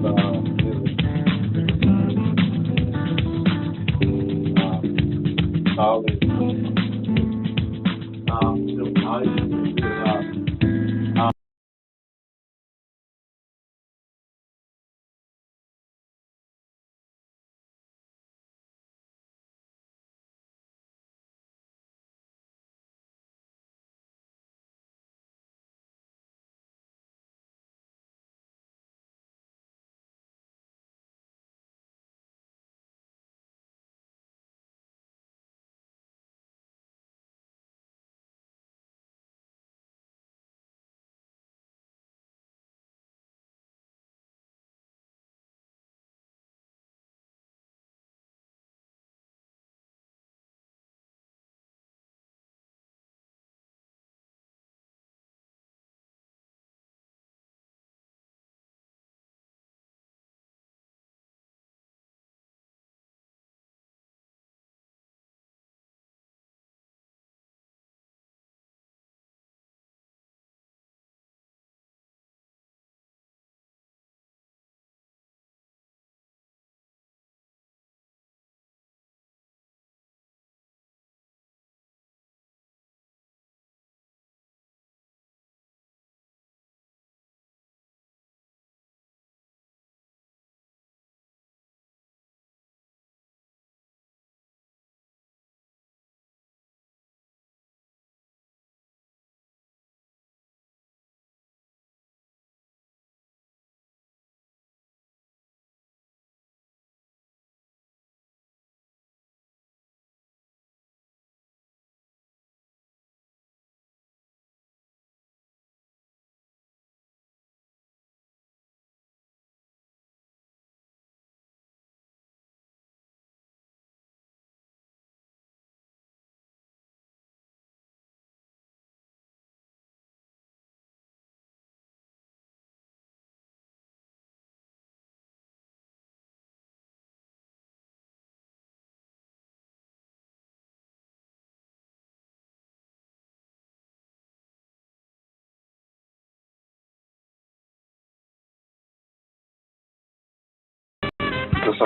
Because I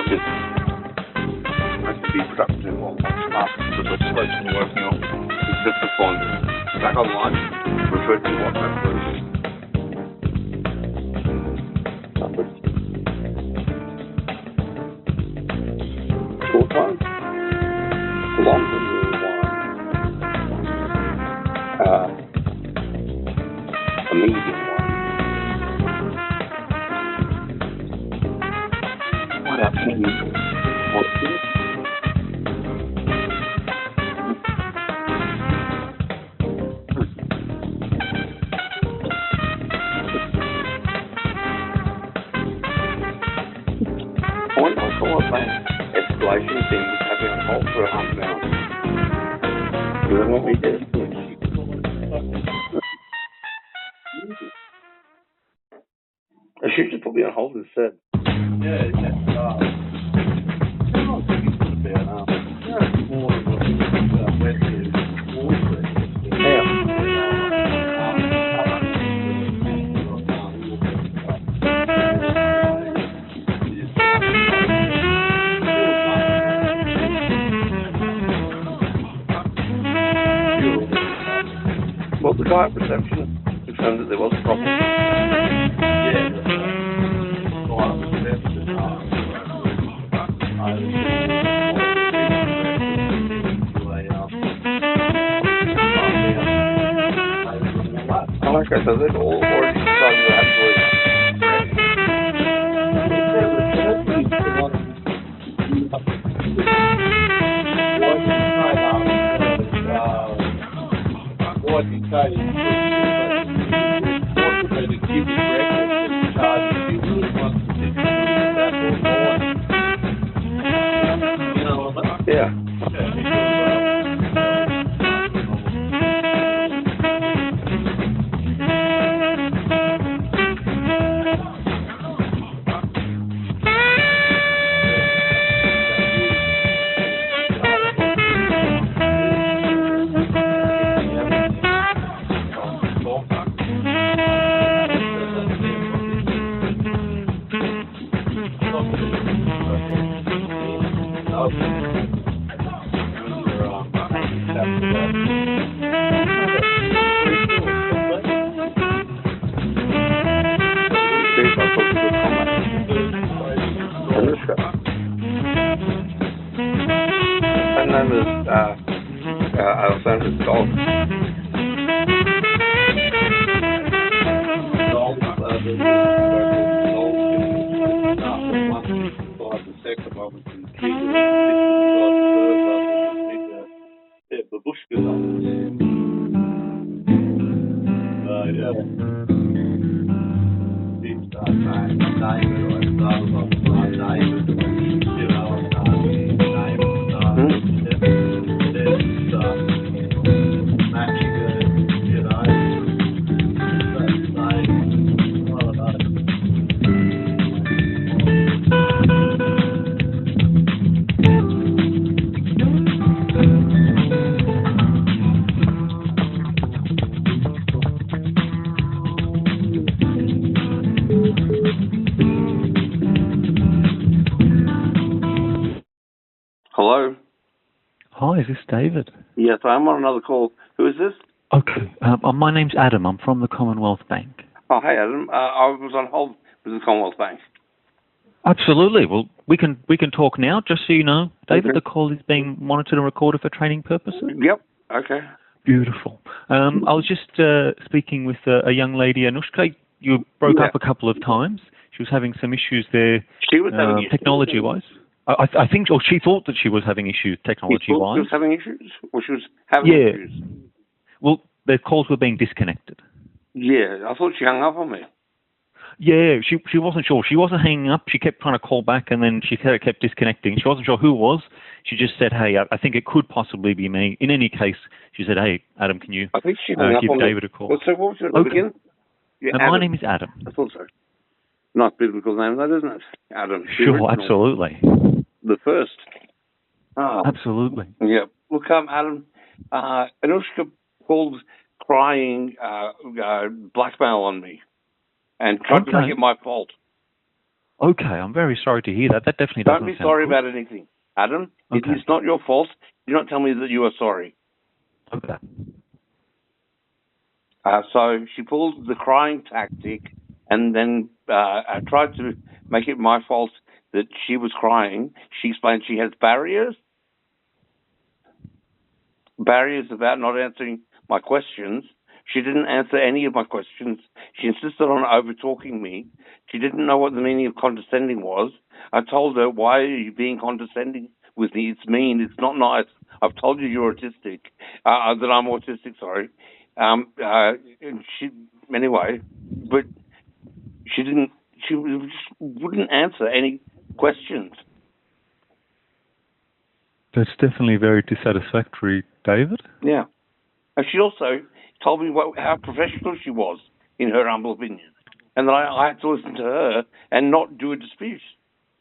have to be productive in what smart that we're supposed to be working on. It's just the point. Back online, refer to WhatsApp first. Short time, long time, a medium one. What else can you do? What's it? Point I saw a escalation thing was having a halt for half an hour. Do they want me to? I should just put me on hold instead. Well, the guy at reception confirmed that there was a problem. Okay, so they've all already decided to absolutely. Yeah. Her name is Alexandra's dog. Hello? Hi, is this David? Yes, I'm on another call. Who is this? Okay, my name's Adam. I'm from the Commonwealth Bank. Oh, hey, Adam. I was on hold with the Commonwealth Bank. Absolutely. Well, we can talk now, just so you know. David, Okay. the call is being monitored and recorded for training purposes. Yep. Okay. Beautiful. I was just speaking with a young lady, Anushka. You broke up a couple of times. She was having some issues there, She was having issues. technology-wise. I think, or she thought that she was having issues technology-wise. She was having issues? Or she was having issues? Well, the calls were being disconnected. Yeah, I thought she hung up on me. Yeah, she wasn't sure. She wasn't hanging up. She kept trying to call back, and then she kept disconnecting. She wasn't sure who it was. She just said, hey, I think it could possibly be me. In any case, she said, hey, Adam, can you I think she hung up give on David me. a call? Well, so what was your name again? Yeah, my name is Adam. I thought so. Nice biblical name, that, isn't it? Adam. Sure, absolutely. The first. Absolutely. Yeah. Look, Adam, Anushka called crying blackmail on me and tried to make it my fault. Okay, I'm very sorry to hear that. That definitely doesn't Don't be sound sorry good. about anything. Adam, Okay. it is not your fault. Do not tell me that you are sorry. Okay. So she pulled the crying tactic and then I tried to make it my fault that she was crying. She explained she has barriers about not answering my questions. She didn't answer any of my questions. She insisted on over-talking me. She didn't know what the meaning of condescending was. I told her, why are you being condescending with me? It's mean. It's not nice. I've told you you're autistic, that I'm autistic, sorry. Anyway, but she just wouldn't answer any questions. That's definitely very dissatisfactory, David. Yeah. And she also told me how professional she was, in her humble opinion, and that I had to listen to her and not do a dispute.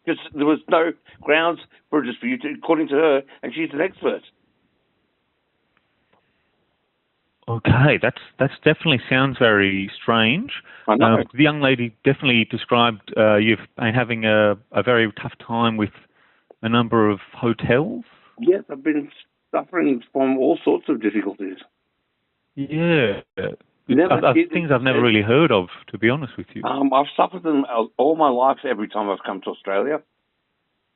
Because there was no grounds for a dispute, according to her, and she's an expert. Okay, that's definitely sounds very strange. I know. The young lady definitely described you've been having a very tough time with a number of hotels. Yes, I've been suffering from all sorts of difficulties. Yeah. Things I've never really heard of, to be honest with you. I've suffered them all my life every time I've come to Australia.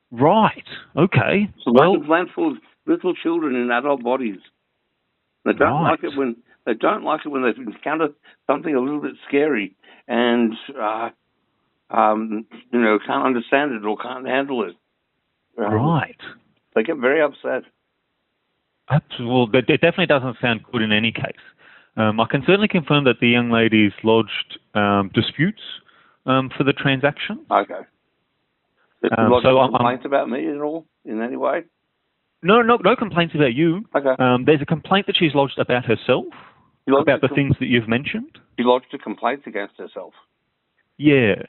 Right. Okay. So like a plant full of little children in adult bodies. They don't like it when they encounter something a little bit scary and can't understand it or can't handle it. Right. They get very upset. Well, it definitely doesn't sound good in any case. I can certainly confirm that the young lady's lodged disputes for the transaction. Okay. Lodged complaints about me at all in any way? No complaints about you. Okay. There's a complaint that she's lodged about herself, about the things that you've mentioned. She lodged a complaint against herself? Yeah.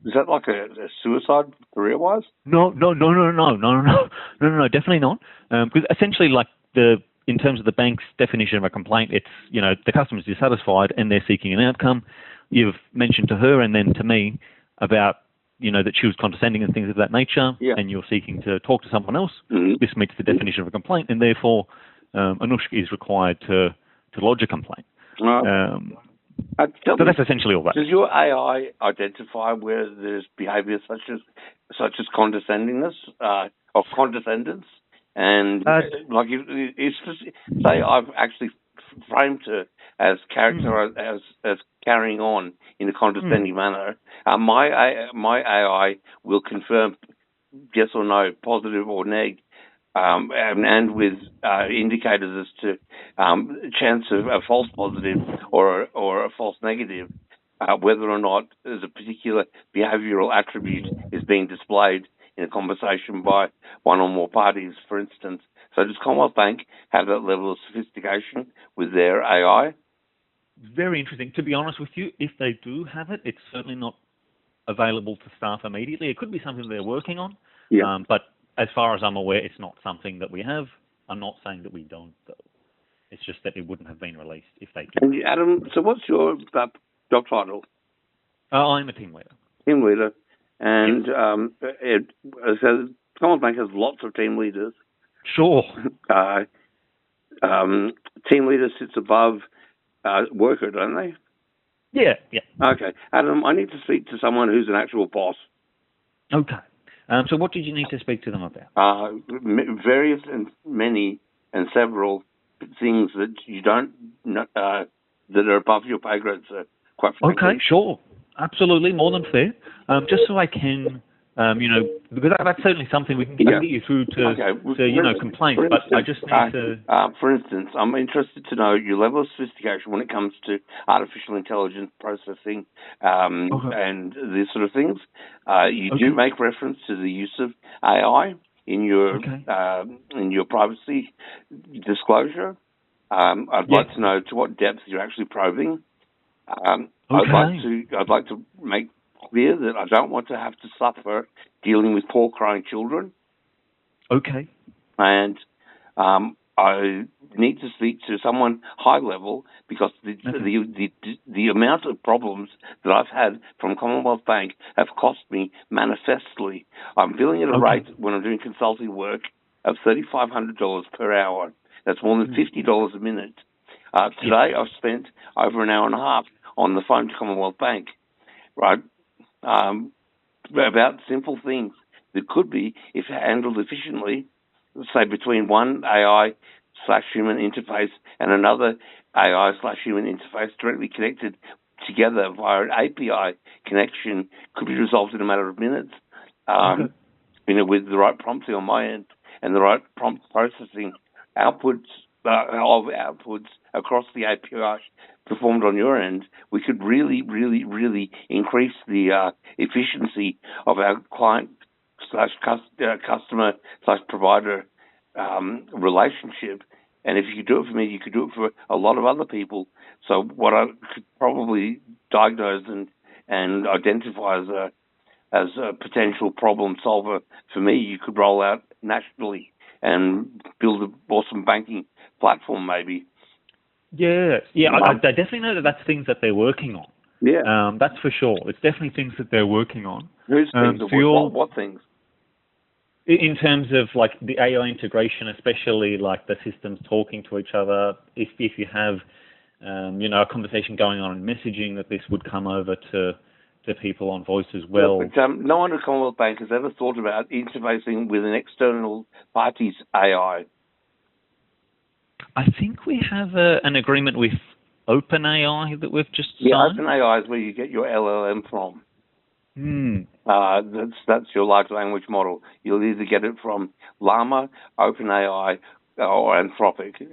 Is that like a suicide career-wise? No, definitely not. Because essentially, in terms of the bank's definition of a complaint, it's, the customer's dissatisfied and they're seeking an outcome. You've mentioned to her and then to me about, that she was condescending and things of that nature, and you're seeking to talk to someone else. Mm-hmm. This meets the definition of a complaint, and therefore, Anushka is required to lodge a complaint. So that's essentially all that. Does your AI identify where there's behaviour such as condescendingness or condescendence? And say I've actually framed her as as carrying on in a condescending manner, my AI will confirm yes or no, positive or neg, and with indicators as to chance of a false positive or a false negative, whether or not there's a particular behavioural attribute is being displayed in a conversation by one or more parties, for instance. So does Commonwealth Bank have that level of sophistication with their AI? Very interesting. To be honest with you, if they do have it, it's certainly not available to staff immediately. It could be something they're working on, but as far as I'm aware, it's not something that we have. I'm not saying that we don't, though. It's just that it wouldn't have been released if they do. And Adam, so what's your job title? I'm a team leader. Team leader. And so Commonwealth Bank has lots of team leaders. Sure. Team leader sits above worker, don't they? Yeah. Okay. Adam, I need to speak to someone who's an actual boss. Okay. So what did you need to speak to them about? Various and many and several things that you don't that are above your pay grade, sir. Quite frankly. Okay, sure. Absolutely, more than fair. Just so I can, because that's certainly something we can get you through to complaints, but I just need to... for instance, I'm interested to know your level of sophistication when it comes to artificial intelligence processing and these sort of things. You do make reference to the use of AI in your privacy disclosure. I'd like to know to what depth you're actually probing. I'd like to make clear that I don't want to have to suffer dealing with poor crying children. Okay. And I need to speak to someone high level because the amount of problems that I've had from Commonwealth Bank have cost me manifestly. I'm billing at a rate when I'm doing consulting work of $3,500 per hour. That's more than $50 a minute. Today I've spent over an hour and a half on the phone to Commonwealth Bank, right? About simple things that could be, if handled efficiently, say between one AI/human interface and another AI/human interface directly connected together via an API connection, could be resolved in a matter of minutes. With the right prompting on my end and the right prompt processing outputs across the API performed on your end, we could really, really, really increase the efficiency of our client/customer/provider relationship. And if you could do it for me, you could do it for a lot of other people. So what I could probably diagnose and identify as a potential problem solver for me, you could roll out nationally and build an awesome banking platform, maybe. I definitely know that's things that they're working on. Yeah, that's for sure. It's definitely things that they're working on. Who's things? What things? In terms of like the AI integration, especially like the systems talking to each other. If you have, a conversation going on in messaging, that this would come over to people on voice as well. But no one at Commonwealth Bank has ever thought about interfacing with an external party's AI. I think we have an agreement with OpenAI that we've just signed. Yeah, OpenAI is where you get your LLM from. That's your large language model. You'll either get it from Llama, OpenAI, or Anthropic,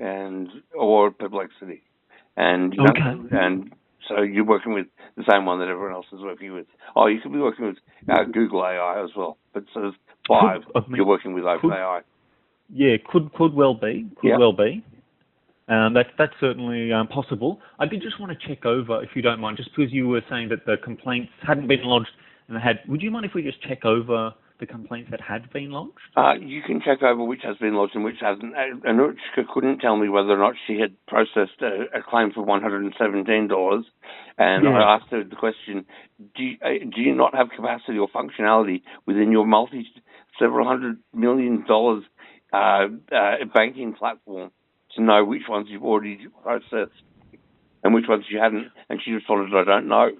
or Perplexity. And so you're working with the same one that everyone else is working with. Oh, you could be working with Google AI as well. But so there's 5. You're working with OpenAI. Could well be. Well be. That's certainly possible. I did just want to check over, if you don't mind, just because you were saying that the complaints hadn't been lodged and would you mind if we just check over the complaints that had been lodged? You can check over which has been lodged and which hasn't. Anushka couldn't tell me whether or not she had processed a claim for $117, and I asked her the question, do you not have capacity or functionality within your several $100 million banking platform to know which ones you've already processed and which ones you hadn't? And she responded, I don't know.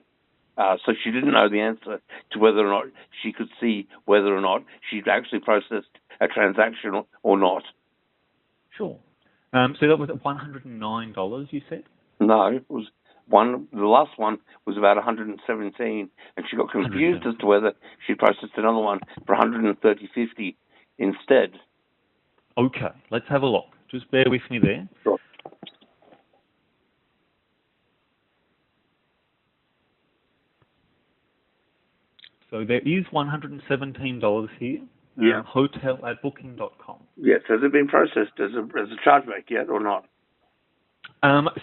So she didn't know the answer to whether or not she could see whether or not she'd actually processed a transaction or not. Sure. So that was $109, you said? No, it was the last one was about 117, and she got confused as to whether she processed another one for 130.50 instead. Okay, let's have a look. Just bear with me there. Sure. So there is $117 here. Hotel@booking.com. Yes, has it been processed as a chargeback yet or not?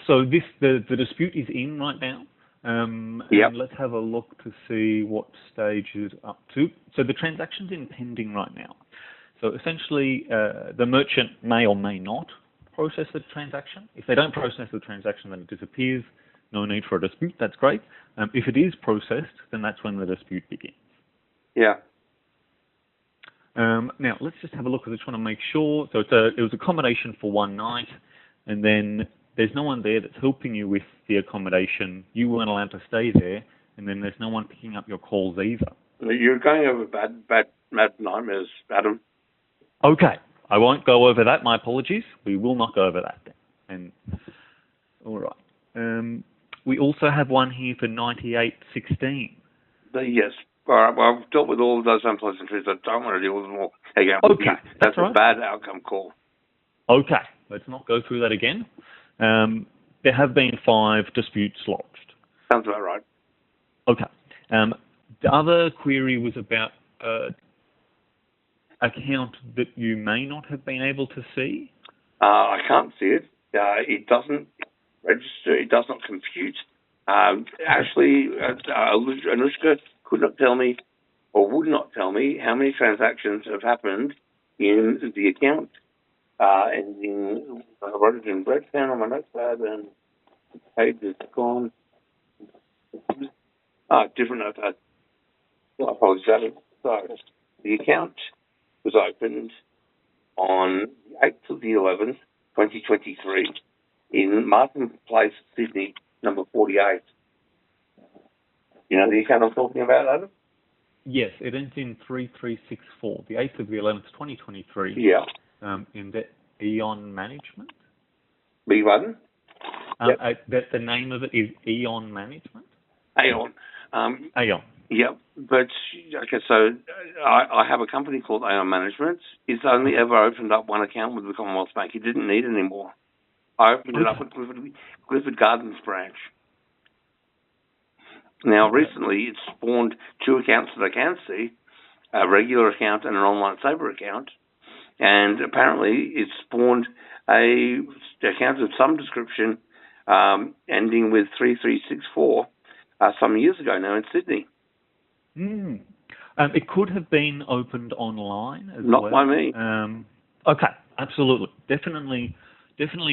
So the dispute is in right now. And let's have a look to see what stage it's up to. So the transaction's in pending right now. So essentially, the merchant may or may not process the transaction. If they don't process the transaction, then it disappears. No need for a dispute. That's great. If it is processed, then that's when the dispute begins. Yeah. Now, let's just have a look. I just want to make sure. So it was accommodation for one night, and then there's no one there that's helping you with the accommodation. You weren't allowed to stay there, and then there's no one picking up your calls either. You're going over bad nightmares, Adam. Okay. I won't go over that. My apologies. We will not go over that then. And all right. We also have one here for 98.16. Yes. All right. Well, I've dealt with all of those unpleasantries. I don't want to deal with them all again. Okay. That's a bad outcome call. Okay. Let's not go through that again. There have been 5 disputes lodged. Sounds about right. Okay. The other query was about account that you may not have been able to see. I can't see it. It doesn't register. It does not compute. Actually, Anushka could not tell me, or would not tell me, how many transactions have happened in the account. ending, I wrote it in red pen on my notepad, and the page is gone. Different notepad. I apologize. So, the account was opened on the 8th of the 11th, 2023, in Martin Place, Sydney, number 48. You know the account I'm talking about, Adam? Yes, it ends in 3364, the 8th of the 11th, 2023. Yeah. In the Eon Management. B button? That the name of it is Eon Management? Aeon. Aeon. Yep. But, okay, so I have a company called Aeon Management. It's only ever opened up one account with the Commonwealth Bank. He didn't need any more. I opened it up at Clifford Gardens branch. Now, recently, it's spawned two accounts that I can see, a regular account and an online saver account. And apparently, it's spawned a account of some description ending with 3364 some years ago now in Sydney. It could have been opened online as well. Not by me. Okay, absolutely. Definitely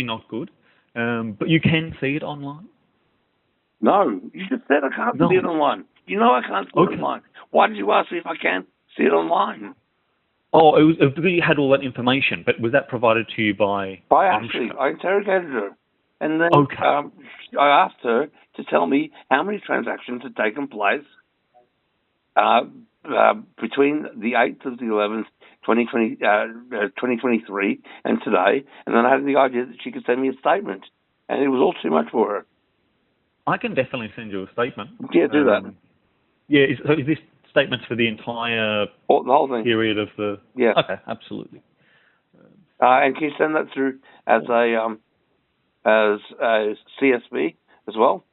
not good. But you can see it online? No, you just said I can't see it online. You know I can't see it online. Why did you ask me if I can see it online? Oh, it was you had all that information, but was that provided to you by Ashley? I interrogated her. And then I asked her to tell me how many transactions had taken place between the 8th of the 11th, 2023 and today. And then I had the idea that she could send me a statement. And it was all too much for her. I can definitely send you a statement. Yeah, do that. Yeah, is this statements for the entire the whole thing. Period of the... Yeah. Okay, absolutely. And can you send that through as a CSV as well?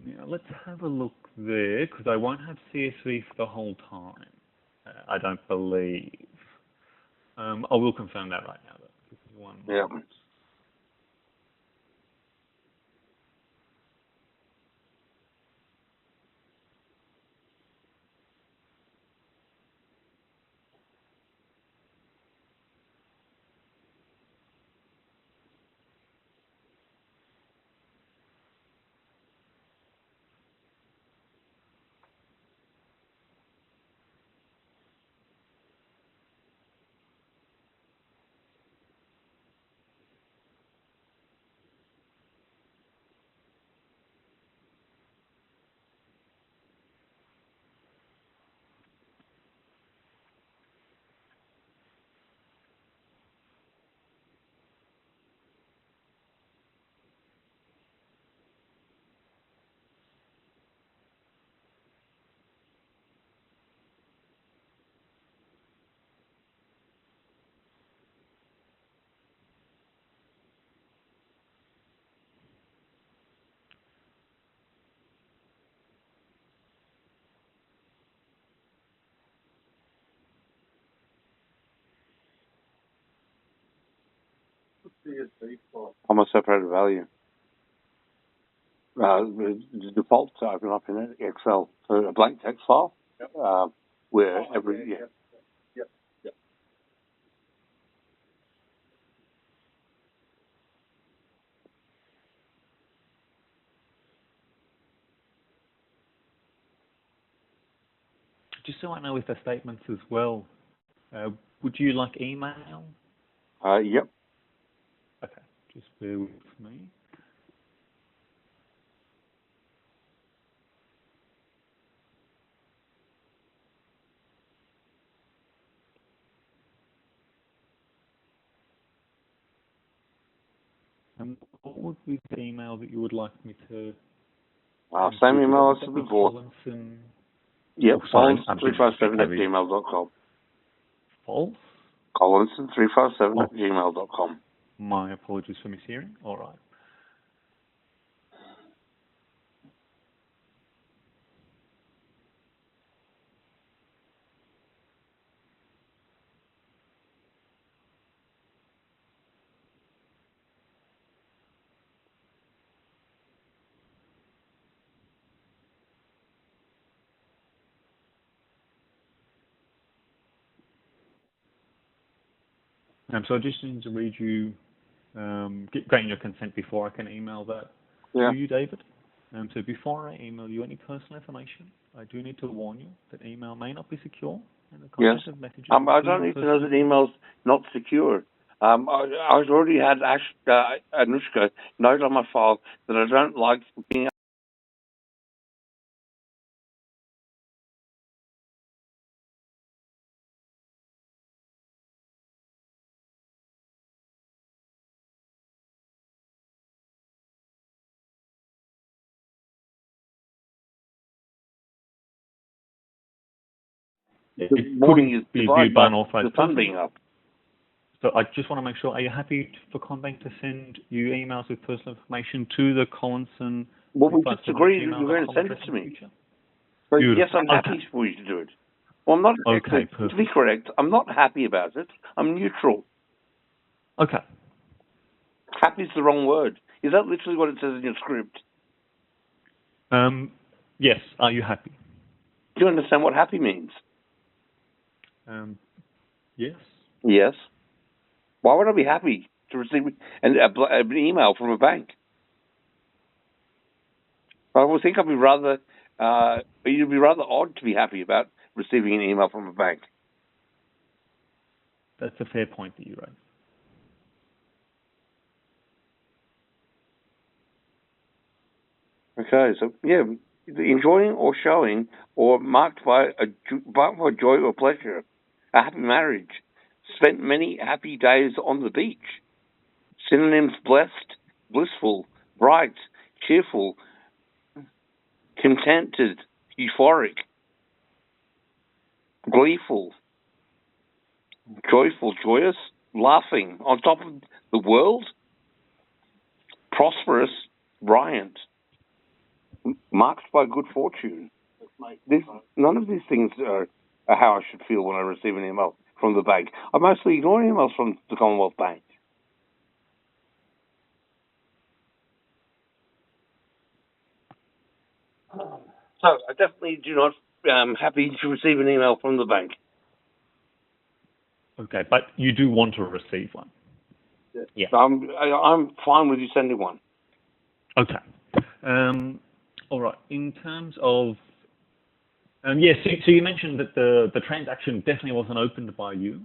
Yeah, let's have a look there, because I won't have CSV for the whole time. I don't believe. I will confirm that right now, though. This is one moment. I'm a separated value. The default to open up in Excel for a blank text file, where every Just so I know with the statements as well, would you like email? Yep. Okay, just bear with me. And what would be the email that you would like me to... same email as before. Yep, Collinson357@gmail.com. False? Collinson357@gmail.com. My apologies for mishearing. All right. So I just need to read you, gain your consent before I can email that Yeah. to you, David. So before I email you any personal information, I do need to warn you that email may not be secure and the content Yes. of messages. I don't need to know that email's not secure. I've already had Anushka note on my file that I don't like being. It The morning is be divided viewed by by an authorized the sun person. being up. So I just want to make sure, are you happy for Combank to send you emails with personal information to the Collinson? Well, we just agreed that you're going to send it to me. So yes, I'm happy for you to do it. Well, I'm not. Okay, to be correct, I'm not happy about it. I'm neutral. Okay. Happy is the wrong word. Is that literally what it says in your script? Yes. Are you happy? Do you understand what happy means? Yes. Yes. Why would I be happy to receive an email from a bank? I would think I'd be rather. You'd be rather odd to be happy about receiving an email from a bank. That's a fair point that you raise. Okay, so yeah, enjoying or showing or marked by joy or pleasure, a happy marriage, spent many happy days on the beach. Synonyms: blessed, blissful, bright, cheerful, contented, euphoric, gleeful, joyful, joyous, laughing, on top of the world, prosperous, riant, marked by good fortune. None of these things are how I should feel when I receive an email from the bank. I mostly ignore emails from the Commonwealth Bank. So I definitely do not happy to receive an email from the bank. Okay, but you do want to receive one. Yeah. I'm fine with you sending one. Okay. All right. In terms of yes, so you mentioned that the transaction definitely wasn't opened by you,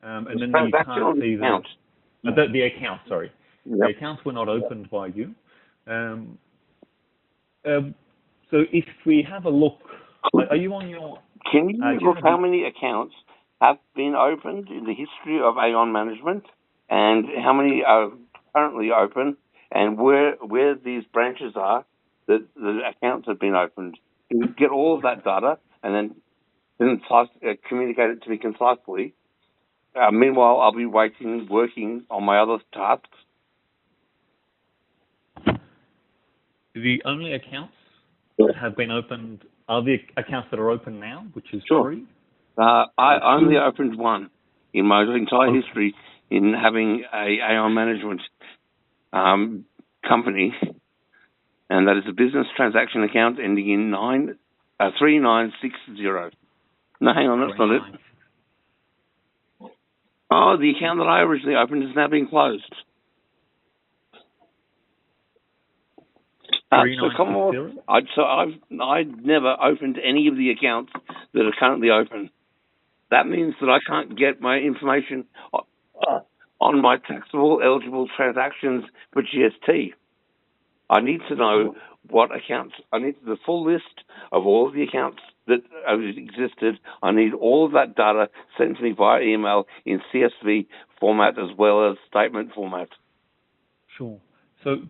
and then you can't see the account. Sorry, yep. The accounts were not opened by you. So if we have a look, are you on your? Can you look how many accounts have been opened in the history of Aon Management, and how many are currently open, and where these branches are that the accounts have been opened? Can you get all of that data and then communicate it to me concisely? Meanwhile, I'll be working on my other tasks. The only accounts that have been opened are the accounts that are open now, which is free. I only opened one in my entire history in having a Aon Management company, and that is a business transaction account ending in 3960. No, hang on, that's not it. Oh, the account that I originally opened has now been closed. I've never opened any of the accounts that are currently open. That means that I can't get my information on my taxable eligible transactions for GST. I need to know what accounts. I need the full list of all of the accounts that existed. I need all of that data sent to me via email in CSV format as well as statement format. Sure. So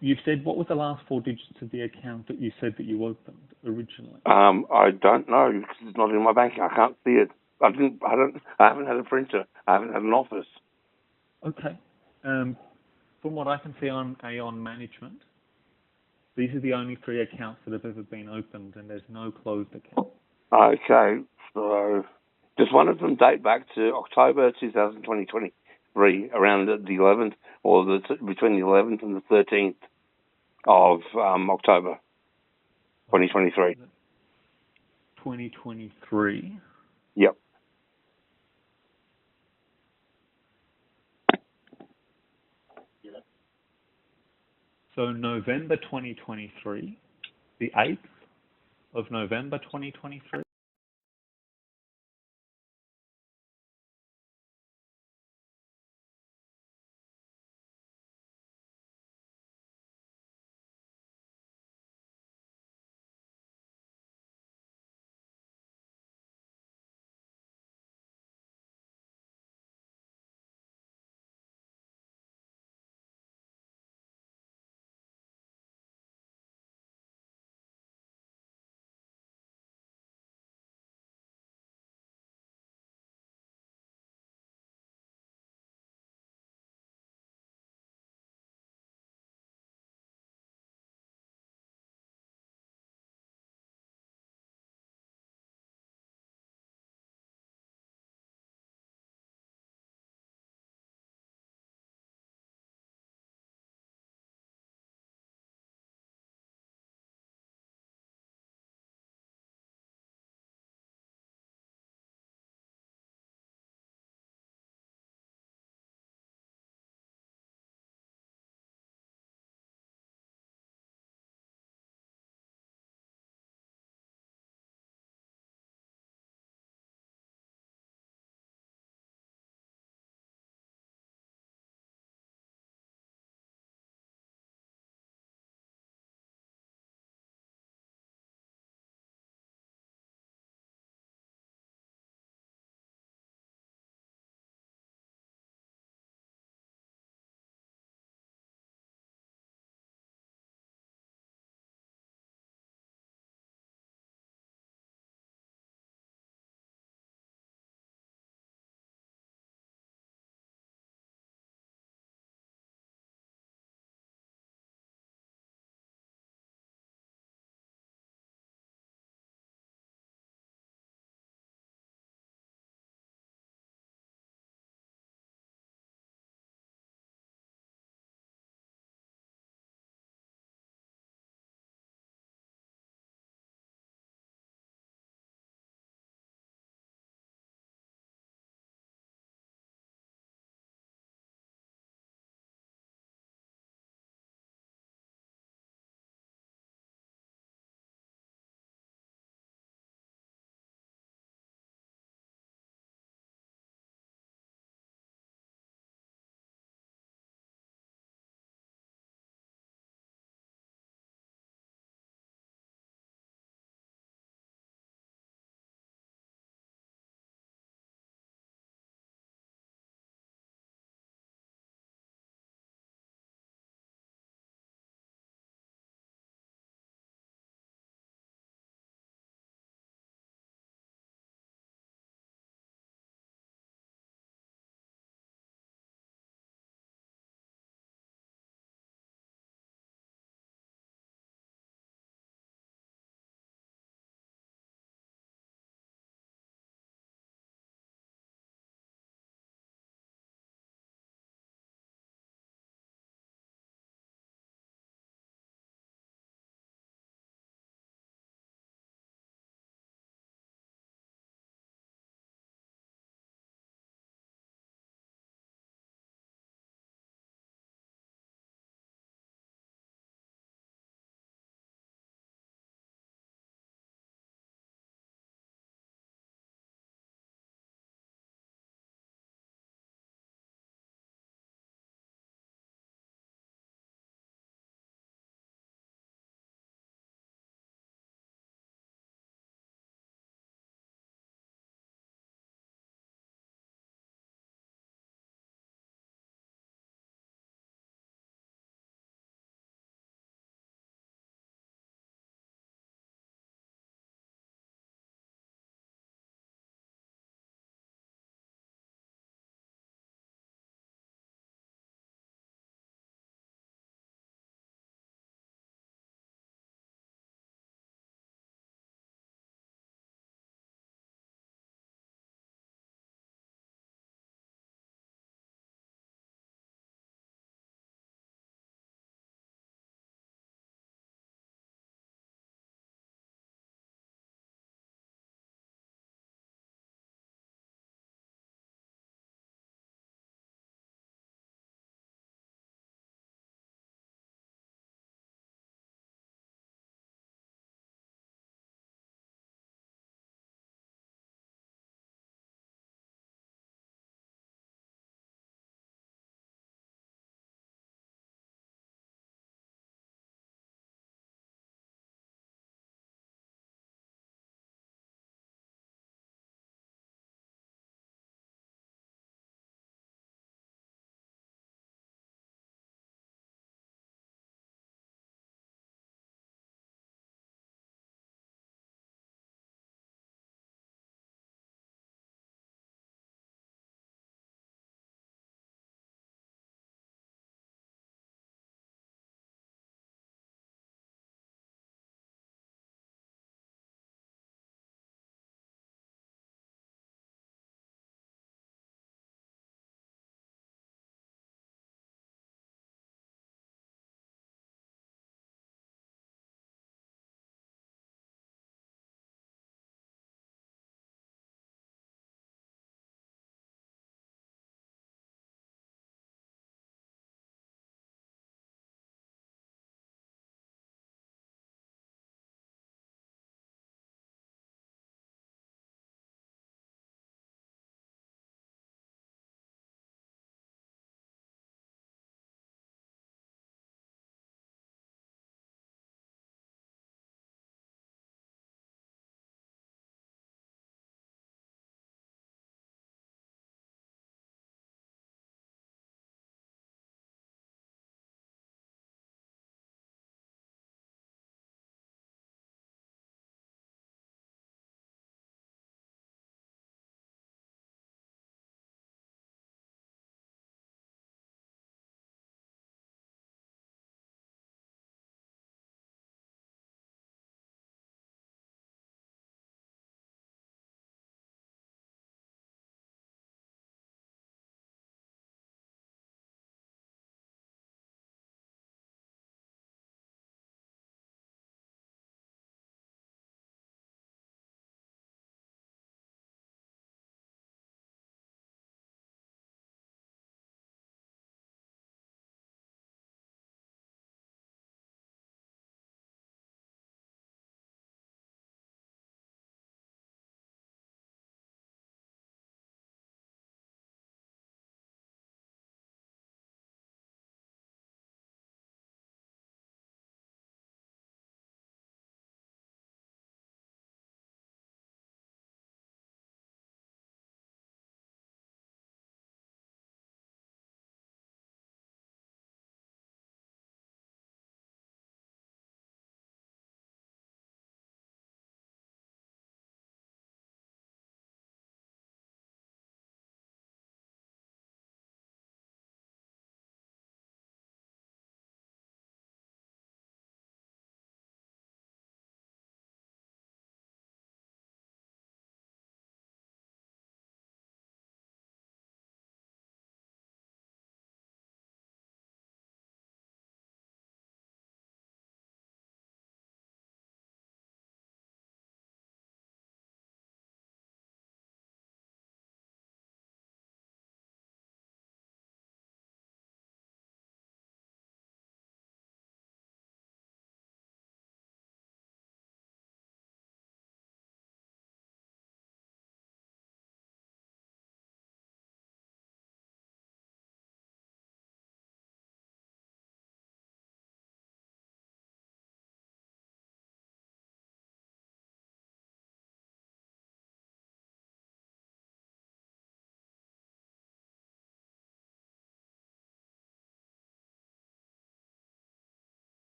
you've said, what was the last four digits of the account that you said that you opened originally? I don't know because it's not in my banking. I can't see it. I haven't had a printer. I haven't had an office. Okay. From what I can see on Aon Management, these are the only three accounts that have ever been opened, and there's no closed account. Okay. So does one of them date back to October 2023, around the 11th, or between the 11th and the 13th of October 2023? 2023? Yep. So November 2023, the 8th of November 2023.